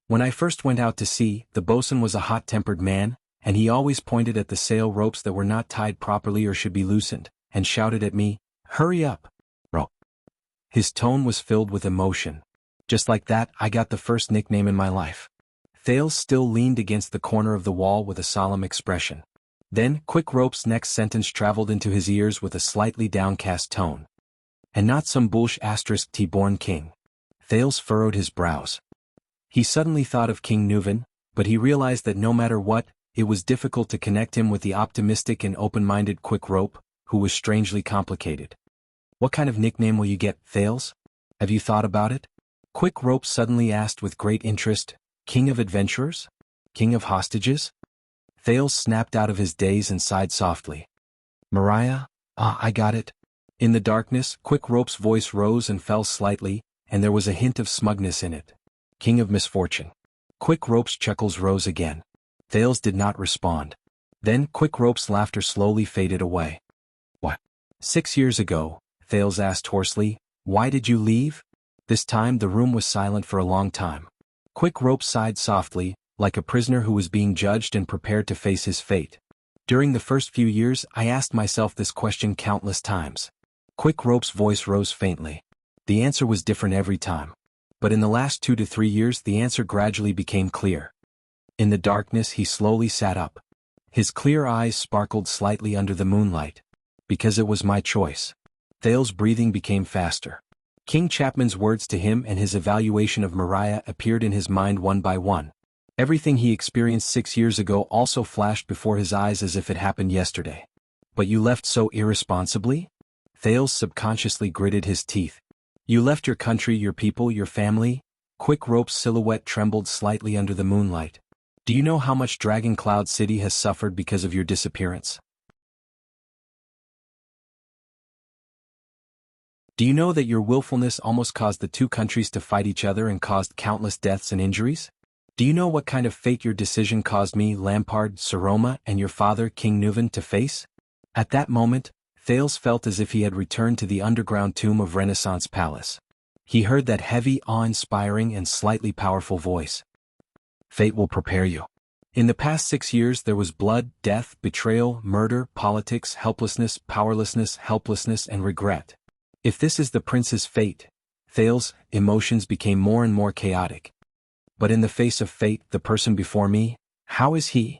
When I first went out to sea, the bosun was a hot-tempered man, and he always pointed at the sail ropes that were not tied properly or should be loosened, and shouted at me, "Hurry up, row." His tone was filled with emotion. Just like that, I got the first nickname in my life. Thales still leaned against the corner of the wall with a solemn expression. Then, Quick Rope's next sentence traveled into his ears with a slightly downcast tone. "And not some bullsh asterisk T-born king." Thales furrowed his brows. He suddenly thought of King Nuvan, but he realized that no matter what, it was difficult to connect him with the optimistic and open-minded Quick Rope, who was strangely complicated. "What kind of nickname will you get, Thales? Have you thought about it?" Quick Rope suddenly asked with great interest. "King of adventurers? King of hostages?" Thales snapped out of his daze and sighed softly. "Mariah? I got it." In the darkness, Quick Rope's voice rose and fell slightly, and there was a hint of smugness in it. "King of misfortune." Quick Rope's chuckles rose again. Thales did not respond. Then Quick Rope's laughter slowly faded away. "What? 6 years ago?" Thales asked hoarsely. "Why did you leave?" This time the room was silent for a long time. Quick Rope sighed softly, like a prisoner who was being judged and prepared to face his fate. "During the first few years, I asked myself this question countless times." Quick Rope's voice rose faintly. The answer was different every time. But in the last 2 to 3 years the answer gradually became clear. In the darkness he slowly sat up. His clear eyes sparkled slightly under the moonlight. "Because it was my choice." Thales' breathing became faster. King Chapman's words to him and his evaluation of Mariah appeared in his mind one by one. Everything he experienced 6 years ago also flashed before his eyes as if it happened yesterday. "But you left so irresponsibly?" Thales subconsciously gritted his teeth. "You left your country, your people, your family?" Quick Rope's silhouette trembled slightly under the moonlight. "Do you know how much Dragon Cloud City has suffered because of your disappearance? Do you know that your willfulness almost caused the 2 countries to fight each other and caused countless deaths and injuries? Do you know what kind of fate your decision caused me, Lampard, Saroma, and your father, King Nuvan, to face?" At that moment, Thales felt as if he had returned to the underground tomb of Renaissance Palace. He heard that heavy, awe-inspiring and slightly powerful voice. "Fate will prepare you. In the past 6 years there was blood, death, betrayal, murder, politics, helplessness, powerlessness, helplessness, and regret. If this is the prince's fate," Thales' emotions became more and more chaotic. "But in the face of fate, the person before me, how is he?"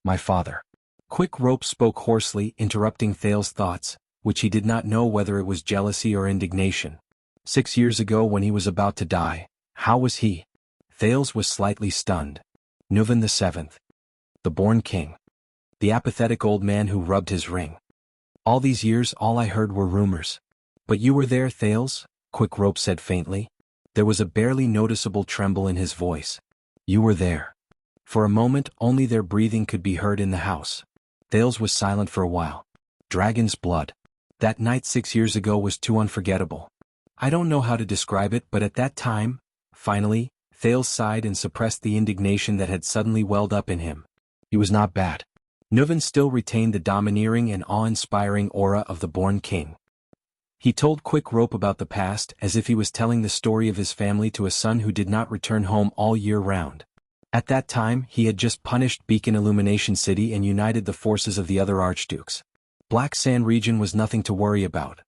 "My father." Quick Rope spoke hoarsely, interrupting Thales' thoughts, which he did not know whether it was jealousy or indignation. 6 years ago when he was about to die, how was he? Thales was slightly stunned. "Nuvan the Seventh. The born king. The apathetic old man who rubbed his ring. All these years all I heard were rumors." "But you were there, Thales?" Quick Rope said faintly. There was a barely noticeable tremble in his voice. "You were there." For a moment only their breathing could be heard in the house. Thales was silent for a while. "Dragon's blood. That night 6 years ago was too unforgettable. I don't know how to describe it, but at that time..." Finally, Thales sighed and suppressed the indignation that had suddenly welled up in him. He was not bad. Nuvan still retained the domineering and awe-inspiring aura of the born king. He told Quick Rope about the past as if he was telling the story of his family to a son who did not return home all year round. At that time, he had just punished Beacon Illumination City and united the forces of the other archdukes. Black Sand region was nothing to worry about.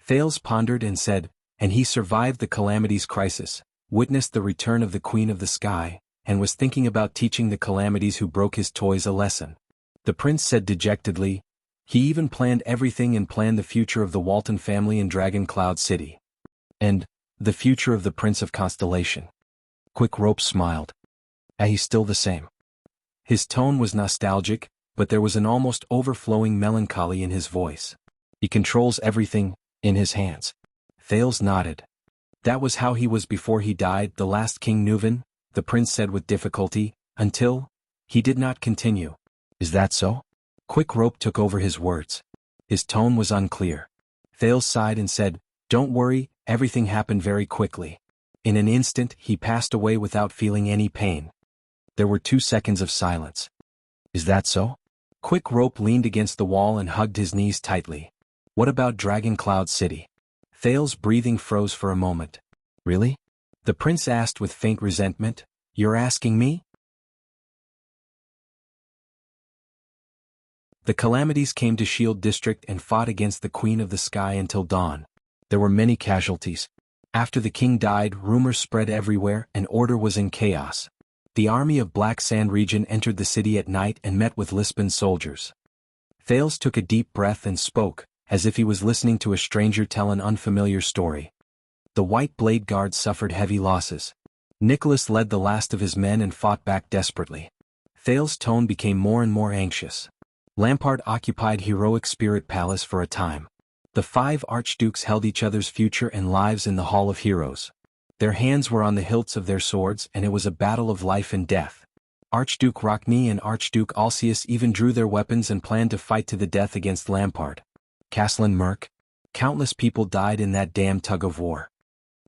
Thales pondered and said, "And he survived the Calamities crisis, witnessed the return of the Queen of the Sky, and was thinking about teaching the Calamities who broke his toys a lesson." The prince said dejectedly, "He even planned everything and planned the future of the Walton family in Dragon Cloud City. And the future of the Prince of Constellation." Quick Rope smiled. He's still the same." His tone was nostalgic, but there was an almost overflowing melancholy in his voice. "He controls everything in his hands." Thales nodded. "That was how he was before he died, the last King Nuvan," the prince said with difficulty, "until..." He did not continue. "Is that so?" Quick Rope took over his words. His tone was unclear. Thales sighed and said, "Don't worry, everything happened very quickly. In an instant he passed away without feeling any pain." There were 2 seconds of silence. "Is that so?" Quick Rope leaned against the wall and hugged his knees tightly. "What about Dragon Cloud City?" Thales' breathing froze for a moment. "Really?" the prince asked with faint resentment. You're asking me? The calamities came to Shield District and fought against the Queen of the Sky until dawn. There were many casualties. After the king died, rumors spread everywhere and order was in chaos. The army of Black Sand region entered the city at night and met with Lisbon's soldiers. Thales took a deep breath and spoke, as if he was listening to a stranger tell an unfamiliar story. The White Blade Guard suffered heavy losses. Nicholas led the last of his men and fought back desperately. Thales' tone became more and more anxious. Lampard occupied Heroic Spirit Palace for a time. The 5 archdukes held each other's future and lives in the Hall of Heroes. Their hands were on the hilts of their swords and it was a battle of life and death. Archduke Rockney and Archduke Alcius even drew their weapons and planned to fight to the death against Lampard. Castellan Merc. Countless people died in that damn tug-of-war.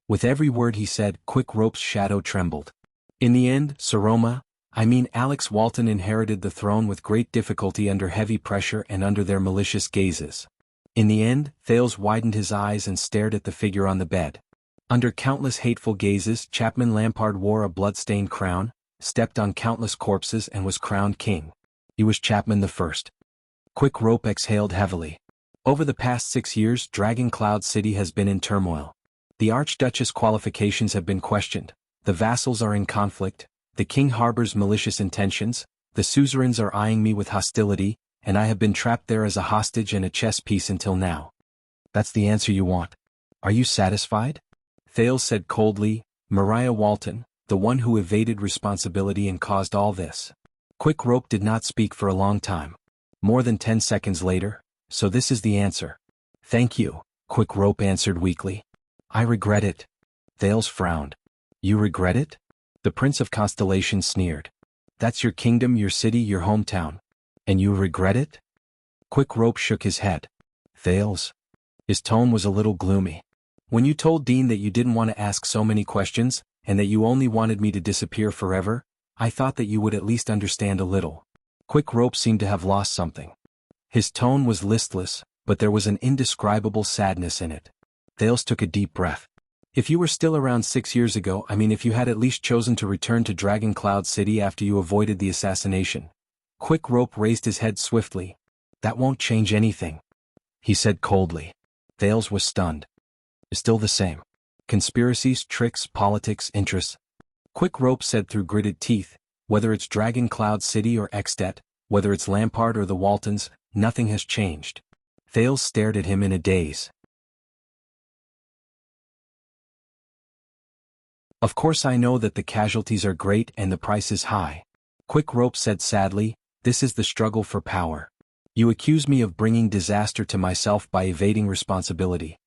With every word he said, Quick Rope's shadow trembled. In the end, Alex Walton inherited the throne with great difficulty under heavy pressure and under their malicious gazes. In the end, Thales widened his eyes and stared at the figure on the bed. Under countless hateful gazes, Chapman Lampard wore a blood-stained crown, stepped on countless corpses and was crowned king. He was Chapman the First. Quick Rope exhaled heavily. Over the past 6 years, Dragon Cloud City has been in turmoil. The Archduchess qualifications have been questioned, the vassals are in conflict, the king harbors malicious intentions, the suzerains are eyeing me with hostility, and I have been trapped there as a hostage and a chess piece until now. That's the answer you want. Are you satisfied? Thales said coldly, Maria Walton, the one who evaded responsibility and caused all this. Quick Rope did not speak for a long time. More than 10 seconds later, so this is the answer. Thank you, Quick Rope answered weakly. I regret it. Thales frowned. You regret it? The Prince of Constellation sneered. That's your kingdom, your city, your hometown. And you regret it? Quick Rope shook his head. Thales? His tone was a little gloomy. When you told Dean that you didn't want to ask so many questions, and that you only wanted me to disappear forever, I thought that you would at least understand a little. Quick Rope seemed to have lost something. His tone was listless, but there was an indescribable sadness in it. Thales took a deep breath. If you were still around 6 years ago, if you had at least chosen to return to Dragon Cloud City after you avoided the assassination. Quick Rope raised his head swiftly. That won't change anything, he said coldly. Thales was stunned. Still the same. Conspiracies, tricks, politics, interests. Quick Rope said through gritted teeth, whether it's Dragon Cloud City or Extet, whether it's Lampard or the Waltons, nothing has changed. Thales stared at him in a daze. Of course I know that the casualties are great and the price is high. Quick Rope said sadly, this is the struggle for power. You accuse me of bringing disaster to myself by evading responsibility.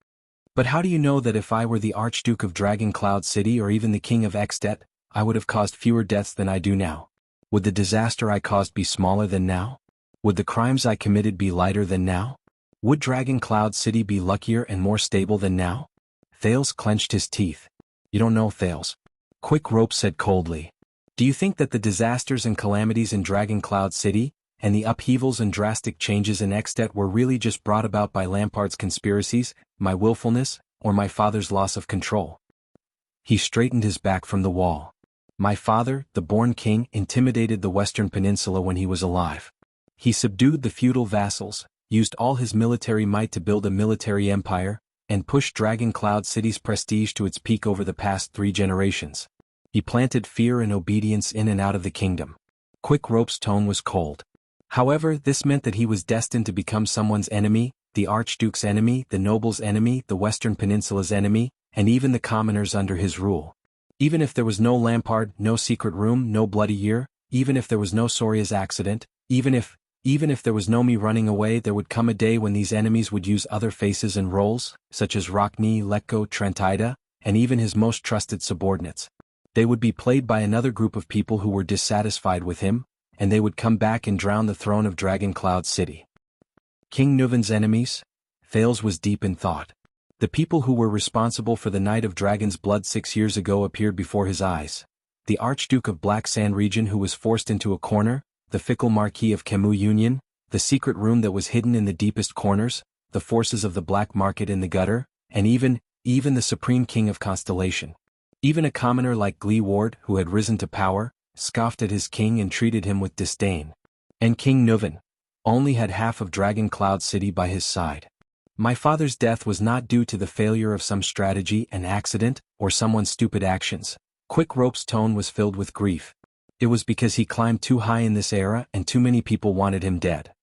But how do you know that if I were the Archduke of Dragon Cloud City or even the King of Extet, I would have caused fewer deaths than I do now? Would the disaster I caused be smaller than now? Would the crimes I committed be lighter than now? Would Dragon Cloud City be luckier and more stable than now? Thales clenched his teeth. You don't know, Thales. Quick Rope said coldly. Do you think that the disasters and calamities in Dragon Cloud City, and the upheavals and drastic changes in Extet were really just brought about by Lampard's conspiracies, my willfulness, or my father's loss of control? He straightened his back from the wall. My father, the born king, intimidated the Western Peninsula when he was alive. He subdued the feudal vassals, used all his military might to build a military empire, and pushed Dragon Cloud City's prestige to its peak over the past 3 generations. He planted fear and obedience in and out of the kingdom. Quick Rope's tone was cold. However, this meant that he was destined to become someone's enemy, the Archduke's enemy, the noble's enemy, the Western Peninsula's enemy, and even the commoners under his rule. Even if there was no Lampard, no secret room, no bloody year, even if there was no Soria's accident, even if there was no me running away, there would come a day when these enemies would use other faces and roles, such as Rockney, Letko, Trentida, and even his most trusted subordinates. They would be played by another group of people who were dissatisfied with him, and they would come back and drown the throne of Dragon Cloud City. King Nuven's enemies? Thales was deep in thought. The people who were responsible for the Night of Dragon's Blood 6 years ago appeared before his eyes. The Archduke of Black Sand region who was forced into a corner, the fickle Marquis of Camus Union, the secret room that was hidden in the deepest corners, the forces of the black market in the gutter, and even the Supreme King of Constellation. Even a commoner like Gleeward, who had risen to power, scoffed at his king and treated him with disdain. And King Nuvan only had half of Dragon Cloud City by his side. My father's death was not due to the failure of some strategy, an accident, or someone's stupid actions. Quick Rope's tone was filled with grief. It was because he climbed too high in this era and too many people wanted him dead.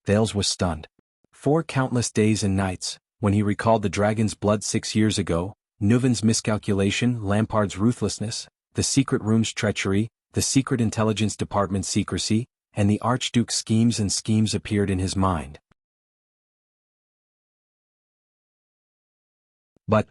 Thales was stunned. 4 countless days and nights, when he recalled the dragon's blood 6 years ago, Nuvan's miscalculation, Lampard's ruthlessness, the secret room's treachery, the secret intelligence department's secrecy, and the Archduke's schemes appeared in his mind. But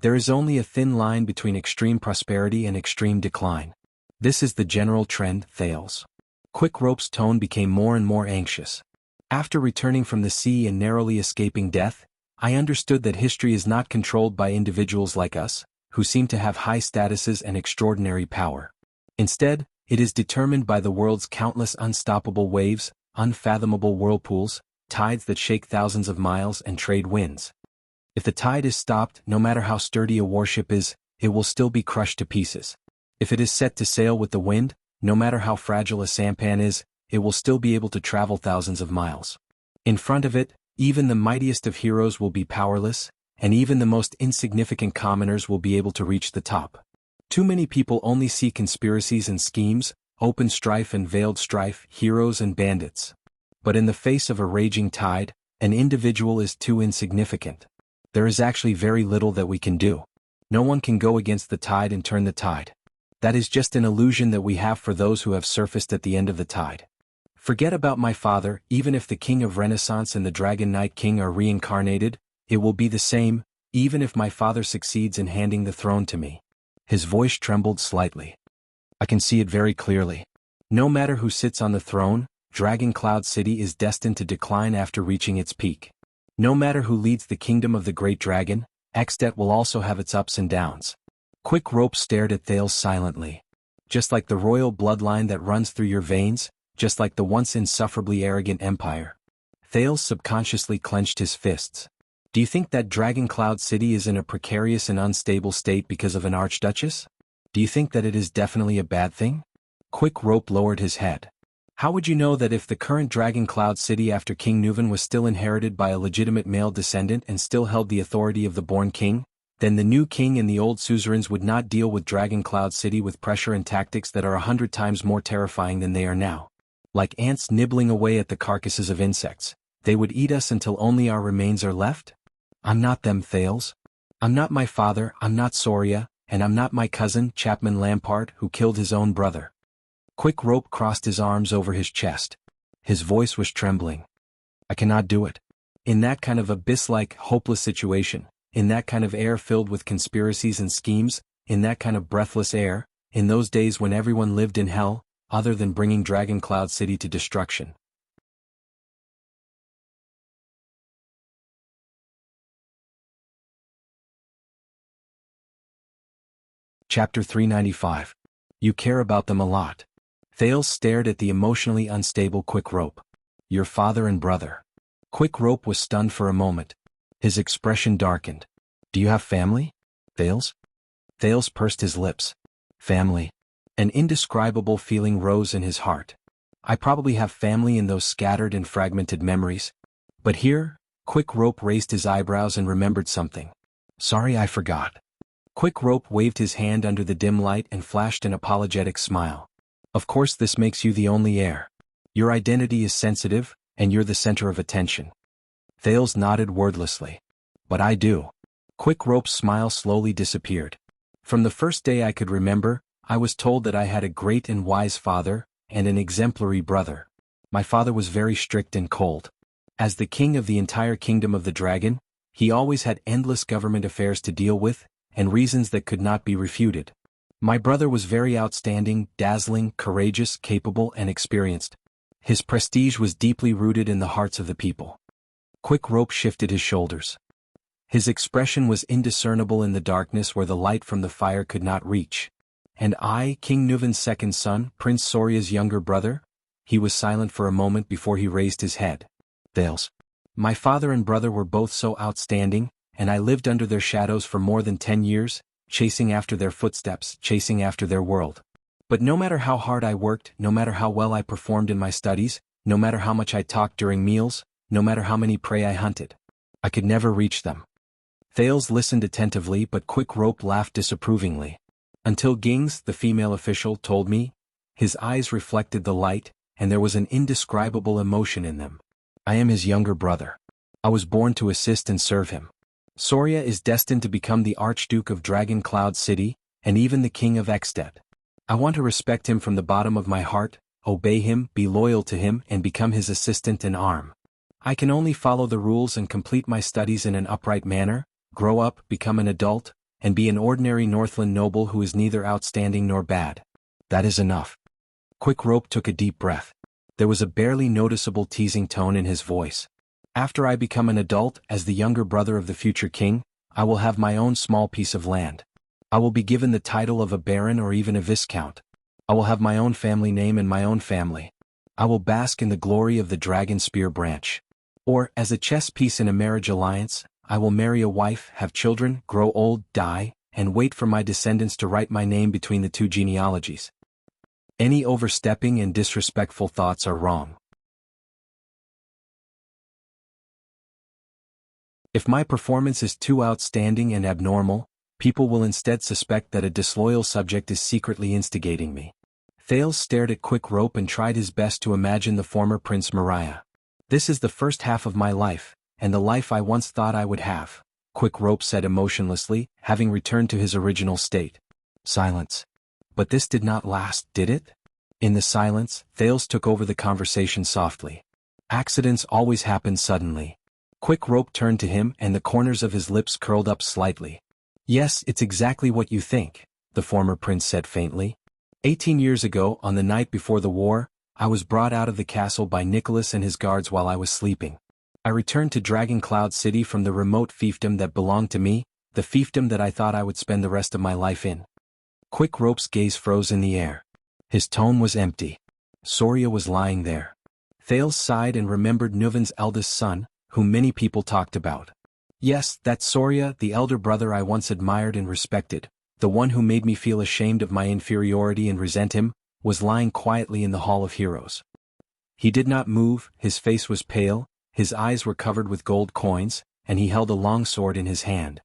there is only a thin line between extreme prosperity and extreme decline. This is the general trend, Thales. Quick Rope's tone became more and more anxious. After returning from the sea and narrowly escaping death, I understood that history is not controlled by individuals like us, who seem to have high statuses and extraordinary power. Instead, it is determined by the world's countless unstoppable waves, unfathomable whirlpools, tides that shake thousands of miles and trade winds. If the tide is stopped, no matter how sturdy a warship is, it will still be crushed to pieces. If it is set to sail with the wind, no matter how fragile a sampan is, it will still be able to travel thousands of miles. In front of it, even the mightiest of heroes will be powerless, and even the most insignificant commoners will be able to reach the top. Too many people only see conspiracies and schemes, open strife and veiled strife, heroes and bandits. But in the face of a raging tide, an individual is too insignificant. There is actually very little that we can do. No one can go against the tide and turn the tide. That is just an illusion that we have for those who have surfaced at the end of the tide. Forget about my father. Even if the King of Renaissance and the Dragon Knight King are reincarnated, it will be the same, even if my father succeeds in handing the throne to me. His voice trembled slightly. I can see it very clearly. No matter who sits on the throne, Dragon Cloud City is destined to decline after reaching its peak. No matter who leads the kingdom of the Great Dragon, Extet will also have its ups and downs. Quick Rope stared at Thales silently. Just like the royal bloodline that runs through your veins, just like the once insufferably arrogant empire. Thales subconsciously clenched his fists. Do you think that Dragon Cloud City is in a precarious and unstable state because of an archduchess? Do you think that it is definitely a bad thing? Quick Rope lowered his head. How would you know that if the current Dragon Cloud City after King Nuvan was still inherited by a legitimate male descendant and still held the authority of the born king, then the new king and the old suzerains would not deal with Dragon Cloud City with pressure and tactics that are 100 times more terrifying than they are now. Like ants nibbling away at the carcasses of insects, they would eat us until only our remains are left? I'm not them, Thales. I'm not my father, I'm not Soria, and I'm not my cousin, Chapman Lampard, who killed his own brother. Quick Rope crossed his arms over his chest. His voice was trembling. I cannot do it. In that kind of abyss-like, hopeless situation, in that kind of air filled with conspiracies and schemes, in that kind of breathless air, in those days when everyone lived in hell, other than bringing Dragon Cloud City to destruction. Chapter 395. You care about them a lot. Thales stared at the emotionally unstable Quick Rope. Your father and brother. Quick Rope was stunned for a moment. His expression darkened. Do you have family, Thales? Thales pursed his lips. Family. An indescribable feeling rose in his heart. I probably have family in those scattered and fragmented memories. But here, Quick Rope raised his eyebrows and remembered something. Sorry, I forgot. Quick Rope waved his hand under the dim light and flashed an apologetic smile. Of course this makes you the only heir. Your identity is sensitive, and you're the center of attention. Thales nodded wordlessly. But I do. Quick Rope's smile slowly disappeared. From the first day I could remember, I was told that I had a great and wise father, and an exemplary brother. My father was very strict and cold. As the king of the entire kingdom of the dragon, he always had endless government affairs to deal with, and reasons that could not be refuted. My brother was very outstanding, dazzling, courageous, capable, and experienced. His prestige was deeply rooted in the hearts of the people. Quick Rope shifted his shoulders. His expression was indiscernible in the darkness where the light from the fire could not reach. And I, King Nuvan's second son, Prince Soria's younger brother? He was silent for a moment before he raised his head. Thales. My father and brother were both so outstanding, and I lived under their shadows for more than 10 years, chasing after their footsteps, chasing after their world. But no matter how hard I worked, no matter how well I performed in my studies, no matter how much I talked during meals, no matter how many prey I hunted, I could never reach them. Thales listened attentively, but Quick Rope laughed disapprovingly. Until Gings, the female official, told me. His eyes reflected the light, and there was an indescribable emotion in them. I am his younger brother. I was born to assist and serve him. Soria is destined to become the Archduke of Dragon Cloud City, and even the King of Extet. I want to respect him from the bottom of my heart, obey him, be loyal to him, and become his assistant and arm. I can only follow the rules and complete my studies in an upright manner, grow up, become an adult, and be an ordinary Northland noble who is neither outstanding nor bad. That is enough. Quick Rope took a deep breath. There was a barely noticeable teasing tone in his voice. After I become an adult, as the younger brother of the future king, I will have my own small piece of land. I will be given the title of a baron or even a viscount. I will have my own family name and my own family. I will bask in the glory of the dragon spear branch. Or, as a chess piece in a marriage alliance, I will marry a wife, have children, grow old, die, and wait for my descendants to write my name between the two genealogies. Any overstepping and disrespectful thoughts are wrong. If my performance is too outstanding and abnormal, people will instead suspect that a disloyal subject is secretly instigating me. Thales stared at Quick Rope and tried his best to imagine the former Prince Mariah. This is the first half of my life, and the life I once thought I would have, Quick Rope said emotionlessly, having returned to his original state. Silence. But this did not last, did it? In the silence, Thales took over the conversation softly. Accidents always happen suddenly. Quick Rope turned to him and the corners of his lips curled up slightly. Yes, it's exactly what you think, the former prince said faintly. 18 years ago, on the night before the war, I was brought out of the castle by Nicholas and his guards while I was sleeping. I returned to Dragon Cloud City from the remote fiefdom that belonged to me, the fiefdom that I thought I would spend the rest of my life in. Quick Rope's gaze froze in the air. His tone was empty. Soria was lying there. Thales sighed and remembered Nuvan's eldest son, whom many people talked about. Yes, that Soria, the elder brother I once admired and respected, the one who made me feel ashamed of my inferiority and resent him, was lying quietly in the Hall of Heroes. He did not move, his face was pale, his eyes were covered with gold coins, and he held a long sword in his hand.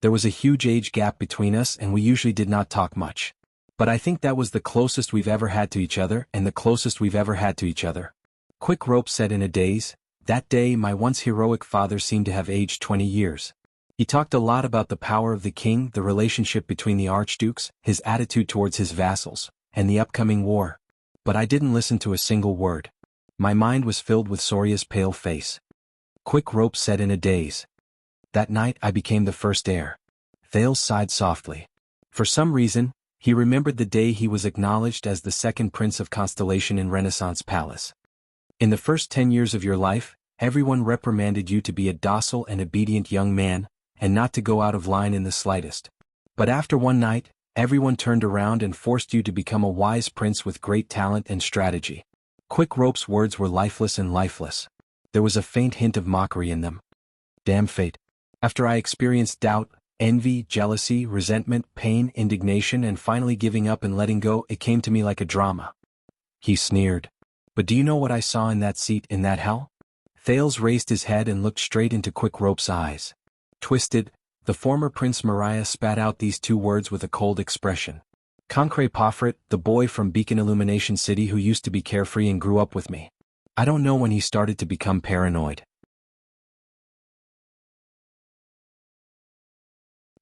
There was a huge age gap between us and we usually did not talk much. But I think that was the closest we've ever had to each other and the closest we've ever had to each other. Quick Rope said in a daze. That day my once heroic father seemed to have aged 20 years. He talked a lot about the power of the king, the relationship between the archdukes, his attitude towards his vassals, and the upcoming war. But I didn't listen to a single word. My mind was filled with Soria's pale face. Quick Rope said in a daze. That night I became the first heir. Thales sighed softly. For some reason, he remembered the day he was acknowledged as the second prince of Constellation in Renaissance Palace. In the first 10 years of your life, everyone reprimanded you to be a docile and obedient young man, and not to go out of line in the slightest. But after one night, everyone turned around and forced you to become a wise prince with great talent and strategy. Quick Rope's words were lifeless and lifeless. There was a faint hint of mockery in them. Damn fate. After I experienced doubt, envy, jealousy, resentment, pain, indignation, and finally giving up and letting go, it came to me like a drama. He sneered. But do you know what I saw in that seat, in that hell? Thales raised his head and looked straight into Quick Rope's eyes. Twisted, the former Prince Mariah spat out these two words with a cold expression. Concret Pofrit, the boy from Beacon Illumination City who used to be carefree and grew up with me. I don't know when he started to become paranoid.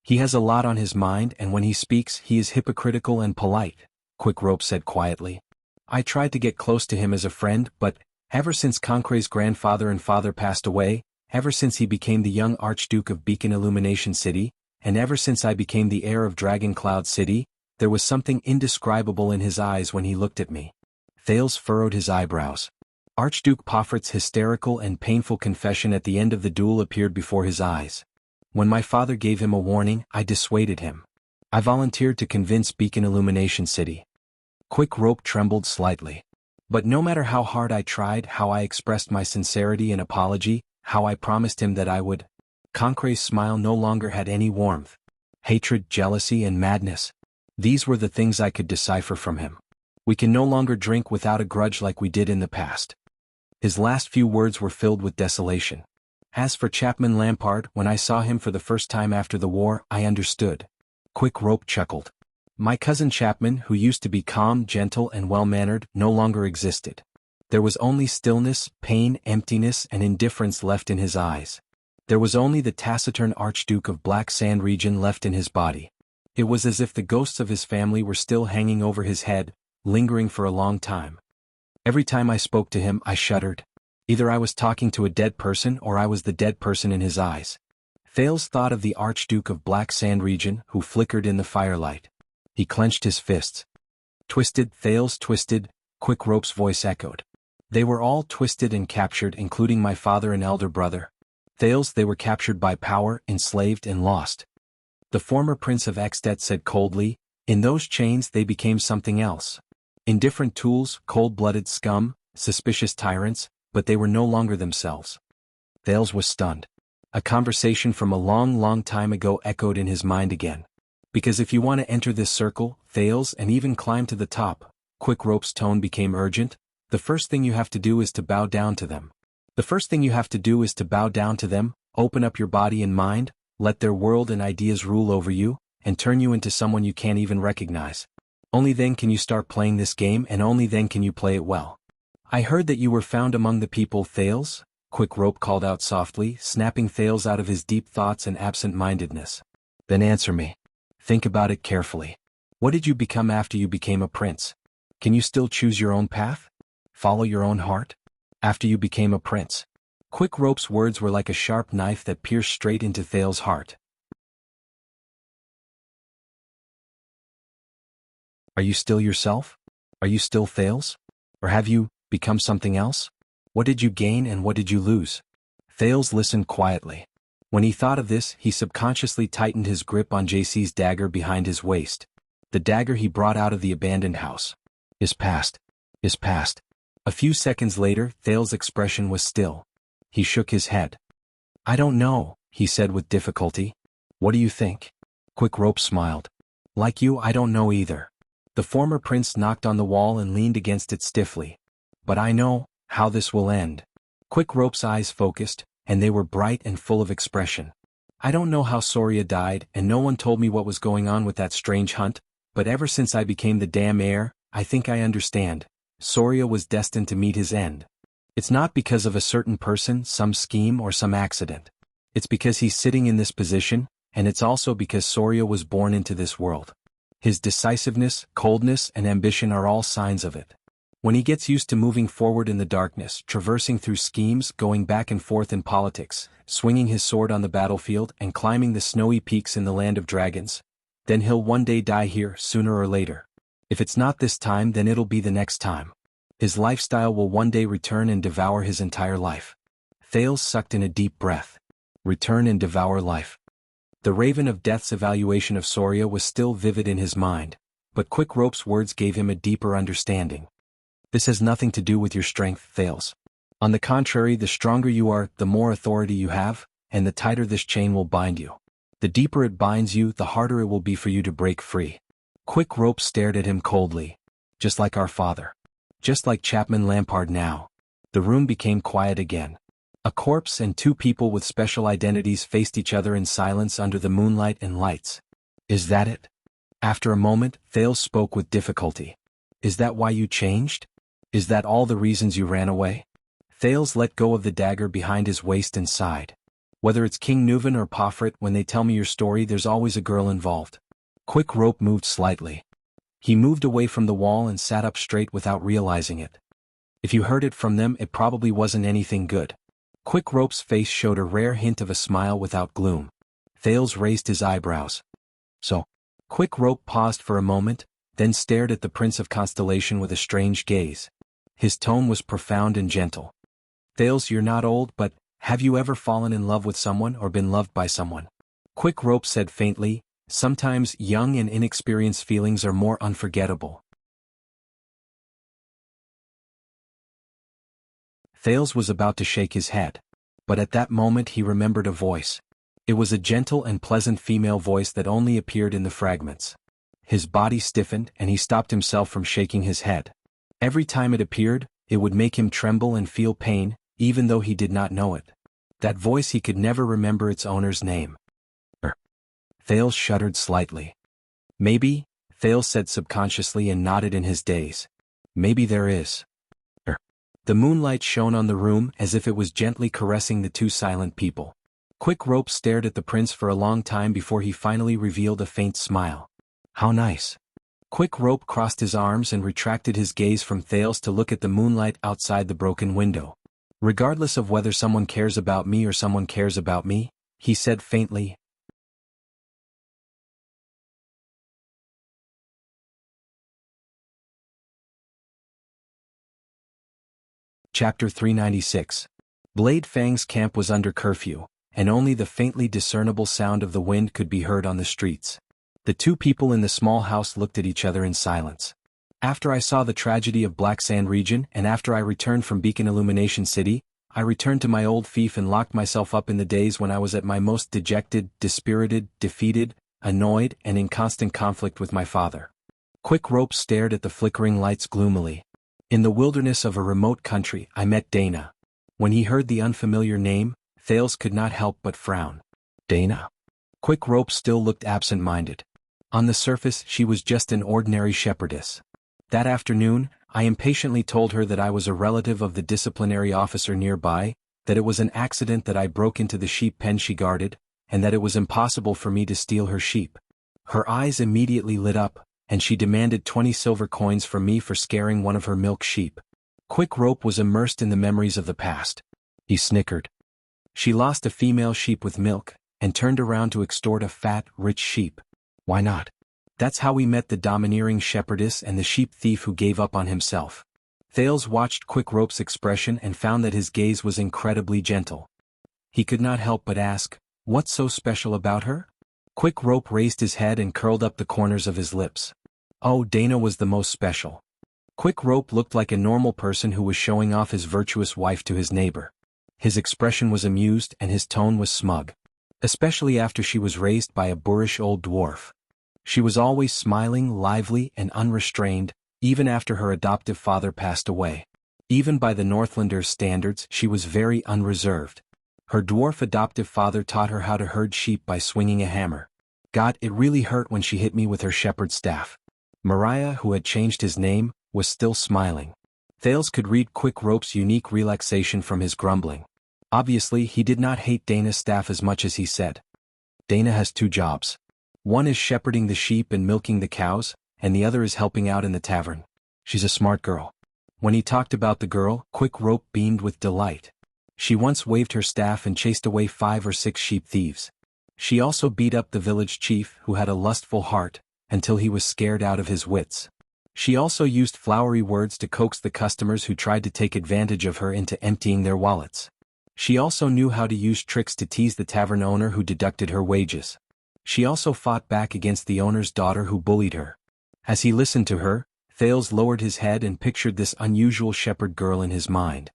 He has a lot on his mind, and when he speaks, he is hypocritical and polite, Quick Rope said quietly. I tried to get close to him as a friend, but, ever since Concret's grandfather and father passed away, ever since he became the young Archduke of Beacon Illumination City, and ever since I became the heir of Dragon Cloud City, there was something indescribable in his eyes when he looked at me. Thales furrowed his eyebrows. Archduke Pofrit's hysterical and painful confession at the end of the duel appeared before his eyes. When my father gave him a warning, I dissuaded him. I volunteered to convince Beacon Illumination City. Quick Rope trembled slightly. But no matter how hard I tried, how I expressed my sincerity and apology, how I promised him that I would, Concret's smile no longer had any warmth. hatred, jealousy, and madness. These were the things I could decipher from him. We can no longer drink without a grudge like we did in the past. His last few words were filled with desolation. As for Chapman Lampard, when I saw him for the first time after the war, I understood. Quick Rope chuckled. My cousin Chapman, who used to be calm, gentle, and well-mannered, no longer existed. There was only stillness, pain, emptiness, and indifference left in his eyes. There was only the taciturn Archduke of Black Sand region left in his body. It was as if the ghosts of his family were still hanging over his head, lingering for a long time. Every time I spoke to him, I shuddered. Either I was talking to a dead person or I was the dead person in his eyes. Thales thought of the Archduke of Black Sand region, who flickered in the firelight. He clenched his fists. Twisted, Thales twisted, Quick Rope's voice echoed. They were all twisted and captured, including my father and elder brother. Thales, they were captured by power, enslaved and lost. The former Prince of Extet said coldly, in those chains they became something else. Indifferent tools, cold-blooded scum, suspicious tyrants, but they were no longer themselves. Thales was stunned. A conversation from a long, long time ago echoed in his mind again. Because if you want to enter this circle, Thales, and even climb to the top, Quick Rope's tone became urgent, the first thing you have to do is to bow down to them. The first thing you have to do is to bow down to them, open up your body and mind, let their world and ideas rule over you, and turn you into someone you can't even recognize. Only then can you start playing this game, and only then can you play it well. I heard that you were found among the people, Thales, Quick Rope called out softly, snapping Thales out of his deep thoughts and absent-mindedness. Then answer me. Think about it carefully. What did you become after you became a prince? Can you still choose your own path? Follow your own heart? After you became a prince. Quick Rope's words were like a sharp knife that pierced straight into Thales' heart. Are you still yourself? Are you still Thales? Or have you become something else? What did you gain and what did you lose? Thales listened quietly. When he thought of this, he subconsciously tightened his grip on JC's dagger behind his waist. The dagger he brought out of the abandoned house. His past. His past. A few seconds later, Thales' expression was still. He shook his head. I don't know, he said with difficulty. What do you think? Quick Rope smiled. Like you, I don't know either. The former prince knocked on the wall and leaned against it stiffly. But I know how this will end. Quick Rope's eyes focused, and they were bright and full of expression. I don't know how Soria died, and no one told me what was going on with that strange hunt, but ever since I became the damn heir, I think I understand. Soria was destined to meet his end. It's not because of a certain person, some scheme, or some accident. It's because he's sitting in this position, and it's also because Soria was born into this world. His decisiveness, coldness, and ambition are all signs of it. When he gets used to moving forward in the darkness, traversing through schemes, going back and forth in politics, swinging his sword on the battlefield, and climbing the snowy peaks in the land of dragons, then he'll one day die here, sooner or later. If it's not this time, then it'll be the next time. His lifestyle will one day return and devour his entire life. Thales sucked in a deep breath. Return and devour life. The Raven of Death's evaluation of Soria was still vivid in his mind, but Quick Rope's words gave him a deeper understanding. This has nothing to do with your strength, Thales. On the contrary, the stronger you are, the more authority you have, and the tighter this chain will bind you. The deeper it binds you, the harder it will be for you to break free. Quick Rope stared at him coldly. Just like our father. Just like Chapman Lampard now. The room became quiet again. A corpse and two people with special identities faced each other in silence under the moonlight and lights. Is that it? After a moment, Thales spoke with difficulty. Is that why you changed? Is that all the reasons you ran away? Thales let go of the dagger behind his waist and sighed. Whether it's King Nuvan or Pofrit, when they tell me your story, there's always a girl involved. Quick Rope moved slightly. He moved away from the wall and sat up straight without realizing it. If you heard it from them, it probably wasn't anything good. Quick Rope's face showed a rare hint of a smile without gloom. Thales raised his eyebrows. So? Quick Rope paused for a moment, then stared at the Prince of Constellation with a strange gaze. His tone was profound and gentle. Thales, you're not old, but have you ever fallen in love with someone or been loved by someone? Quick Rope said faintly, sometimes young and inexperienced feelings are more unforgettable. Thales was about to shake his head. But at that moment he remembered a voice. It was a gentle and pleasant female voice that only appeared in the fragments. His body stiffened and he stopped himself from shaking his head. Every time it appeared, it would make him tremble and feel pain, even though he did not know it. That voice, he could never remember its owner's name. Thales shuddered slightly. Maybe, Thales said subconsciously and nodded in his daze. Maybe there is. The moonlight shone on the room as if it was gently caressing the two silent people. Quick Rope stared at the prince for a long time before he finally revealed a faint smile. How nice. Quick Rope crossed his arms and retracted his gaze from Thales to look at the moonlight outside the broken window. Regardless of whether someone cares about me or someone cares about me, he said faintly. Chapter 396. Blade Fang's camp was under curfew, and only the faintly discernible sound of the wind could be heard on the streets. The two people in the small house looked at each other in silence. After I saw the tragedy of Black Sand region and after I returned from Beacon Illumination City, I returned to my old fief and locked myself up in the days when I was at my most dejected, dispirited, defeated, annoyed, and in constant conflict with my father. Quick Rope stared at the flickering lights gloomily. In the wilderness of a remote country, I met Dana. When he heard the unfamiliar name, Thales could not help but frown. Dana? Quick Rope still looked absent-minded. On the surface, she was just an ordinary shepherdess. That afternoon, I impatiently told her that I was a relative of the disciplinary officer nearby, that it was an accident that I broke into the sheep pen she guarded, and that it was impossible for me to steal her sheep. Her eyes immediately lit up, and she demanded 20 silver coins from me for scaring one of her milk sheep. Quick Rope was immersed in the memories of the past. He snickered. She lost a female sheep with milk, and turned around to extort a fat, rich sheep. Why not? That's how we met the domineering shepherdess and the sheep thief who gave up on himself. Thales watched Quick Rope's expression and found that his gaze was incredibly gentle. He could not help but ask, what's so special about her? Quick Rope raised his head and curled up the corners of his lips. Oh, Dana was the most special. Quick Rope looked like a normal person who was showing off his virtuous wife to his neighbor. His expression was amused and his tone was smug. Especially after she was raised by a boorish old dwarf. She was always smiling, lively, and unrestrained, even after her adoptive father passed away. Even by the Northlanders' standards, she was very unreserved. Her dwarf adoptive father taught her how to herd sheep by swinging a hammer. God, it really hurt when she hit me with her shepherd's staff. Mariah, who had changed his name, was still smiling. Thales could read Quick Rope's unique relaxation from his grumbling. Obviously, he did not hate Dana's staff as much as he said. Dana has two jobs. One is shepherding the sheep and milking the cows, and the other is helping out in the tavern. She's a smart girl. When he talked about the girl, Quick Rope beamed with delight. She once waved her staff and chased away 5 or 6 sheep thieves. She also beat up the village chief who had a lustful heart, until he was scared out of his wits. She also used flowery words to coax the customers who tried to take advantage of her into emptying their wallets. She also knew how to use tricks to tease the tavern owner who deducted her wages. She also fought back against the owner's daughter who bullied her. As he listened to her, Thales lowered his head and pictured this unusual shepherd girl in his mind.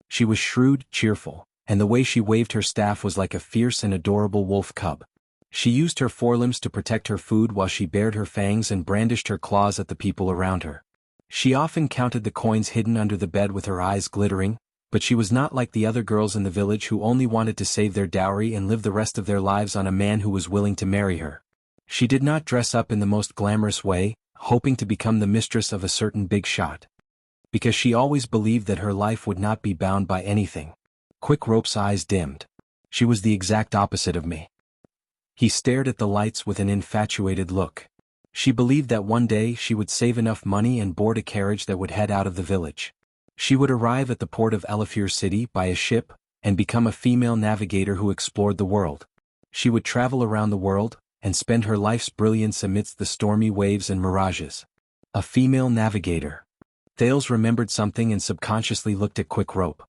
She was shrewd, cheerful, and the way she waved her staff was like a fierce and adorable wolf cub. She used her forelimbs to protect her food while she bared her fangs and brandished her claws at the people around her. She often counted the coins hidden under the bed with her eyes glittering, but she was not like the other girls in the village who only wanted to save their dowry and live the rest of their lives on a man who was willing to marry her. She did not dress up in the most glamorous way, hoping to become the mistress of a certain big shot. Because she always believed that her life would not be bound by anything. Quick Rope's eyes dimmed. She was the exact opposite of me. He stared at the lights with an infatuated look. She believed that one day she would save enough money and board a carriage that would head out of the village. She would arrive at the port of Elafir City by a ship, and become a female navigator who explored the world. She would travel around the world, and spend her life's brilliance amidst the stormy waves and mirages. A female navigator. Thales remembered something and subconsciously looked at Quick Rope.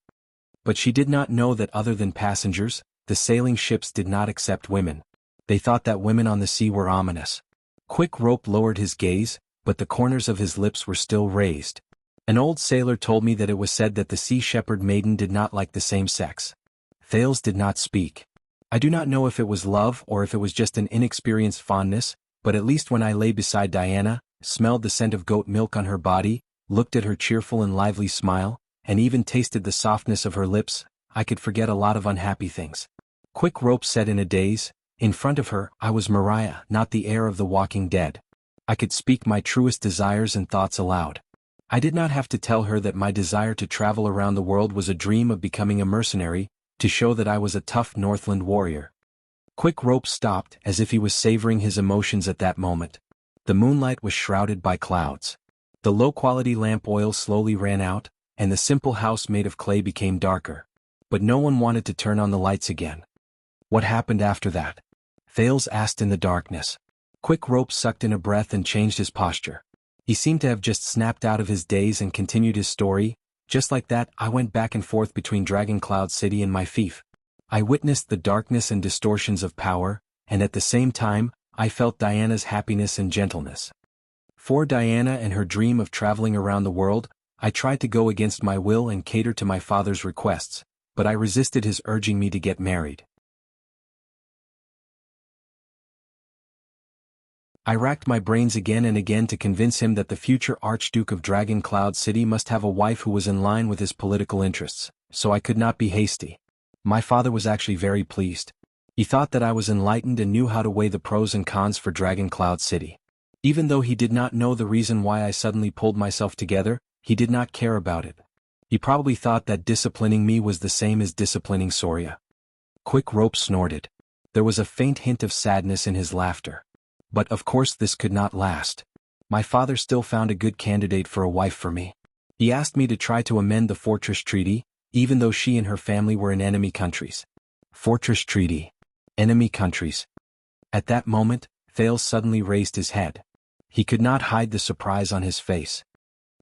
But she did not know that other than passengers, the sailing ships did not accept women. They thought that women on the sea were ominous. Quick Rope lowered his gaze, but the corners of his lips were still raised. An old sailor told me that it was said that the sea shepherd maiden did not like the same sex. Thales did not speak. I do not know if it was love or if it was just an inexperienced fondness, but at least when I lay beside Diana, smelled the scent of goat milk on her body, looked at her cheerful and lively smile, and even tasted the softness of her lips, I could forget a lot of unhappy things. Quick Rope said in a daze. In front of her, I was Mariah, not the heir of the Walking Dead. I could speak my truest desires and thoughts aloud. I did not have to tell her that my desire to travel around the world was a dream of becoming a mercenary, to show that I was a tough Northland warrior. Quick Rope stopped, as if he was savoring his emotions at that moment. The moonlight was shrouded by clouds. The low-quality lamp oil slowly ran out, and the simple house made of clay became darker. But no one wanted to turn on the lights again. What happened after that? Thales asked in the darkness. Quick Rope sucked in a breath and changed his posture. He seemed to have just snapped out of his daze and continued his story. Just like that, I went back and forth between Dragon Cloud City and my fief. I witnessed the darkness and distortions of power, and at the same time, I felt Diana's happiness and gentleness. For Diana and her dream of traveling around the world, I tried to go against my will and cater to my father's requests, but I resisted his urging me to get married. I racked my brains again and again to convince him that the future Archduke of Dragon Cloud City must have a wife who was in line with his political interests, so I could not be hasty. My father was actually very pleased. He thought that I was enlightened and knew how to weigh the pros and cons for Dragon Cloud City. Even though he did not know the reason why I suddenly pulled myself together, he did not care about it. He probably thought that disciplining me was the same as disciplining Soria. Quick Rope snorted. There was a faint hint of sadness in his laughter. But of course this could not last. My father still found a good candidate for a wife for me. He asked me to try to amend the Fortress Treaty, even though she and her family were in enemy countries. Fortress Treaty. Enemy countries. At that moment, Thales suddenly raised his head. He could not hide the surprise on his face.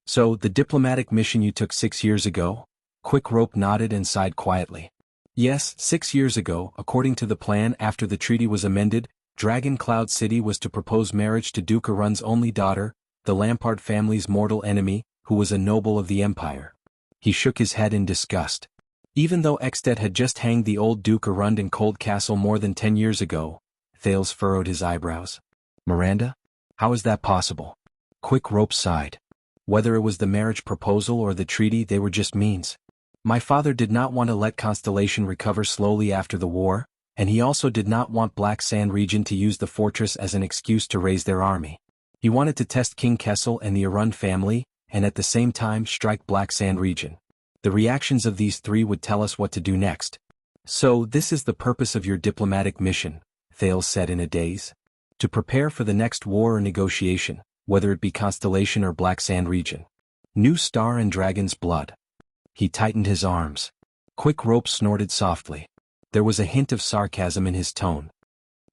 So, the diplomatic mission you took 6 years ago? Quick Rope nodded and sighed quietly. Yes, 6 years ago, according to the plan after the treaty was amended, Dragon Cloud City was to propose marriage to Duke Arun's only daughter, the Lampard family's mortal enemy, who was a noble of the Empire. He shook his head in disgust. Even though Extet had just hanged the old Duke Arund in Cold Castle more than 10 years ago, Thales furrowed his eyebrows. Miranda? How is that possible? Quick Rope sighed. Whether it was the marriage proposal or the treaty, they were just means. My father did not want to let Constellation recover slowly after the war, and he also did not want Black Sand region to use the fortress as an excuse to raise their army. He wanted to test King Kessel and the Arund family, and at the same time strike Black Sand region. The reactions of these three would tell us what to do next. So this is the purpose of your diplomatic mission, Thales said in a daze. To prepare for the next war or negotiation, whether it be Constellation or Black Sand region. New Star and Dragon's Blood. He tightened his arms. Quick Rope snorted softly. There was a hint of sarcasm in his tone.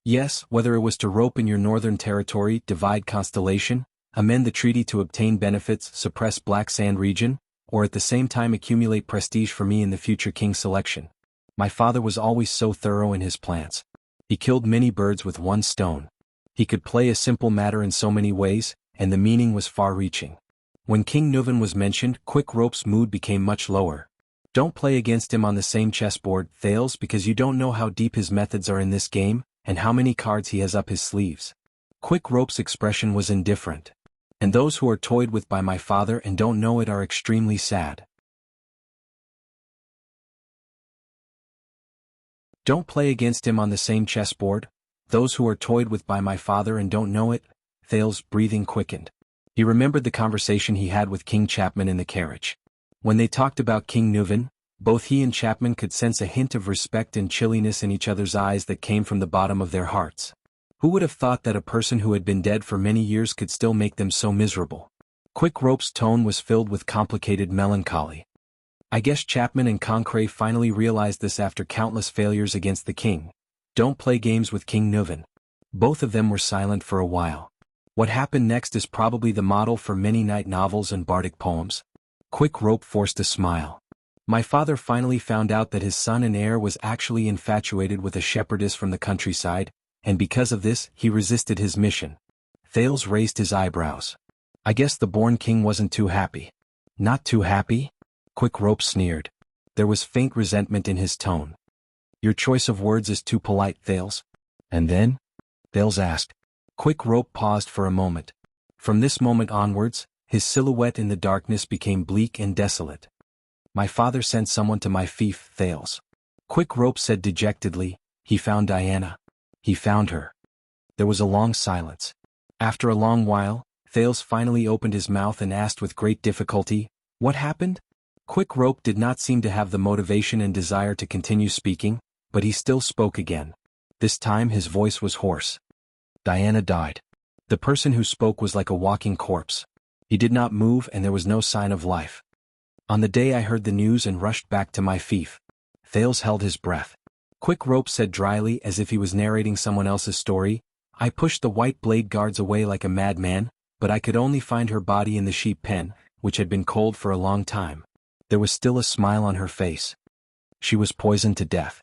Yes, whether it was to rope in your northern territory, divide Constellation, amend the treaty to obtain benefits, suppress Black Sand region, or at the same time accumulate prestige for me in the future king selection. My father was always so thorough in his plans. He killed many birds with one stone. He could play a simple matter in so many ways, and the meaning was far-reaching. When King Nuvan was mentioned, Quick Rope's mood became much lower. Don't play against him on the same chessboard, Thales, because you don't know how deep his methods are in this game, and how many cards he has up his sleeves. Quick Rope's expression was indifferent. And those who are toyed with by my father and don't know it are extremely sad. Don't play against him on the same chessboard? Those who are toyed with by my father and don't know it? Thales' breathing quickened. He remembered the conversation he had with King Chapman in the carriage. When they talked about King Nuvan, both he and Chapman could sense a hint of respect and chilliness in each other's eyes that came from the bottom of their hearts. Who would have thought that a person who had been dead for many years could still make them so miserable? Quick Rope's tone was filled with complicated melancholy. I guess Chapman and Concrave finally realized this after countless failures against the king. Don't play games with King Nuvan. Both of them were silent for a while. What happened next is probably the model for many night novels and bardic poems. Quick Rope forced a smile. My father finally found out that his son and heir was actually infatuated with a shepherdess from the countryside, and because of this, he resisted his mission. Thales raised his eyebrows. I guess the born king wasn't too happy. Not too happy? Quick Rope sneered. There was faint resentment in his tone. Your choice of words is too polite, Thales. And then? Thales asked. Quick Rope paused for a moment. From this moment onwards, his silhouette in the darkness became bleak and desolate. My father sent someone to my fief, Thales. Quick Rope said dejectedly. He found Diana. He found her. There was a long silence. After a long while, Thales finally opened his mouth and asked with great difficulty, What happened? Quick Rope did not seem to have the motivation and desire to continue speaking, but he still spoke again. This time his voice was hoarse. Diana died. The person who spoke was like a walking corpse. He did not move and there was no sign of life. On the day I heard the news and rushed back to my fief. Thales held his breath. Quick Rope said dryly as if he was narrating someone else's story, I pushed the white blade guards away like a madman, but I could only find her body in the sheep pen, which had been cold for a long time. There was still a smile on her face. She was poisoned to death.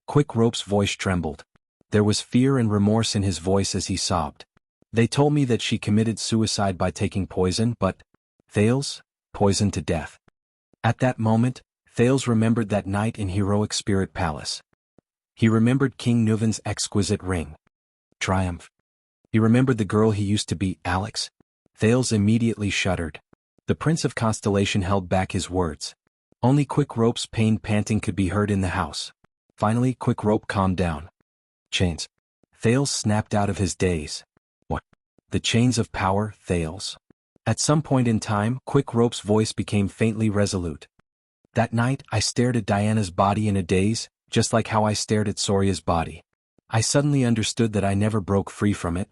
Quick Rope's voice trembled. There was fear and remorse in his voice as he sobbed. They told me that she committed suicide by taking poison, but Thales, poisoned to death. At that moment, Thales remembered that night in Heroic Spirit Palace. He remembered King Nuven's exquisite ring. Triumph. He remembered the girl he used to be, Alex. Thales immediately shuddered. The Prince of Constellation held back his words. Only Quick Rope's pained panting could be heard in the house. Finally, Quick Rope calmed down. Chains. Thales snapped out of his daze. What? The chains of power, Thales. At some point in time, Quick Rope's voice became faintly resolute. That night, I stared at Diana's body in a daze, just like how I stared at Soria's body. I suddenly understood that I never broke free from it.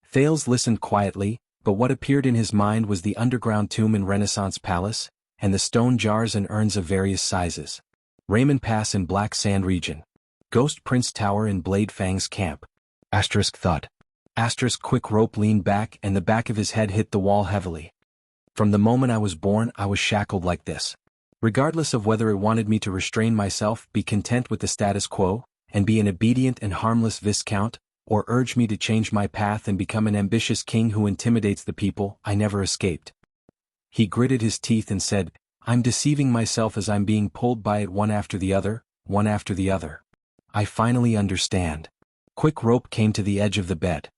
Thales listened quietly, but what appeared in his mind was the underground tomb in Renaissance Palace, and the stone jars and urns of various sizes. Raymond Pass in Black Sand region. Ghost Prince Tower in Blade Fang's camp. Thud. Quick Rope leaned back and the back of his head hit the wall heavily. From the moment I was born, I was shackled like this. Regardless of whether it wanted me to restrain myself, be content with the status quo, and be an obedient and harmless viscount, or urge me to change my path and become an ambitious king who intimidates the people, I never escaped. He gritted his teeth and said, I'm deceiving myself as I'm being pulled by it one after the other, one after the other. I finally understand. Quick Rope came to the edge of the bed.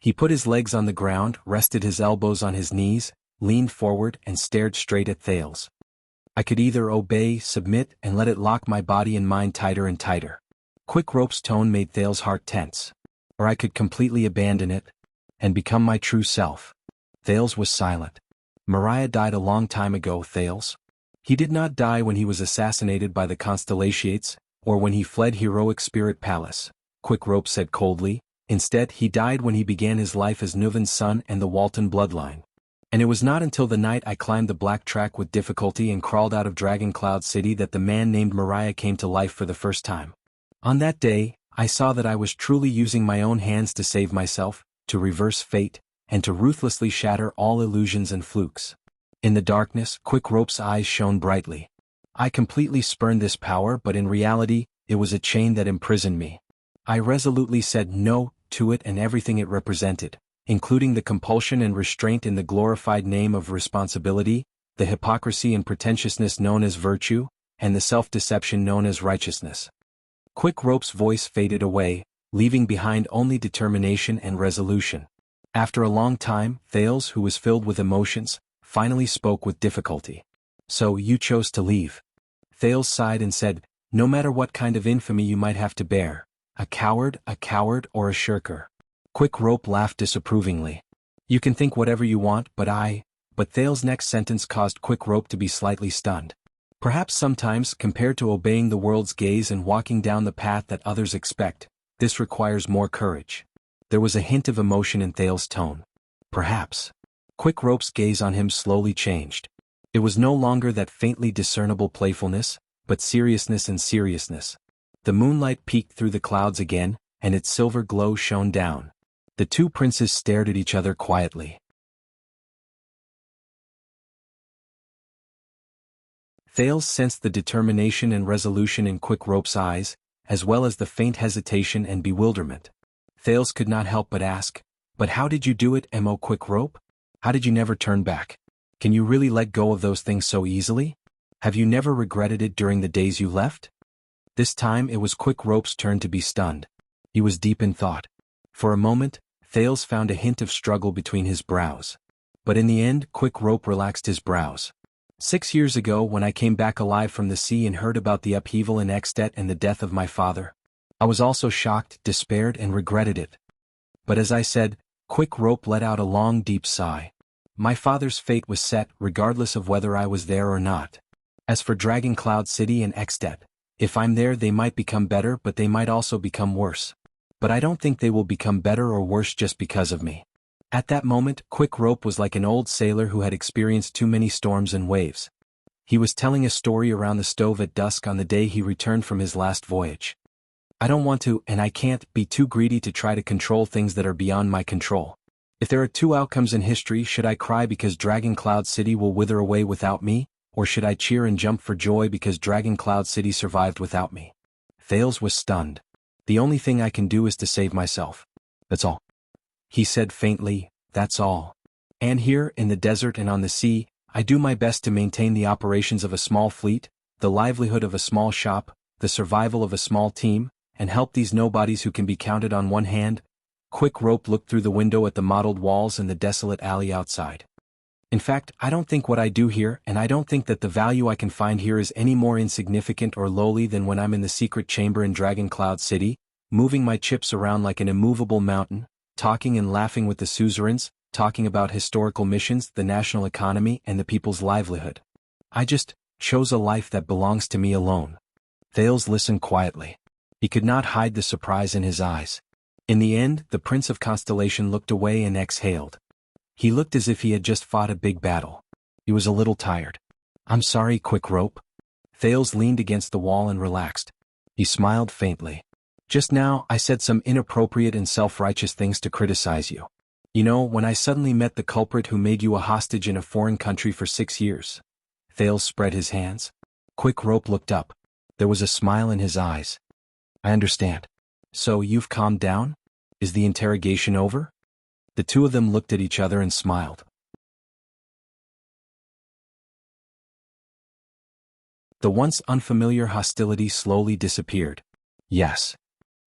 He put his legs on the ground, rested his elbows on his knees, leaned forward and stared straight at Thales. I could either obey, submit, and let it lock my body and mind tighter and tighter. Quick Rope's tone made Thales' heart tense. Or I could completely abandon it, and become my true self. Thales was silent. Mariah died a long time ago, Thales. He did not die when he was assassinated by the Constellations, or when he fled Heroic Spirit Palace, Quick Rope said coldly. Instead, he died when he began his life as Nuven's son and the Walton bloodline. And it was not until the night I climbed the black track with difficulty and crawled out of Dragon Cloud City that the man named Mariah came to life for the first time. On that day, I saw that I was truly using my own hands to save myself, to reverse fate, and to ruthlessly shatter all illusions and flukes. In the darkness, Quick Rope's eyes shone brightly. I completely spurned this power, but in reality, it was a chain that imprisoned me. I resolutely said no to it and everything it represented, including the compulsion and restraint in the glorified name of responsibility, the hypocrisy and pretentiousness known as virtue, and the self-deception known as righteousness. Quick Rope's voice faded away, leaving behind only determination and resolution. After a long time, Thales, who was filled with emotions, finally spoke with difficulty. So you chose to leave. Thales sighed and said, no matter what kind of infamy you might have to bear, a coward, or a shirker. Quick Rope laughed disapprovingly. You can think whatever you want, but Thales' next sentence caused Quick Rope to be slightly stunned. Perhaps sometimes, compared to obeying the world's gaze and walking down the path that others expect, this requires more courage. There was a hint of emotion in Thales' tone. Perhaps. Quick Rope's gaze on him slowly changed. It was no longer that faintly discernible playfulness, but seriousness and seriousness. The moonlight peeked through the clouds again, and its silver glow shone down. The two princes stared at each other quietly. Thales sensed the determination and resolution in Quick Rope's eyes, as well as the faint hesitation and bewilderment. Thales could not help but ask, But how did you do it, Mo Quick Rope? How did you never turn back? Can you really let go of those things so easily? Have you never regretted it during the days you left? This time it was Quick Rope's turn to be stunned. He was deep in thought. For a moment, Thales found a hint of struggle between his brows. But in the end, Quick Rope relaxed his brows. 6 years ago, when I came back alive from the sea and heard about the upheaval in Extet and the death of my father, I was also shocked, despaired, and regretted it. But as I said, Quick Rope let out a long, deep sigh. My father's fate was set, regardless of whether I was there or not. As for Dragon Cloud City and Extet, if I'm there they might become better, but they might also become worse. But I don't think they will become better or worse just because of me. At that moment, Quick Rope was like an old sailor who had experienced too many storms and waves. He was telling a story around the stove at dusk on the day he returned from his last voyage. I don't want to, and I can't, be too greedy to try to control things that are beyond my control. If there are two outcomes in history, should I cry because Dragon Cloud City will wither away without me, or should I cheer and jump for joy because Dragon Cloud City survived without me? Thales was stunned. The only thing I can do is to save myself. That's all. He said faintly, that's all. And here, in the desert and on the sea, I do my best to maintain the operations of a small fleet, the livelihood of a small shop, the survival of a small team, and help these nobodies who can be counted on one hand. Quick Rope looked through the window at the mottled walls and the desolate alley outside. In fact, I don't think what I do here, and I don't think that the value I can find here is any more insignificant or lowly than when I'm in the secret chamber in Dragon Cloud City, moving my chips around like an immovable mountain, talking and laughing with the suzerains, talking about historical missions, the national economy, and the people's livelihood. I just chose a life that belongs to me alone. Thales listened quietly. He could not hide the surprise in his eyes. In the end, the Prince of Constellation looked away and exhaled. He looked as if he had just fought a big battle. He was a little tired. I'm sorry, Quick Rope. Thales leaned against the wall and relaxed. He smiled faintly. Just now, I said some inappropriate and self-righteous things to criticize you. You know, when I suddenly met the culprit who made you a hostage in a foreign country for 6 years. Thales spread his hands. Quick Rope looked up. There was a smile in his eyes. I understand. So you've calmed down? Is the interrogation over? The two of them looked at each other and smiled. The once unfamiliar hostility slowly disappeared. Yes.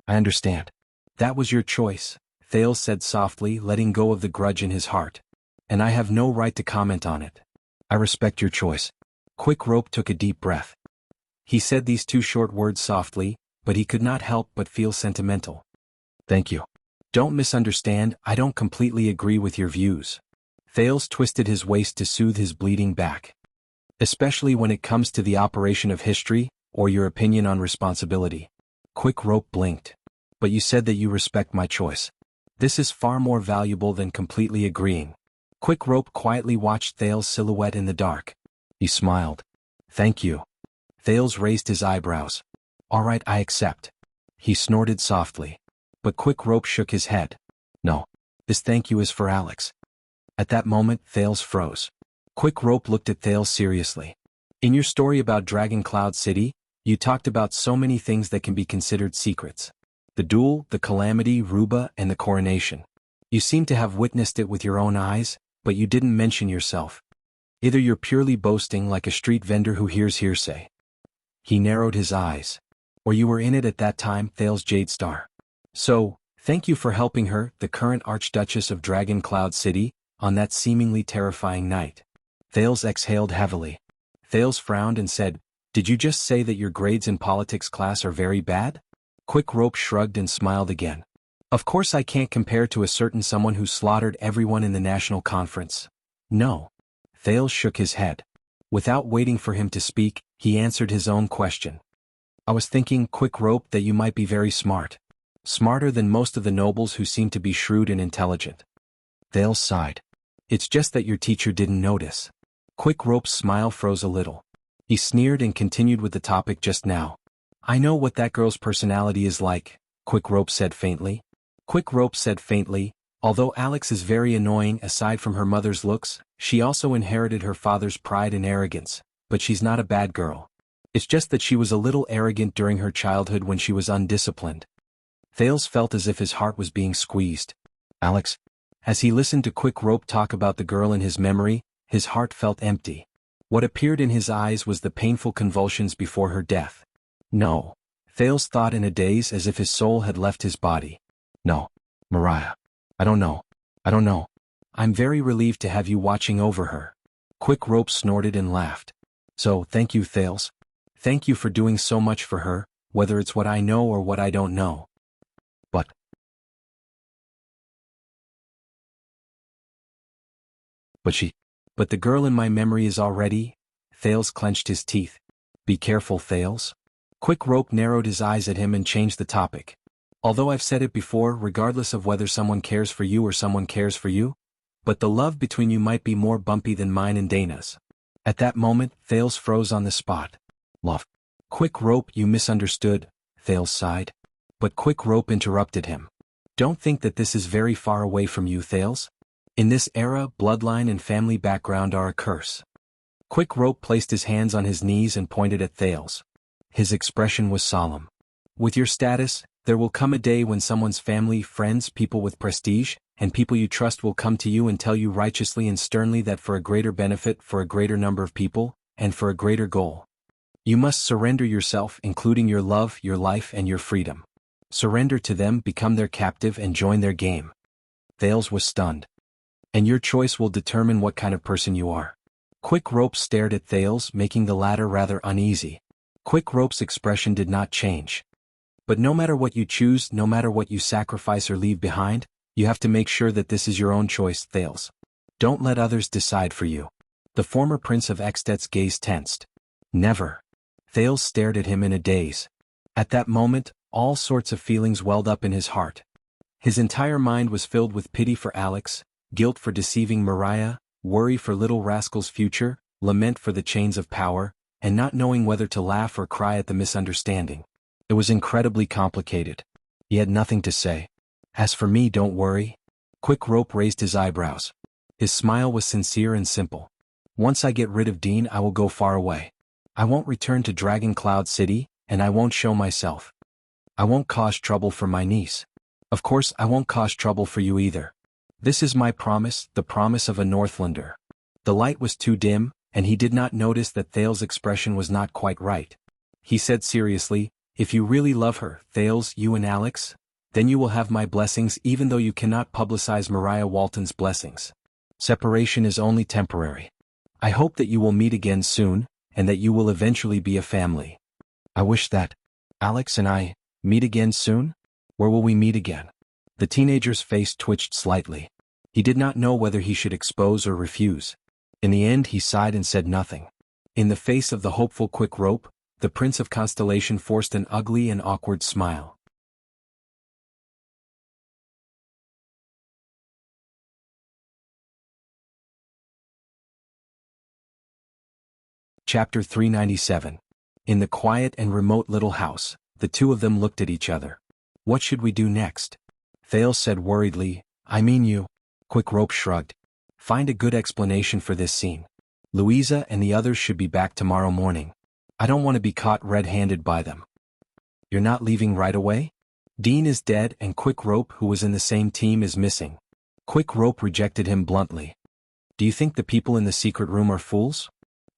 I understand. That was your choice, Thales said softly, letting go of the grudge in his heart. And I have no right to comment on it. I respect your choice. Quick Rope took a deep breath. He said these two short words softly, but he could not help but feel sentimental. Thank you. Don't misunderstand, I don't completely agree with your views. Thales twisted his waist to soothe his bleeding back. Especially when it comes to the operation of history, or your opinion on responsibility. Quick Rope blinked. But you said that you respect my choice. This is far more valuable than completely agreeing. Quick Rope quietly watched Thales' silhouette in the dark. He smiled. Thank you. Thales raised his eyebrows. All right, I accept. He snorted softly. But Quick Rope shook his head. No. This thank you is for Alex. At that moment, Thales froze. Quick Rope looked at Thales seriously. In your story about Dragon Cloud City, you talked about so many things that can be considered secrets. The duel, the calamity, Ruba, and the coronation. You seem to have witnessed it with your own eyes, but you didn't mention yourself. Either you're purely boasting like a street vendor who hears hearsay. He narrowed his eyes. Or you were in it at that time, Thales Jadestar. So, thank you for helping her, the current Archduchess of Dragon Cloud City, on that seemingly terrifying night. Thales exhaled heavily. Thales frowned and said, Did you just say that your grades in politics class are very bad? Quick Rope shrugged and smiled again. Of course I can't compare to a certain someone who slaughtered everyone in the national conference. No. Thales shook his head. Without waiting for him to speak, he answered his own question. I was thinking, Quick Rope, that you might be very smart. Smarter than most of the nobles who seem to be shrewd and intelligent. Thales sighed. It's just that your teacher didn't notice. Quick Rope's smile froze a little. He sneered and continued with the topic just now. I know what that girl's personality is like, Quick Rope said faintly. Quick Rope said faintly, although Alex is very annoying aside from her mother's looks, she also inherited her father's pride and arrogance, but she's not a bad girl. It's just that she was a little arrogant during her childhood when she was undisciplined. Thales felt as if his heart was being squeezed. Alex, As he listened to Quick Rope talk about the girl in his memory, his heart felt empty. What appeared in his eyes was the painful convulsions before her death. No. Thales thought in a daze as if his soul had left his body. No. Mariah. I don't know. I don't know. I'm very relieved to have you watching over her. Quick Rope snorted and laughed. So, thank you, Thales. Thank you for doing so much for her, whether it's what I know or what I don't know. But the girl in my memory is already... Thales clenched his teeth. Be careful, Thales. Quick Rope narrowed his eyes at him and changed the topic. Although I've said it before, regardless of whether someone cares for you or someone cares for you, but the love between you might be more bumpy than mine and Dana's. At that moment, Thales froze on the spot. Love. Quick Rope, you misunderstood, Thales sighed. But Quick Rope interrupted him. Don't think that this is very far away from you, Thales. In this era, bloodline and family background are a curse. Quick Rope placed his hands on his knees and pointed at Thales. His expression was solemn. With your status, there will come a day when someone's family, friends, people with prestige, and people you trust will come to you and tell you righteously and sternly that for a greater benefit, for a greater number of people, and for a greater goal, you must surrender yourself, including your love, your life, and your freedom. Surrender to them, become their captive, and join their game. Thales was stunned. And your choice will determine what kind of person you are. Quick Rope stared at Thales, making the latter rather uneasy. Quick Rope's expression did not change. But no matter what you choose, no matter what you sacrifice or leave behind, you have to make sure that this is your own choice, Thales. Don't let others decide for you. The former Prince of Extet's gaze tensed. Never. Thales stared at him in a daze. At that moment, all sorts of feelings welled up in his heart. His entire mind was filled with pity for Alex, guilt for deceiving Mariah, worry for little rascal's future, lament for the chains of power, and not knowing whether to laugh or cry at the misunderstanding. It was incredibly complicated. He had nothing to say. As for me, don't worry. Quick Rope raised his eyebrows. His smile was sincere and simple. Once I get rid of Dean, I will go far away. I won't return to Dragon Cloud City, and I won't show myself. I won't cause trouble for my niece. Of course, I won't cause trouble for you either. This is my promise, the promise of a Northlander. The light was too dim, and he did not notice that Thales' expression was not quite right. He said seriously, if you really love her, Thales, you and Alex, then you will have my blessings even though you cannot publicize Mariah Walton's blessings. Separation is only temporary. I hope that you will meet again soon, and that you will eventually be a family. I wish that Alex and I meet again soon? Where will we meet again? The teenager's face twitched slightly. He did not know whether he should expose or refuse. In the end he sighed and said nothing. In the face of the hopeful Quick Rope, the Prince of Constellation forced an ugly and awkward smile. Chapter 397. In the quiet and remote little house, the two of them looked at each other. What should we do next? Thales said worriedly, I mean you. Quick Rope shrugged. Find a good explanation for this scene. Louisa and the others should be back tomorrow morning. I don't want to be caught red-handed by them. You're not leaving right away? Dean is dead and Quick Rope, who was in the same team, is missing. Quick Rope rejected him bluntly. Do you think the people in the secret room are fools?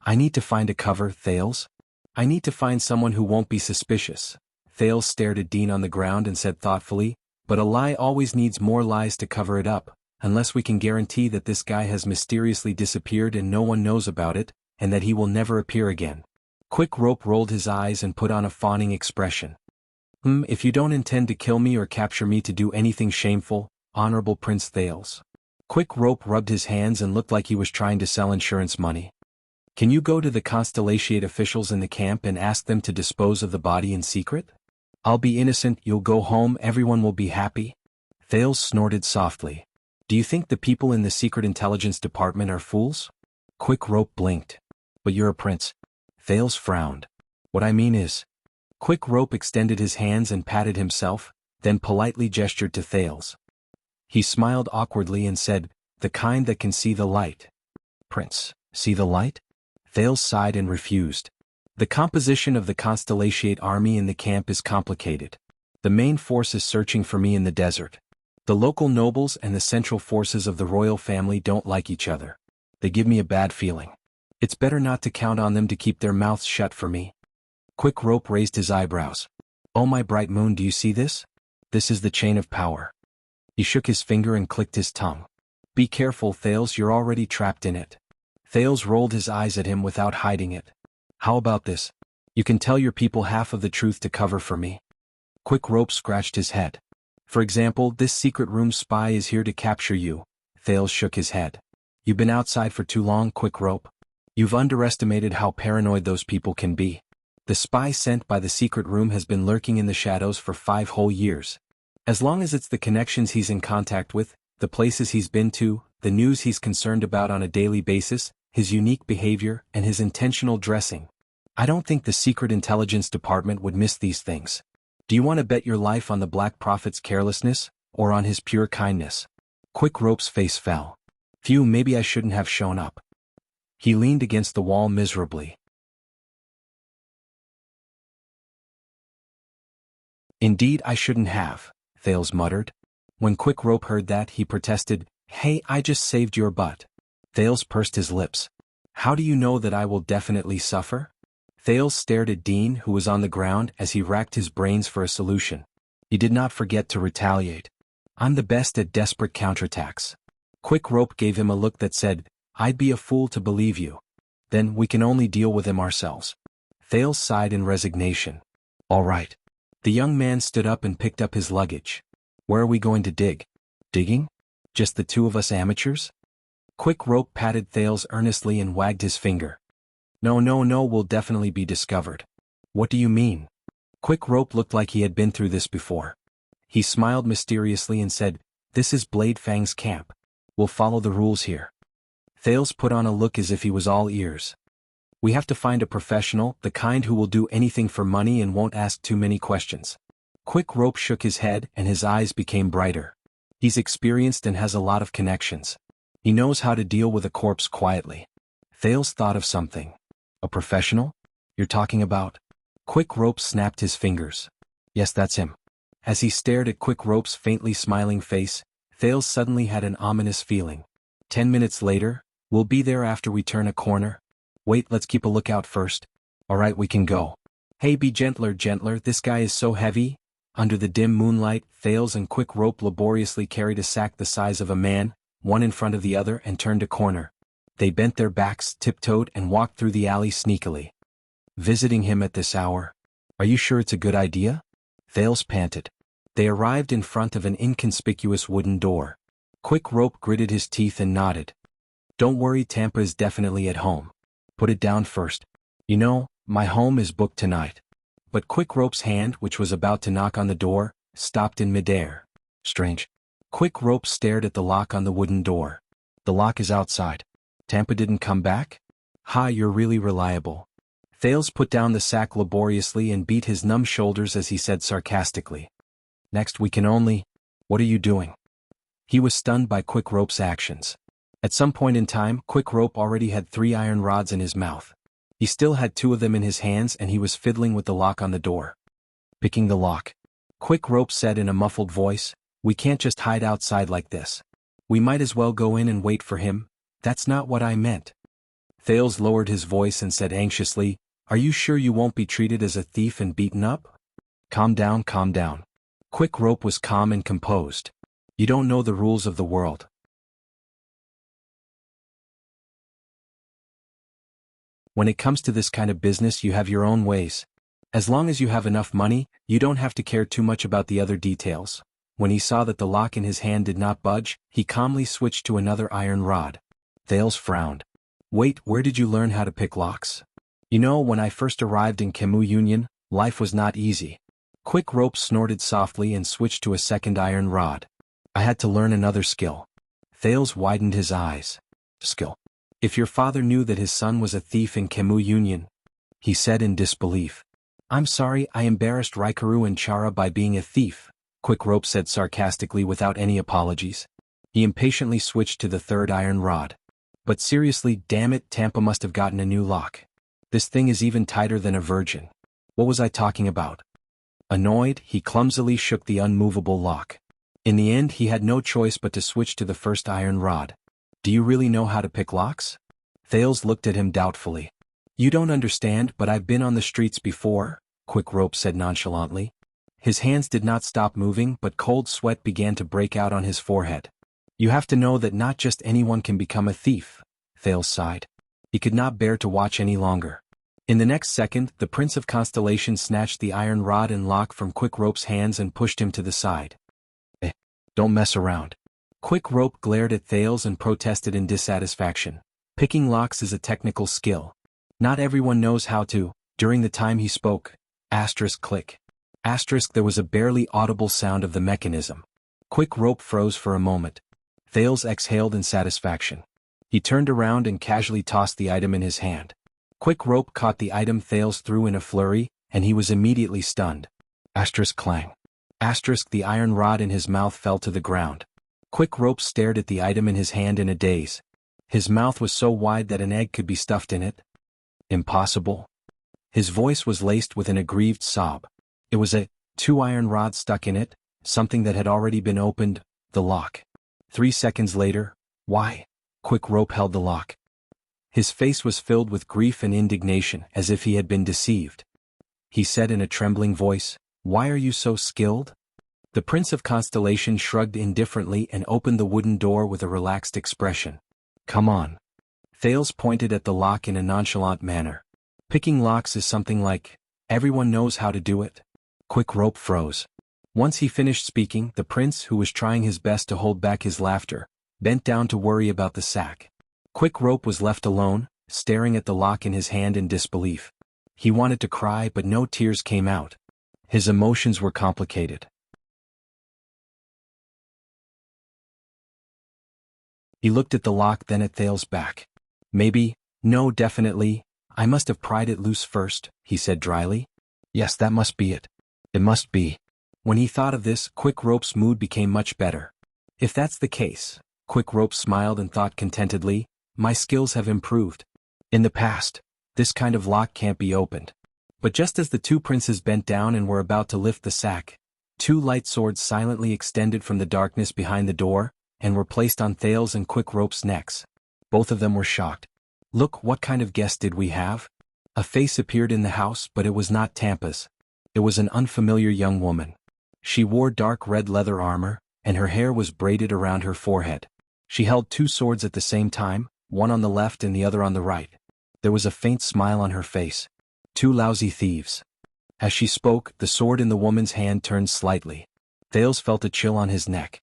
I need to find a cover, Thales. I need to find someone who won't be suspicious. Thales stared at Dean on the ground and said thoughtfully, but a lie always needs more lies to cover it up, unless we can guarantee that this guy has mysteriously disappeared and no one knows about it, and that he will never appear again. Quick Rope rolled his eyes and put on a fawning expression. If you don't intend to kill me or capture me to do anything shameful, Honorable Prince Thales. Quick Rope rubbed his hands and looked like he was trying to sell insurance money. Can you go to the Constellation officials in the camp and ask them to dispose of the body in secret? I'll be innocent, you'll go home, everyone will be happy. Thales snorted softly. Do you think the people in the Secret Intelligence Department are fools? Quick Rope blinked. But you're a prince. Thales frowned. What I mean is... Quick Rope extended his hands and patted himself, then politely gestured to Thales. He smiled awkwardly and said, the kind that can see the light. Prince, see the light? Thales sighed and refused. The composition of the Constellation army in the camp is complicated. The main force is searching for me in the desert. The local nobles and the central forces of the royal family don't like each other. They give me a bad feeling. It's better not to count on them to keep their mouths shut for me. Quick Rope raised his eyebrows. Oh my bright moon, do you see this? This is the chain of power. He shook his finger and clicked his tongue. Be careful, Thales, you're already trapped in it. Thales rolled his eyes at him without hiding it. How about this? You can tell your people half of the truth to cover for me. Quick Rope scratched his head. For example, this secret room spy is here to capture you. Thales shook his head. You've been outside for too long, Quick Rope. You've underestimated how paranoid those people can be. The spy sent by the secret room has been lurking in the shadows for 5 whole years. As long as it's the connections he's in contact with, the places he's been to, the news he's concerned about on a daily basis, his unique behavior, and his intentional dressing. I don't think the Secret Intelligence Department would miss these things. Do you want to bet your life on the Black Prophet's carelessness, or on his pure kindness? Quick Rope's face fell. Phew, maybe I shouldn't have shown up. He leaned against the wall miserably. Indeed, I shouldn't have, Thales muttered. When Quick Rope heard that, he protested, Hey, I just saved your butt. Thales pursed his lips. How do you know that I will definitely suffer? Thales stared at Dean, who was on the ground, as he racked his brains for a solution. He did not forget to retaliate. I'm the best at desperate counterattacks. Quick Rope gave him a look that said, I'd be a fool to believe you. Then we can only deal with him ourselves. Thales sighed in resignation. All right. The young man stood up and picked up his luggage. Where are we going to dig? Digging? Just the two of us amateurs? Quick Rope patted Thales earnestly and wagged his finger. No, we'll definitely be discovered. What do you mean? Quick Rope looked like he had been through this before. He smiled mysteriously and said, This is Blade Fang's camp. We'll follow the rules here. Thales put on a look as if he was all ears. We have to find a professional, the kind who will do anything for money and won't ask too many questions. Quick Rope shook his head and his eyes became brighter. He's experienced and has a lot of connections. He knows how to deal with a corpse quietly. Thales thought of something. A professional? You're talking about? Quick Rope snapped his fingers. Yes, that's him. As he stared at Quick Rope's faintly smiling face, Thales suddenly had an ominous feeling. 10 minutes later, we'll be there after we turn a corner. Wait, let's keep a lookout first. All right, we can go. Hey, be gentler, this guy is so heavy. Under the dim moonlight, Thales and Quick Rope laboriously carried a sack the size of a man, one in front of the other, and turned a corner. They bent their backs, tiptoed, and walked through the alley sneakily. Visiting him at this hour? Are you sure it's a good idea? Thales panted. They arrived in front of an inconspicuous wooden door. Quick Rope gritted his teeth and nodded. Don't worry, Tampa is definitely at home. Put it down first. You know, my home is booked tonight. But Quick Rope's hand, which was about to knock on the door, stopped in midair. Strange. Quick Rope stared at the lock on the wooden door. The lock is outside. Tampa didn't come back? Ha, you're really reliable. Thales put down the sack laboriously and beat his numb shoulders as he said sarcastically. Next we can only... What are you doing? He was stunned by Quick Rope's actions. At some point in time, Quick Rope already had 3 iron rods in his mouth. He still had 2 of them in his hands and he was fiddling with the lock on the door. Picking the lock. Quick Rope said in a muffled voice, We can't just hide outside like this. We might as well go in and wait for him. That's not what I meant. Thales lowered his voice and said anxiously, Are you sure you won't be treated as a thief and beaten up? Calm down. Quick Rope was calm and composed. You don't know the rules of the world. When it comes to this kind of business, you have your own ways. As long as you have enough money, you don't have to care too much about the other details. When he saw that the lock in his hand did not budge, he calmly switched to another iron rod. Thales frowned. Wait, where did you learn how to pick locks? You know, when I first arrived in Kemu Union, life was not easy. Quick Rope snorted softly and switched to a second iron rod. I had to learn another skill. Thales widened his eyes. Skill? If your father knew that his son was a thief in Kemu Union, he said in disbelief. I'm sorry, I embarrassed Raikaru and Chara by being a thief, Quick Rope said sarcastically without any apologies. He impatiently switched to the third iron rod. But seriously, damn it, Tampa must have gotten a new lock. This thing is even tighter than a virgin. What was I talking about? Annoyed, he clumsily shook the unmovable lock. In the end he had no choice but to switch to the first iron rod. Do you really know how to pick locks? Thales looked at him doubtfully. You don't understand, but I've been on the streets before, Quick Rope said nonchalantly. His hands did not stop moving, but cold sweat began to break out on his forehead. You have to know that not just anyone can become a thief, Thales sighed. He could not bear to watch any longer. In the next second, the Prince of Constellation snatched the iron rod and lock from Quick Rope's hands and pushed him to the side. Don't mess around. Quick Rope glared at Thales and protested in dissatisfaction. Picking locks is a technical skill. Not everyone knows how to. During the time he spoke, click. There was a barely audible sound of the mechanism. Quick Rope froze for a moment. Thales exhaled in satisfaction. He turned around and casually tossed the item in his hand. Quick Rope caught the item Thales threw in a flurry, and he was immediately stunned. Clang. The iron rod in his mouth fell to the ground. Quick Rope stared at the item in his hand in a daze. His mouth was so wide that an egg could be stuffed in it. Impossible. His voice was laced with an aggrieved sob. It was two iron rods stuck in it, something that had already been opened, the lock. 3 seconds later, why? Quick Rope held the lock. His face was filled with grief and indignation, as if he had been deceived. He said in a trembling voice, "Why are you so skilled?" The Prince of Constellation shrugged indifferently and opened the wooden door with a relaxed expression. Come on. Thales pointed at the lock in a nonchalant manner. Picking locks is something like, everyone knows how to do it. Quick Rope froze. Once he finished speaking, the prince, who was trying his best to hold back his laughter, bent down to worry about the sack. Quick Rope was left alone, staring at the lock in his hand in disbelief. He wanted to cry, but no tears came out. His emotions were complicated. He looked at the lock, then at Thales' back. Maybe, no, definitely, I must have pried it loose first, he said dryly. Yes, that must be it. It must be. When he thought of this, Quick Rope's mood became much better. If that's the case, Quick Rope smiled and thought contentedly, my skills have improved. In the past, this kind of lock can't be opened. But just as the two princes bent down and were about to lift the sack, 2 light swords silently extended from the darkness behind the door, and were placed on Thales and Quick Rope's necks. Both of them were shocked. Look, what kind of guest did we have? A face appeared in the house, but it was not Tampa's. It was an unfamiliar young woman. She wore dark red leather armor, and her hair was braided around her forehead. She held 2 swords at the same time, one on the left and the other on the right. There was a faint smile on her face. 2 lousy thieves. As she spoke, the sword in the woman's hand turned slightly. Thales felt a chill on his neck.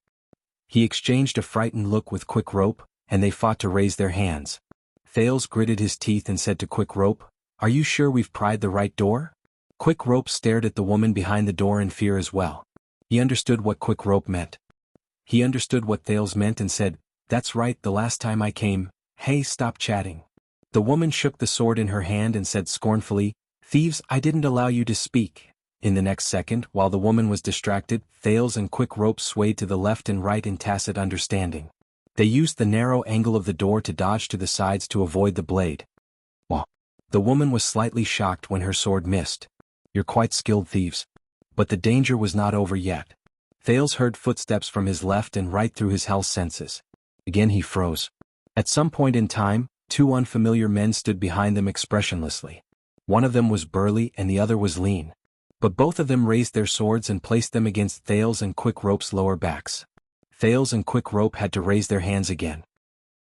He exchanged a frightened look with Quick Rope, and they fought to raise their hands. Thales gritted his teeth and said to Quick Rope, "Are you sure we've pried the right door?" Quick Rope stared at the woman behind the door in fear as well. He understood what Quick Rope meant. He understood what Thales meant and said, "That's right, the last time I came, hey, stop chatting." The woman shook the sword in her hand and said scornfully, "Thieves, I didn't allow you to speak." In the next second, while the woman was distracted, Thales and Quick Rope swayed to the left and right in tacit understanding. They used the narrow angle of the door to dodge to the sides to avoid the blade. Well, the woman was slightly shocked when her sword missed. "You're quite skilled thieves." But the danger was not over yet. Thales heard footsteps from his left and right through his hell senses. Again he froze. At some point in time, 2 unfamiliar men stood behind them expressionlessly. One of them was burly and the other was lean. But both of them raised their swords and placed them against Thales and Quick Rope's lower backs. Thales and Quick Rope had to raise their hands again.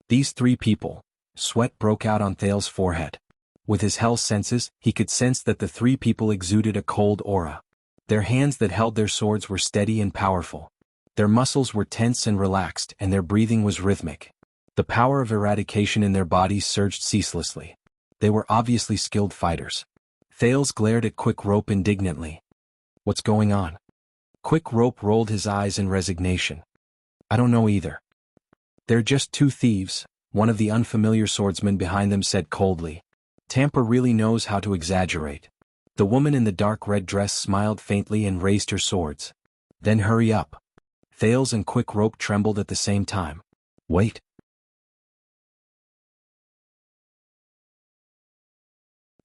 These 3 people. Sweat broke out on Thales' forehead. With his hell senses, he could sense that the 3 people exuded a cold aura. Their hands that held their swords were steady and powerful. Their muscles were tense and relaxed, and their breathing was rhythmic. The power of eradication in their bodies surged ceaselessly. They were obviously skilled fighters. Thales glared at Quick Rope indignantly. "What's going on?" Quick Rope rolled his eyes in resignation. "I don't know either." "They're just 2 thieves," one of the unfamiliar swordsmen behind them said coldly. "Tampa really knows how to exaggerate." The woman in the dark red dress smiled faintly and raised her swords. "Then hurry up." Thales and Quick Rope trembled at the same time. "Wait."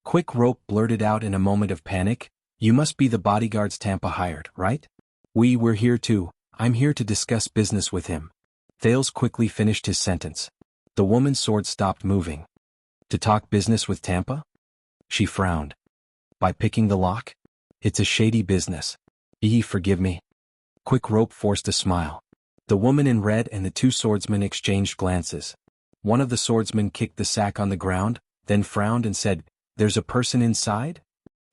Quick Rope blurted out in a moment of panic, "You must be the bodyguards Tampa hired, right?" We're here too. I'm here to discuss business with him. Thales quickly finished his sentence. The woman's sword stopped moving. To talk business with Tampa? She frowned. By picking the lock? It's a shady business. Forgive me. Quick Rope forced a smile. The woman in red and the two swordsmen exchanged glances. One of the swordsmen kicked the sack on the ground, then frowned and said, "There's a person inside?"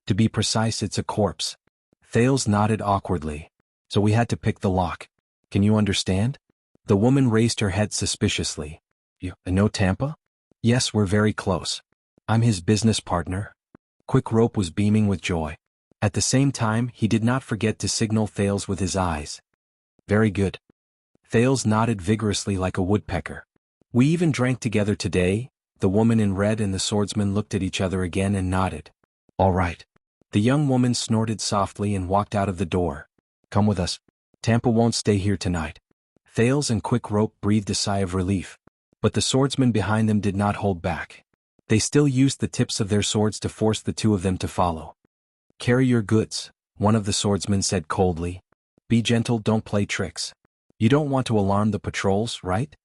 "To be precise, it's a corpse." Thales nodded awkwardly. "So we had to pick the lock. Can you understand?" The woman raised her head suspiciously. "You know Tampa?" "Yes, we're very close. I'm his business partner." Quick Rope was beaming with joy. At the same time, he did not forget to signal Thales with his eyes. "Very good." Thales nodded vigorously like a woodpecker. "We even drank together today." The woman in red and the swordsman looked at each other again and nodded. "All right." The young woman snorted softly and walked out of the door. "Come with us. Tampa won't stay here tonight." Thales and Quick Rope breathed a sigh of relief. But the swordsmen behind them did not hold back. They still used the tips of their swords to force the two of them to follow. "Carry your goods," one of the swordsmen said coldly. "Be gentle, don't play tricks. You don't want to alarm the patrols, right?"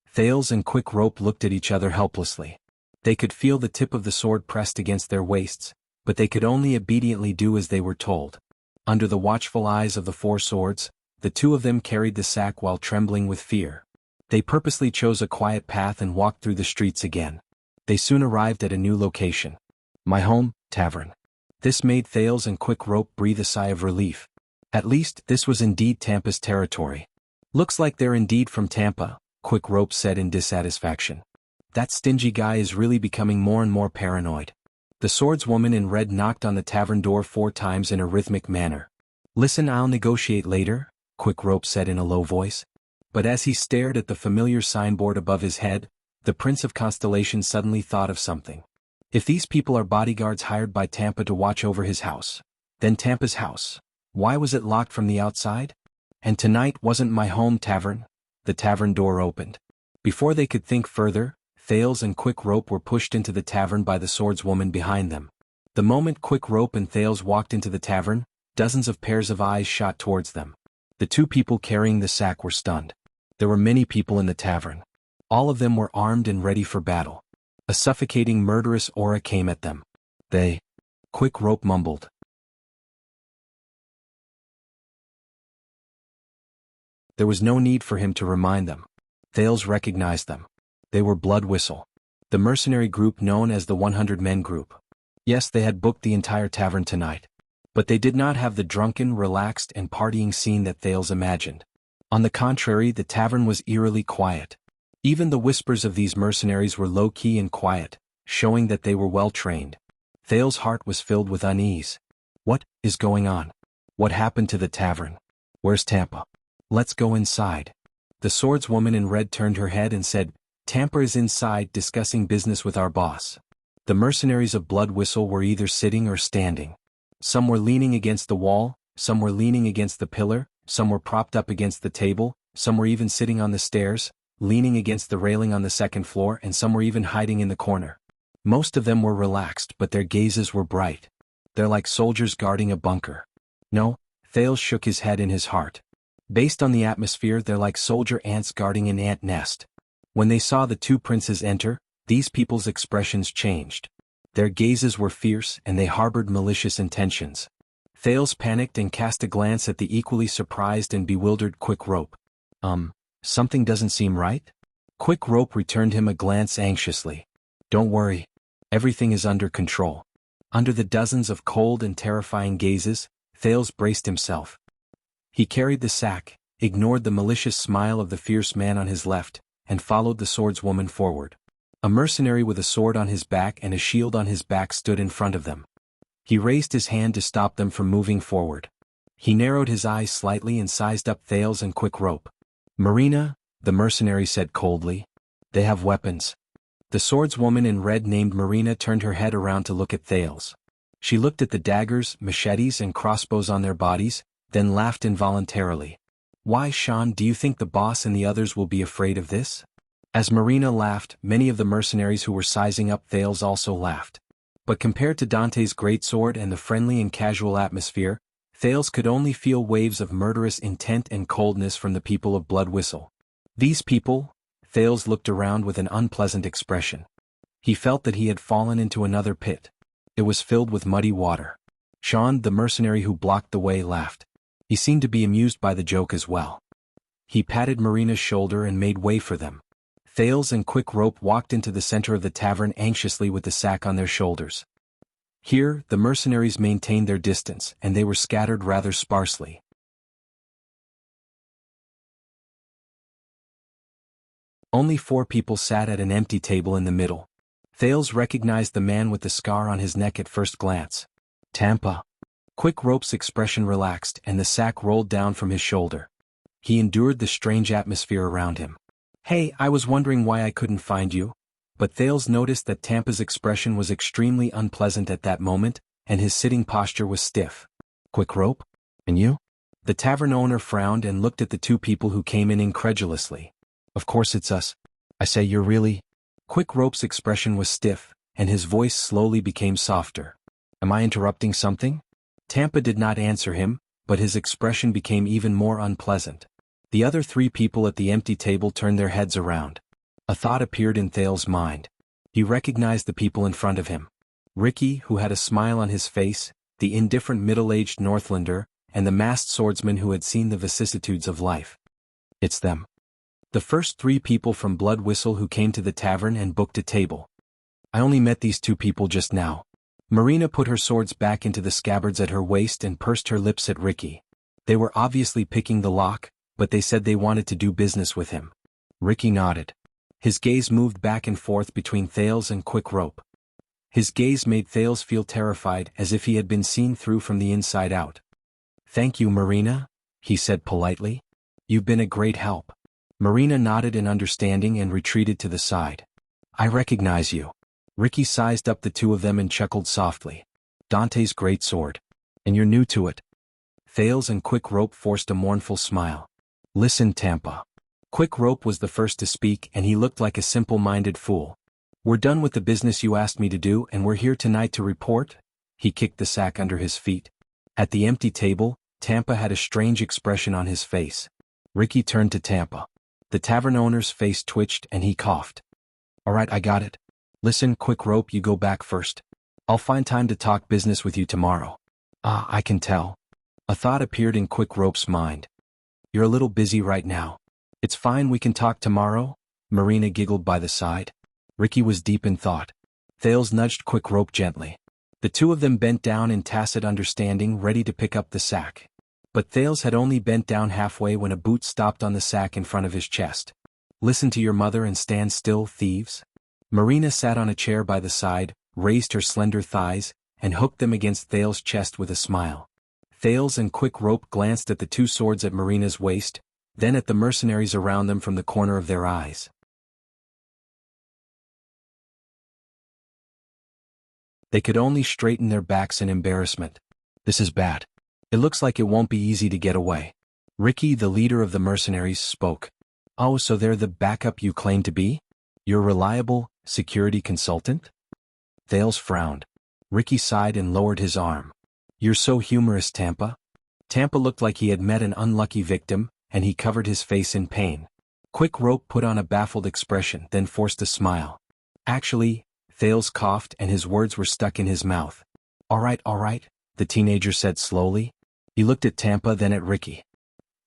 Thales and Quick Rope looked at each other helplessly. They could feel the tip of the sword pressed against their waists, but they could only obediently do as they were told. Under the watchful eyes of the four swords, the two of them carried the sack while trembling with fear. They purposely chose a quiet path and walked through the streets again. They soon arrived at a new location. "My home, tavern." This made Thales and Quick Rope breathe a sigh of relief. At least, this was indeed Tampa's territory. "Looks like they're indeed from Tampa," Quick Rope said in dissatisfaction. "That stingy guy is really becoming more and more paranoid." The swordswoman in red knocked on the tavern door 4 times in a rhythmic manner. "Listen, I'll negotiate later," Quick Rope said in a low voice. But as he stared at the familiar signboard above his head, the Prince of Constellation suddenly thought of something. If these people are bodyguards hired by Tampa to watch over his house, then Tampa's house, why was it locked from the outside? And tonight wasn't my home tavern? The tavern door opened. Before they could think further, Thales and Quick Rope were pushed into the tavern by the swordswoman behind them. The moment Quick Rope and Thales walked into the tavern, dozens of pairs of eyes shot towards them. The two people carrying the sack were stunned. There were many people in the tavern. All of them were armed and ready for battle. A suffocating murderous aura came at them. "They..." Quick Rope mumbled. There was no need for him to remind them. Thales recognized them. They were Blood Whistle, the mercenary group known as the 100 Men Group. Yes, they had booked the entire tavern tonight. But they did not have the drunken, relaxed, and partying scene that Thales imagined. On the contrary, the tavern was eerily quiet. Even the whispers of these mercenaries were low-key and quiet, showing that they were well-trained. Thales' heart was filled with unease. What is going on? What happened to the tavern? Where's Tampa? Let's go inside. The swordswoman in red turned her head and said, "Tampa is inside discussing business with our boss." The mercenaries of Blood Whistle were either sitting or standing. Some were leaning against the wall, some were leaning against the pillar, some were propped up against the table, some were even sitting on the stairs, leaning against the railing on the second floor, and some were even hiding in the corner. Most of them were relaxed, but their gazes were bright. They're like soldiers guarding a bunker. No, Thales shook his head in his heart. Based on the atmosphere, they're like soldier ants guarding an ant nest. When they saw the two princes enter, these people's expressions changed. Their gazes were fierce and they harbored malicious intentions. Thales panicked and cast a glance at the equally surprised and bewildered Quick Rope. Something doesn't seem right?" Quick Rope returned him a glance anxiously. "Don't worry. Everything is under control." Under the dozens of cold and terrifying gazes, Thales braced himself. He carried the sack, ignored the malicious smile of the fierce man on his left, and followed the swordswoman forward. A mercenary with a sword on his back and a shield on his back stood in front of them. He raised his hand to stop them from moving forward. He narrowed his eyes slightly and sized up Thales and Quick Rope. "Marina," the mercenary said coldly. "They have weapons." The swordswoman in red named Marina turned her head around to look at Thales. She looked at the daggers, machetes, and crossbows on their bodies, then laughed involuntarily. "Why, Sean, do you think the boss and the others will be afraid of this?" As Marina laughed, many of the mercenaries who were sizing up Thales also laughed. But compared to Dante's greatsword and the friendly and casual atmosphere, Thales could only feel waves of murderous intent and coldness from the people of Blood Whistle. These people? Thales looked around with an unpleasant expression. He felt that he had fallen into another pit. It was filled with muddy water. Sean, the mercenary who blocked the way, laughed. He seemed to be amused by the joke as well. He patted Marina's shoulder and made way for them. Thales and Quick Rope walked into the center of the tavern anxiously with the sack on their shoulders. Here, the mercenaries maintained their distance, and they were scattered rather sparsely. Only 4 people sat at an empty table in the middle. Thales recognized the man with the scar on his neck at first glance. Tampa. Quick Rope's expression relaxed and the sack rolled down from his shoulder. He endured the strange atmosphere around him. Hey, I was wondering why I couldn't find you. But Thales noticed that Tampa's expression was extremely unpleasant at that moment, and his sitting posture was stiff. Quick Rope? And you? The tavern owner frowned and looked at the 2 people who came in incredulously. Of course it's us. I say, you're really... Quick Rope's expression was stiff, and his voice slowly became softer. Am I interrupting something? Tampa did not answer him, but his expression became even more unpleasant. The other 3 people at the empty table turned their heads around. A thought appeared in Thales' mind. He recognized the people in front of him. Ricky, who had a smile on his face, the indifferent middle-aged Northlander, and the masked swordsman who had seen the vicissitudes of life. It's them. The first 3 people from Blood Whistle who came to the tavern and booked a table. I only met these 2 people just now. Marina put her swords back into the scabbards at her waist and pursed her lips at Ricky. They were obviously picking the lock, but they said they wanted to do business with him. Ricky nodded. His gaze moved back and forth between Thales and Quick Rope. His gaze made Thales feel terrified, as if he had been seen through from the inside out. Thank you, Marina, he said politely. You've been a great help. Marina nodded in understanding and retreated to the side. I recognize you. Ricky sized up the 2 of them and chuckled softly. Dante's great sword. And you're new to it. Thales and Quick Rope forced a mournful smile. Listen, Tampa. Quick Rope was the first to speak, and he looked like a simple-minded fool. We're done with the business you asked me to do, and we're here tonight to report. He kicked the sack under his feet. At the empty table, Tampa had a strange expression on his face. Ricky turned to Tampa. The tavern owner's face twitched and he coughed. All right, I got it. Listen, Quick Rope, you go back first. I'll find time to talk business with you tomorrow. I can tell. A thought appeared in Quick Rope's mind. You're a little busy right now. It's fine, we can talk tomorrow. Marina giggled by the side. Ricky was deep in thought. Thales nudged Quick Rope gently. The 2 of them bent down in tacit understanding, ready to pick up the sack. But Thales had only bent down halfway when a boot stopped on the sack in front of his chest. Listen to your mother and stand still, thieves. Marina sat on a chair by the side, raised her slender thighs, and hooked them against Thales' chest with a smile. Thales and Quick Rope glanced at the 2 swords at Marina's waist, then at the mercenaries around them from the corner of their eyes. They could only straighten their backs in embarrassment. This is bad. It looks like it won't be easy to get away. Ricky, the leader of the mercenaries, spoke. Oh, so they're the backup you claim to be? You're reliable security consultant? Thales frowned. Ricky sighed and lowered his arm. You're so humorous, Tampa. Tampa looked like he had met an unlucky victim, and he covered his face in pain. Quick Rope put on a baffled expression, then forced a smile. Actually, Thales coughed and his words were stuck in his mouth. All right, the teenager said slowly. He looked at Tampa, then at Ricky.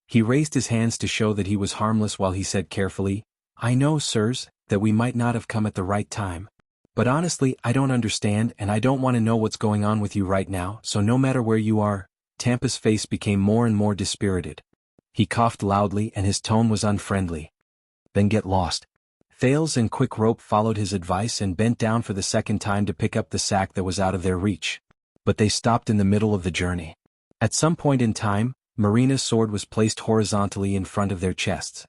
He raised his hands to show that he was harmless while he said carefully, I know, sirs, that we might not have come at the right time. But honestly, I don't understand and I don't want to know what's going on with you right now, so no matter where you are. Tampa's face became more and more dispirited. He coughed loudly and his tone was unfriendly. Then get lost. Thales and Quick Rope followed his advice and bent down for the second time to pick up the sack that was out of their reach. But they stopped in the middle of the journey. At some point in time, Marina's sword was placed horizontally in front of their chests.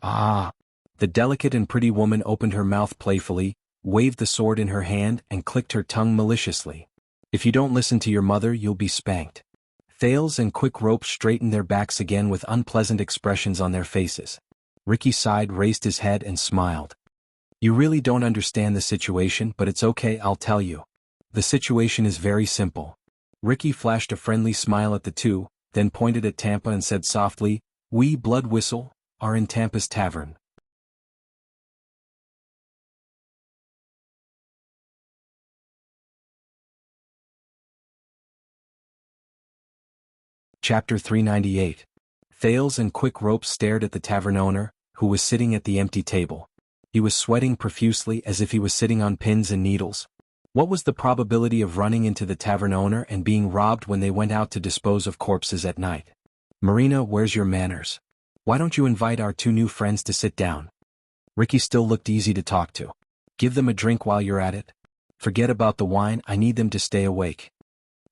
Ah! The delicate and pretty woman opened her mouth playfully, waved the sword in her hand and clicked her tongue maliciously. If you don't listen to your mother, you'll be spanked. Thales and Quick Rope straightened their backs again with unpleasant expressions on their faces. Ricky sighed, raised his head and smiled. You really don't understand the situation, but it's okay, I'll tell you. The situation is very simple. Ricky flashed a friendly smile at the two, then pointed at Tampa and said softly, "We Blood Whistle are in Tampa's tavern." Chapter 398. Thales and Quick Rope stared at the tavern owner, who was sitting at the empty table. He was sweating profusely as if he was sitting on pins and needles. What was the probability of running into the tavern owner and being robbed when they went out to dispose of corpses at night? "Marina, where's your manners? Why don't you invite our two new friends to sit down?" Ricky still looked easy to talk to. "Give them a drink while you're at it. Forget about the wine, I need them to stay awake."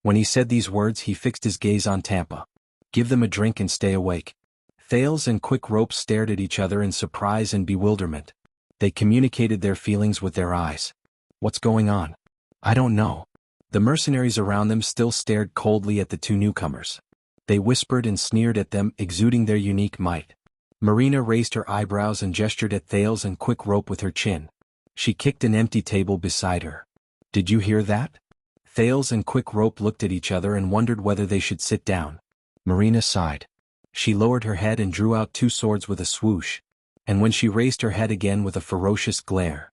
When he said these words, he fixed his gaze on Tampa. "Give them a drink and stay awake." Thales and Quick Rope stared at each other in surprise and bewilderment. They communicated their feelings with their eyes. "What's going on?" "I don't know." The mercenaries around them still stared coldly at the two newcomers. They whispered and sneered at them, exuding their unique might. Marina raised her eyebrows and gestured at Thales and Quick Rope with her chin. She kicked an empty table beside her. "Did you hear that?" Thales and Quick Rope looked at each other and wondered whether they should sit down. Marina sighed. She lowered her head and drew out two swords with a swoosh. And when she raised her head again with a ferocious glare.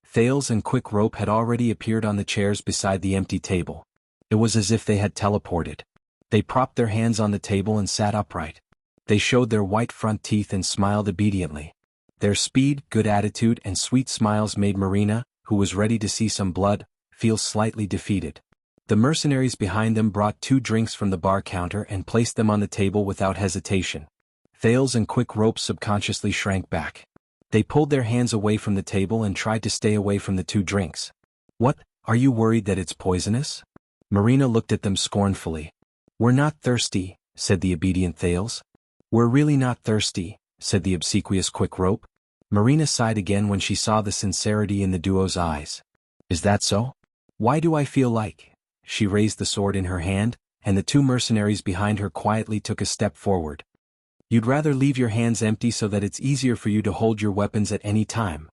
Thales and Quick Rope had already appeared on the chairs beside the empty table. It was as if they had teleported. They propped their hands on the table and sat upright. They showed their white front teeth and smiled obediently. Their speed, good attitude, and sweet smiles made Marina, who was ready to see some blood, feel slightly defeated. The mercenaries behind them brought two drinks from the bar counter and placed them on the table without hesitation. Thales and Quick Rope subconsciously shrank back. They pulled their hands away from the table and tried to stay away from the two drinks. "What, are you worried that it's poisonous?" Marina looked at them scornfully. "We're not thirsty," said the obedient Thales. "We're really not thirsty," said the obsequious Quick Rope. Marina sighed again when she saw the sincerity in the duo's eyes. "Is that so? Why do I feel like—" She raised the sword in her hand, and the two mercenaries behind her quietly took a step forward. "You'd rather leave your hands empty so that it's easier for you to hold your weapons at any time."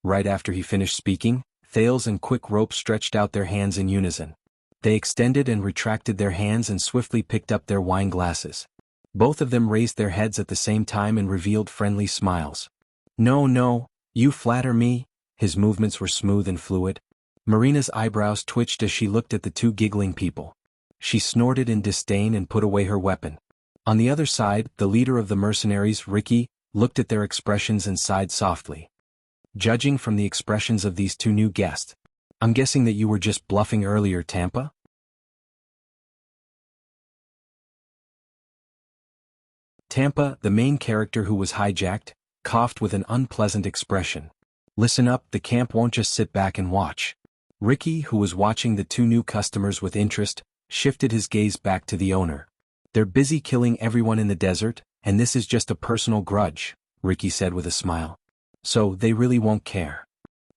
Right after he finished speaking, Thales and Quick Rope stretched out their hands in unison. They extended and retracted their hands and swiftly picked up their wine glasses. Both of them raised their heads at the same time and revealed friendly smiles. "No, no, you flatter me." His movements were smooth and fluid. Marina's eyebrows twitched as she looked at the two giggling people. She snorted in disdain and put away her weapon. On the other side, the leader of the mercenaries, Ricky, looked at their expressions and sighed softly. "Judging from the expressions of these two new guests, I'm guessing that you were just bluffing earlier, Tampa?" Tampa, the main character who was hijacked, coughed with an unpleasant expression. "Listen up, the camp won't just sit back and watch." Ricky, who was watching the two new customers with interest, shifted his gaze back to the owner. "They're busy killing everyone in the desert, and this is just a personal grudge," Ricky said with a smile. "So they really won't care."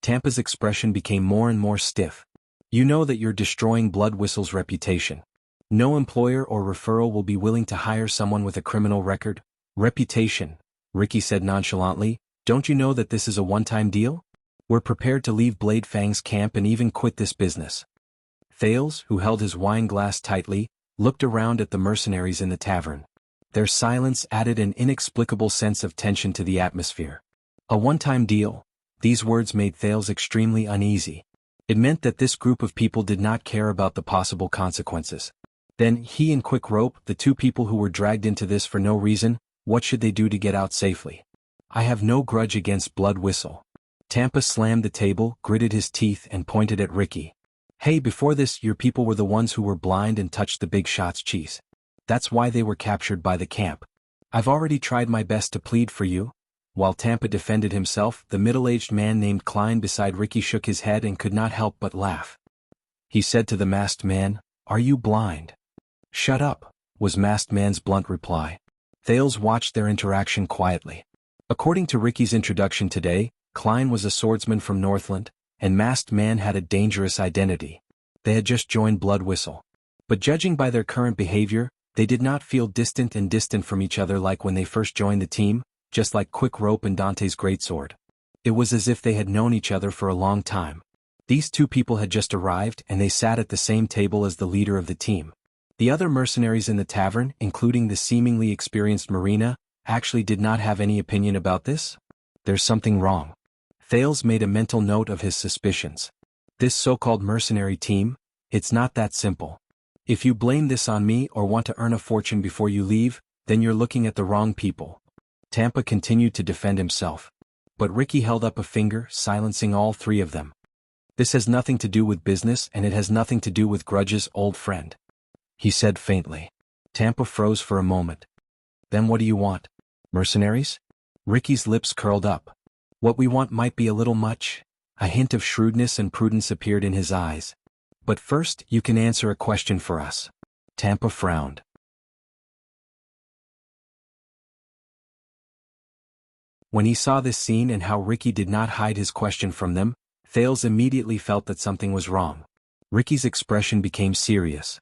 Tampa's expression became more and more stiff. "You know that you're destroying Blood Whistle's reputation. No employer or referral will be willing to hire someone with a criminal record." "Reputation," Ricky said nonchalantly. "Don't you know that this is a one-time deal? We're prepared to leave Blade Fang's camp and even quit this business." Thales, who held his wine glass tightly, looked around at the mercenaries in the tavern. Their silence added an inexplicable sense of tension to the atmosphere. A one-time deal. These words made Thales extremely uneasy. It meant that this group of people did not care about the possible consequences. Then he and Quick Rope, the two people who were dragged into this for no reason, what should they do to get out safely? "I have no grudge against Blood Whistle." Tampa slammed the table, gritted his teeth, and pointed at Ricky. "Hey, before this, your people were the ones who were blind and touched the big shots, cheese. That's why they were captured by the camp. I've already tried my best to plead for you." While Tampa defended himself, the middle-aged man named Klein beside Ricky shook his head and could not help but laugh. He said to the masked man, "Are you blind?" "Shut up," was Masked Man's blunt reply. Thales watched their interaction quietly. According to Ricky's introduction today, Klein was a swordsman from Northland, and Masked Man had a dangerous identity. They had just joined Blood Whistle. But judging by their current behavior, they did not feel distant from each other like when they first joined the team, just like Quick Rope and Dante's greatsword. It was as if they had known each other for a long time. These two people had just arrived and they sat at the same table as the leader of the team. The other mercenaries in the tavern, including the seemingly experienced Marina, actually did not have any opinion about this? There's something wrong. Thales made a mental note of his suspicions. This so-called mercenary team, it's not that simple. If you blame this on me or want to earn a fortune before you leave, then you're looking at the wrong people. Tampa continued to defend himself. But Ricky held up a finger, silencing all three of them. This has nothing to do with business and it has nothing to do with grudges, old friend. He said faintly. Tampa froze for a moment. Then what do you want? Mercenaries? Ricky's lips curled up. What we want might be a little much. A hint of shrewdness and prudence appeared in his eyes. But first, you can answer a question for us. Tampa frowned. When he saw this scene and how Ricky did not hide his question from them, Thales immediately felt that something was wrong. Ricky's expression became serious.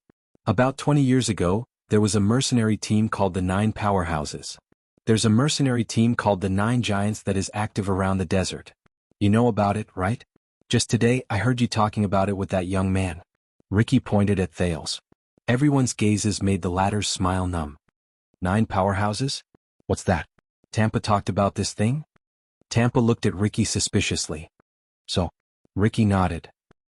About 20 years ago, there was a mercenary team called the 9 Powerhouses. There's a mercenary team called the 9 Giants that is active around the desert. You know about it, right? Just today I heard you talking about it with that young man. Ricky pointed at Thales. Everyone's gazes made the latter's smile numb. 9 Powerhouses? What's that? Tampa talked about this thing? Tampa looked at Ricky suspiciously. So, Ricky nodded.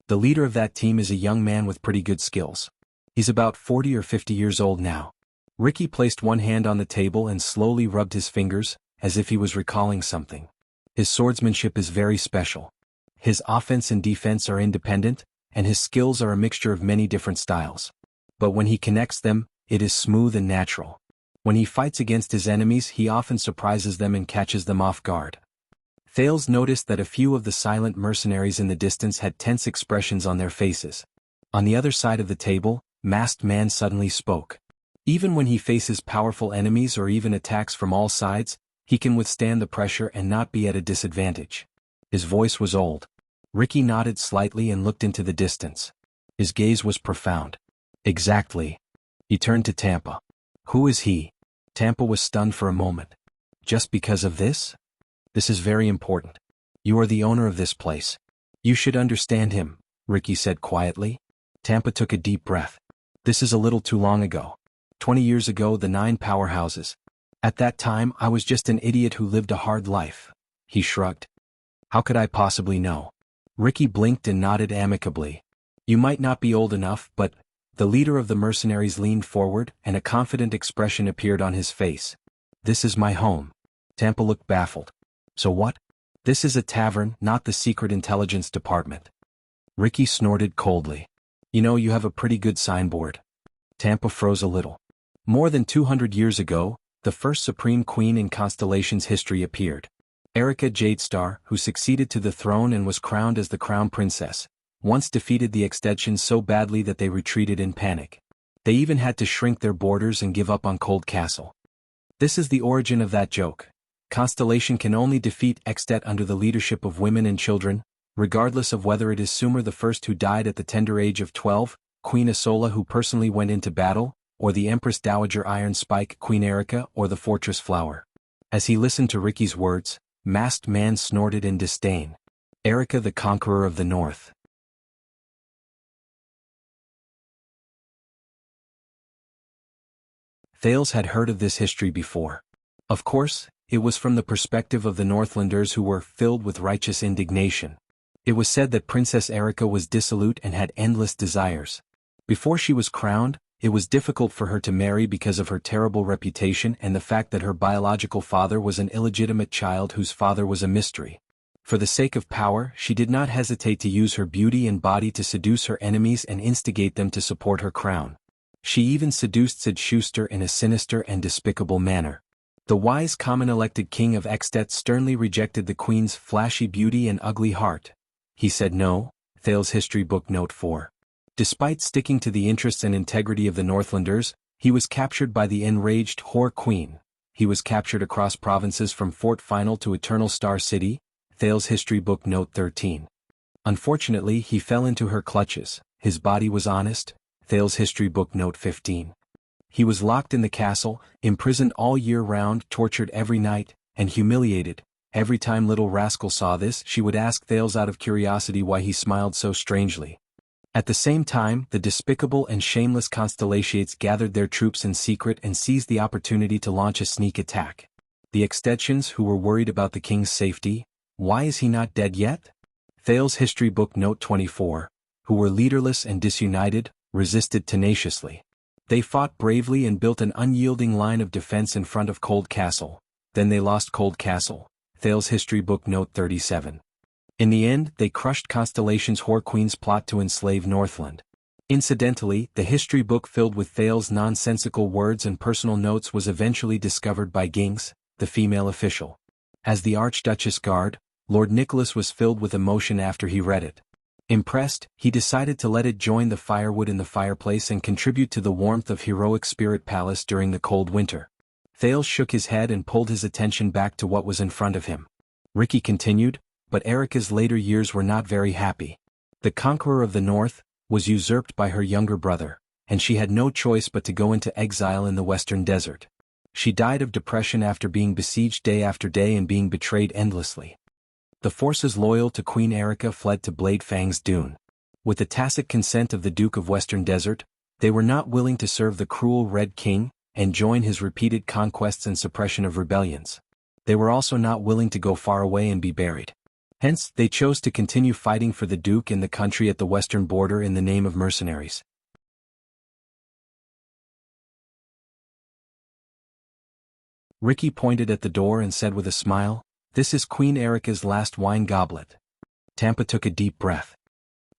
The leader of that team is a young man with pretty good skills. He's about 40 or 50 years old now. Ricky placed one hand on the table and slowly rubbed his fingers, as if he was recalling something. His swordsmanship is very special. His offense and defense are independent, and his skills are a mixture of many different styles. But when he connects them, it is smooth and natural. When he fights against his enemies, he often surprises them and catches them off guard. Thales noticed that a few of the silent mercenaries in the distance had tense expressions on their faces. On the other side of the table, Masked Man suddenly spoke. Even when he faces powerful enemies or even attacks from all sides, he can withstand the pressure and not be at a disadvantage. His voice was old. Ricky nodded slightly and looked into the distance. His gaze was profound. Exactly. He turned to Tampa. Who is he? Tampa was stunned for a moment. Just because of this? This is very important. You are the owner of this place. You should understand him, Ricky said quietly. Tampa took a deep breath. This is a little too long ago. 20 years ago, the 9 Powerhouses. At that time, I was just an idiot who lived a hard life. He shrugged. How could I possibly know? Ricky blinked and nodded amicably. You might not be old enough, but... The leader of the mercenaries leaned forward, and a confident expression appeared on his face. This is my home. Tampa looked baffled. So what? This is a tavern, not the secret intelligence department. Ricky snorted coldly. You know, you have a pretty good signboard. Tampa froze a little. More than 200 years ago, the first Supreme Queen in Constellation's history appeared. Erica Jadestar, who succeeded to the throne and was crowned as the Crown Princess, once defeated the Extensions so badly that they retreated in panic. They even had to shrink their borders and give up on Cold Castle. This is the origin of that joke. Constellation can only defeat Extet under the leadership of women and children, regardless of whether it is Sumer the First who died at the tender age of 12, Queen Isola who personally went into battle, or the Empress Dowager Iron Spike, Queen Erica, or the Fortress Flower. As he listened to Ricky's words, Masked Man snorted in disdain. Erica the Conqueror of the North. Thales had heard of this history before. Of course, it was from the perspective of the Northlanders who were filled with righteous indignation. It was said that Princess Erica was dissolute and had endless desires. Before she was crowned, it was difficult for her to marry because of her terrible reputation and the fact that her biological father was an illegitimate child whose father was a mystery. For the sake of power, she did not hesitate to use her beauty and body to seduce her enemies and instigate them to support her crown. She even seduced Sid Schuster in a sinister and despicable manner. The wise common-elected king of Extet sternly rejected the queen's flashy beauty and ugly heart. He said no, Thales History Book Note 4. Despite sticking to the interests and integrity of the Northlanders, he was captured by the enraged whore queen. He was captured across provinces from Fort Final to Eternal Star City, Thales History Book Note 13. Unfortunately, he fell into her clutches. His body was honest, Thales History Book Note 15. He was locked in the castle, imprisoned all year round, tortured every night, and humiliated. Every time Little Rascal saw this, she would ask Thales out of curiosity why he smiled so strangely. At the same time, the despicable and shameless Constellations gathered their troops in secret and seized the opportunity to launch a sneak attack. The Extensions, who were worried about the king's safety, why is he not dead yet? Thales History Book Note 24, who were leaderless and disunited, resisted tenaciously. They fought bravely and built an unyielding line of defense in front of Cold Castle. Then they lost Cold Castle. Thales History Book Note 37. In the end, they crushed Constellation's Whore Queen's plot to enslave Northland. Incidentally, the history book filled with Thales' nonsensical words and personal notes was eventually discovered by Ginks, the female official. As the Archduchess Guard, Lord Nicholas was filled with emotion after he read it. Impressed, he decided to let it join the firewood in the fireplace and contribute to the warmth of heroic Spirit Palace during the cold winter. Thales shook his head and pulled his attention back to what was in front of him. Ricky continued, but Erica's later years were not very happy. The conqueror of the north was usurped by her younger brother, and she had no choice but to go into exile in the western desert. She died of depression after being besieged day after day and being betrayed endlessly. The forces loyal to Queen Erica fled to Bladefang's Dune. With the tacit consent of the Duke of Western Desert, they were not willing to serve the cruel Red King and join his repeated conquests and suppression of rebellions. They were also not willing to go far away and be buried. Hence, they chose to continue fighting for the Duke and the country at the western border in the name of mercenaries. Ricky pointed at the door and said with a smile, "This is Queen Erica's last wine goblet." Tampa took a deep breath.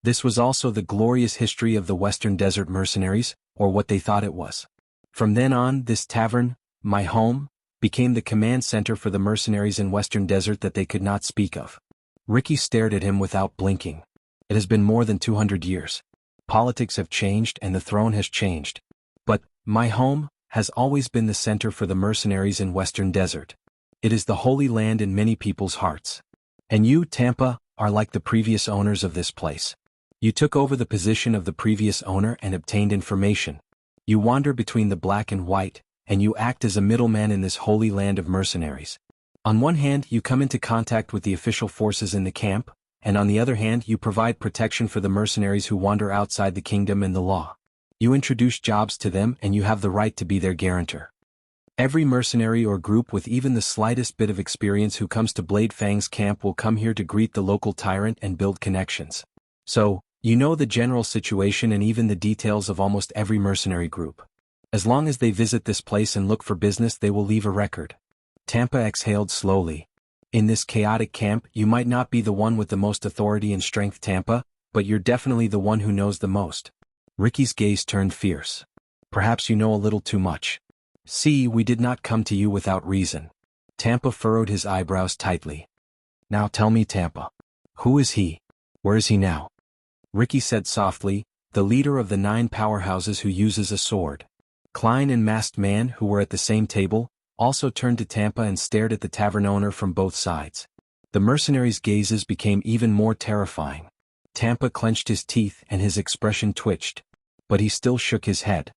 This was also the glorious history of the Western Desert mercenaries, or what they thought it was. From then on, this tavern, my home, became the command center for the mercenaries in Western Desert that they could not speak of. Ricky stared at him without blinking. It has been more than 200 years. Politics have changed and the throne has changed. But, my home, has always been the center for the mercenaries in Western Desert. It is the holy land in many people's hearts. And you, Tampa, are like the previous owners of this place. You took over the position of the previous owner and obtained information. You wander between the black and white, and you act as a middleman in this holy land of mercenaries. On one hand, you come into contact with the official forces in the camp, and on the other hand, you provide protection for the mercenaries who wander outside the kingdom and the law. You introduce jobs to them and you have the right to be their guarantor. Every mercenary or group with even the slightest bit of experience who comes to Bladefang's camp will come here to greet the local tyrant and build connections. So, you know the general situation and even the details of almost every mercenary group. As long as they visit this place and look for business, they will leave a record. Tampa exhaled slowly. In this chaotic camp, you might not be the one with the most authority and strength, Tampa, but you're definitely the one who knows the most. Ricky's gaze turned fierce. Perhaps you know a little too much. See, we did not come to you without reason. Tampa furrowed his eyebrows tightly. Now tell me, Tampa. Who is he? Where is he now? Ricky said softly, the leader of the 9 powerhouses who uses a sword. Klein and Masked Man, who were at the same table, also turned to Tampa and stared at the tavern owner from both sides. The mercenaries' gazes became even more terrifying. Tampa clenched his teeth and his expression twitched. But he still shook his head.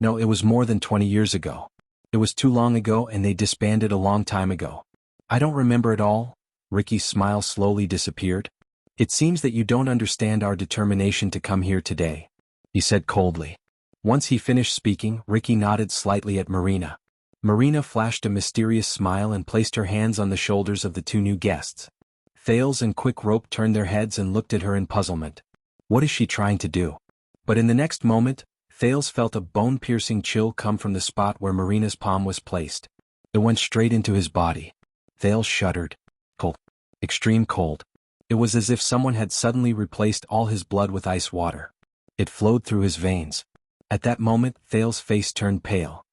No, it was more than 20 years ago. It was too long ago and they disbanded a long time ago. I don't remember it all. Ricky's smile slowly disappeared. It seems that you don't understand our determination to come here today, he said coldly. Once he finished speaking, Ricky nodded slightly at Marina. Marina flashed a mysterious smile and placed her hands on the shoulders of the 2 new guests. Thales and Quick Rope turned their heads and looked at her in puzzlement. What is she trying to do? But in the next moment, Thales felt a bone-piercing chill come from the spot where Marina's palm was placed. It went straight into his body. Thales shuddered. Cold. Extreme cold. It was as if someone had suddenly replaced all his blood with ice water. It flowed through his veins. At that moment, Thales' face turned pale.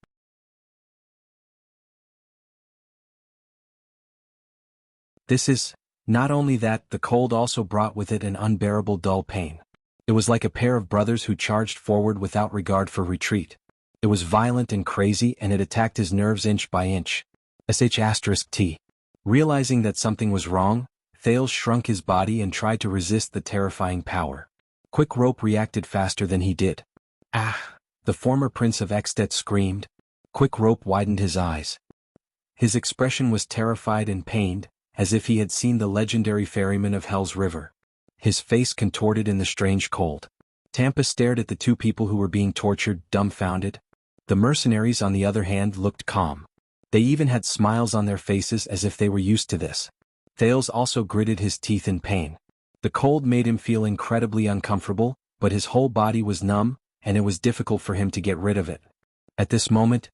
This is... Not only that, the cold also brought with it an unbearable dull pain. It was like a pair of brothers who charged forward without regard for retreat. It was violent and crazy and it attacked his nerves inch by inch. *T. Realizing that something was wrong, Thales shrunk his body and tried to resist the terrifying power. Quick Rope reacted faster than he did. Ah! The former Prince of Extet screamed. Quick Rope widened his eyes. His expression was terrified and pained, as if he had seen the legendary ferryman of Hell's River. His face contorted in the strange cold. Tampa stared at the two people who were being tortured, dumbfounded. The mercenaries, on the other hand, looked calm. They even had smiles on their faces as if they were used to this. Thales also gritted his teeth in pain. The cold made him feel incredibly uncomfortable, but his whole body was numb, and it was difficult for him to get rid of it. At this moment,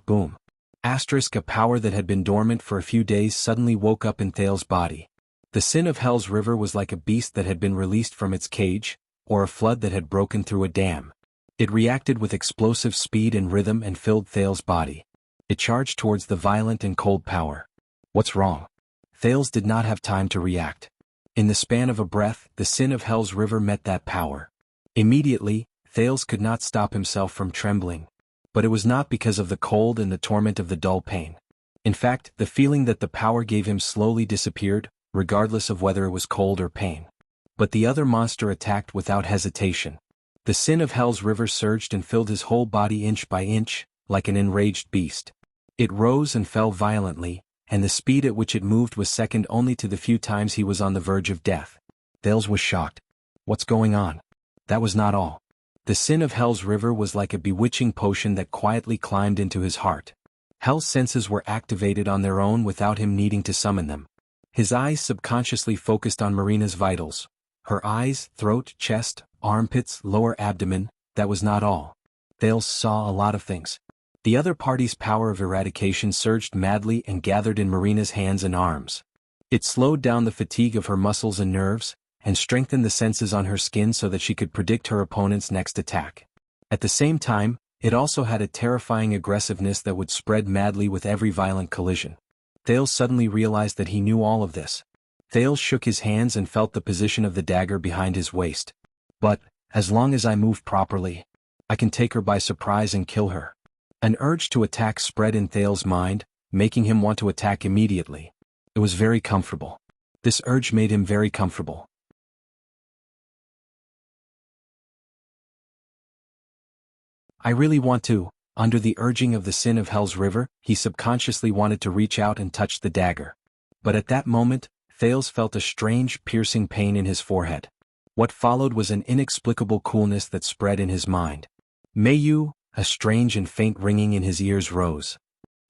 boom. A power that had been dormant for a few days suddenly woke up in Thales' body. The sin of Hell's river was like a beast that had been released from its cage, or a flood that had broken through a dam. It reacted with explosive speed and rhythm and filled Thales' body. It charged towards the violent and cold power. What's wrong? Thales did not have time to react. In the span of a breath, the sin of Hell's river met that power. Immediately, Thales could not stop himself from trembling. But it was not because of the cold and the torment of the dull pain. In fact, the feeling that the power gave him slowly disappeared, regardless of whether it was cold or pain. But the other monster attacked without hesitation. The sin of Hell's river surged and filled his whole body inch by inch, like an enraged beast. It rose and fell violently, and the speed at which it moved was second only to the few times he was on the verge of death. Thales was shocked. What's going on? That was not all. The sin of Hell's river was like a bewitching potion that quietly climbed into his heart. Hell's senses were activated on their own without him needing to summon them. His eyes subconsciously focused on Marina's vitals. Her eyes, throat, chest, armpits, lower abdomen, that was not all. Thales saw a lot of things. The other party's power of eradication surged madly and gathered in Marina's hands and arms. It slowed down the fatigue of her muscles and nerves, and strengthened the senses on her skin so that she could predict her opponent's next attack. At the same time, it also had a terrifying aggressiveness that would spread madly with every violent collision. Thales suddenly realized that he knew all of this. Thales shook his hands and felt the position of the dagger behind his waist. But, as long as I move properly, I can take her by surprise and kill her. An urge to attack spread in Thales' mind, making him want to attack immediately. It was very comfortable. This urge made him very comfortable. I really want to. Under the urging of the sin of Hell's river, he subconsciously wanted to reach out and touch the dagger. But at that moment, Thales felt a strange, piercing pain in his forehead. What followed was an inexplicable coolness that spread in his mind. May you? A strange and faint ringing in his ears rose.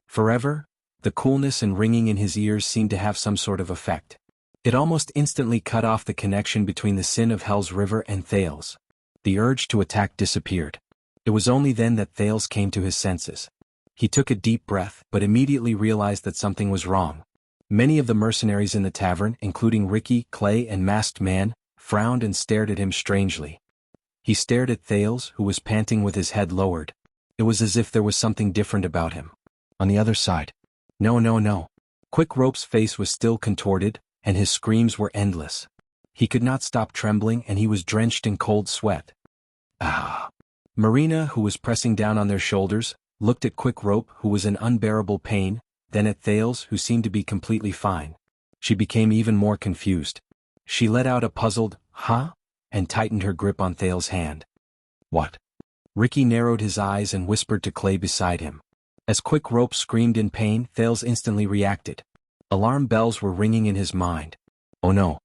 Forever? The coolness and ringing in his ears seemed to have some sort of effect. It almost instantly cut off the connection between the sin of Hell's river and Thales. The urge to attack disappeared. It was only then that Thales came to his senses. He took a deep breath, but immediately realized that something was wrong. Many of the mercenaries in the tavern, including Ricky, Clay, and Masked Man, frowned and stared at him strangely. He stared at Thales, who was panting with his head lowered. It was as if there was something different about him. On the other side. No. Quick Rope's face was still contorted, and his screams were endless. He could not stop trembling and he was drenched in cold sweat. Ah! Marina, who was pressing down on their shoulders, looked at Quick Rope, who was in unbearable pain, then at Thales, who seemed to be completely fine. She became even more confused. She let out a puzzled, "Huh?" and tightened her grip on Thales' hand. What? Ricky narrowed his eyes and whispered to Clay beside him. As Quick Rope screamed in pain, Thales instantly reacted. Alarm bells were ringing in his mind. Oh no.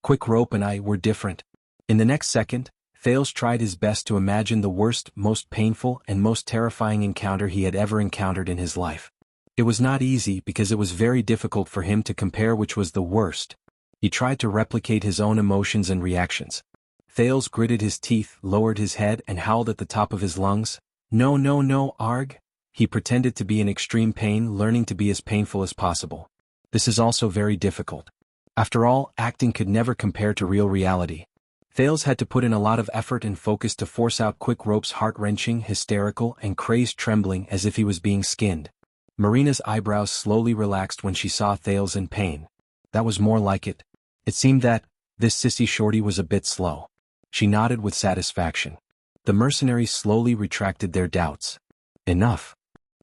Quick Rope and I were different. In the next second, Thales tried his best to imagine the worst, most painful, and most terrifying encounter he had ever encountered in his life. It was not easy because it was very difficult for him to compare which was the worst. He tried to replicate his own emotions and reactions. Thales gritted his teeth, lowered his head, and howled at the top of his lungs. No, arg. He pretended to be in extreme pain, learning to be as painful as possible. This is also very difficult. After all, acting could never compare to real reality. Thales had to put in a lot of effort and focus to force out Quick Rope's heart-wrenching, hysterical, and crazed trembling as if he was being skinned. Marina's eyebrows slowly relaxed when she saw Thales in pain. That was more like it. It seemed that this sissy shorty was a bit slow. She nodded with satisfaction. The mercenaries slowly retracted their doubts. Enough.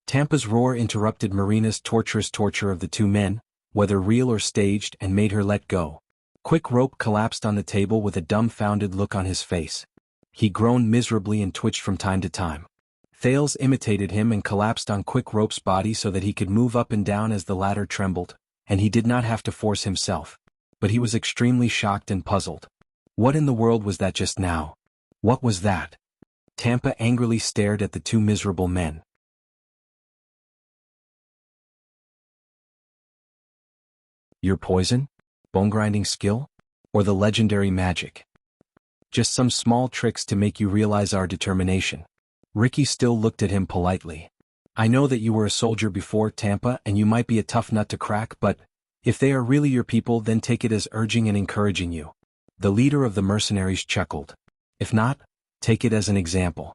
Tampa's roar interrupted Marina's torturous torture of the two men, whether real or staged, and made her let go. Quick Rope collapsed on the table with a dumbfounded look on his face. He groaned miserably and twitched from time to time. Thales imitated him and collapsed on Quick Rope's body so that he could move up and down as the latter trembled, and he did not have to force himself. But he was extremely shocked and puzzled. What in the world was that just now? What was that? Tampa angrily stared at the two miserable men. Your poison? Bone-grinding skill? Or the legendary magic? Just some small tricks to make you realize our determination. Ricky still looked at him politely. I know that you were a soldier before, Tampa, and you might be a tough nut to crack, but if they are really your people, then take it as urging and encouraging you. The leader of the mercenaries chuckled. If not, take it as an example.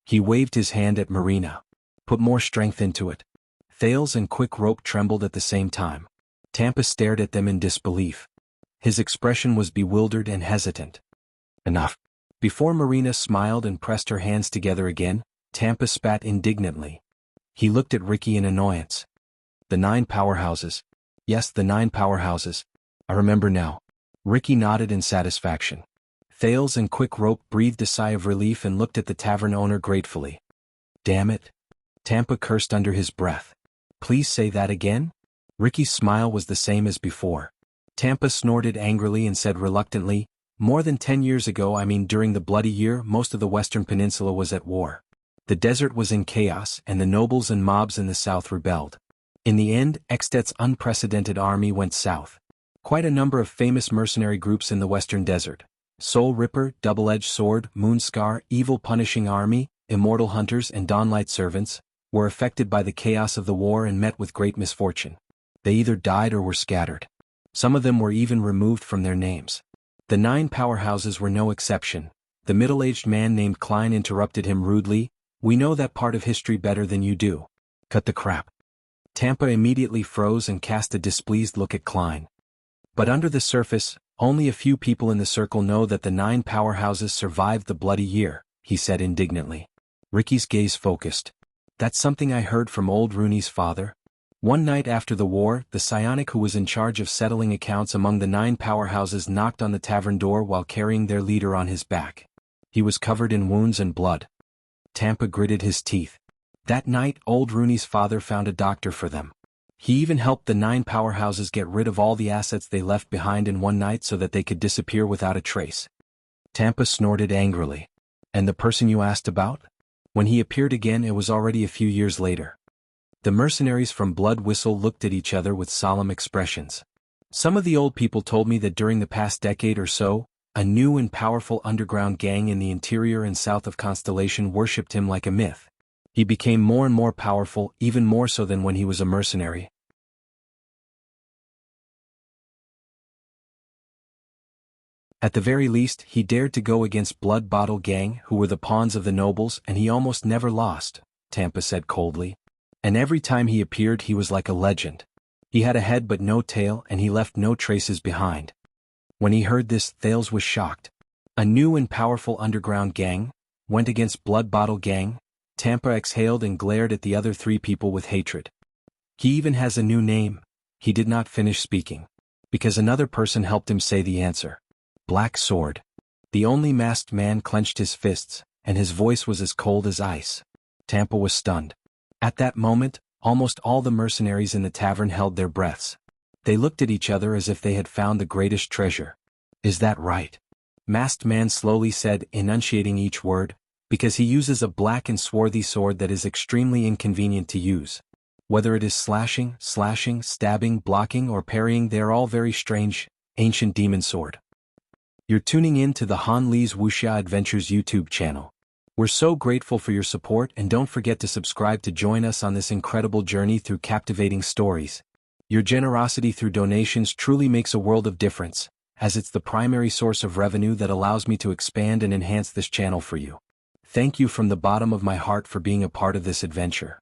He waved his hand at Marina. Put more strength into it. Thales and Quick Rope trembled at the same time. Tampa stared at them in disbelief. His expression was bewildered and hesitant. Enough. Before Marina smiled and pressed her hands together again, Tampa spat indignantly. He looked at Ricky in annoyance. The 9 powerhouses. Yes, the 9 powerhouses. I remember now. Ricky nodded in satisfaction. Thales and Quick Rope breathed a sigh of relief and looked at the tavern owner gratefully. Damn it. Tampa cursed under his breath. Please say that again? Ricky's smile was the same as before. Tampa snorted angrily and said reluctantly, more than 10 years ago, I mean during the Bloody Year, most of the Western Peninsula was at war. The desert was in chaos and the nobles and mobs in the south rebelled. In the end, Extet's unprecedented army went south. Quite a number of famous mercenary groups in the western desert. Soul Ripper, Double-Edged Sword, Moonscar, Evil Punishing Army, Immortal Hunters and Dawnlight Servants, were affected by the chaos of the war and met with great misfortune. They either died or were scattered. Some of them were even removed from their names. The 9 powerhouses were no exception. The middle-aged man named Klein interrupted him rudely. We know that part of history better than you do. Cut the crap. Tampa immediately froze and cast a displeased look at Klein. But under the surface, only a few people in the circle know that the 9 powerhouses survived the Bloody Year, he said indignantly. Ricky's gaze focused. That's something I heard from old Rooney's father. One night after the war, the psionic who was in charge of settling accounts among the 9 powerhouses knocked on the tavern door while carrying their leader on his back. He was covered in wounds and blood. Tampa gritted his teeth. That night, old Rooney's father found a doctor for them. He even helped the 9 powerhouses get rid of all the assets they left behind in one night so that they could disappear without a trace. Tampa snorted angrily. And the person you asked about? When he appeared again, it was already a few years later. The mercenaries from Blood Whistle looked at each other with solemn expressions. Some of the old people told me that during the past decade or so, a new and powerful underground gang in the interior and south of Constellation worshipped him like a myth. He became more and more powerful, even more so than when he was a mercenary. At the very least, he dared to go against Blood Bottle Gang, who were the pawns of the nobles, and he almost never lost, Tampa said coldly. And every time he appeared he was like a legend. He had a head but no tail and he left no traces behind. When he heard this, Thales was shocked. A new and powerful underground gang went against Blood Bottle Gang. Tampa exhaled and glared at the other 3 people with hatred. He even has a new name. He did not finish speaking. Because another person helped him say the answer. Black Sword. The only masked man clenched his fists, and his voice was as cold as ice. Tampa was stunned. At that moment, almost all the mercenaries in the tavern held their breaths. They looked at each other as if they had found the greatest treasure. Is that right? Masked Man slowly said, enunciating each word, because he uses a black and swarthy sword that is extremely inconvenient to use. Whether it is slashing, stabbing, blocking or parrying, they are all very strange, ancient demon sword. You're tuning in to the Han Li's Wuxia Adventures YouTube channel. We're so grateful for your support and don't forget to subscribe to join us on this incredible journey through captivating stories. Your generosity through donations truly makes a world of difference, as it's the primary source of revenue that allows me to expand and enhance this channel for you. Thank you from the bottom of my heart for being a part of this adventure.